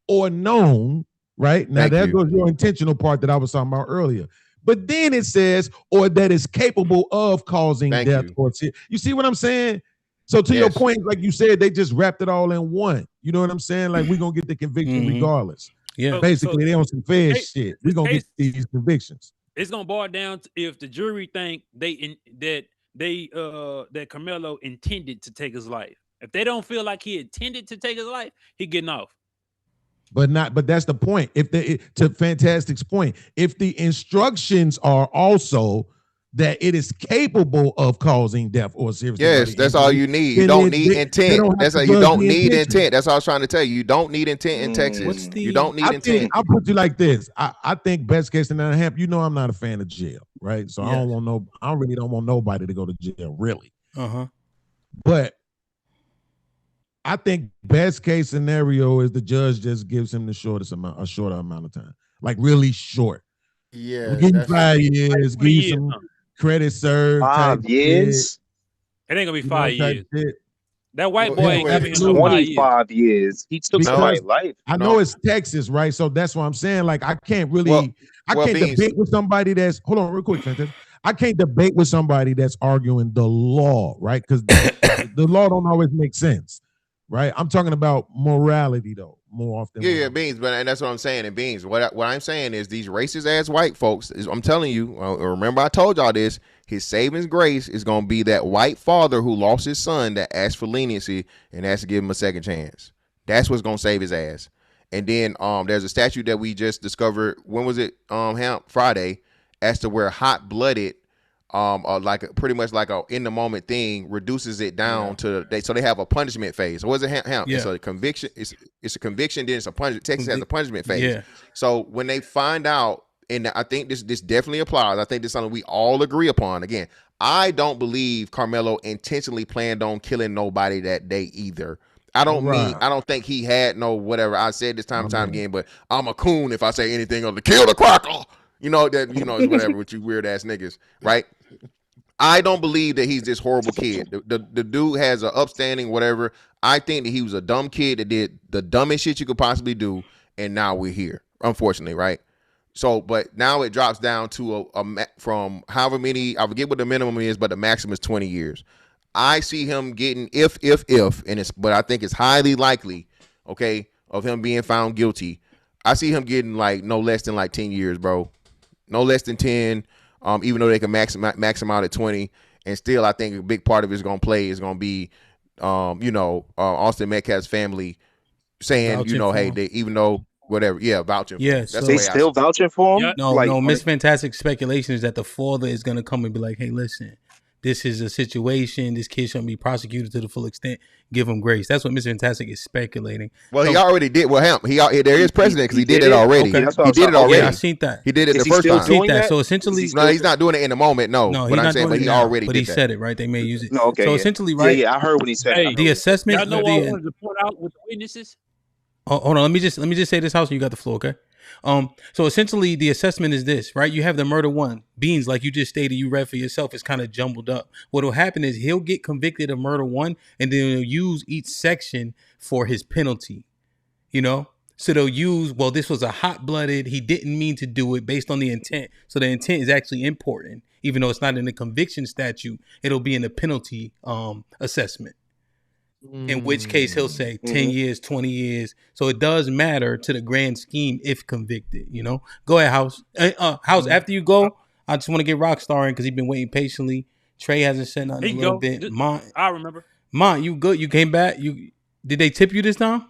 or known, right? Now there goes your intentional part that I was talking about earlier. But then it says, or that is capable of causing death or you see what I'm saying? So to your point, like you said, they just wrapped it all in one. You know what I'm saying? Like we're gonna get the conviction regardless. Yeah. Basically, they on some fair shit. We're gonna get these convictions. It's gonna boil down to if the jury think that Carmelo intended to take his life. If they don't feel like he intended to take his life, he getting off. But that's the point. To Fantastic's point, if the instructions are also that it is capable of causing death or serious. Yes, that's all you need. You don't need intent. That's all you don't need intent. That's all I was trying to tell you. You don't need intent in Texas. You don't need intent. I'll put you like this. I think best case scenario, Hamp, you know I'm not a fan of jail, right? So I really don't want nobody to go to jail, really. But I think best case scenario is the judge just gives him a shorter amount of time, like really short. Yeah, give him 5 years, give you some credit served. 5 years? It ain't gonna be 5 years. That white boy ain't giving him 25 years. He took somebody's life. I know it's Texas, right? So that's what I'm saying. Like I can't really, I can't debate with somebody that's. Hold on, real quick, Fantastic. I can't debate with somebody that's arguing the law, right? Because the law don't always make sense. Right, I'm talking about morality though more often. Yeah, Beans, and that's what I'm saying. And Beans, what I'm saying is these racist ass white folks. I'm telling you. Remember, I told y'all this. His saving grace is gonna be that white father who lost his son that asked for leniency and has to give him a second chance. That's what's gonna save his ass. And then there's a statute that we just discovered. When was it? Hamp Friday, as to where hot blooded. Pretty much like a in the moment thing reduces it down to so they have a punishment phase. So what's it Hamp? Yeah. It's a conviction. It's a conviction. Then it's a punishment. Texas has a punishment phase. Yeah. So when they find out, and I think this definitely applies. I think this is something we all agree upon. Again, I don't believe Carmelo intentionally planned on killing nobody that day either. I don't think he had no whatever. I said this time and time again, but I'm a coon if I say anything other than kill the cracker. You know that it's whatever with you weird ass niggas, right? I don't believe that he's this horrible kid. The dude has an upstanding whatever. I think that he was a dumb kid that did the dumbest shit you could possibly do, and now we're here, unfortunately, right? So, but now it drops down to from however many, I forget what the minimum is, but the maximum is 20 years. I see him getting but I think it's highly likely, okay, of him being found guilty. I see him getting like no less than like 10 years, bro. No less than 10, even though they can max him out at 20. And still, I think a big part of it is going to be, Austin Metcalf's family saying, vouching hey, they, even though whatever, vouching. Yeah, that's so the they way still vouching for him. No, Miss Fantastic speculation is that the father is going to come and be like, hey, listen, this is a situation. This kid shouldn't be prosecuted to the full extent. Give him grace. That's what Mr. Fantastic is speculating. Well, he already did. Well, HAMP, there is precedent because he did it already. Okay. He did it already. Yeah, I seen that. He did it Is the he first still time. doing that. that? So essentially, No, he's not doing it in the moment. No, no, but he's I'm not saying, doing but it he now, already but did he that. said it, right? They may use it. No, okay. So yeah. essentially, right? Yeah, I heard what he said. Hey, The assessments. y'all know what I wanted to point out with the witnesses? Oh, hold on. Let me just say this, House. You got the floor, okay? So essentially, the assessment is this, right? You have the murder one. Beans, like you just stated, you read for yourself, is kind of jumbled up. What will happen is he'll get convicted of murder one, and then he'll use each section for his penalty. You know, so they'll use, well, this was a hot-blooded. He didn't mean to do it based on the intent. So the intent is actually important, even though it's not in the conviction statute. It'll be in the penalty assessment. In which case he'll say 10 years, 20 years. So it does matter to the grand scheme if convicted, you know? Go ahead, House. House, after you go, I just want to get Rockstar in because he's been waiting patiently. Trey hasn't said nothing in a little bit. I remember. Mont, you good? You came back? Did they tip you this time?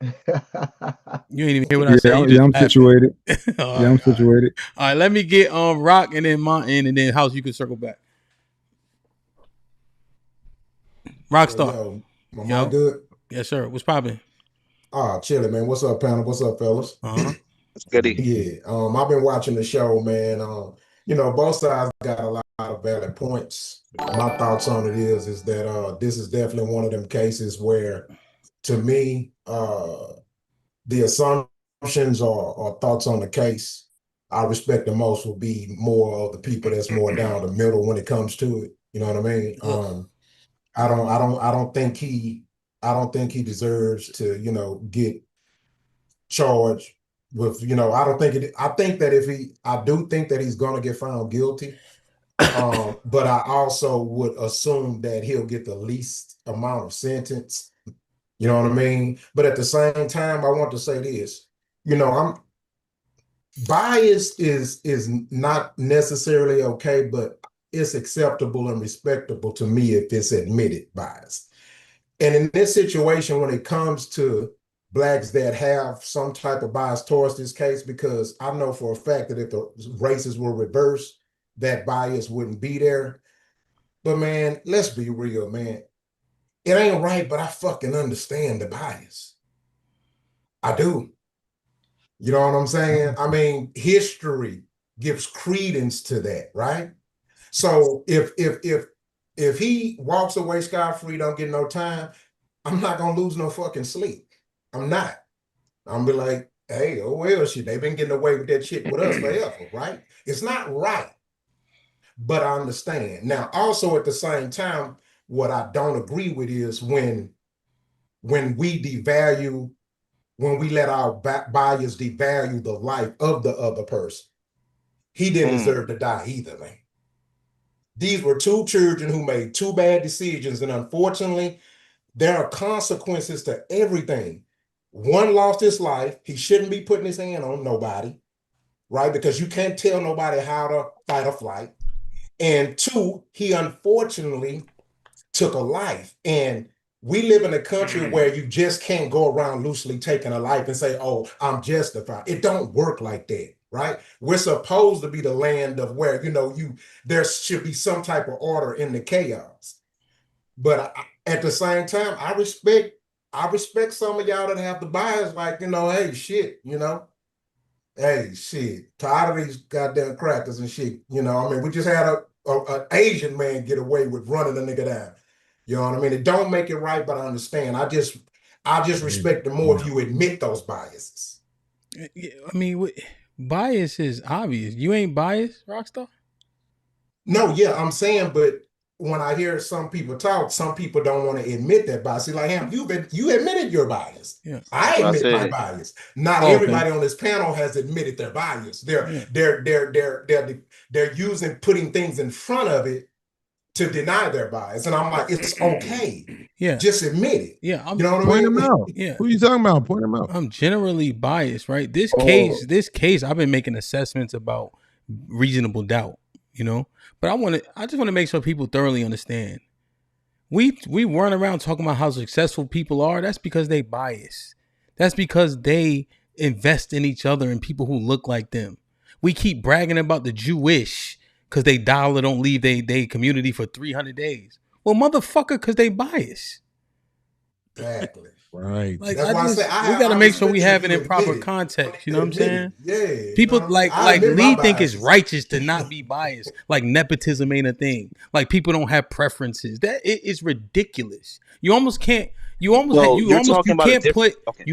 You ain't even hear what I said. I'm situated. I'm situated. All right, let me get Rock and then Mont in, and then House, you can circle back. Rockstar. Yo, am I good? Yes, sir. What's popping? Chilling, man. What's up, panel? What's up, fellas? It's goody. Yeah. I've been watching the show, man. Both sides got a lot of valid points. My thoughts on it is that this is definitely one of them cases where, to me, the assumptions or thoughts on the case I respect the most will be more of the people that's more down the middle when it comes to it. You know what I mean? I don't think he deserves to, get charged with, I do think that he's gonna get found guilty. But I also would assume that he'll get the least amount of sentence. You know what I mean? But at the same time, I want to say this, bias is not necessarily okay, but it's acceptable and respectable to me if it's admitted bias. And in this situation, when it comes to Blacks that have some type of bias towards this case, because I know for a fact that if the races were reversed, that bias wouldn't be there. But man, let's be real, man. It ain't right, but I fucking understand the bias. I do. You know what I'm saying? I mean, history gives credence to that, right? So if he walks away scot-free, don't get no time, I'm not gonna lose no fucking sleep. I'm not. I'm be like, hey, oh well, shit, they've been getting away with that shit with us forever, right? It's not right, but I understand. Now, also at the same time, what I don't agree with is when we devalue, when we let our bias devalue the life of the other person. He didn't deserve to die either, man. These were two children who made two bad decisions, and unfortunately, there are consequences to everything. One lost his life. He shouldn't be putting his hand on nobody, right? Because you can't tell nobody how to fight or flight. And two, he unfortunately took a life. And we live in a country where you just can't go around loosely taking a life and say, oh, I'm justified. It don't work like that, right? We're supposed to be the land of where, there should be some type of order in the chaos. But at the same time, I respect some of y'all that have the bias, like, hey, shit, hey, shit, tired of these goddamn crackers and shit, we just had an Asian man get away with running a nigga down. You know what I mean? It don't make it right, but I understand. I just respect it more if you admit those biases. I mean, bias is obvious. You ain't biased, Rockstar? No, yeah, I'm saying, but when I hear some people talk, some people don't want to admit that bias. See, like, HAMP, you admitted your bias. Yeah. I admit my bias. Not everybody on this panel has admitted their bias. They're using putting things in front of it to deny their bias. And I'm like, it's okay. Yeah. Just admit it. Yeah. You know what I mean? Point him out. Yeah. Who you talking about? Point him out. I'm generally biased, right? This case, I've been making assessments about reasonable doubt, but I just want to make sure people thoroughly understand. We run around talking about how successful people are. That's because they bias. That's because they invest in each other and people who look like them. We keep bragging about the Jewish because they dollar don't leave they community for 300 days. Well, motherfucker, because they bias. Exactly. Right. Like That's why I say we got to make sure we have it in proper it. context. You know what I'm saying? Yeah. People like Lee think it's biases. righteous to not be biased. Like nepotism ain't a thing. Like people don't have preferences. That it is ridiculous. You almost can't. You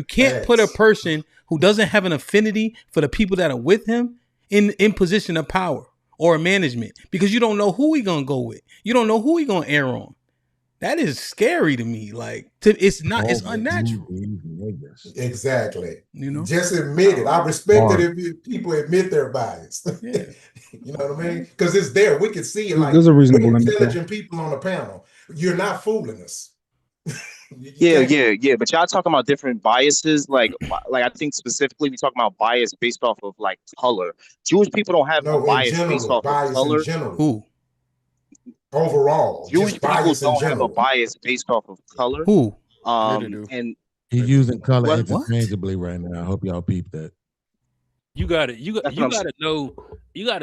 can't put a person who doesn't have an affinity for the people that are with him in position of power or management, because you don't know who he gonna go with. You don't know who he gonna err on. That is scary to me. Like it's unnatural. Exactly. You know, just admit it. I respect it if people admit they're biased. Yeah. You know what I mean? Because it's there. We can see it. Like there's a reasonable limit. Intelligent people on the panel. You're not fooling us. Yeah. But y'all talking about different biases. Like I think specifically we talking about bias based off of like color. Jewish people don't have a bias based off of color. Who? Overall, Jewish people don't have a bias based off of color. Who? And he's using color What? interchangeably right now. I hope y'all peep that. You gotta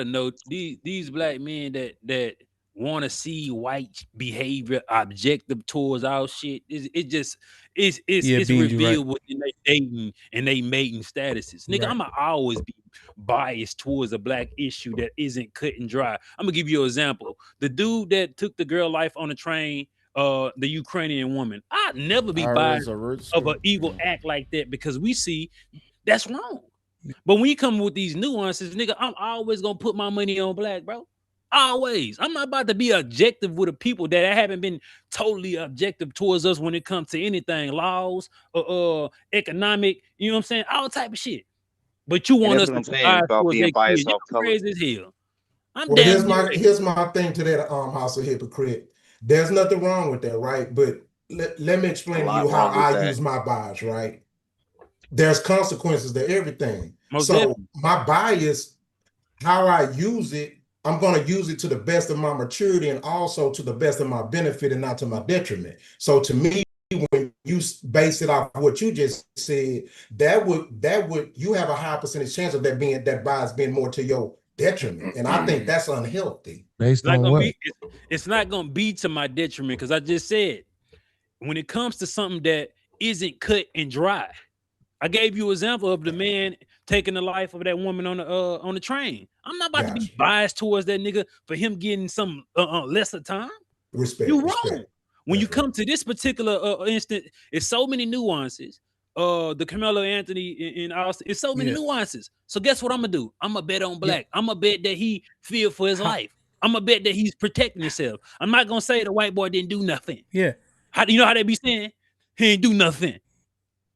know these black men that want to see white behavior objective towards our shit. It's revealed within their dating and they mating statuses. Nigga, Right. I'ma always be biased towards a black issue that isn't cut and dry. I'm gonna give you an example. The dude that took the girl life on the train, the Ukrainian woman. I'd never be biased of an evil act like that, because we see that's wrong. But when you come with these nuances, nigga, I'm always gonna put my money on black, bro. Always. I'm not about to be objective with the people that haven't been totally objective towards us when it comes to anything, laws, economic, you know what I'm saying? All type of shit. But you want us to being biased off color. crazy as hell. Here's my thing to that house of hypocrite. There's nothing wrong with that, right? But let me explain to you how I use my bias, right? There's consequences to everything. My bias, how I use it, I'm going to use it to the best of my maturity and also to the best of my benefit and not to my detriment. So to me, when you base it off what you just said, that would you have a high percentage chance of that bias being more to your detriment, and I think that's unhealthy. Based on what? It's not gonna be to my detriment, because I just said when it comes to something that isn't cut and dry. I gave you an example of the man taking the life of that woman on the train. I'm not about to be biased towards that nigga for him getting some lesser time. You're wrong. When you come to this particular instant, it's so many nuances. The Carmelo Anthony in Austin, it's so many nuances. So guess what I'm gonna do? I'm gonna bet on black. I'm gonna bet that he feared for his life. I'm gonna bet that he's protecting himself. I'm not gonna say the white boy didn't do nothing. Yeah. How do you know how they be saying he ain't do nothing?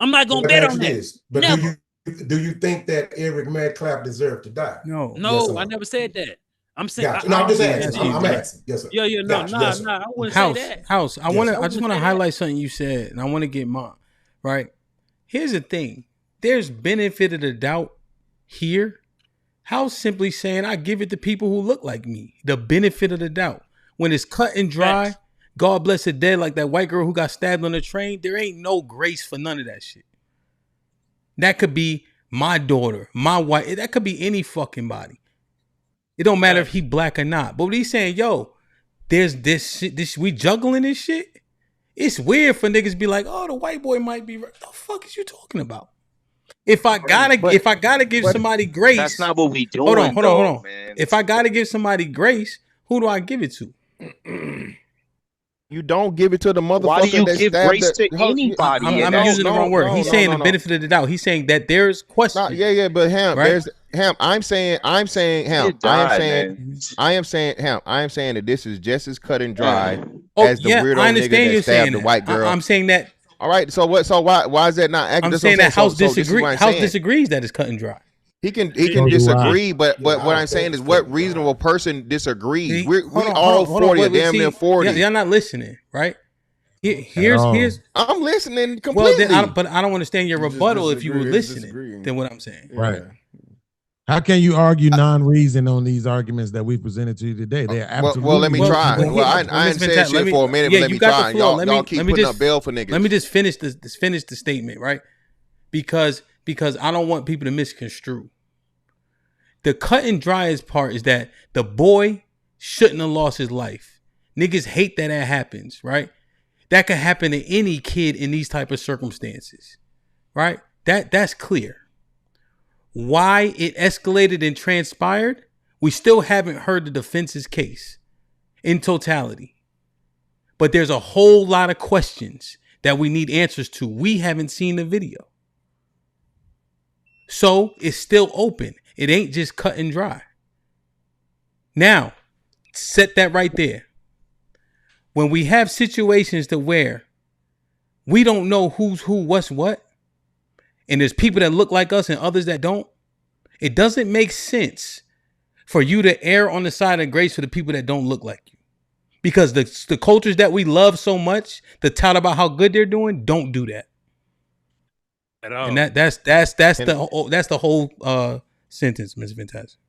I'm not gonna bet on that. But do you think that Eric Medcalf deserved to die? No, I never said that. I'm saying I'm just asking. I'm asking. Yes, sir. Yeah, nah, I wouldn't say that. House. I just want to highlight something you said, and I want to get mine right. Here's the thing: there's benefit of the doubt here. House simply saying I give it to people who look like me. The benefit of the doubt. When it's cut and dry, God bless the dead, like that white girl who got stabbed on the train. There ain't no grace for none of that shit. That could be my daughter, my wife. That could be any fucking body. It don't matter if he black or not. But what he's saying, yo, there's this shit. We juggling this shit. It's weird for niggas to be like, oh, the white boy might be right. The fuck is you talking about? If I gotta give somebody grace, that's not what we doing. Hold on. Man. If I gotta give somebody grace, who do I give it to? You don't give it to the motherfucker. Why do you give grace to anybody? I'm using the wrong word. He's saying the benefit of the doubt. He's saying that there's questions. But Ham, right? there's Ham. I'm saying Ham. I am saying that this is just as cut and dry as the weirdo nigga that stabbed the white girl. I'm saying that. All right. So what? So why is that not? I'm saying that House disagrees that it's cut and dry. He can disagree, but what I'm saying is, what reasonable person disagrees? We all 40 or damn near 40. Y'all not listening, right? Here's I'm listening completely. Well, but I don't understand your rebuttal if you were listening. Then what I'm saying, right? How can you argue non-reason on these arguments that we presented to you today? They're absolutely well. Let me try. I ain't said shit for a minute, but let me try. Y'all keep putting up bail for niggas. Let me just finish the statement, right? Because I don't want people to misconstrue. The cut and dryest part is that the boy shouldn't have lost his life. Niggas hate that happens, right? That could happen to any kid in these type of circumstances, right? That's clear. Why it escalated and transpired, we still haven't heard the defense's case in totality. But there's a whole lot of questions that we need answers to. We haven't seen the video. So it's still open. It ain't just cut and dry. Now, set that right there. When we have situations to where we don't know who's who, what's what, and there's people that look like us and others that don't, it doesn't make sense for you to err on the side of grace for the people that don't look like you. Because the cultures that we love so much, to tout about how good they're doing, don't do that. At all. And that's the whole sentence, Mr. Fantastic.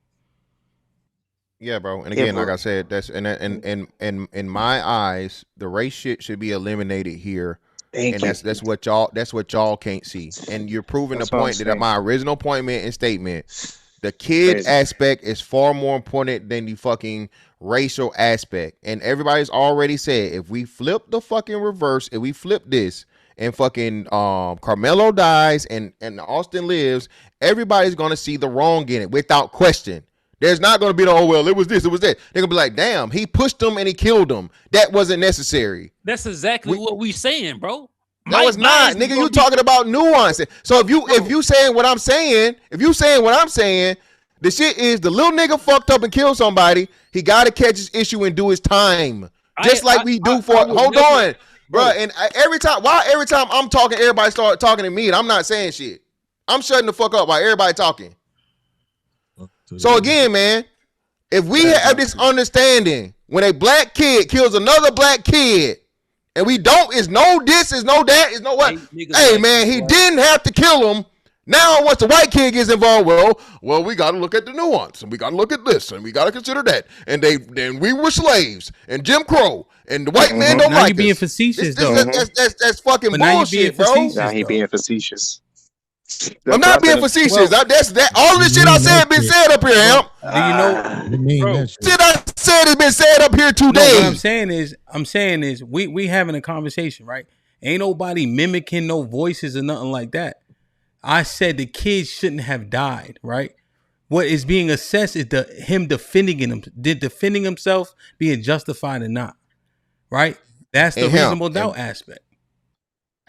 Yeah, bro. And again, like I said, that's and in my eyes, the race shit should be eliminated here. That's what y'all can't see. And you're proving the point that my original point and statement, the kid aspect is far more important than the fucking racial aspect. And everybody's already said, if we flip the fucking reverse, if we flip this and fucking Carmelo dies and Austin lives, everybody's gonna see the wrong in it without question. There's not going to be no, oh, well, it was this, it was that. They're going to be like, damn, he pushed him and he killed him. That wasn't necessary. That's exactly what we saying, bro. No, it's not. Nigga, you talking about nuance. So if you saying what I'm saying, the shit is the little nigga fucked up and killed somebody. He got to catch his issue and do his time. Just like we do for, hold on, bro. And every time I'm talking, everybody start talking to me and I'm not saying shit. I'm shutting the fuck up while everybody talking. So again, man, if we have this understanding, when a black kid kills another black kid, and we don't, it's no this, it's no that, it's no what. Hey, man, he didn't have to kill him. Now, once the white kid gets involved, well, we got to look at the nuance, and we got to look at this, and we got to consider that. And then we were slaves, and Jim Crow, and the white man don't now like you being us. facetious, That's fucking But now you bullshit, being bro. facetious, Now he being facetious. I'm not being facetious. That's all this shit I said been said up here, Hamp. Do you know? Shit I said has been said up here today. No, what I'm saying is we having a conversation, right? Ain't nobody mimicking no voices or nothing like that. I said the kid shouldn't have died, right? What is being assessed is him defending himself being justified or not, right? That's the reasonable doubt aspect.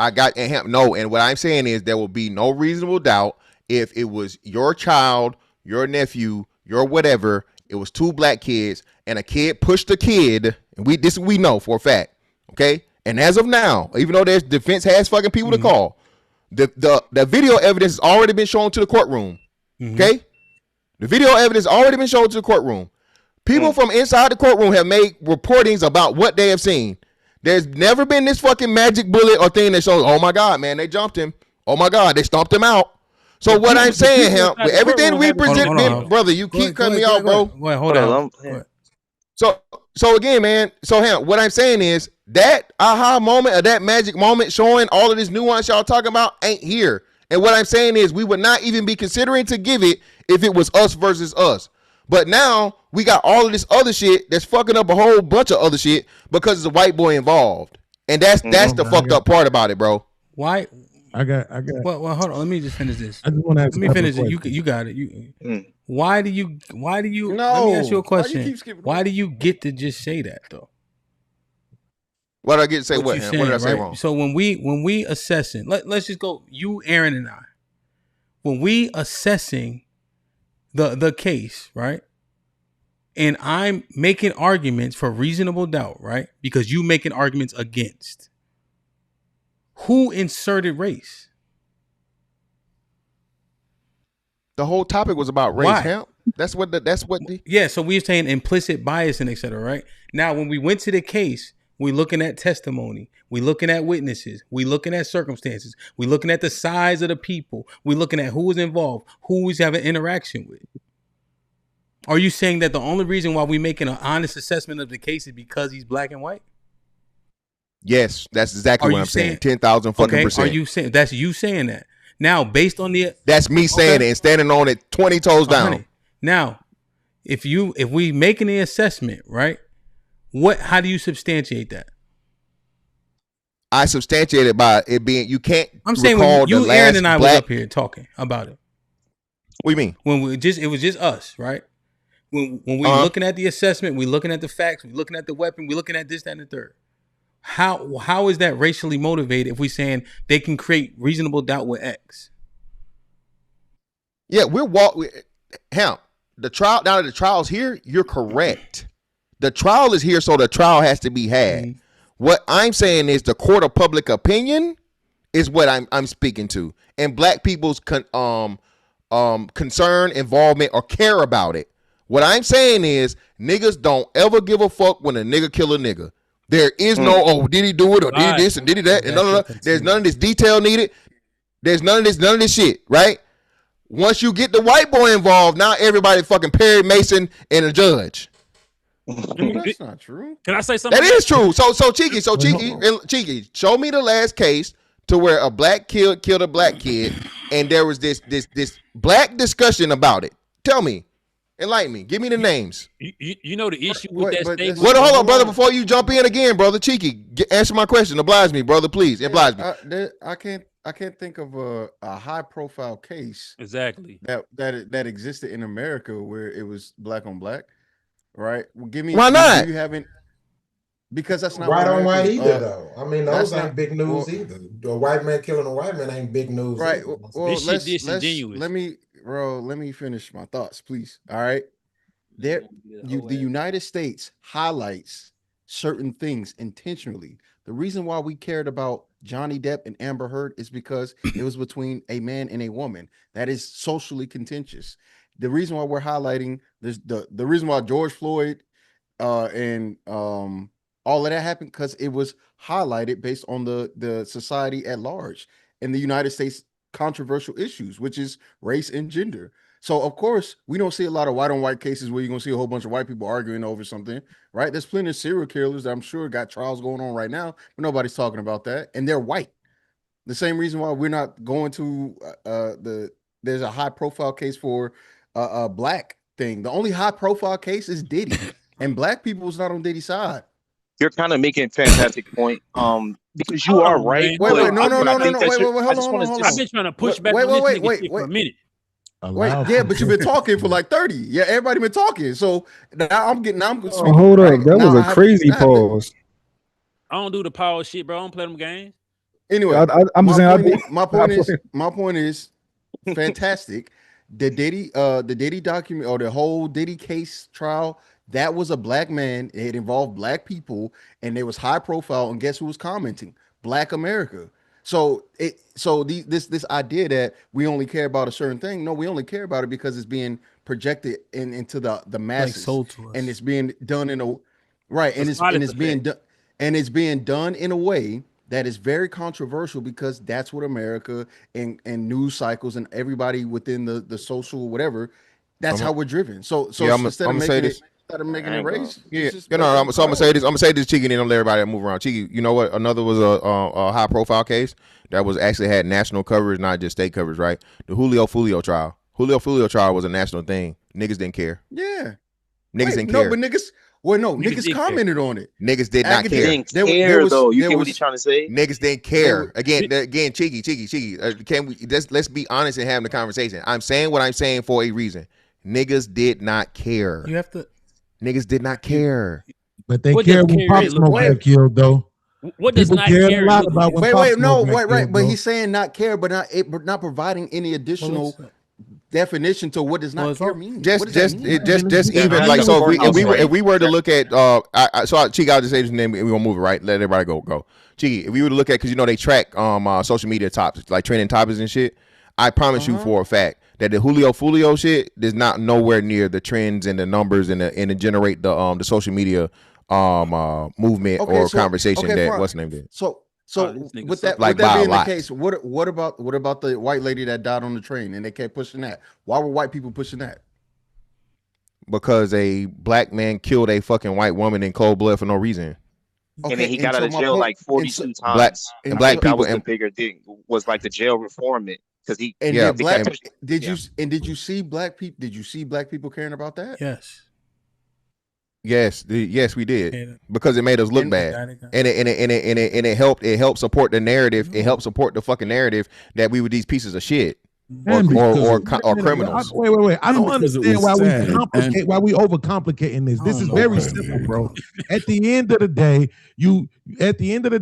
And what I'm saying is there will be no reasonable doubt if it was your child, your nephew, your whatever. It was two black kids and a kid pushed a kid, and we know for a fact, okay? And as of now, even though there's defense has fucking people to call, the video evidence has already been shown to the courtroom, okay? The video evidence has already been shown to the courtroom. People from inside the courtroom have made reportings about what they have seen. There's never been this fucking magic bullet or thing that shows, oh my God, man, they jumped him. Oh my God, they stomped him out. So what I'm saying, Hamp, with everything we present, brother, you keep cutting me out, bro. Wait, hold on. So again, man, so Hamp, what I'm saying is that aha moment or that magic moment showing all of this nuance y'all talking about ain't here. And what I'm saying is we would not even be considering to give it if it was us versus us. But now we got all of this other shit that's fucking up a whole bunch of other shit because there's a white boy involved. And that's the fucked up part about it, bro. Why? I got. Well, hold on. Let me just finish this. I just want to ask. Let me finish it. You got it. Why do you? No. Let me ask you a question. Why do you get to just say that though? What did I get to say? What you did saying, I say right? wrong? So when we assessing, let's just go. You, Aaron, and I. When we assessing the case, right? And I'm making arguments for reasonable doubt, right? Because you making arguments against. Who inserted race? The whole topic was about race, Why? Hamp. That's what Yeah, so we're saying implicit bias and et cetera, right? Now, when we went to the case, we're looking at testimony. We're looking at witnesses. We're looking at circumstances. We're looking at the size of the people. We're looking at who was involved, who he's having interaction with. Are you saying that the only reason why we're making an honest assessment of the case is because he's black and white? Yes, that's exactly what I'm saying. 10,000 fucking percent. Are you saying that's you saying that? Now, based on the that's me saying it and standing on it 20 toes down. Now, if we making the assessment, right? How do you substantiate that? I substantiate it by it being you can't. I'm saying when you, Aaron, and I was up here talking about it. What do you mean? When it was just us, right? When we looking at the assessment, we looking at the facts, we looking at the weapon, we looking at this, that, and the third. How is that racially motivated if we saying they can create reasonable doubt with X? Yeah, HAMP. The trial now that the trial's here, you're correct. The trial is here, so the trial has to be had. Mm-hmm. What I'm saying is the court of public opinion is what I'm speaking to, and black people's concern, involvement, or care about it. What I'm saying is niggas don't ever give a fuck when a nigga kill a nigga. There is no, did he do it or did he this and did he that? And there's none of this detail needed. There's none of this shit, right? Once you get the white boy involved, now everybody fucking Perry Mason and a judge. That's not true. Can I say something? That is true. So Cheeky, show me the last case to where a black kid killed a black kid and there was this black discussion about it. Tell me. Enlighten me. Give me the names. You know the issue with that statement. Hold on, brother. Before you jump in again, brother, Cheeky, answer my question. Oblige me, brother. Please, oblige me. I can't think of a high-profile case exactly that existed in America where it was black on black. Right? Well, give me. Why not? You haven't. Because that's not white on white either, though. I mean, those ain't big news either. A white man killing a white man ain't big news, right? Either. Well, let me finish my thoughts, please. All right. The United States highlights certain things intentionally. The reason why we cared about Johnny Depp and Amber Heard is because it was between a man and a woman. That is socially contentious. The reason why we're highlighting this, the reason why George Floyd and all of that happened, because it was highlighted based on the society at large in the United States controversial issues, which is race and gender. So of course we don't see a lot of white on white cases where you're gonna see a whole bunch of white people arguing over something, right? There's plenty of serial killers that I'm sure got trials going on right now, but nobody's talking about that, and they're white. The same reason why we're not going to there's a high profile case for a black thing. The only high profile case is Diddy, and black people is not on Diddy's side. You're kind of making a fantastic point. Because you are right. Wait, hold on. I've been trying to push back on this nigga for a minute. Yeah, but you've been talking for like 30. Yeah, everybody been talking. So now I'm hold up. That was a crazy pause. I don't do the power shit, bro. I don't play them games. Anyway, my point is fantastic. The Diddy document, or the whole Diddy case trial, that was a black man. It involved black people, and it was high profile. And guess who was commenting? Black America. So this idea that we only care about a certain thing, no, we only care about it because it's being projected into the masses, like sold to us. And it's being done in a right, and it's being done in a way that is very controversial, because that's what America and news cycles and everybody within the social whatever, that's how we're driven. So yeah, instead of making it race, I'm gonna say this, Cheeky, and then I'm let everybody move around. Cheeky, you know what? Another was a high profile case that was actually had national coverage, not just state coverage. Right? The Julio Fulio trial. Julio Fulio trial was a national thing. Niggas didn't care. Yeah, niggas didn't care. No, but niggas commented on it. Niggas did not care. Didn't care though. You get what he's trying to say? Niggas didn't care. Again, Cheeky. Can we let's be honest and have the conversation? I'm saying what I'm saying for a reason. Niggas did not care. You have to. Niggas did not care. But they care when Pop Smoke got killed, though. What does not care? Right. But he's saying not care, but not providing any additional definition to what does not care mean. Just even like, so if we were to look at Cheeky, I'll just say his name and we're gonna move it, right? Let everybody go. Cheeky, if we were to look at, because you know they track social media topics, like trending topics and shit, I promise you for a fact that the Julio Fulio shit is not nowhere near the trends and the numbers and to generate the social media movement or conversation that what's the name did. So with that being the case, what about the white lady that died on the train and they kept pushing that? Why were white people pushing that? Because a black man killed a fucking white woman in cold blood for no reason. Okay, and then he got out of jail like 42 times. Black people, that was the bigger thing, was like the jail reform. because he And yeah, did you see black people? Did you see black people caring about that? Yes. Yes, we did, because it made us look bad, and it helped support the narrative. It helped support the fucking narrative that we were these pieces of shit or criminals. Wait. I don't understand why we overcomplicating this. This is very simple, bro. At the end of the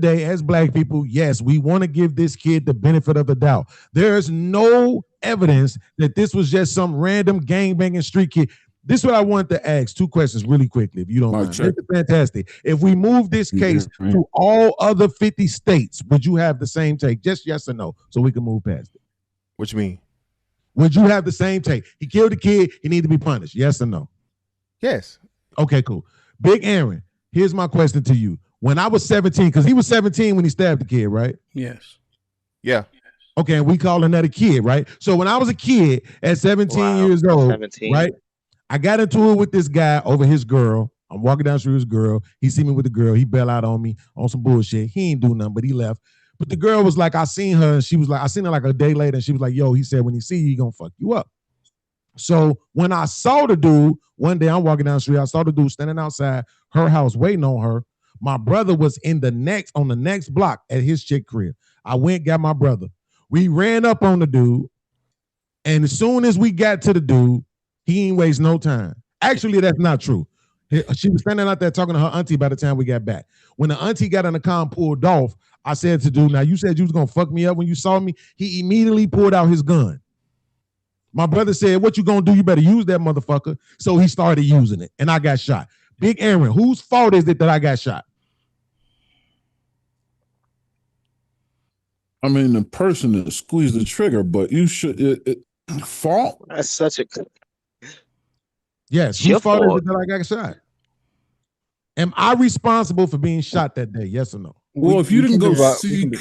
day, as black people, yes, we want to give this kid the benefit of the doubt. There's no evidence that this was just some random gangbanging street kid. This is what I wanted to ask. 2 questions really quickly, if you don't mind. This is fantastic. If we move this case to all other 50 states, would you have the same take? Just yes or no, so we can move past it. What you mean? Would you have the same take? He killed a kid. He need to be punished. Yes or no? Yes. Okay, cool. Big Aaron, here's my question to you. When I was 17, because he was 17 when he stabbed the kid, right? Yes. Yeah. Okay, and we calling that a kid, right? So when I was a kid at 17 years old, 17. right? I got into it with this guy over his girl. I'm walking down the street with his girl. He see me with the girl. He bail out on me on some bullshit. He ain't do nothing, but he left. But the girl was like, I seen her, and she was like, I seen her like a day later, and she was like, yo, he said when he see you, he gonna fuck you up. So when I saw the dude, one day I'm walking down the street, I saw the dude standing outside her house waiting on her. My brother was on the next block at his chick crib. I went, got my brother. We ran up on the dude, and as soon as we got to the dude, he ain't waste no time. Actually, that's not true. She was standing out there talking to her auntie by the time we got back. When the auntie got in the car and pulled off, I said to dude, now you said you was gonna fuck me up when you saw me. He immediately pulled out his gun. My brother said, what you gonna do? You better use that motherfucker. So he started using it, and I got shot. Big Aaron, whose fault is it that I got shot? I mean, the person that squeezed the trigger, but you should fault. That's such a yes. Whose fault is it that I got shot? Am I responsible for being shot that day? Yes or no? Well, if you didn't go seek,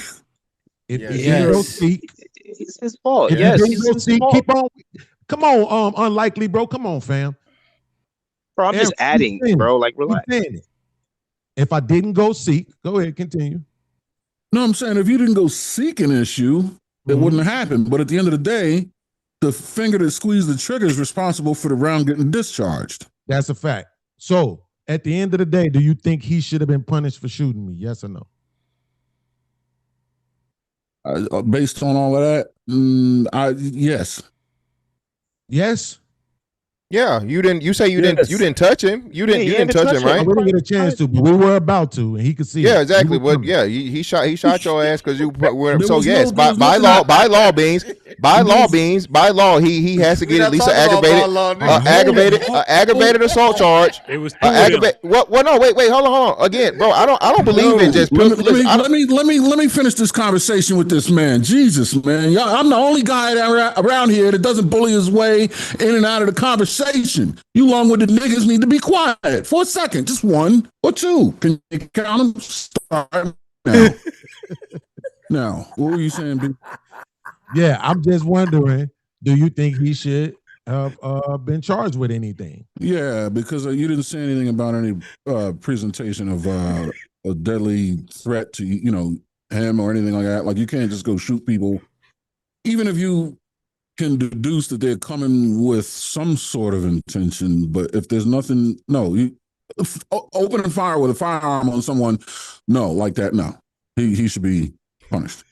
if you didn't go seek, it's his fault. If Yes, you didn't go seek, keep on. Come on, unlikely, bro. Come on, fam. Bro, I'm just adding, bro. Like, relax. If I didn't go seek, go ahead, continue. No, I'm saying if you didn't go seek an issue, it wouldn't have happened. But at the end of the day, the finger that squeezed the trigger is responsible for the round getting discharged. That's a fact. So at the end of the day, do you think he should have been punished for shooting me? Yes or no? Based on all of that, yes. Yes. Yeah, you didn't touch him. You didn't touch him, right? We didn't get a chance to, but we were about to, and he could see. Yeah, it. exactly. But yeah, he shot your ass because you were. So yes, by law, he has to get at least an aggravated assault charge. It was what? Well, no, wait, hold on. Again, bro, I don't believe in just. Let me finish this conversation with this man. Jesus, man, I'm the only guy around here that doesn't bully his way in and out of the conversation. You long-winded niggas need to be quiet for a second, just one or two. Can you count them? Start now. Now, what were you saying, B? Yeah, I'm just wondering, do you think he should have been charged with anything? Yeah, because you didn't say anything about any presentation of a deadly threat to him or anything like that. Like, you can't just go shoot people, even if you can deduce that they're coming with some sort of intention, but if there's nothing, you opening fire with a firearm on someone, like that, no, he should be punished.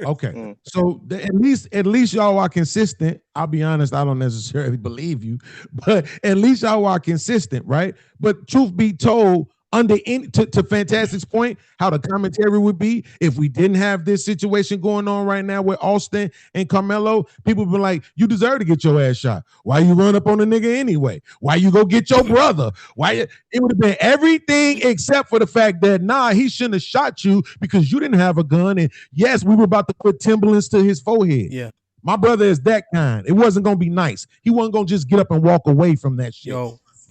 Okay, so at least y'all are consistent. I'll be honest, I don't necessarily believe you, but at least y'all are consistent, right? But truth be told, to Fantastic's point, how the commentary would be if we didn't have this situation going on right now with Austin and Carmelo, people would be like, you deserve to get your ass shot. Why you run up on the nigga anyway? Why you go get your brother? It would have been everything except for the fact that he shouldn't have shot you because you didn't have a gun. And yes, we were about to put Timberlands to his forehead. Yeah. My brother is that kind. It wasn't gonna be nice. He wasn't gonna just get up and walk away from that shit.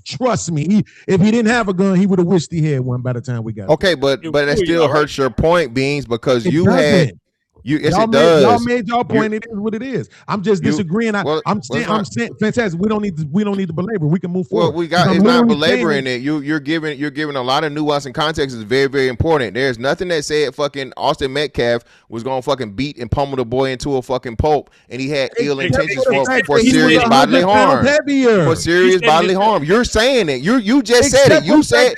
Trust me, if he didn't have a gun, he would have wished he had one by the time we got. Okay, but that still hurts your point, Beans, because you had Yes, y'all it does. Y'all made y'all point. It is what it is. I'm just disagreeing. I'm saying, fantastic. We don't need to belabor. We can move forward. Well, it's not belaboring it. You're giving a lot of nuance and context is very, very important. There's nothing that said fucking Austin Metcalf was gonna fucking beat and pummel the boy into a fucking pulp, and he had ill intentions for serious bodily harm. For serious bodily harm. You're saying it. You just said it. You said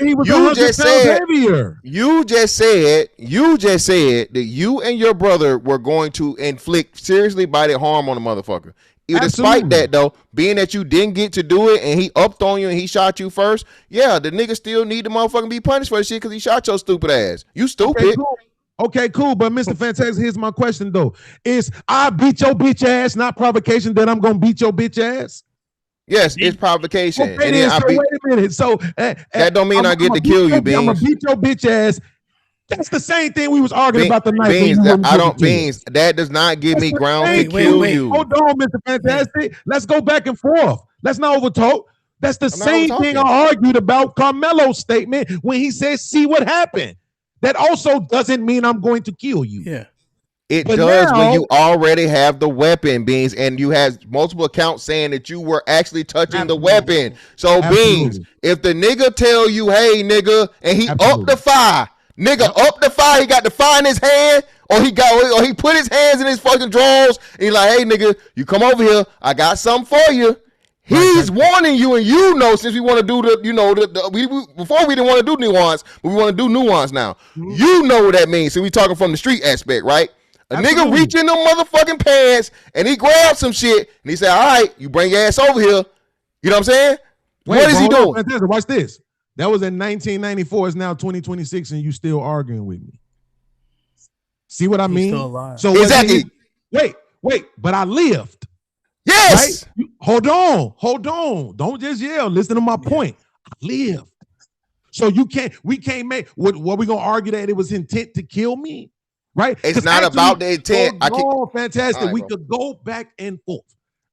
that you and your brother were going to inflict seriously bodily harm on a motherfucker. Despite that, though, being that you didn't get to do it and he upped on you and he shot you first, yeah, the nigga still need the motherfucking be punished for the shit because he shot your stupid ass. You stupid. Okay, cool. But Mr. Fantastic, here's my question though: Is I beat your bitch ass not provocation that I'm gonna beat your bitch ass? Yes, it's provocation. Okay, then, so wait a minute. So that don't mean I get to kill you, Beans. I'm gonna beat your bitch ass. That's the same thing we was arguing about the night. Beans, that does not give me grounds to kill you. Hold on, Mr. Fantastic. Let's go back and forth. Let's not overtalk. That's the same thing I argued about Carmelo's statement when he said, "See what happened." That also doesn't mean I'm going to kill you. Yeah. It does when you already have the weapon, Beans, and you have multiple accounts saying that you were actually touching the weapon. So, Beans, if the nigga tell you, "Hey, nigga," and he up the fire. Nigga up the fire, he got the fire in his hand, or he put his hands in his fucking drawers, and he's like, "Hey nigga, you come over here, I got something for you." He's warning you, and you know, since we want to do before we didn't want to do nuance, but we want to do nuance now. You know what that means. So we talking from the street aspect, right? A nigga reach in them motherfucking pants, and he grabs some shit, and he said, "All right, you bring your ass over here." You know what I'm saying? What is he doing? Watch this. That was in 1994. It's now 2026, and you still arguing with me. See what I mean? So exactly. Wait, but I lived. Yes. Right? Hold on. Don't just yell. Listen to my point. I lived. So we can't make what we gonna argue that it was intent to kill me, right? It's not about the intent. Fantastic. Right, we could go back and forth,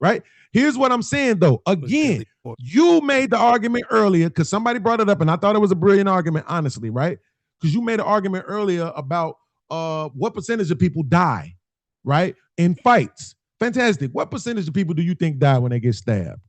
right? Here's what I'm saying though. Again, you made the argument earlier because somebody brought it up, and I thought it was a brilliant argument, honestly, right? Because you made an argument earlier about what percentage of people die, right, in fights. Fantastic. What percentage of people do you think die when they get stabbed?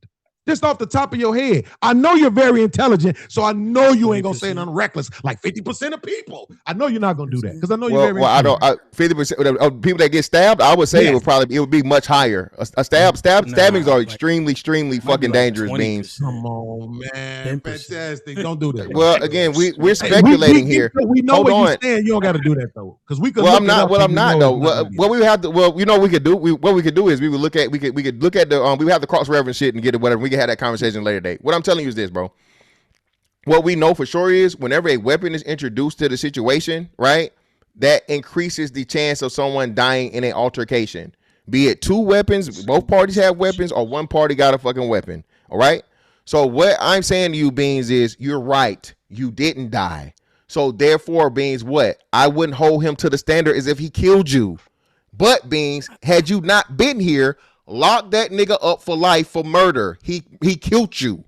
Just off the top of your head. I know you're very intelligent, so I know you ain't gonna say nothing reckless like 50% of people. I know you're not gonna do that because I know you're very intelligent. 50% of people that get stabbed, I would say it would be much higher. Stabbings are extremely fucking dangerous, Beans. Come on, man. Fantastic. Don't do that. Well, again, we're speculating here. We know what you're saying. You don't got to do that though, because we could. Well, I'm not though. What we have to. Well, you know, what we could do. What we could do is we would look at. We could look at the. We would have the cross reference shit and get it whatever. We can have that conversation later date. What I'm telling you is this, bro. What we know for sure is whenever a weapon is introduced to the situation, right, that increases the chance of someone dying in an altercation. Be it two weapons, both parties have weapons, or one party got a fucking weapon. All right. So what I'm saying to you, Beans, is you're right. You didn't die. So therefore, Beans, what? I wouldn't hold him to the standard as if he killed you. But Beans, had you not been here, lock that nigga up for life for murder. He killed you.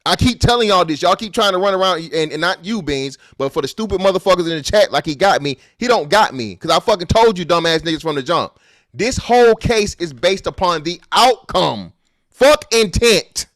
I keep telling y'all this. Y'all keep trying to run around, and not you, Beans, but for the stupid motherfuckers in the chat like he got me. He don't got me because I fucking told you dumbass niggas from the jump. This whole case is based upon the outcome. Fuck intent.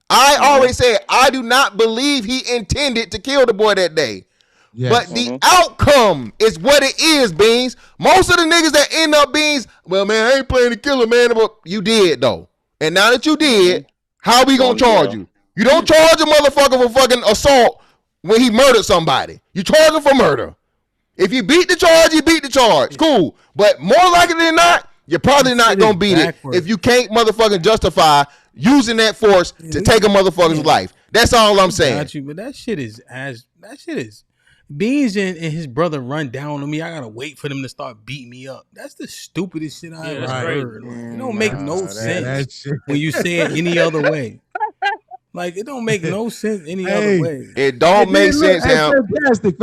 I already said I do not believe he intended to kill the boy that day. Yes. But the outcome is what it is, Beans. Most of the niggas that end up Beans, well, man, I ain't playing the killer, man. But you did, though. And now that you did, how we gonna charge you? You don't charge a motherfucker for fucking assault when he murdered somebody. You charge him for murder. If you beat the charge, you beat the charge. Cool. But more likely than not, you're probably not gonna beat it if you can't motherfucking justify using that force to take a motherfucker's life. That's all I'm saying. Got you, but that shit is Beans and his brother run down on me. I gotta wait for them to start beating me up. That's the stupidest shit I ever heard. It don't make no sense when you say it any other way. Like it don't make no sense any other way. It don't make sense. Fantastic.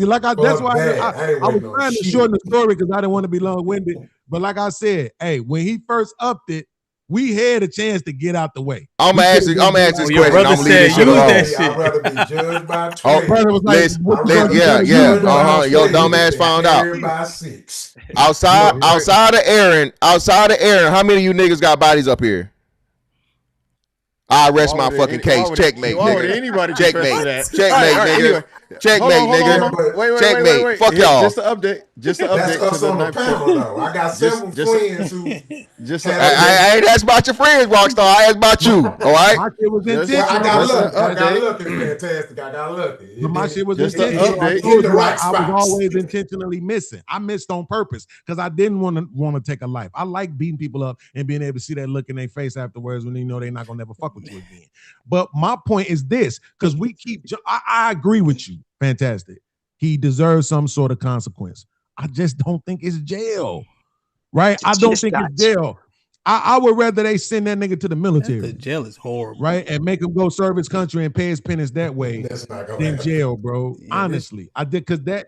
Like that's why I was trying to shorten the story because I didn't want to be long-winded. But like I said, hey, when he first upped it, We had a chance to get out the way. I'm gonna ask this question. Your brother said use that shit. I'd rather be judged by 12. Oh, brother was like, Your dumb ass found out. By 6. Outside of Aaron, how many of you niggas got bodies up here? I rest my fucking case. Checkmate, nigga. Checkmate, nigga. Checkmate, nigga. Wait. Checkmate. Fuck y'all. Just to update. That's us on the panel, though. I got several friends who. I ain't asked about your friends, Rockstar. I asked about you. All right. My shit was intentional. I got lucky. Fantastic. I got lucky. My shit was Just intentional. to I update. was always intentionally missing. I missed on purpose because I didn't want to take a life. I like beating people up and being able to see that look in their face afterwards when they know they're not gonna never fuck with you again. But my point is this, because we keep. I agree with you. Fantastic. He deserves some sort of consequence. I just don't think it's jail. Right? I don't think it's jail. I would rather they send that nigga to the military. The jail is horrible. Right? And make him go serve his country and pay his penance that way than jail, bro. Yeah, honestly. I did, because that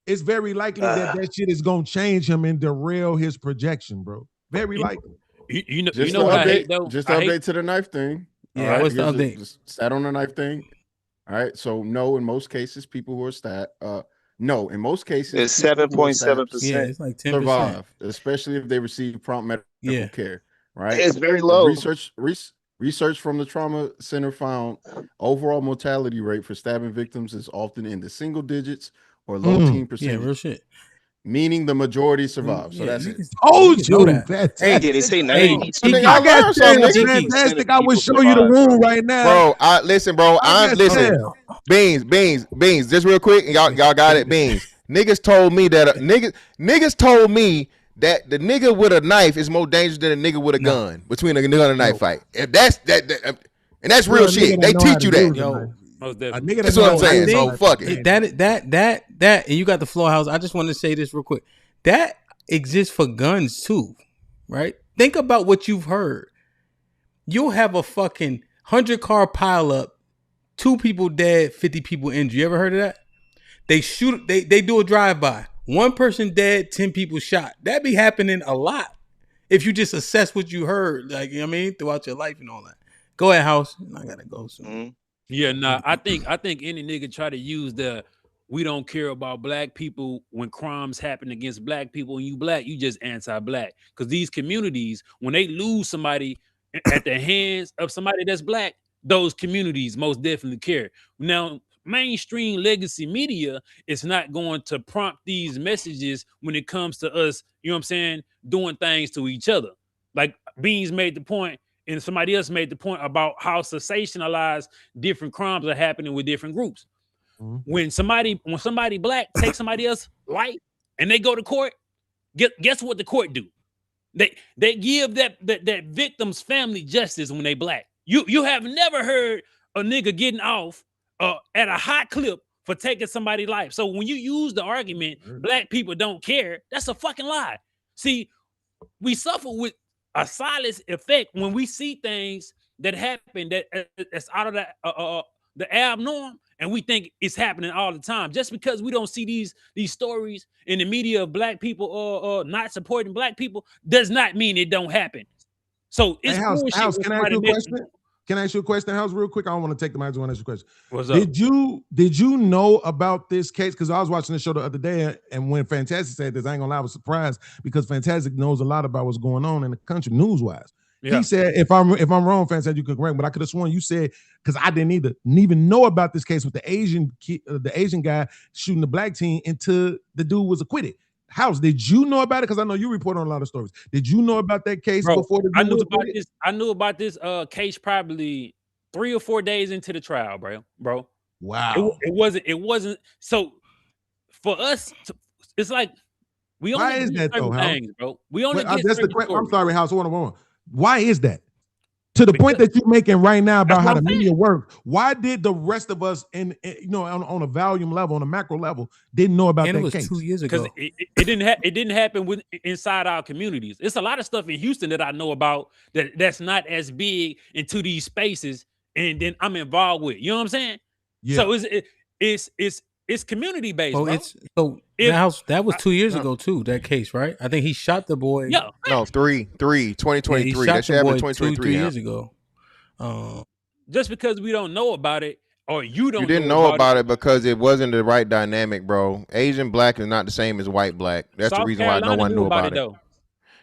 it's very likely that shit is gonna change him and derail his projection, bro. Very likely. You know what I hate though? Just update to the knife thing. Yeah, right? what's the update? Just stat on the knife thing. All right. So no, in most cases, people who are in most cases, it's 7.7%. Yeah, it's like 10%. Survive, especially if they receive prompt medical care. Right. It's very low. Research from the Trauma Center found overall mortality rate for stabbing victims is often in the single digits or low teen percentage. Yeah, real shit. Meaning the majority survive. So that's it. Told you that. Hey, did they say 90? I got fantastic. I would show you the wound right now. Bro, listen. Beans. Just real quick, and y'all got it. Beans. Niggas told me that niggas told me that the nigga with a knife is more dangerous than a nigga with a gun between a nigga and a knife fight. If that's that, and that's real shit. They teach you that. Yo, that's what I'm saying. So fuck it. That, and you got the floor house. I just want to say this real quick. That exists for guns too, right? Think about what you've heard. You'll have a fucking 100-car pileup, 2 people dead, 50 people injured. You ever heard of that? They shoot. They do a drive-by. 1 person dead, 10 people shot. That be happening a lot if you just assess what you heard, like, you know what I mean, throughout your life and all that. Go ahead, House. I gotta go soon. Mm-hmm. Yeah, nah. I think any nigga try to use the we don't care about black people when crimes happen against black people and you black, you just anti-black. Because these communities, when they lose somebody at the hands of somebody that's black, those communities most definitely care. Now, mainstream legacy media is not going to prompt these messages when it comes to us, you know what I'm saying, doing things to each other. Like Beans made the point, and somebody else made the point about how sensationalized different crimes are happening with different groups. Mm-hmm. When somebody black takes somebody else's life and they go to court, guess what the court do? They give that victim's family justice when they black. You have never heard a nigga getting off at a high clip for taking somebody's life. So when you use the argument, black people don't care, that's a fucking lie. See, we suffer with a silence effect when we see things that happen that's out of the abnorm, and we think it's happening all the time. Just because we don't see these stories in the media of black people not supporting black people does not mean it don't happen. So it's House, can I ask you a question? Can I ask you a question, House, real quick? I don't want to take the mic. I just want to ask you a question. What's up? Did you know about this case? Because I was watching the show the other day, and when Fantastic said this, I ain't gonna lie, I was surprised because Fantastic knows a lot about what's going on in the country news-wise. Yeah. He said, if I'm wrong, Fantastic, you could correct, but I could have sworn you said, because I didn't even know about this case with the Asian guy shooting the black teen until the dude was acquitted. House, did you know about it? Because I know you report on a lot of stories. Did you know about that case before the dude was acquitted? I knew about this case probably 3 or 4 days into the trial, bro. Wow. It wasn't so for us. It's like we only get certain things, bro. We only get that's the question. I'm sorry, House. Hold on. Why is that? To the point that you're making right now about how the media work, why did the rest of us, on a volume level, on a macro level, didn't know about that case? It was 2 years ago. Because it didn't happen inside our communities. It's a lot of stuff in Houston that I know about that's not as big into these spaces, and then I'm involved with. You know what I'm saying? Yeah. So it's It's community based. Oh, bro. it's so that was 2 years ago too. That case, right? I think he shot the boy. Yeah. No, 2023. He shot That shit the happened boy in 3 2023. years ago. Just because we don't know about it, or you don't. You didn't know about it because it wasn't the right dynamic, bro. Asian black is not the same as white black. That's the reason why no one knew about it. Though.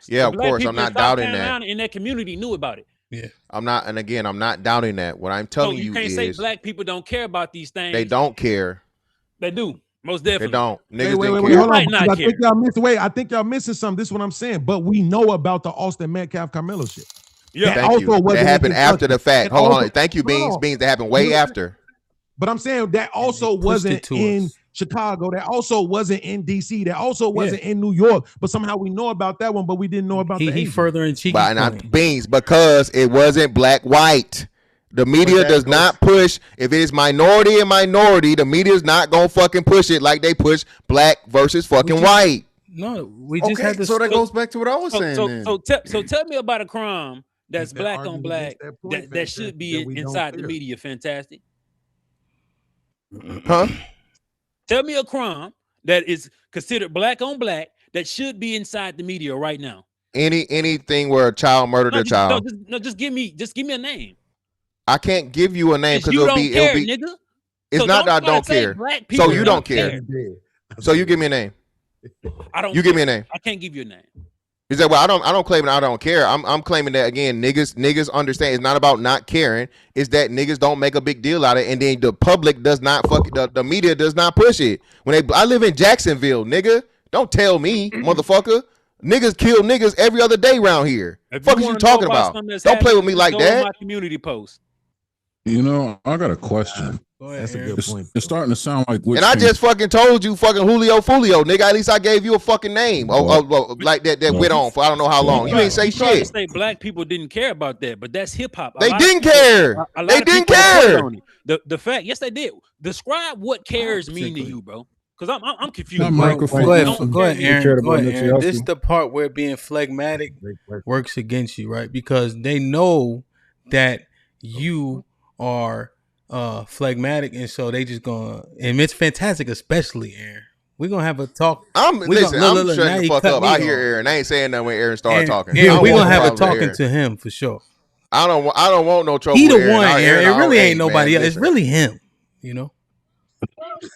Yeah, The of black course. people I'm not in South doubting Carolina that. in that community knew about it. Yeah. I'm not, and again, I'm not doubting that. What I'm telling you can't say black people don't care about these things. They don't care. They do. Most definitely. They don't. Niggas wait, didn't hold care. on. Might not I care. think y'all missed. Wait, I think y'all missing something. This is what I'm saying. But we know about the Austin Metcalf Carmelo shit. Yeah, Thank you. That happened after the fact. Hold on. Thank you, Beans. Beans, that happened way after. But I'm saying that also wasn't in Chicago. That also wasn't in DC. That also wasn't in New York. But somehow we know about that one, but we didn't know about the Asian. Further in Cheeky's point. Beans, because it wasn't black white. The media does not push. If it is minority and minority, the media is not gonna fucking push it like they push black versus fucking white. No, we just had this. So that goes back to what I was saying. So tell me about a crime that's black on black that should be inside the media. Fantastic. Huh? Tell me a crime that is considered black on black that should be inside the media right now. Anything where a child murdered a child. Just give me a name. I can't give you a name because it'll be nigga. It's not that I don't care. So you don't care. So you give me a name. I don't. You give me a name. I can't give you a name. Is that well? I don't claim that I don't care. I'm claiming that again. Niggas understand. It's not about not caring. It's that niggas don't make a big deal out of it, and then the public does not the media does not push it. I live in Jacksonville, nigga. Don't tell me, motherfucker. Niggas kill niggas every other day around here. Fuck is you talking about? Don't play with me like that. My community post. You know, I got a question. That's a good point. It's starting to sound like and I just fucking told you fucking Julio Folio, nigga. At least I gave you a fucking name. Like that went on for I don't know how long. You ain't say shit. To say black people didn't care about that, but that's hip hop. They didn't care. They didn't care. The fact, yes, they did. Describe what cares mean to you, bro. Because I'm confused. Go ahead, Aaron. This is the part where being phlegmatic works against you, right? Because they know that you are phlegmatic, and so they just gonna, and it's fantastic, especially Aaron. We're gonna have a talk. I'm shutting the fuck up. I hear Aaron. I ain't saying nothing when Aaron started talking. Yeah, we're gonna have a talking to him for sure. I don't want no trouble. He the one, Aaron. It really ain't nobody else. It's really him. You know.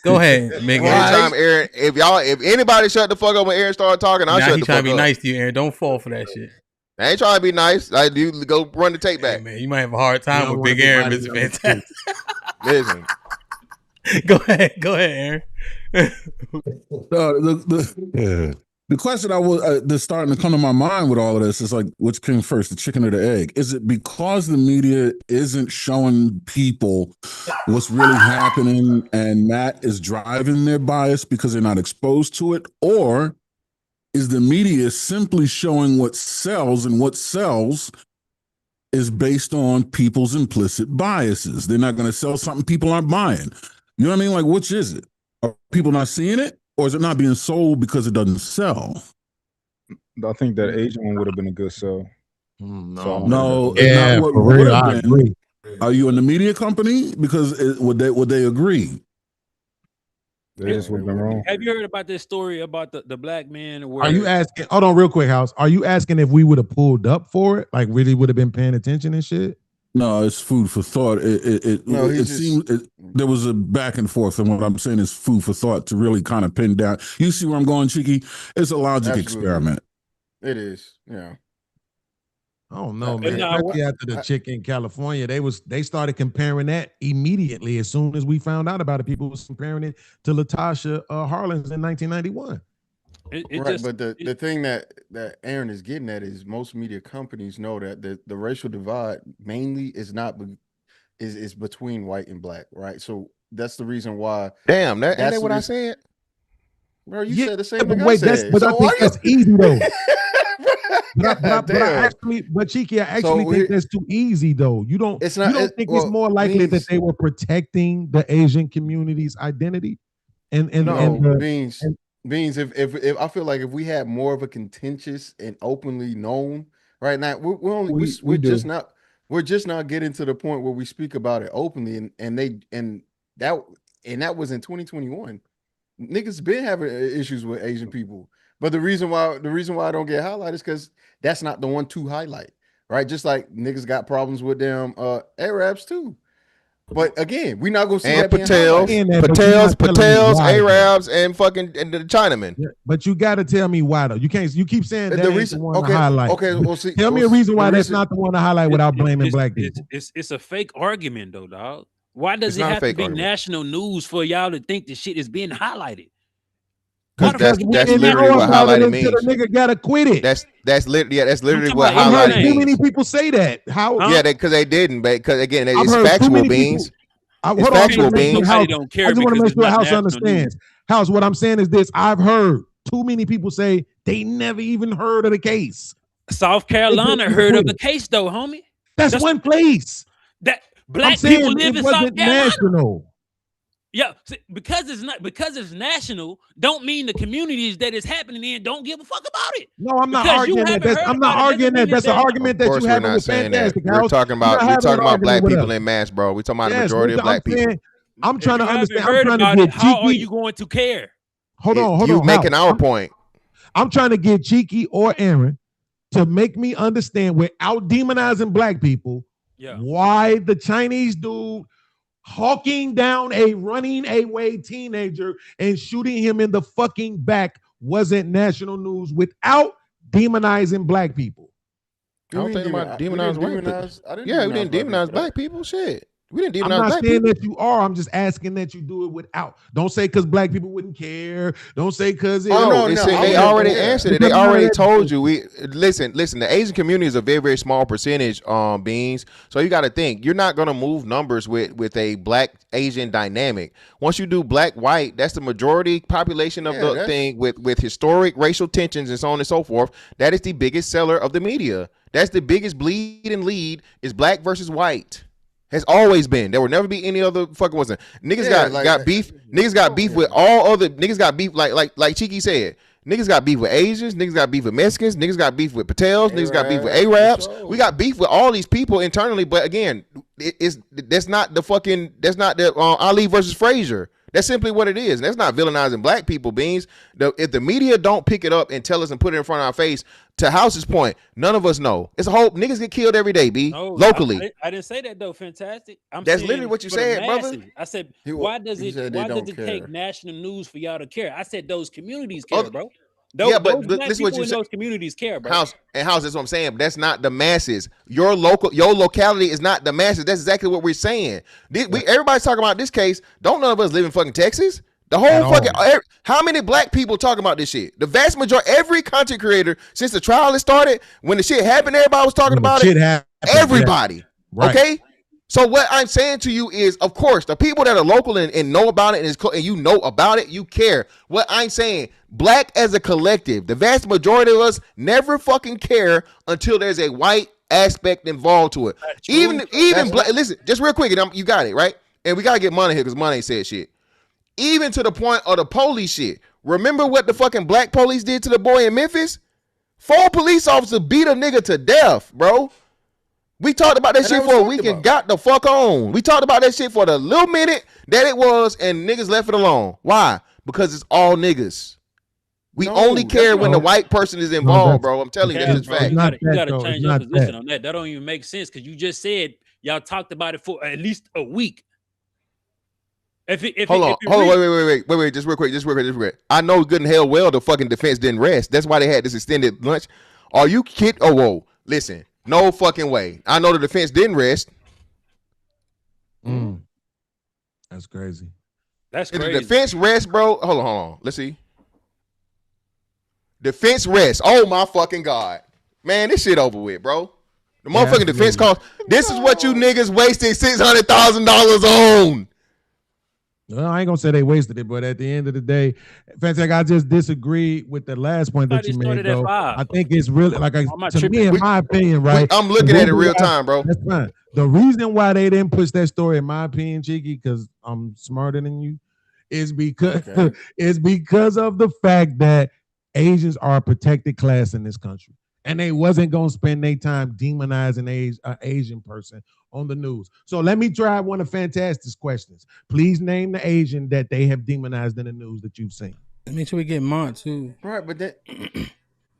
Go ahead, Mick. Anytime Aaron, if anybody shut the fuck up when Aaron started talking, I'll shut the fuck up. Trying to be nice to you, Aaron. Don't fall for that shit. I ain't trying to be nice. You go run the tape back. Hey, man, you might have a hard time with Big Aaron, Mr. Fantastic. Listen. Go ahead, Aaron. The question that's starting to come to my mind with all of this is like, which came first, the chicken or the egg? Is it because the media isn't showing people what's really happening and that is driving their bias because they're not exposed to it? Or is the media simply showing what sells, and what sells is based on people's implicit biases? They're not going to sell something people aren't buying. You know what I mean? Like, which is it? Are people not seeing it? Or is it not being sold because it doesn't sell? I think that Asian one would have been a good sell. No, yeah, not what for would real, have I been. agree. Are you in the media company? Because would they agree? They just would have been wrong. Have you heard about this story about the black man? Where Are you asking? Hold on, real quick, House. Are you asking if we would have pulled up for it? Like, really would have been paying attention and shit? No, it's food for thought. There was a back and forth, and what I'm saying is food for thought to really kind of pin down. You see where I'm going, Cheeky? It's a logic experiment. It is, yeah. I don't know, man. Especially after the chick in California, they started comparing that immediately as soon as we found out about it. People was comparing it to Latasha Harlins in 1991. But the thing that Aaron is getting at is most media companies know that the racial divide mainly is between white and black, right? So that's the reason why. Damn, that's what I said. Bro, you said the same thing I said. But I think that's easy though. But Cheeky, I actually think that's too easy though. You don't. It's not. You don't think it's more likely that they were protecting the Asian community's identity? Beans, if I feel like if we had more of a contentious and openly known right now, we're just not getting to the point where we speak about it openly, and and that was in 2021. Niggas been having issues with Asian people, but the reason why I don't get highlighted is because that's not the one to highlight, right? Just like niggas got problems with them Arabs too. But again, we're not gonna see and that Patels, Arabs, and fucking and the Chinamen. Yeah, but you got to tell me why though. You can't. You keep saying that ain't the one to highlight. Okay, well, see, tell me a reason why that's not the one to highlight without blaming black people. It's a fake argument though, dog. Why does it have to be national news for y'all to think the shit is being highlighted? Because that's literally what highlighting means. The nigga gotta quit it. That's literally what highlighting means. Too many people say that. How? Yeah, because they didn't. Because again, it's factual, Beans. It's factual, Beans. I just want to make sure House understands. House, what I'm saying is this: I've heard too many people say they never even heard of the case. South Carolina heard of the case, though, homie. That's one place. That black people live in South Carolina. National. Yeah, because it's national, don't mean the communities that it's happening in don't give a fuck about it. No, I'm not arguing that. I'm not arguing that. That's an argument that you have with Fantastic. We're talking about black people in mass, bro. We're talking about the majority of black people. I'm trying to understand. I'm trying to get how are you going to care? Hold on. You making our point. I'm trying to get Cheeky or Aaron to make me understand without demonizing black people why the Chinese dude hawking down a running away teenager and shooting him in the fucking back wasn't national news without demonizing black people. I don't think about demonize white people. Yeah, we didn't demonize black people. Shit. We didn't demonize I'm not black saying people. that you are. I'm just asking that you do it without. Don't say because black people wouldn't care. Don't say because they already answered it. They already told you. We listen. The Asian community is a very, very small percentage. Beans. So you got to think. You're not gonna move numbers with a black Asian dynamic. Once you do black white, that's the majority population of the thing with historic racial tensions and so on and so forth. That is the biggest seller of the media. That's the biggest bleed and lead is black versus white. Has always been. There will never be any other fucking wasn't. Niggas got beef. Niggas got beef with all other niggas got beef like Cheeky said. Niggas got beef with Asians, niggas got beef with Mexicans, niggas got beef with Patels, niggas got beef with Arabs. We got beef with all these people internally, but again, that's not the Ali versus Frazier. That's simply what it is. And that's not villainizing black people, Beans. If the media don't pick it up and tell us and put it in front of our face, to House's point, none of us know. It's a whole niggas get killed every day, locally. I didn't say that though, Fantastic. That's literally what you said, brother. I said, why does it take national news for y'all to care? I said those communities care, bro. Those black people in those communities care, bro. House, that's what I'm saying. But that's not the masses. Your locality is not the masses. That's exactly what we're saying. Everybody's talking about this case. Don't none of us live in fucking Texas. The whole fucking how many black people talking about this shit? The vast majority, every content creator since the trial has started, when the shit happened, everybody was talking about it. Everybody, right. Okay. So what I'm saying to you is, of course, the people that are local and know about it and you know about it, you care. What I'm saying, black as a collective, the vast majority of us never fucking care until there's a white aspect involved to it. Even black. Listen, just real quick, you got it right, and we gotta get money here because money ain't said shit. Even to the point of the police shit. Remember what the fucking black police did to the boy in Memphis? 4 police officers beat a nigga to death, bro. We talked about that shit for a week and got the fuck on. We talked about that shit for the little minute that it was, and niggas left it alone. Why? Because it's all niggas. We only care when the white person is involved, bro. I'm telling you, that's a fact. You gotta change your position on that. That don't even make sense because you just said y'all talked about it for at least a week. Hold on, wait, just real quick. I know good and hell well the fucking defense didn't rest. That's why they had this extended lunch. Are you kidding? Oh, whoa, listen, no fucking way. I know the defense didn't rest. That's crazy. That's crazy. The defense rest, bro. Hold on. Let's see. Defense rest. Oh my fucking God, man, this shit over with, bro. The motherfucking defense cost. This is what you niggas wasted $600,000 on. Well, I ain't gonna say they wasted it, but at the end of the day, Fantastic, I just disagree with the last point that you made, though. I think it's really to me, in my opinion, right? I'm looking at it real time, bro. That's fine. The reason why they didn't push that story, in my opinion, Cheeky, because I'm smarter than you, is because of the fact that Asians are a protected class in this country. And they wasn't gonna spend their time demonizing an Asian person on the news. So let me try one of Fantastic's questions. Please name the Asian that they have demonized in the news that you've seen. Make sure we get Mont too. Right, but that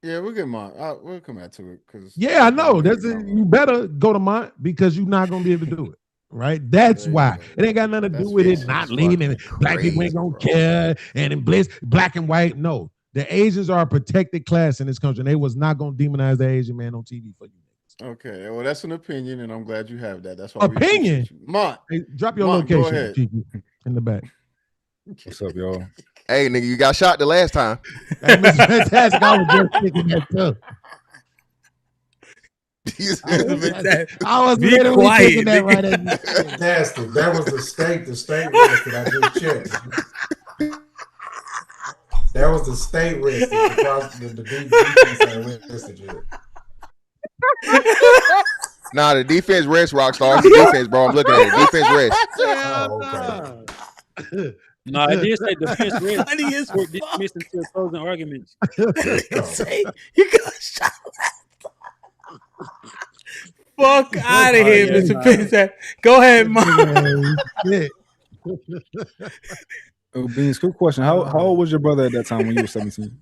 yeah, we'll get Mont. We'll come back to it because I know. You better go to Mont because you're not gonna be able to do it. Right? That's why. It ain't got nothing to do with it not leaning. Black people ain't gonna care and in bliss, black and white. No. The Asians are a protected class in this country, and they was not gonna demonize the Asian man on TV for you. Okay, well, that's an opinion, and I'm glad you have that. That's why opinion. Mont, hey, drop your Mont, location, Kiki, in the back. What's up, y'all? Hey, nigga, you got shot the last time. Hey, Mr. Fantastic, I was just thinking that too. I was be quiet. That right Fantastic. That was the state list that I just checked. That was the state list across the defense listed. Nah, the defense rest, Rockstar. The defense, bro. I'm looking at it. Defense rest. Oh, okay. No, I did say defense rest. Funny as fuck. Dismissed until closing arguments. Say you got shot. Fuck out of here, Mr. Fantastic. Go ahead, Mom. Oh, Beans, quick question. How old was your brother at that time when you were 17?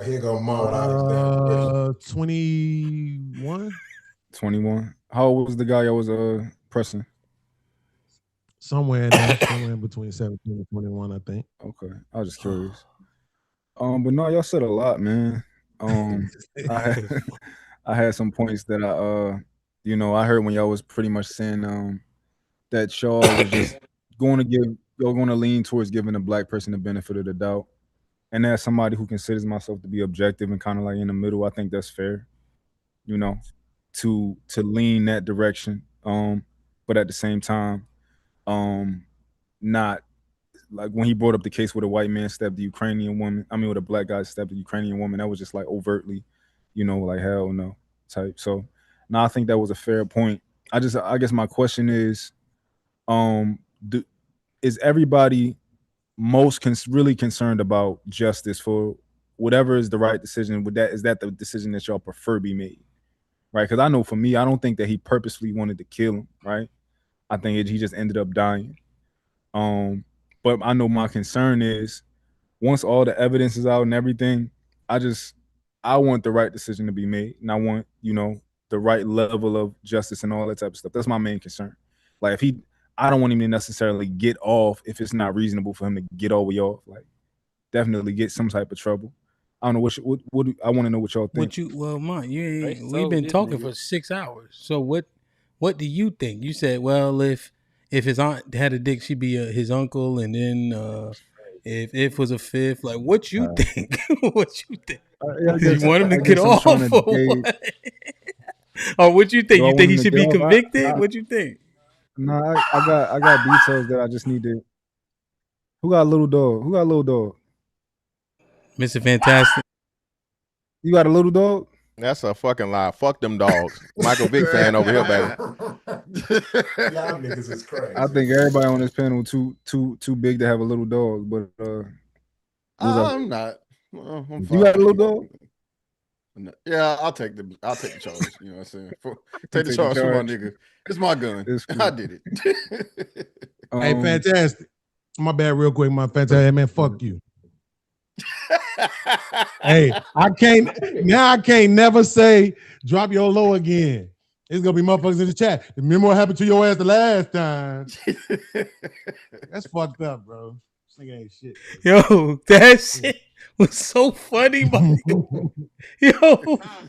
Here go Mom. 21. 21. How old was the guy I was pressing? Somewhere in there, somewhere in between 17 and 21, I think. Okay, I was just curious. But no, y'all said a lot, man. I had some points that I heard when y'all was pretty much saying that y'all was just going to lean towards giving a black person the benefit of the doubt. And as somebody who considers myself to be objective and kind of like in the middle, I think that's fair, to lean that direction. But at the same time, not like when he brought up the case where a white man stabbed the Ukrainian woman. I mean, with a black guy stabbed the Ukrainian woman, that was just like overtly, like hell no type. So now I think that was a fair point. I guess my question is, is everybody really concerned about justice for whatever is the right decision? Is that the decision that y'all prefer be made? Right? Because I know for me, I don't think that he purposely wanted to kill him. Right? I think he just ended up dying. But I know my concern is once all the evidence is out and everything, I want the right decision to be made, and I want the right level of justice and all that type of stuff. That's my main concern. Like I don't want him to necessarily get off if it's not reasonable for him to get all the way off. Like definitely get some type of trouble. I don't know what I want to know what y'all think. Mont, we've been talking for 6 hours. So what do you think? You said, well, if his aunt had a dick, she'd be his uncle, and then if was a fifth, like what you think? What you think? You want him to get off, or what? Or what you think? You think he should be convicted? What you think? No, I got details that I just need to. Who got a little dog? Mr. Fantastic. You got a little dog? That's a fucking lie. Fuck them dogs. Michael Vick fan over here, baby. Y'all niggas is crazy. I think everybody on this panel too big to have a little dog, but I'm not. I'm you got a little dog? No. Yeah, I'll take the charge. You know what I'm saying? Take the charge for my nigga. It's my gun. Cool. I did it. Hey, Fantastic. My bad, real quick, my Fantastic. Man, fuck you. Hey, I can't never say drop your low again. It's gonna be motherfuckers in the chat. Remember what happened to your ass the last time? That's fucked up, bro. This nigga ain't shit. Yo, that shit was so funny, Michael. Yo,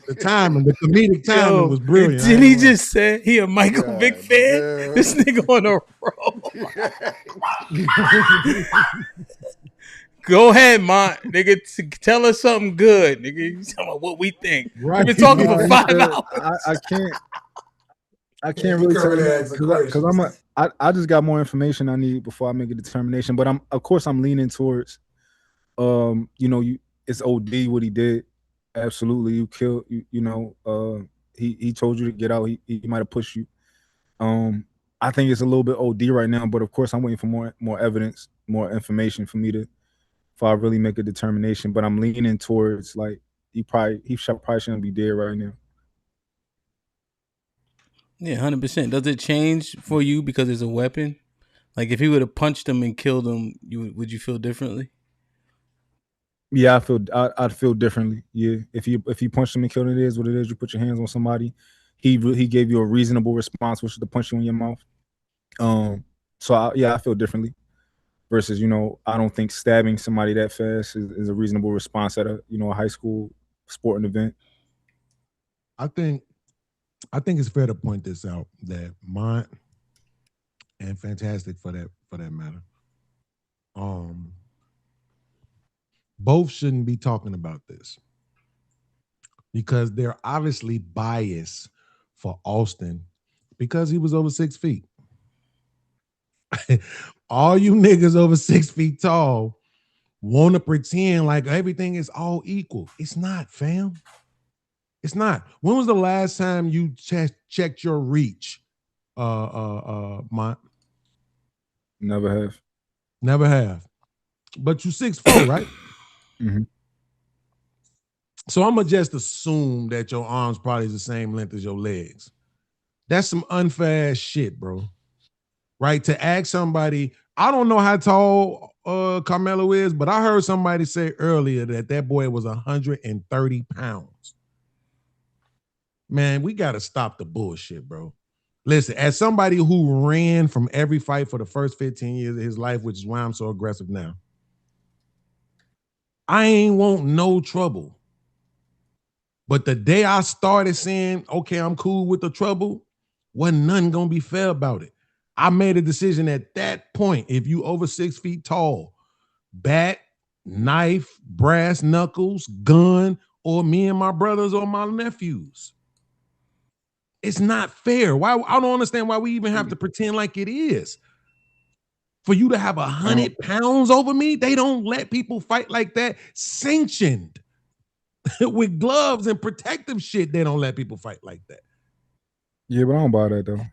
the comedic timing was brilliant. Didn't he just say he a Michael Vick fan? Yeah. This nigga on a roll. Go ahead, Mont. Nigga, tell us something good. Nigga, you talking about what we think. Right. We've been talking for 5 hours. I can't really tell you because I just got more information I need before I make a determination. But I'm leaning towards it's OD what he did. Absolutely, you killed he told you to get out. He might have pushed you. I think it's a little bit OD right now, but of course I'm waiting for more evidence, more information for me to if I really make a determination. But I'm leaning towards like he probably shouldn't be dead right now. Yeah, 100%. Does it change for you because it's a weapon? Like if he would have punched him and killed him, would you feel differently? Yeah, I'd feel differently. Yeah, if you punch him and kill him, it is what it is. You put your hands on somebody. He gave you a reasonable response, which is to punch you in your mouth. So I feel differently. Versus, I don't think stabbing somebody that fast is a reasonable response at a high school sporting event. I think it's fair to point this out that Mont and Fantastic for that matter, both shouldn't be talking about this because they're obviously biased for Austin because he was over 6 feet. All you niggas over 6 feet tall want to pretend like everything is all equal. It's not, fam. It's not. When was the last time you checked your reach, Mont? Never have. But you 6'4", right? Mm-hmm. So I'm gonna just assume that your arms probably is the same length as your legs. That's some unfair shit, bro. Right? To ask somebody, I don't know how tall Carmelo is, but I heard somebody say earlier that boy was 130 pounds. Man, we got to stop the bullshit, bro. Listen, as somebody who ran from every fight for the first 15 years of his life, which is why I'm so aggressive now, I ain't want no trouble. But the day I started saying, okay, I'm cool with the trouble, wasn't nothing going to be fair about it. I made a decision at that point. If you over 6 feet tall, bat, knife, brass knuckles, gun, or me and my brothers or my nephews. It's not fair. Why? I don't understand why we even have to pretend like it is. For you to have 100 pounds over me, they don't let people fight like that. Sanctioned with gloves and protective shit. They don't let people fight like that. Yeah, but I don't buy that though.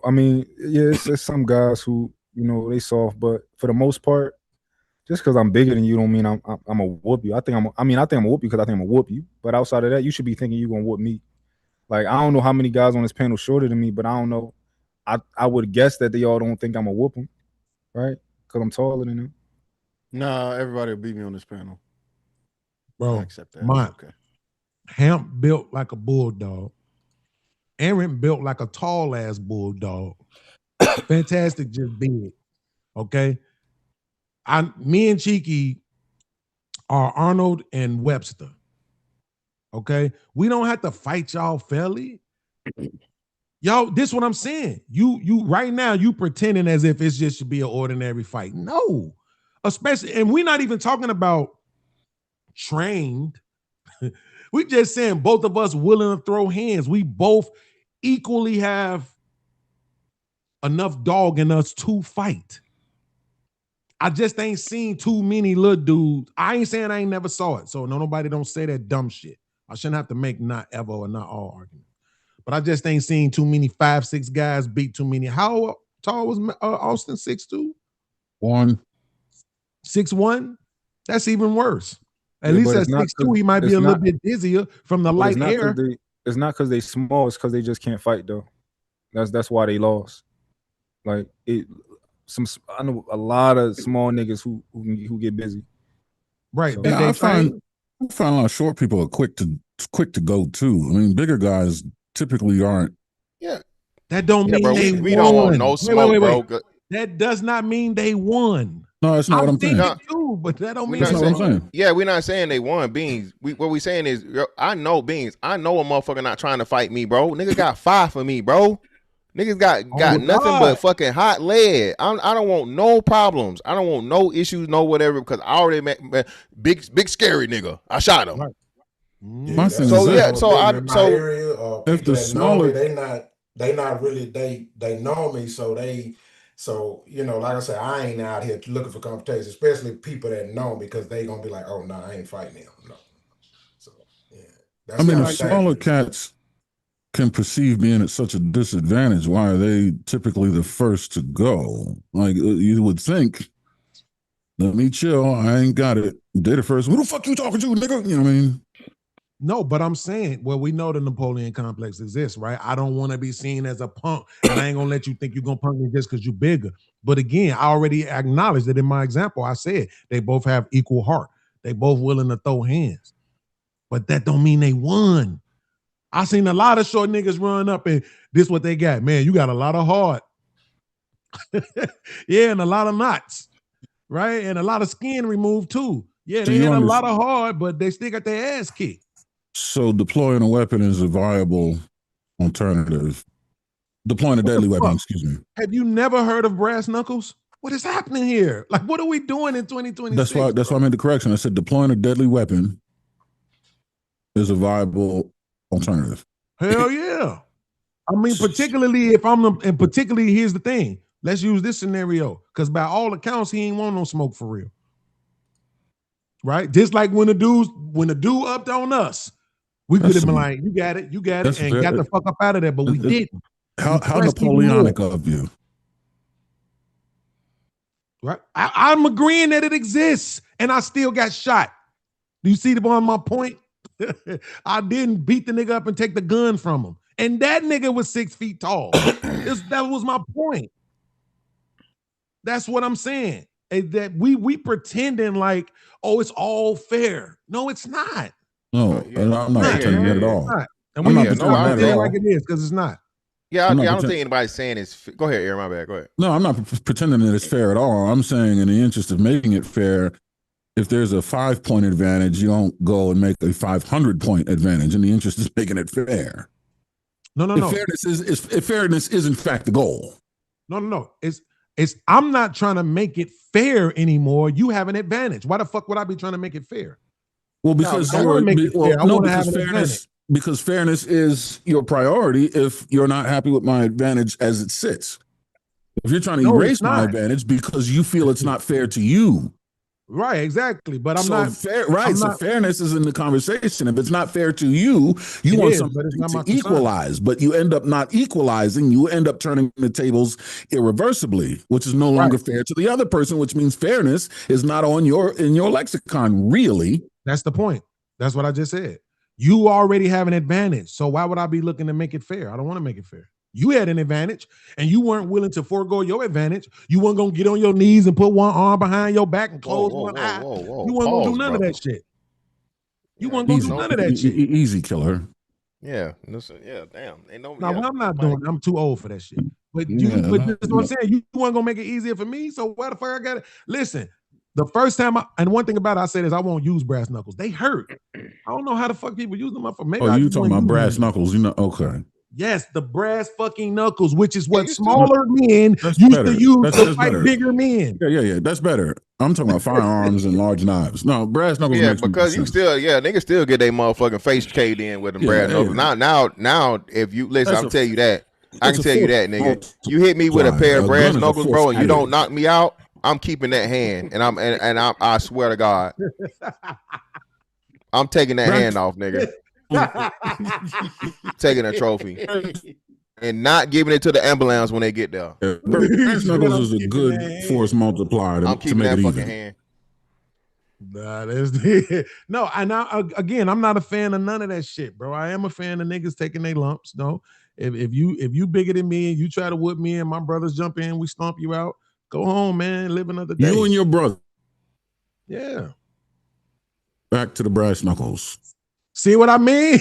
I mean, yeah, it's some guys who they soft, but for the most part, just because I'm bigger than you don't mean I'm gonna whoop you. I think I'm gonna whoop you because I think I'm gonna whoop you. But outside of that, you should be thinking you're gonna whoop me. Like, I don't know how many guys on this panel shorter than me, but I don't know. I would guess that they all don't think I'm a whoop them, right? Because I'm taller than them. Nah, everybody will beat me on this panel. Bro, I accept that. Okay. Hamp built like a bulldog. Aaron built like a tall ass bulldog. Fantastic, just big. Okay. Me and Cheeky are Arnold and Webster. Okay. We don't have to fight y'all fairly. Y'all, this is what I'm saying. You right now, you pretending as if it's just should be an ordinary fight. No. Especially, and we're not even talking about trained. We just saying both of us willing to throw hands. We both equally have enough dog in us to fight. I just ain't seen too many little dudes. I ain't saying I ain't never saw it. So nobody don't say that dumb shit. I shouldn't have to make not ever or not all argument. But I just ain't seen too many 5'6" guys beat too many. How tall was Austin? 6'2"? 6'1"? That's even worse. At least at 6'2", he might be a little bit dizzier from the light air. It's not because they small. It's because they just can't fight though. That's why they lost. Like I know a lot of small niggas who get busy. Right. So, I find a lot of short people are quick to go too. I mean, bigger guys typically aren't. Yeah. That don't mean bro, they we don't want no smoke, bro. That does not mean they won. No, that's not what I'm saying. Too, but that don't mean that's not what I'm saying. Yeah, we're not saying they won, Beans. What we saying is, I know Beans. I know a motherfucker not trying to fight me, bro. Nigga got 5 for me, bro. Niggas got nothing but fucking hot lead. I don't want no problems. I don't want no issues, no whatever, because I already met big scary nigga. I shot him. Right. My if the smaller, they not really they know me, so like I said, I ain't out here looking for confrontation, especially people that know me, because they gonna be like, oh no, I ain't fighting him. No. So yeah. I mean, the smaller cats can perceive being at such a disadvantage. Why are they typically the first to go? Like, you would think, let me chill. I ain't got it. They the first. Who the fuck you talking to, nigga? You know what I mean? No, but I'm saying, well, we know the Napoleon complex exists, right? I don't want to be seen as a punk, and I ain't gonna let you think you're gonna punk me just because you're bigger. But again, I already acknowledged that in my example, I said they both have equal heart. They both willing to throw hands, but that don't mean they won. I seen a lot of short niggas run up and this what they got. Man, you got a lot of heart. Yeah, and a lot of knots, right? And a lot of skin removed too. Yeah, they had a lot of heart, but they still got their ass kicked. So deploying a weapon is a viable alternative. Deploying a deadly weapon, excuse me. Have you never heard of brass knuckles? What is happening here? Like, what are we doing in 2026? That's why I made the correction. I said deploying a deadly weapon is a viable alternative. Hell yeah. I mean, particularly if and particularly here's the thing. Let's use this scenario, because by all accounts, he ain't want no smoke for real. Right? Just like when the dude upped on us, we could have been like, you got it, and got the fuck up out of there, but we didn't. How Napoleonic of you. Right? I'm agreeing that it exists, and I still got shot. Do you see my point? I didn't beat the nigga up and take the gun from him. And that nigga was 6 feet tall. That was my point. That's what I'm saying. Is that we pretending like, oh, it's all fair. No, it's not. No, I'm not pretending that at all. And we need to start pretending like it is, because it's not. Yeah, I don't think anybody's saying it's. Go ahead, Aaron. My bad. Go ahead. No, I'm not pretending that it's fair at all. I'm saying, in the interest of making it fair, if there's a 5-point advantage, you don't go and make a 500-point advantage. In the interest of making it fair. No. If fairness is in fact the goal. No. It's I'm not trying to make it fair anymore. You have an advantage. Why the fuck would I be trying to make it fair? Well, because because fairness is your priority if you're not happy with my advantage as it sits. If you're trying to erase my advantage because you feel it's not fair to you. Right, exactly. But I'm not fair. Right. So fairness is in the conversation. If it's not fair to you, you want something to equalize, but you end up not equalizing. You end up turning the tables irreversibly, which is no longer fair to the other person, which means fairness is not in your lexicon, really. That's the point. That's what I just said. You already have an advantage. So why would I be looking to make it fair? I don't want to make it fair. You had an advantage, and you weren't willing to forego your advantage. You weren't going to get on your knees and put one arm behind your back and close one eye. You weren't going to do none of that shit. You weren't going to do none of that shit. Easy, killer. Yeah. Yeah, damn. Ain't no. No, I'm not doing it. I'm too old for that shit. But that's what I'm saying. You weren't going to make it easier for me, so why the fuck I got it? Listen, the first time, and one thing about it I said is I won't use brass knuckles. They hurt. I don't know how the fuck people use them up for. Maybe you talking about brass knuckles? Okay. Yes, the brass fucking knuckles, which is what smaller men used to use to fight bigger men. Yeah. That's better. I'm talking about firearms and large knives. No, brass knuckles. Yeah, because you still, niggas still get their motherfucking face caved in with them brass knuckles. Now, if you listen, I'll tell you that. I can tell you that, nigga. You hit me with a pair of brass knuckles, bro, and you don't knock me out, I'm keeping that hand, and I swear to God, I'm taking that hand off, nigga. Taking a trophy and not giving it to the ambulance when they get there. Brass knuckles is a good force multiplier to make it even. Hand. Nah, no. And again, I'm not a fan of none of that shit, bro. I am a fan of niggas taking their lumps. No, if you bigger than me and you try to whoop me and my brothers jump in, we stomp you out. Go home, man. Live another day. You and your brother. Yeah. Back to the brass knuckles. See what I mean?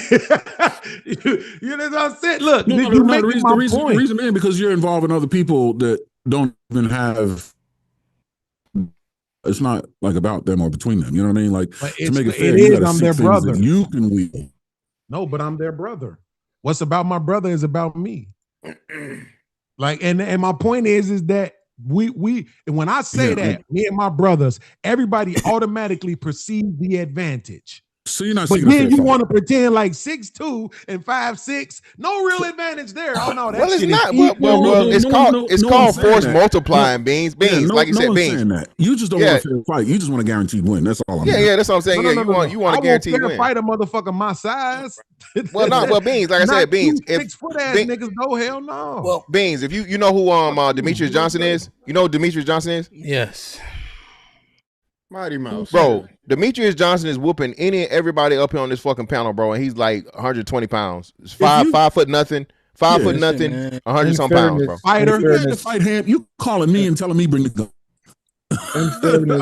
You know what I'm saying? Look, the reason being because you're involving other people that don't even have. It's not like about them or between them. You know what I mean? Like to make it fair, I'm their brother. You can wield. No, but I'm their brother. What's about my brother is about me. Like, and my point is that we when I say that, me and my brothers, everybody automatically perceives the advantage. So you're not but then you want to pretend like 6'2" and 5'6". No real advantage there. Oh no, that shit not. Is well, it's called force multiplying. Beans. Like you said, beans. That. You just don't want a fair fight. You just want a guaranteed win. That's all I'm saying. Yeah, that's what I'm saying. You want a guaranteed win. Fight a motherfucker my size. Well, beans. Like I said, beans. 6 foot ass niggas, no hell no. Well, beans. If you know who Demetrius Johnson is, you know who Demetrius Johnson is? Yes. Mighty Mouse. Bro, Demetrius Johnson is whooping everybody up here on this fucking panel, bro, and he's like 120 pounds. It's 5 foot nothing, 5 foot nothing, 100 some pounds, bro. Fighter, you had to fight him. You calling me and telling me bring the gun.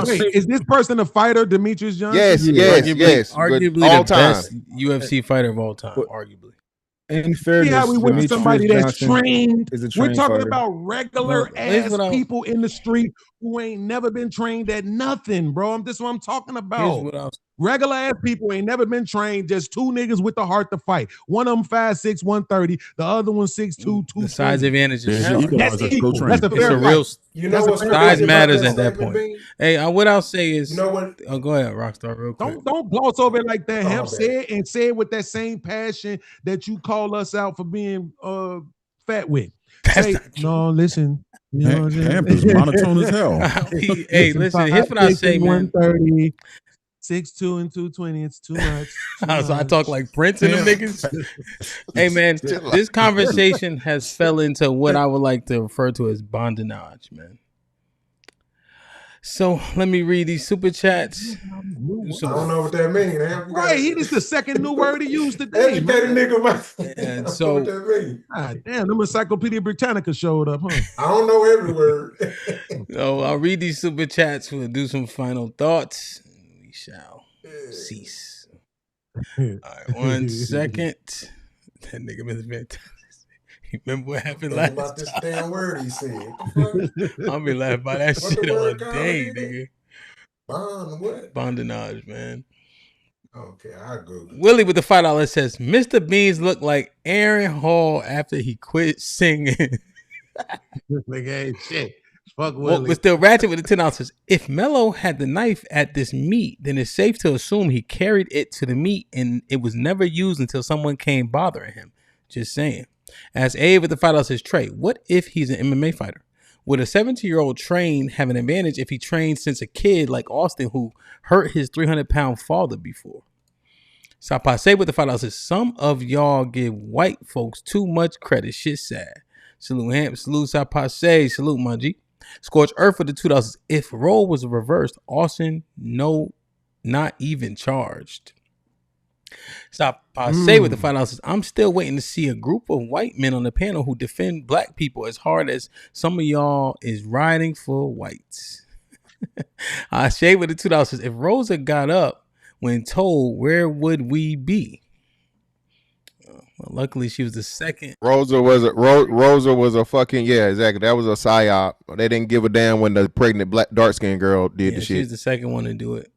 Wait, is this person a fighter, Demetrius Johnson? Yes. Arguably all the time. best UFC fighter of all time, arguably. In See fairness, how we went to somebody that's Johnson trained. is a We're trained talking fighter. about regular here's ass what I- people in the street who ain't never been trained at nothing, bro. This is what I'm talking Here's about. what I Regular ass people ain't never been trained. Just two niggas with the heart to fight. One of them 5'6", 130. The other one 6'2", 220. The size advantage is That's equal. That's a it's fair a real fight. You know what's size crazy matters about at that that point. statement, Hey, what I'll say is, You know what? Oh, go ahead, Rockstar, real quick. Don't gloss over it like that. Oh, Hemp my bad. said and said with that same passion that you call us out for being fat with. Say, no, listen. You know what I'm saying? Hamp is monotone as hell. Hey, listen, here's what I say, man. 130, 6'2" and 220. It's too much. So I talk like Prince and them niggas. Hey, man, this conversation has fell into what I would like to refer to as bondinage, man. So let me read these super chats. I don't know what that means. Right, it is the second new word he used today. Educated nigga, man. And I so- don't know what that means. God damn, them Encyclopedia Britannica showed up, huh? I don't know every word. So I'll read these super chats. We'll do some final thoughts. We shall cease. All right, 1 second. That nigga been fantastic. You remember what happened Think last about this time? damn word he said. I'll be laughing about that What the shit all word called day, again? nigga. Bond what? Bondinage, man. Okay, I go. Willie with the $5 says, Mr. Beans looked like Aaron Hall after he quit singing. Nigga ain't shit. Fuck Well, Willie. but still, Ratchet with the $10 says, if Mello had the knife at this meet, then it's safe to assume he carried it to the meet and it was never used until someone came bothering him. Just saying. As A with the $5 says, Trey, what if he's an MMA fighter? Would a 17-year-old train have an advantage if he trained since a kid like Austin who hurt his 300-pound father before? Sapase with the $5 says, some of y'all give white folks too much credit. Shit sad. Salute Hamp. Salute Sapase. Salute my G. Scorch Earth with the $2 says, if role was reversed, Austin, no, not even charged. Sapase with the $5 says, I'm still waiting to see a group of white men on the panel who defend black people as hard as some of y'all is riding for whites. Shay with the $2 says, if Rosa got up when told, where would we be? Well, luckily, she was the second. Rosa was a fucking, yeah, exactly. That was a psyop. They didn't give a damn when the pregnant black dark skinned girl did the She shit. was the second one to do it.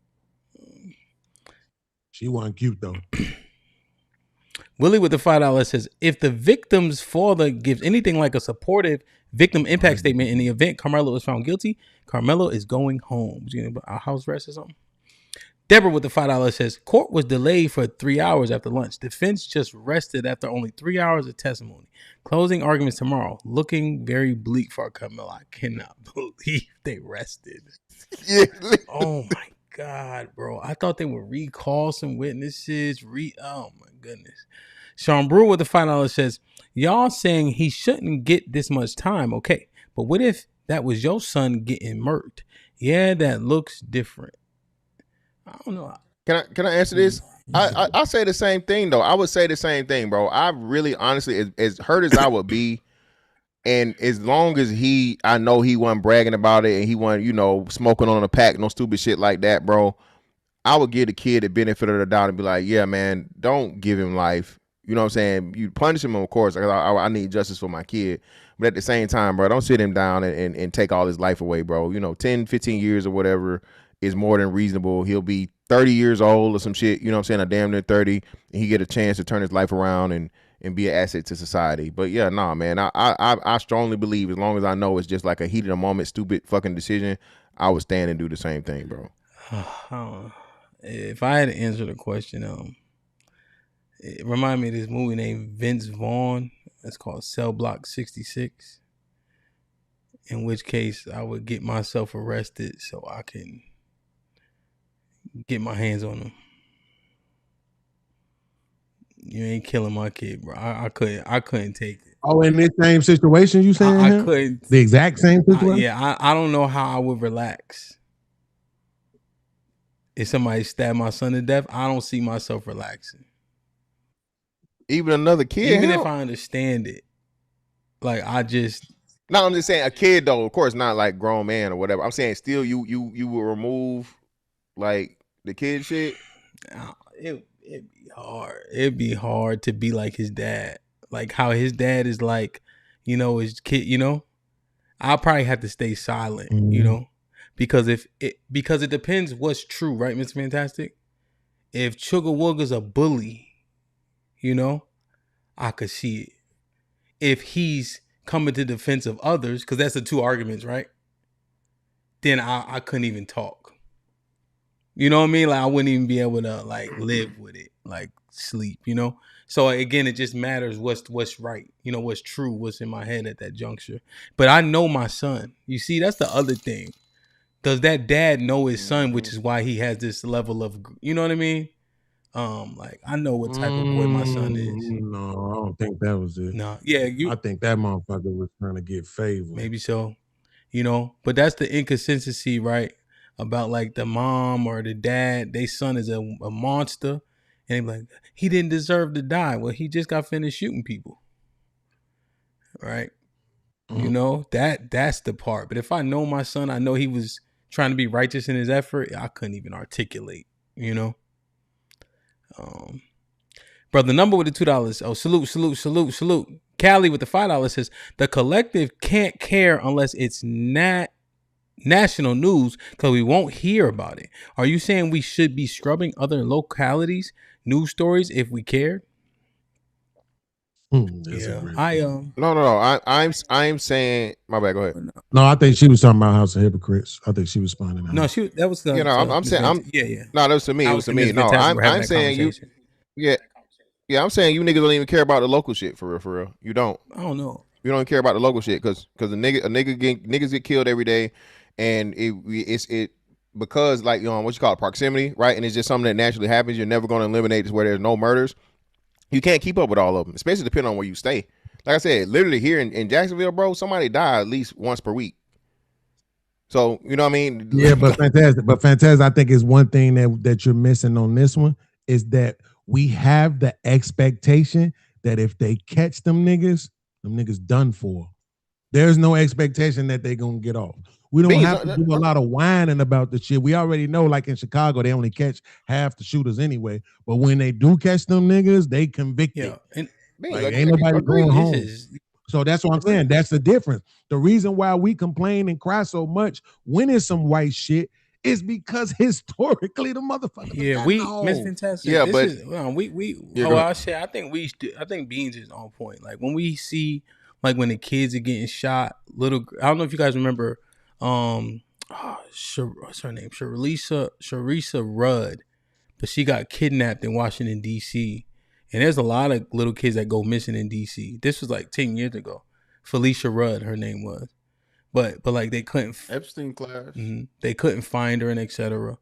She wasn't cute though. Willie with the $5 says, if the victim's father gives anything like a supportive victim impact statement in the event Carmelo is found guilty, Carmelo is going home. He's going to a house arrest or something. Deborah with the $5 says, court was delayed for 3 hours after lunch. Defense just rested after only 3 hours of testimony. Closing arguments tomorrow. Looking very bleak for Carmelo. I cannot believe they rested. Yeah. Oh my God, bro. I thought they would recall some witnesses. Oh my goodness. Sean Brewer with the $5 says, y'all saying he shouldn't get this much time. Okay. But what if that was your son getting murked? Yeah, that looks different. I don't know. Can I answer this? I say the same thing though. I would say the same thing, bro. I really honestly, as hurt as I would be, and as long as I know he wasn't bragging about it and he wasn't, smoking on a pack, no stupid shit like that, bro. I would give the kid the benefit of the doubt and be like, yeah, man, don't give him life. You know what I'm saying? You punish him, of course. I need justice for my kid. But at the same time, bro, don't sit him down and take all his life away, bro. 10, 15 years or whatever is more than reasonable. He'll be 30 years old or some shit, you know what I'm saying? A damn near 30, and he get a chance to turn his life around and be an asset to society. But yeah, nah, man, I strongly believe as long as I know it's just like a heat of the moment, stupid fucking decision, I would stand and do the same thing, bro. If I had to answer the question, it reminded me of this movie named Vince Vaughn. It's called Cell Block 66. In which case, I would get myself arrested so I can get my hands on him. You ain't killing my kid, bro. I couldn't take it. Oh, in this same situation, you saying? I couldn't. The exact same situation? I don't know how I would relax. if somebody stabbed my son to death, I don't see myself relaxing. Even another kid, even if I understand it, like I just. No, I'm just saying a kid though. Of course, not like grown man or whatever. I'm saying still, you will remove like the kid shit. It'd be hard. It'd be hard to be like his dad, like how his dad is like, his kid. I'll probably have to stay silent, because because it depends what's true, right, Mr. Fantastic? If Chugga Wugga's a bully, I could see it. If he's coming to defense of others, because that's the two arguments, right? Then I couldn't even talk. You know what I mean? Like I wouldn't even be able to like live with it, like sleep, So again, it just matters what's right, what's true, what's in my head at that juncture. But I know my son. You see, that's the other thing. Does that dad know his son, which is why he has this level of, you know what I mean? Like I know what type of boy my son is. No, I don't think that was it. No, yeah, I think that motherfucker was trying to get favor. Maybe so, but that's the inconsistency, right? About like the mom or the dad, their son is a monster, and like he didn't deserve to die. Well, he just got finished shooting people, right? That's the part. But if I know my son, I know he was trying to be righteous in his effort. I couldn't even articulate, Brother Number with the $2. Oh, salute. Callie with the $5 says the collective can't care unless it's not national news because we won't hear about it. Are you saying we should be scrubbing other localities news stories if we cared? Yeah, I'm saying my bad. Go ahead. No, I think she was talking about House of Hypocrites. I think she was responding. No, that was I'm saying yeah. No, that was to me. It was to me. No, I'm saying you. Yeah, I'm saying you niggas don't even care about the local shit for real. You don't. I don't know. You don't care about the local shit because niggas get killed every day, and it because like what you call it, proximity, right? And it's just something that naturally happens. You're never going to eliminate this where there's no murders. You can't keep up with all of them, especially depending on where you stay. Like I said, literally here in Jacksonville, bro, somebody died at least once per week. So you know what I mean? Yeah, but fantastic. I think is one thing that you're missing on this one is that we have the expectation that if they catch them niggas done for. There's no expectation that they're gonna get off. We don't have to do a lot of whining about the shit. We already know, like in Chicago, they only catch half the shooters anyway. But when they do catch them niggas, they convict them. And ain't nobody going home. So that's what I'm saying. That's the difference. The reason why we complain and cry so much when it's some white shit is because historically the motherfucker. Yeah, Miss Fantastic. Yeah, but I think Beans is on point. Like when we see, like when the kids are getting shot, I don't know if you guys remember, what's her name? Sharissa Rudd, but she got kidnapped in Washington D.C. And there's a lot of little kids that go missing in D.C. This was like 10 years ago. Felicia Rudd, her name was. But like they couldn't Epstein class. They couldn't find her and etc.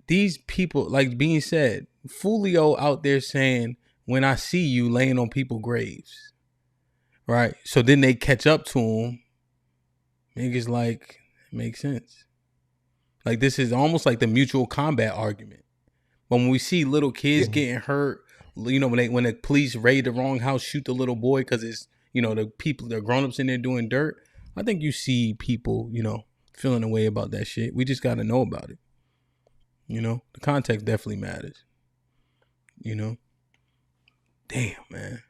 These people, like being said, Fulio out there saying, "When I see you laying on people's graves," right? So then they catch up to him. Niggas like it makes sense. Like this is almost like the mutual combat argument. But when we see little kids getting hurt, when the police raid the wrong house, shoot the little boy because it's the grown-ups in there doing dirt. I think you see people, feeling a way about that shit. We just got to know about it. The context definitely matters. Damn, man.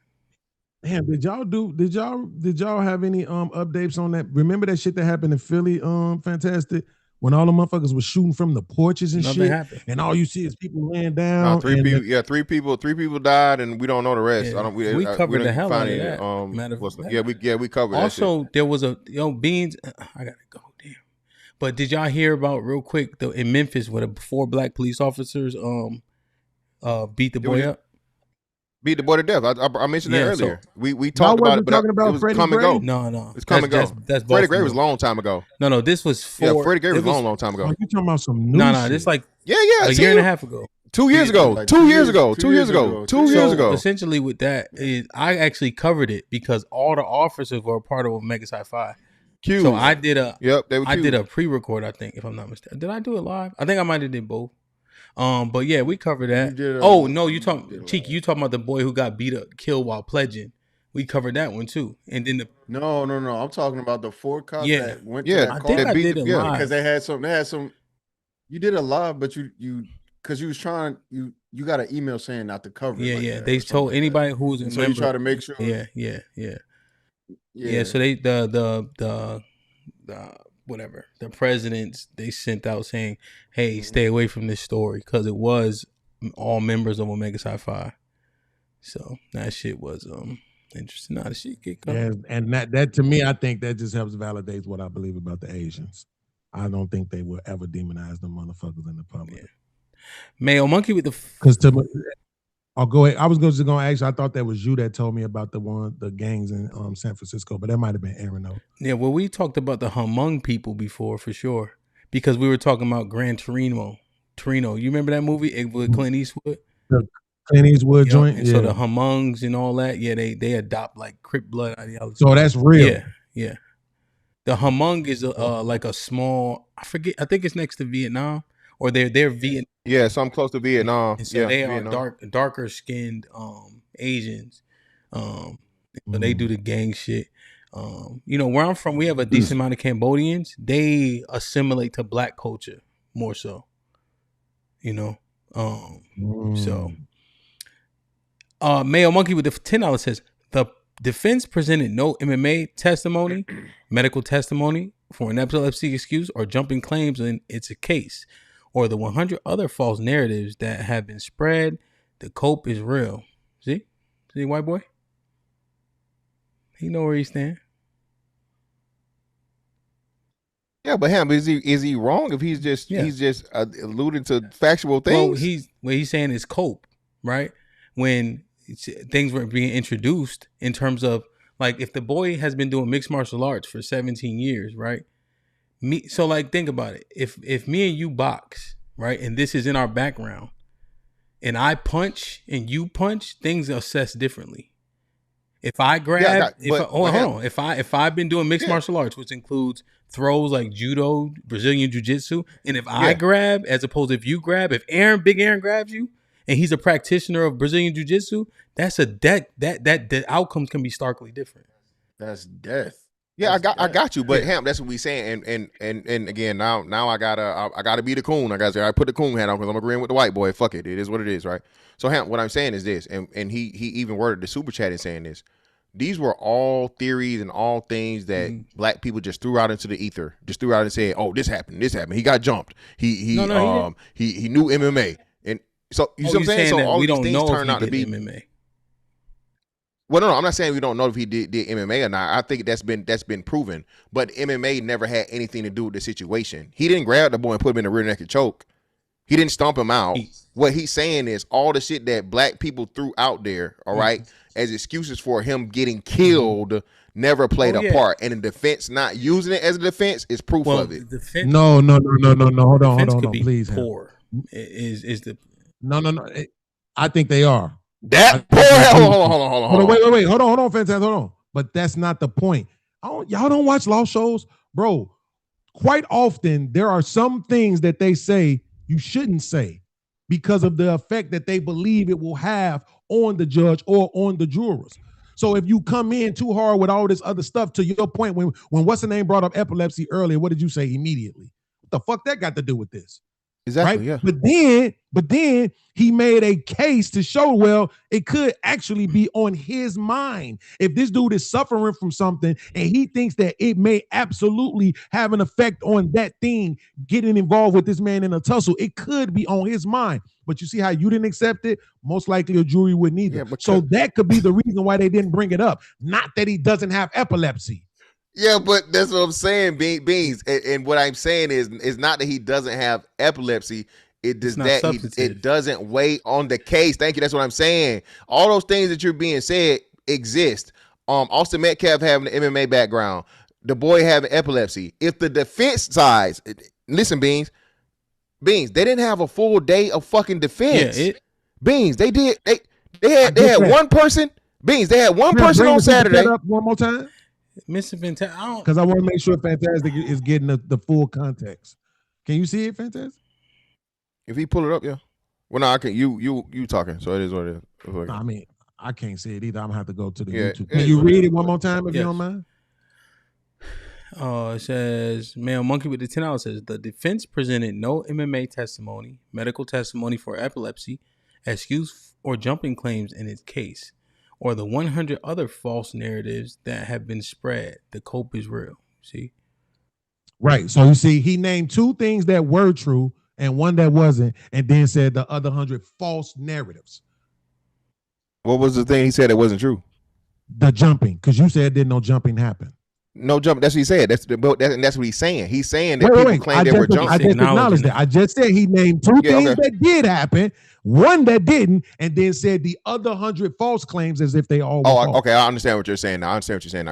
Damn, did y'all have any updates on that? Remember that shit that happened in Philly, Fantastic? When all the motherfuckers were shooting from the porches and Nothing shit, happened. and all you see is people laying down. Three people died, and we don't know the rest. Yeah, we covered the hell out of that. We covered. Also, there was Beans. I gotta go. Damn. But did y'all hear about real quick in Memphis where the 4 black police officers beat the boy up? Beat the boy to death. I mentioned that earlier. We talked about it, but it was come and go. No. It's come and go. That's Freddie Gray was a long time ago. No. This was 4. Yeah, Freddie Gray was a long time ago. Oh, you talking about some new No. This like a year and a half ago. 2 years ago. 2 years ago. 2 years ago. 2 years ago. Essentially, with that is I actually covered it because all the officers were a part of Omega Psi Phi. Q's. So I did a they were I did Q's. a pre-record, I think, if I'm not mistaken. Did I do it live? I think I might have did both. But yeah, we covered that. No, you talking Cheeky, you talking about the boy who got killed while pledging. We covered that one too. And then No. I'm talking about the 4 cops Yeah. that went to Yeah, that I car. think I did it live. Because they had some. You did it live, but you because you was trying you got an email saying not to cover it. Yeah, like yeah. that They or something told like anybody that. who was a And member. so you try to make sure. Yeah. So they the whatever the presidents, they sent out saying, "Hey, stay away from this story," because it was all members of Omega Psi Phi. So that shit was interesting. How the shit get covered. And that to me, I think that just helps validate what I believe about the Asians. I don't think they will ever demonize them motherfuckers in the public. Mayo Monkey with the because I'll go ahead. I was just going to ask you. I thought that was you that told me about the gangs in San Francisco, but that might have been Aaron though. Yeah, well, we talked about the Hmong people before for sure, because we were talking about Gran Torino. You remember that movie with Clint Eastwood? The Clint Eastwood joint. And so the Hmongs and all that, yeah, they adopt like Crip blood ideology. So that's real. Yeah. The Hmong is like a small. I think it's next to Vietnam, or they're Vietnam. Yeah, something close to Vietnam. And so they Vietnam. are darker skinned Asians. So they do the gang shit. Where I'm from, we have a decent amount of Cambodians. They assimilate to black culture more so. So Mayo Monkey with the $10 says the defense presented no MMA testimony, medical testimony for an epilepsy excuse, or jumping claims in it's a case, or the 100 other false narratives that have been spread. The cope is real. See, white boy, he know where he stand. Yeah, but him, is he wrong if he's just alluding to factual things? Well, he's saying is cope, right? When things were being introduced in terms of, like, if the boy has been doing mixed martial arts for 17 years, right? So like, think about it. If me and you box, right, and this is in our background, and I punch and you punch, things are assessed differently. If I grab, if I've been doing mixed martial arts, which includes throws like judo, Brazilian jiu-jitsu, and if I grab, as opposed to if you grab, if Big Aaron grabs you, and he's a practitioner of Brazilian jiu-jitsu, that's the outcomes can be starkly different. That's death. Yeah, I got you, but Hamp, that's what we saying, and again, now I gotta be the coon. I put the coon hat on because I'm agreeing with the white boy. Fuck it, it is what it is, right? So Hamp, what I'm saying is this, and he even worded the super chat in saying this. These were all theories and all things that black people just threw out into the ether, just threw out and said, "Oh, this happened. He got jumped. He knew MMA." And so you see what I'm saying? So all these things turned out to be MMA. Well, no, I'm not saying we don't know if he did MMA or not. I think that's been proven. But MMA never had anything to do with the situation. He didn't grab the boy and put him in a rear naked choke. He didn't stomp him out. What he's saying is all the shit that black people threw out there, all right, as excuses for him getting killed never played a part. And the defense not using it as a defense is proof of it. No. Hold on, please. Poor is the no. I think they are. That poor. Hold on. Wait. Hold on, Fantastic. Hold on. But that's not the point. Y'all don't watch law shows, bro. Quite often there are some things that they say you shouldn't say because of the effect that they believe it will have on the judge or on the jurors. So if you come in too hard with all this other stuff, to your point, when what's the name brought up epilepsy earlier, what did you say immediately? What the fuck that got to do with this? Exactly. Right? Yeah. But then he made a case to show, well, it could actually be on his mind. If this dude is suffering from something and he thinks that it may absolutely have an effect on that thing getting involved with this man in a tussle, it could be on his mind. But you see how you didn't accept it? Most likely a jury wouldn't either. So that could be the reason why they didn't bring it up. Not that he doesn't have epilepsy. Yeah, but that's what I'm saying, Beans. And what I'm saying is not that he doesn't have epilepsy. It does that it doesn't weigh on the case. Thank you. That's what I'm saying. All those things that you're being said exist. Austin Metcalf having an MMA background, the boy having epilepsy. If the defense sides, listen, Beans, they didn't have a full day of fucking defense. Beans, they did. They had one person. Beans, they had one person on Saturday. One more time. Mr. Fantastic. Because I want to make sure Fantastic is getting the full context. Can you see it, Fantastic? If he pull it up, yeah. Well, no, I can. You talking, so it is what it is. No, I mean, I can't see it either. I'm gonna have to go to the Yeah, YouTube. Can you read it one more time if you Yes. don't mind? It says, Male Monkey with the $10 says, the defense presented no MMA testimony, medical testimony for epilepsy, excuse or jumping claims in its case, or the 100 other false narratives that have been spread. The cope is real. See? Right. So you see, he named two things that were true and one that wasn't, and then said the other 100 false narratives. What was the thing he said that wasn't true? The jumping, because you said didn't no jumping happen. No jump. That's what he said. That's what he's saying. He's saying that people claim they were jumping. I just acknowledged that. I just said he named two things that did happen, one that didn't, and then said the other 100 false claims as if they all. Okay. I understand what you're saying now. You're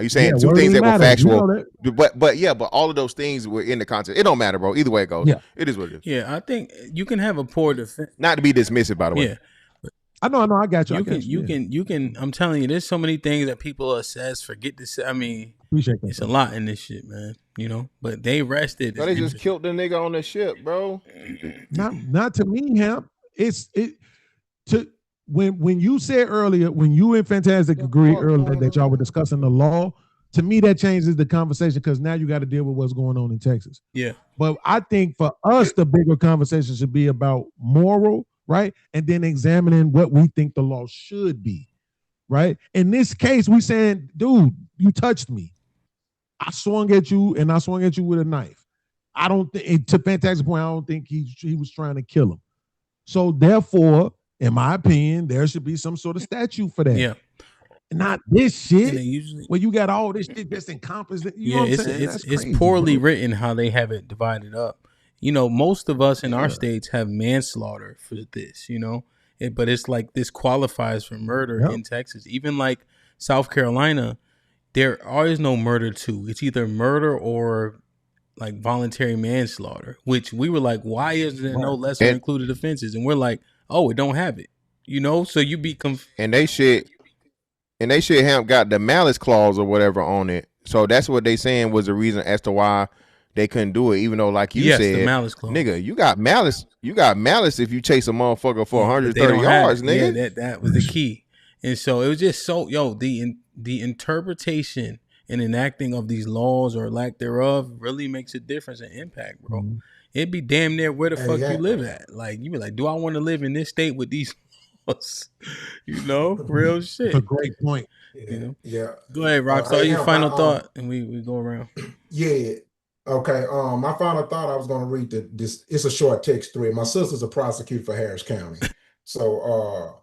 saying two things that were factual, but all of those things were in the context. It don't matter, bro. Either way it goes. Yeah. It is what it is. Yeah, I think you can have a poor defense. Not to be dismissive, by the way. Yeah. I know. I got you. You can. I'm telling you, there's so many things that people assess, forget to say. I mean, appreciate that. It's a lot in this shit, man. You know, but they rested. But they just killed the nigga on the ship, bro. Not to me, Hamp. When you said earlier, when you and Fantastic agreed earlier that y'all were discussing the law, to me that changes the conversation because now you got to deal with what's going on in Texas. Yeah. But I think for us, the bigger conversation should be about moral, right? And then examining what we think the law should be, right? In this case, we saying, dude, you touched me. I swung at you and I swung at you with a knife. I don't think, to Fantastic's point, I don't think he was trying to kill him. So therefore, in my opinion, there should be some sort of statute for that. Yeah. Not this shit usually, where you got all this shit that's encompassed. You know what I'm saying? That's it's crazy, poorly bro. written how they have it divided up. You know, most of us in our states have manslaughter for this, you know, but it's like this qualifies for murder in Texas. Even like South Carolina, there is no murder too. It's either murder or like voluntary manslaughter, which we were like, why is there no lesser included offenses? And we're like, oh, it don't have it, you know? So you be and they shit Hamp got the malice clause or whatever on it. So that's what they saying was the reason as to why they couldn't do it, even though like you said, the malice clause. Nigga, you got malice if you chase a motherfucker for 130 yards, nigga. Yeah, that was the key. And so it was just so the interpretation and enacting of these laws or lack thereof really makes a difference and impact, bro. Mm-hmm. It'd be damn near where the fuck you live at. Like you be like, do I want to live in this state with these laws? You know, real shit. That's a great point. Yeah. Go ahead, Rock. So your final thought, and we go around. Yeah. Okay. My final thought. I was gonna read this. It's a short text thread. My sister's a prosecutor for Harris County. So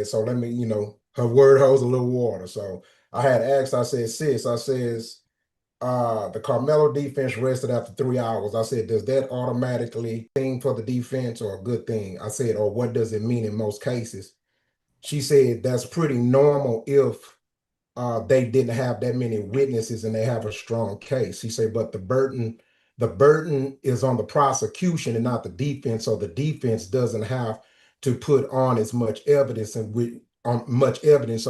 so let me, her word holds a little water. So I had asked, I said, sis, the Carmelo defense rested after 3 hours. I said, does that automatically thing for the defense or a good thing? I said, or what does it mean in most cases? She said, that's pretty normal if they didn't have that many witnesses and they have a strong case. She said, but the burden is on the prosecution and not the defense. So the defense doesn't have to put on as much evidence so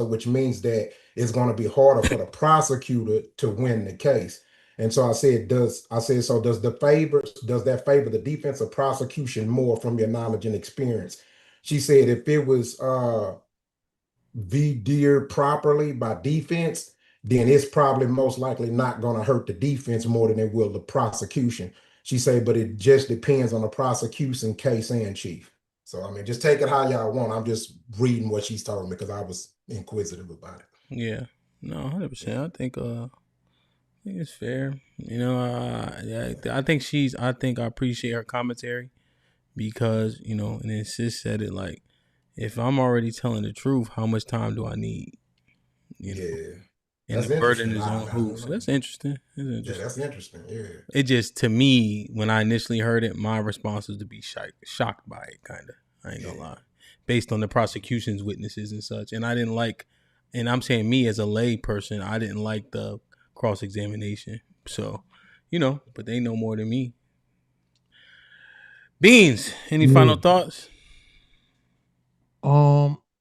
which means that it's going to be harder for the prosecutor to win the case. And so I said, does that favor the defense or prosecution more from your knowledge and experience? She said, if it was veered properly by defense, then it's probably most likely not going to hurt the defense more than it will the prosecution. She said, but it just depends on the prosecution case and chief. So, I mean, just take it how y'all want. I'm just reading what she's told me because I was inquisitive about it. Yeah. No, 100%. I think it's fair. I think I appreciate her commentary because, and then sis said it like, if I'm already telling the truth, how much time do I need? And that's the burden is on who. So that's interesting. Yeah, that's interesting. Yeah. It just, to me, when I initially heard it, my response was to be shocked by it, kind of. I ain't gonna lie. Based on the prosecution's witnesses and such. And I didn't like, and I'm saying me as a lay person, I didn't like the cross-examination. So, but they know more than me. Beans, any final thoughts?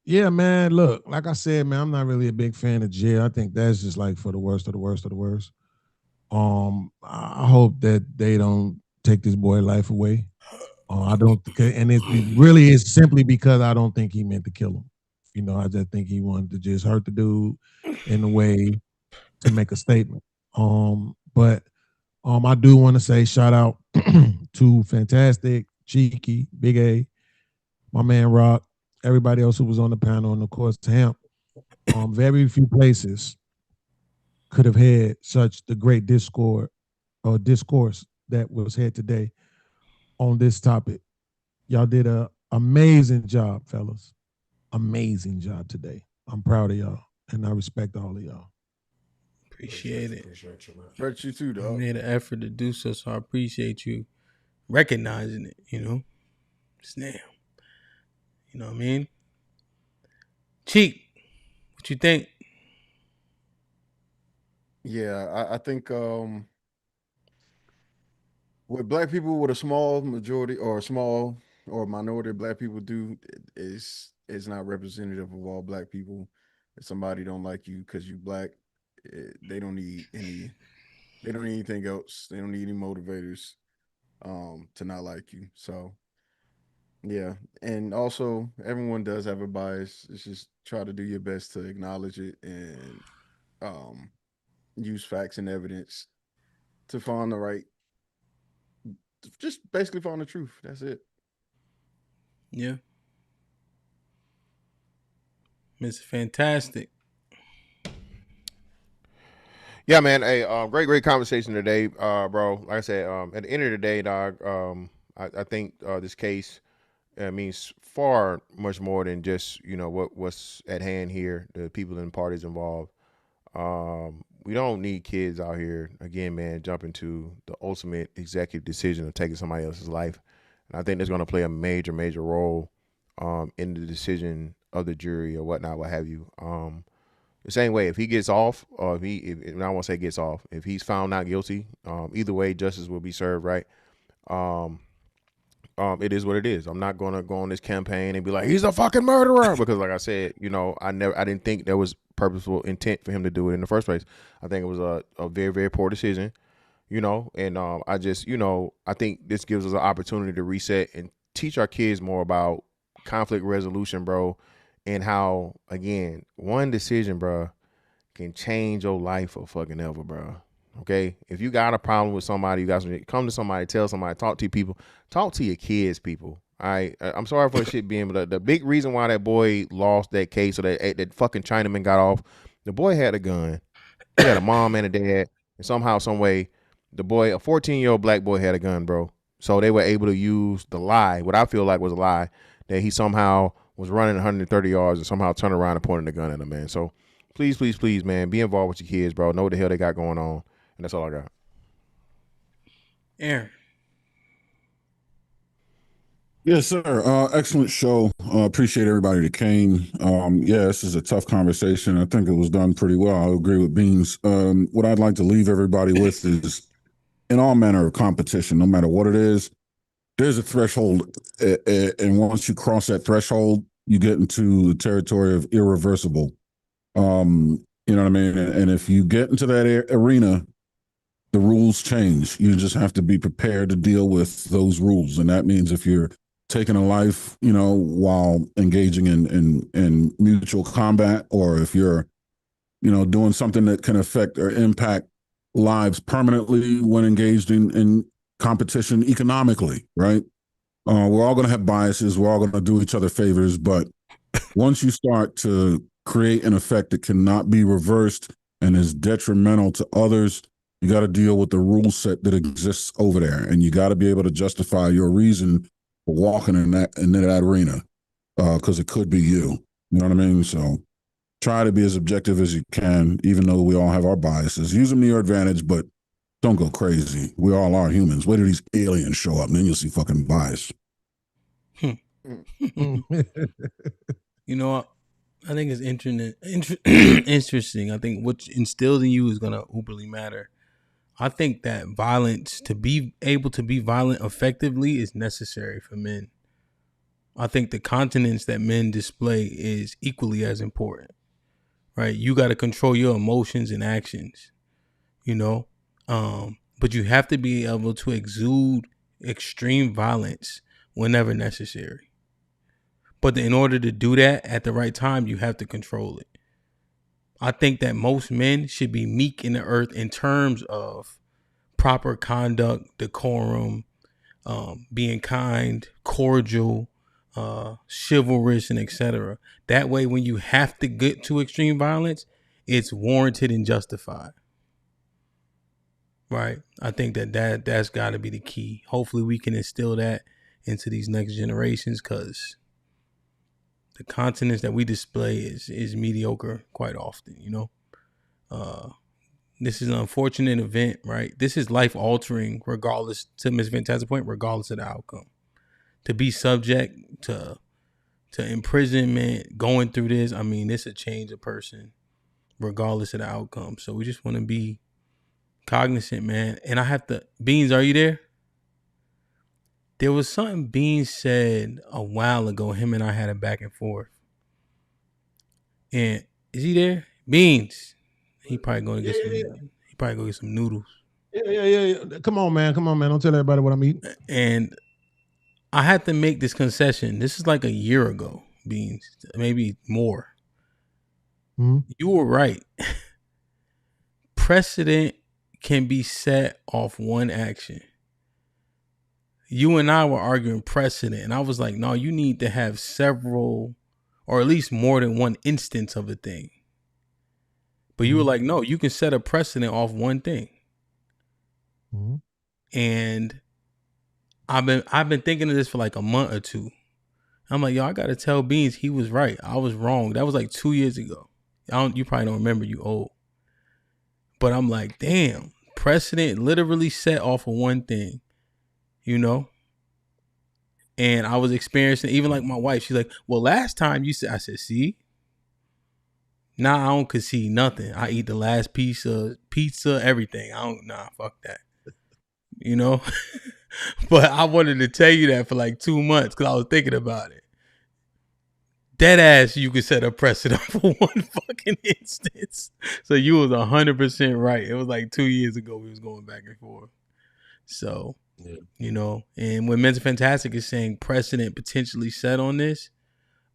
Yeah, man. Look, like I said, man, I'm not really a big fan of jail. I think that's just like for the worst of the worst of the worst. I hope that they don't take this boy life away. I don't, and it really is simply because I don't think he meant to kill him. You know, I just think he wanted to just hurt the dude in a way to make a statement. But I do want to say shout out to Fantastic, Cheeky, Big A, my man Rock, everybody else who was on the panel, and of course HAMP. Very few places could have had such the great discourse that was had today on this topic. Y'all did an amazing job, fellas. Amazing job today. I'm proud of y'all, and I respect all of y'all. Appreciate it. Appreciate you, man. Appreciate you too, dog. I made an effort to do so, so I appreciate you recognizing it, you know. Snap. You know what I mean? Cheek, what you think? Yeah, I think what black people with a small majority or a small or minority of black people do is not representative of all black people. If somebody don't like you because you black, they don't need anything else. They don't need any motivators to not like you. So yeah, and also everyone does have a bias. It's just try to do your best to acknowledge it and use facts and evidence to find the right, just basically find the truth. That's it. Yeah. Mr. Fantastic. Yeah, man. Hey, great conversation today, bro. Like I said, at the end of the day, dog, I think this case means far much more than just what's at hand here. The people and parties involved. We don't need kids out here again, man, jumping to the ultimate executive decision of taking somebody else's life. And I think that's going to play a major role in the decision of the jury or whatnot, what have you. The same way, if he gets off, or if I won't say gets off, if he's found not guilty, either way, justice will be served, right? It is what it is. I'm not gonna go on this campaign and be like, he's a fucking murderer, because like I said, I didn't think there was purposeful intent for him to do it in the first place. I think it was a very poor decision, and I just, I think this gives us an opportunity to reset and teach our kids more about conflict resolution, bro, and how, again, one decision, bro, can change your life for fucking ever, bro. Okay, if you got a problem with somebody, you got something, come to somebody, tell somebody, talk to people, talk to your kids, people. All right, I'm sorry for shit being, but the big reason why that boy lost that case, or that fucking Chinaman got off, the boy had a gun, he had a mom and a dad, and somehow, some way, the boy, a 14-year-old black boy, had a gun, bro. So they were able to use the lie, what I feel like was a lie, that he somehow was running 130 yards and somehow turned around and pointed the gun at him, man. So please, man, be involved with your kids, bro. Know what the hell they got going on. And that's all I got. Aaron. Yes, sir. Excellent show. Appreciate everybody that came. Yeah, this is a tough conversation. I think it was done pretty well. I agree with Beans. What I'd like to leave everybody with is, in all manner of competition, no matter what it is, there's a threshold. And once you cross that threshold, you get into the territory of irreversible. You know what I mean? And if you get into that arena, the rules change. You just have to be prepared to deal with those rules. And that means if you're taking a life, while engaging in mutual combat, or if you're, doing something that can affect or impact lives permanently when engaged in competition economically, right? We're all going to have biases. We're all going to do each other favors. But once you start to create an effect that cannot be reversed and is detrimental to others, you got to deal with the rule set that exists over there, and you got to be able to justify your reason for walking in that arena, because it could be you. You know what I mean? So try to be as objective as you can, even though we all have our biases. Use them to your advantage, but don't go crazy. We all are humans. Wait till these aliens show up, and then you'll see fucking bias. I think it's interesting. I think what's instilled in you is going to uberly matter. I think that violence, to be able to be violent effectively, is necessary for men. I think the continence that men display is equally as important, right? You got to control your emotions and actions, you know, but you have to be able to exude extreme violence whenever necessary. But in order to do that at the right time, you have to control it. I think that most men should be meek in the earth in terms of proper conduct, decorum, being kind, cordial, chivalrous, and etc. That way, when you have to get to extreme violence, it's warranted and justified. Right? I think that's got to be the key. Hopefully, we can instill that into these next generations, because the continence that we display is mediocre quite often. You know, this is an unfortunate event, right? This is life altering, regardless, to Ms. Fantastic point, regardless of the outcome. To be subject to imprisonment, going through this, I mean, this will change a person regardless of the outcome. So we just want to be cognizant, man. And I have to, Beans, are you there? There was something Beans said a while ago. Him and I had a back and forth. And is he there? Beans. He probably going to get some. He probably go get some noodles. Yeah. Come on, man. Don't tell everybody what I'm eating. And I had to make this concession. This is like a year ago, Beans, maybe more. Mm-hmm. You were right. Precedent can be set off one action. You and I were arguing precedent, and I was like, no, you need to have several, or at least more than one instance of a thing. But you were like, no, you can set a precedent off one thing. Mm-hmm. And I've been thinking of this for like a month or two. I'm like, yo, I gotta tell Beans he was right. I was wrong. That was like 2 years ago. You probably don't remember, you old. But I'm like, damn, precedent literally set off of one thing, you know? And I was experiencing, even like my wife, she's like, well, last time you said, I said, see? Now I don't concede nothing. I eat the last piece of pizza, everything. Fuck that. You know? But I wanted to tell you that for like 2 months because I was thinking about it. Dead ass, you could set a precedent for one fucking instance. So you was 100% right. It was like 2 years ago we was going back and forth. So, you know, and when Men's Fantastic is saying precedent potentially set on this,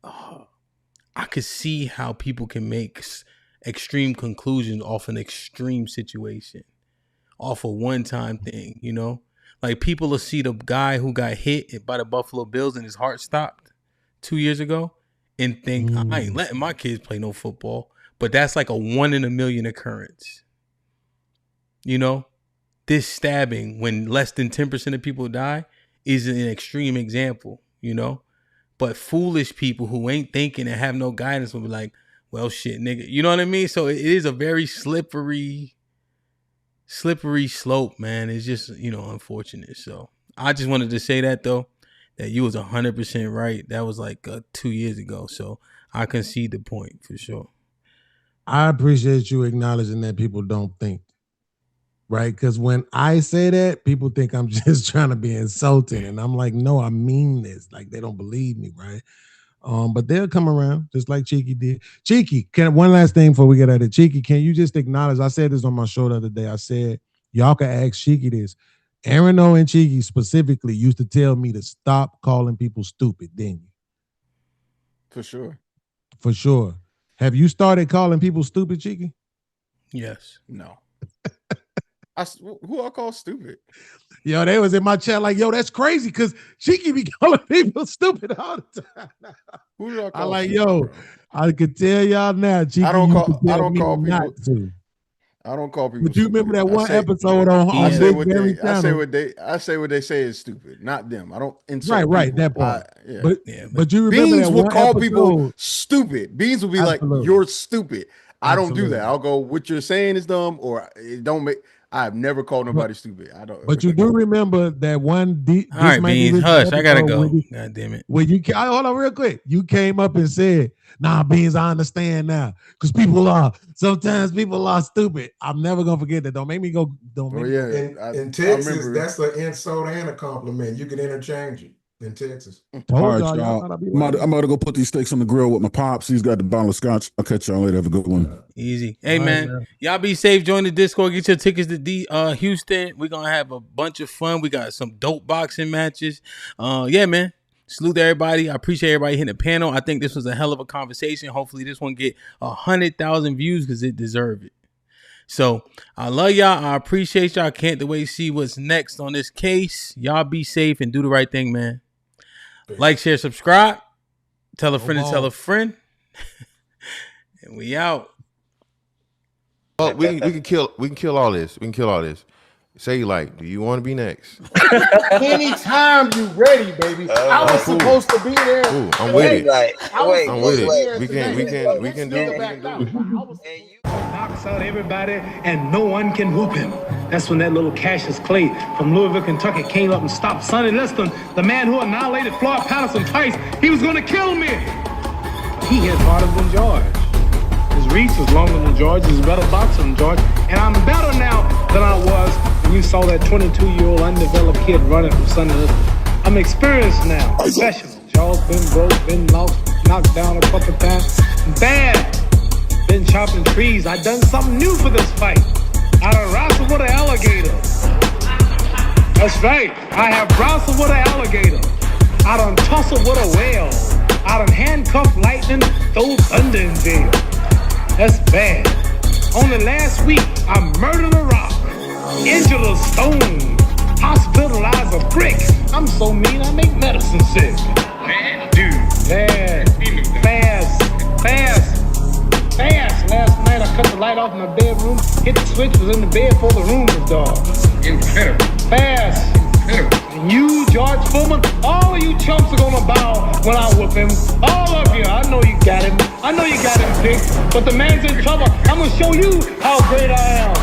I could see how people can make extreme conclusions off an extreme situation, off a one-time thing, you know? Like people will see the guy who got hit by the Buffalo Bills and his heart stopped 2 years ago and think, I ain't letting my kids play no football. But that's like a 1 in a million occurrence. You know, this stabbing when less than 10% of people die is an extreme example, you know. But foolish people who ain't thinking and have no guidance will be like, well, shit, nigga. You know what I mean? So it is a very slippery slope, man. It's just, you know, unfortunate. So I just wanted to say that, though, that you was 100% right. That was like 2 years ago. So I concede the point for sure. I appreciate you acknowledging that people don't think, right? Because when I say that, people think I'm just trying to be insulting. And I'm like, no, I mean this. Like, they don't believe me, right? But they'll come around just like Cheeky did. Cheeky, one last thing before we get at it. Cheeky, can you just acknowledge, I said this on my show the other day. I said, y'all can ask Cheeky this. Aaron O and Cheeky specifically used to tell me to stop calling people stupid, didn't you? For sure. For sure. Have you started calling people stupid, Cheeky? Yes. No. Who I call stupid? Yo, they was in my chat like, yo, that's crazy because Cheeky be calling people stupid all the time. Who do I call? I like, stupid, yo, bro? I could tell y'all now. Cheeky I don't call people. I don't call people. But you remember that one episode on Big Berry Channel? I say what they say is stupid, not them. I don't insult. Right, people. that part. Yeah. But you remember Beans that will one call episode? people stupid. Beans will be Absolutely. like, "You're stupid." I don't do Absolutely. that. I'll go, "What you're saying is dumb," or it don't make. I've never called nobody stupid. I don't. But you do remember that one? All right, Beans, hush. I gotta go. God damn it. When you hold on real quick, you came up and said, "Nah, Beans, I understand now because sometimes people are stupid." I'm never gonna forget that. Don't make me go. Don't make me. In Texas, that's an insult and a compliment. You can interchange it. in Texas. All right, y'all. I'm about to go put these steaks on the grill with my pops. He's got the bottle of scotch. I'll catch y'all later. Have a good one. Easy. Hey, man. Y'all be safe. Join the Discord. Get your tickets to Houston. We're going to have a bunch of fun. We got some dope boxing matches. Yeah, man. Salute to everybody. I appreciate everybody hitting the panel. I think this was a hell of a conversation. Hopefully this one get 100,000 views because it deserved it. So I love y'all. I appreciate y'all. I can't wait to see what's next on this case. Y'all be safe and do the right thing, man. Like, share, subscribe. Tell a friend to tell a friend. And we out. Oh, we can kill all this. We can kill all this. Say like, do you want to be next? Anytime you ready, baby. I was supposed to be there. Ooh, I'm with it. I'm with it. We can do it. Knocks out everybody and no one can whoop him. That's when that little Cassius Clay from Louisville, Kentucky came up and stopped Sonny Liston, the man who annihilated Floyd Patterson twice. He was going to kill me. He hit harder than George. His reach was longer than George. He's a better boxer than George. And I'm better now than I was when you saw that 22-year-old undeveloped kid running from Sonny Liston. I'm experienced now, professional. Jaws been broke, been knocked down a couple times. Bad. Been chopping trees. I done something new for this fight. I done wrestled with an alligator. That's right. I have wrestled with an alligator. I done tussled with a whale. I done handcuffed lightning, throw thunder in jail. That's bad. Only last week, I murdered a rock, injured a stone, hospitalized a brick. I'm so mean, I make medicine sick. Man, dude. Fast. Last night I cut the light off in my bedroom, hit the switch, was in the bed before the room was dark. Incredible. Fast. And you, George Foreman, all of you chumps are gonna bow when I whoop him. All of you. I know you got him. I know you got him picked. But the man's in trouble. I'm gonna show you how great I am.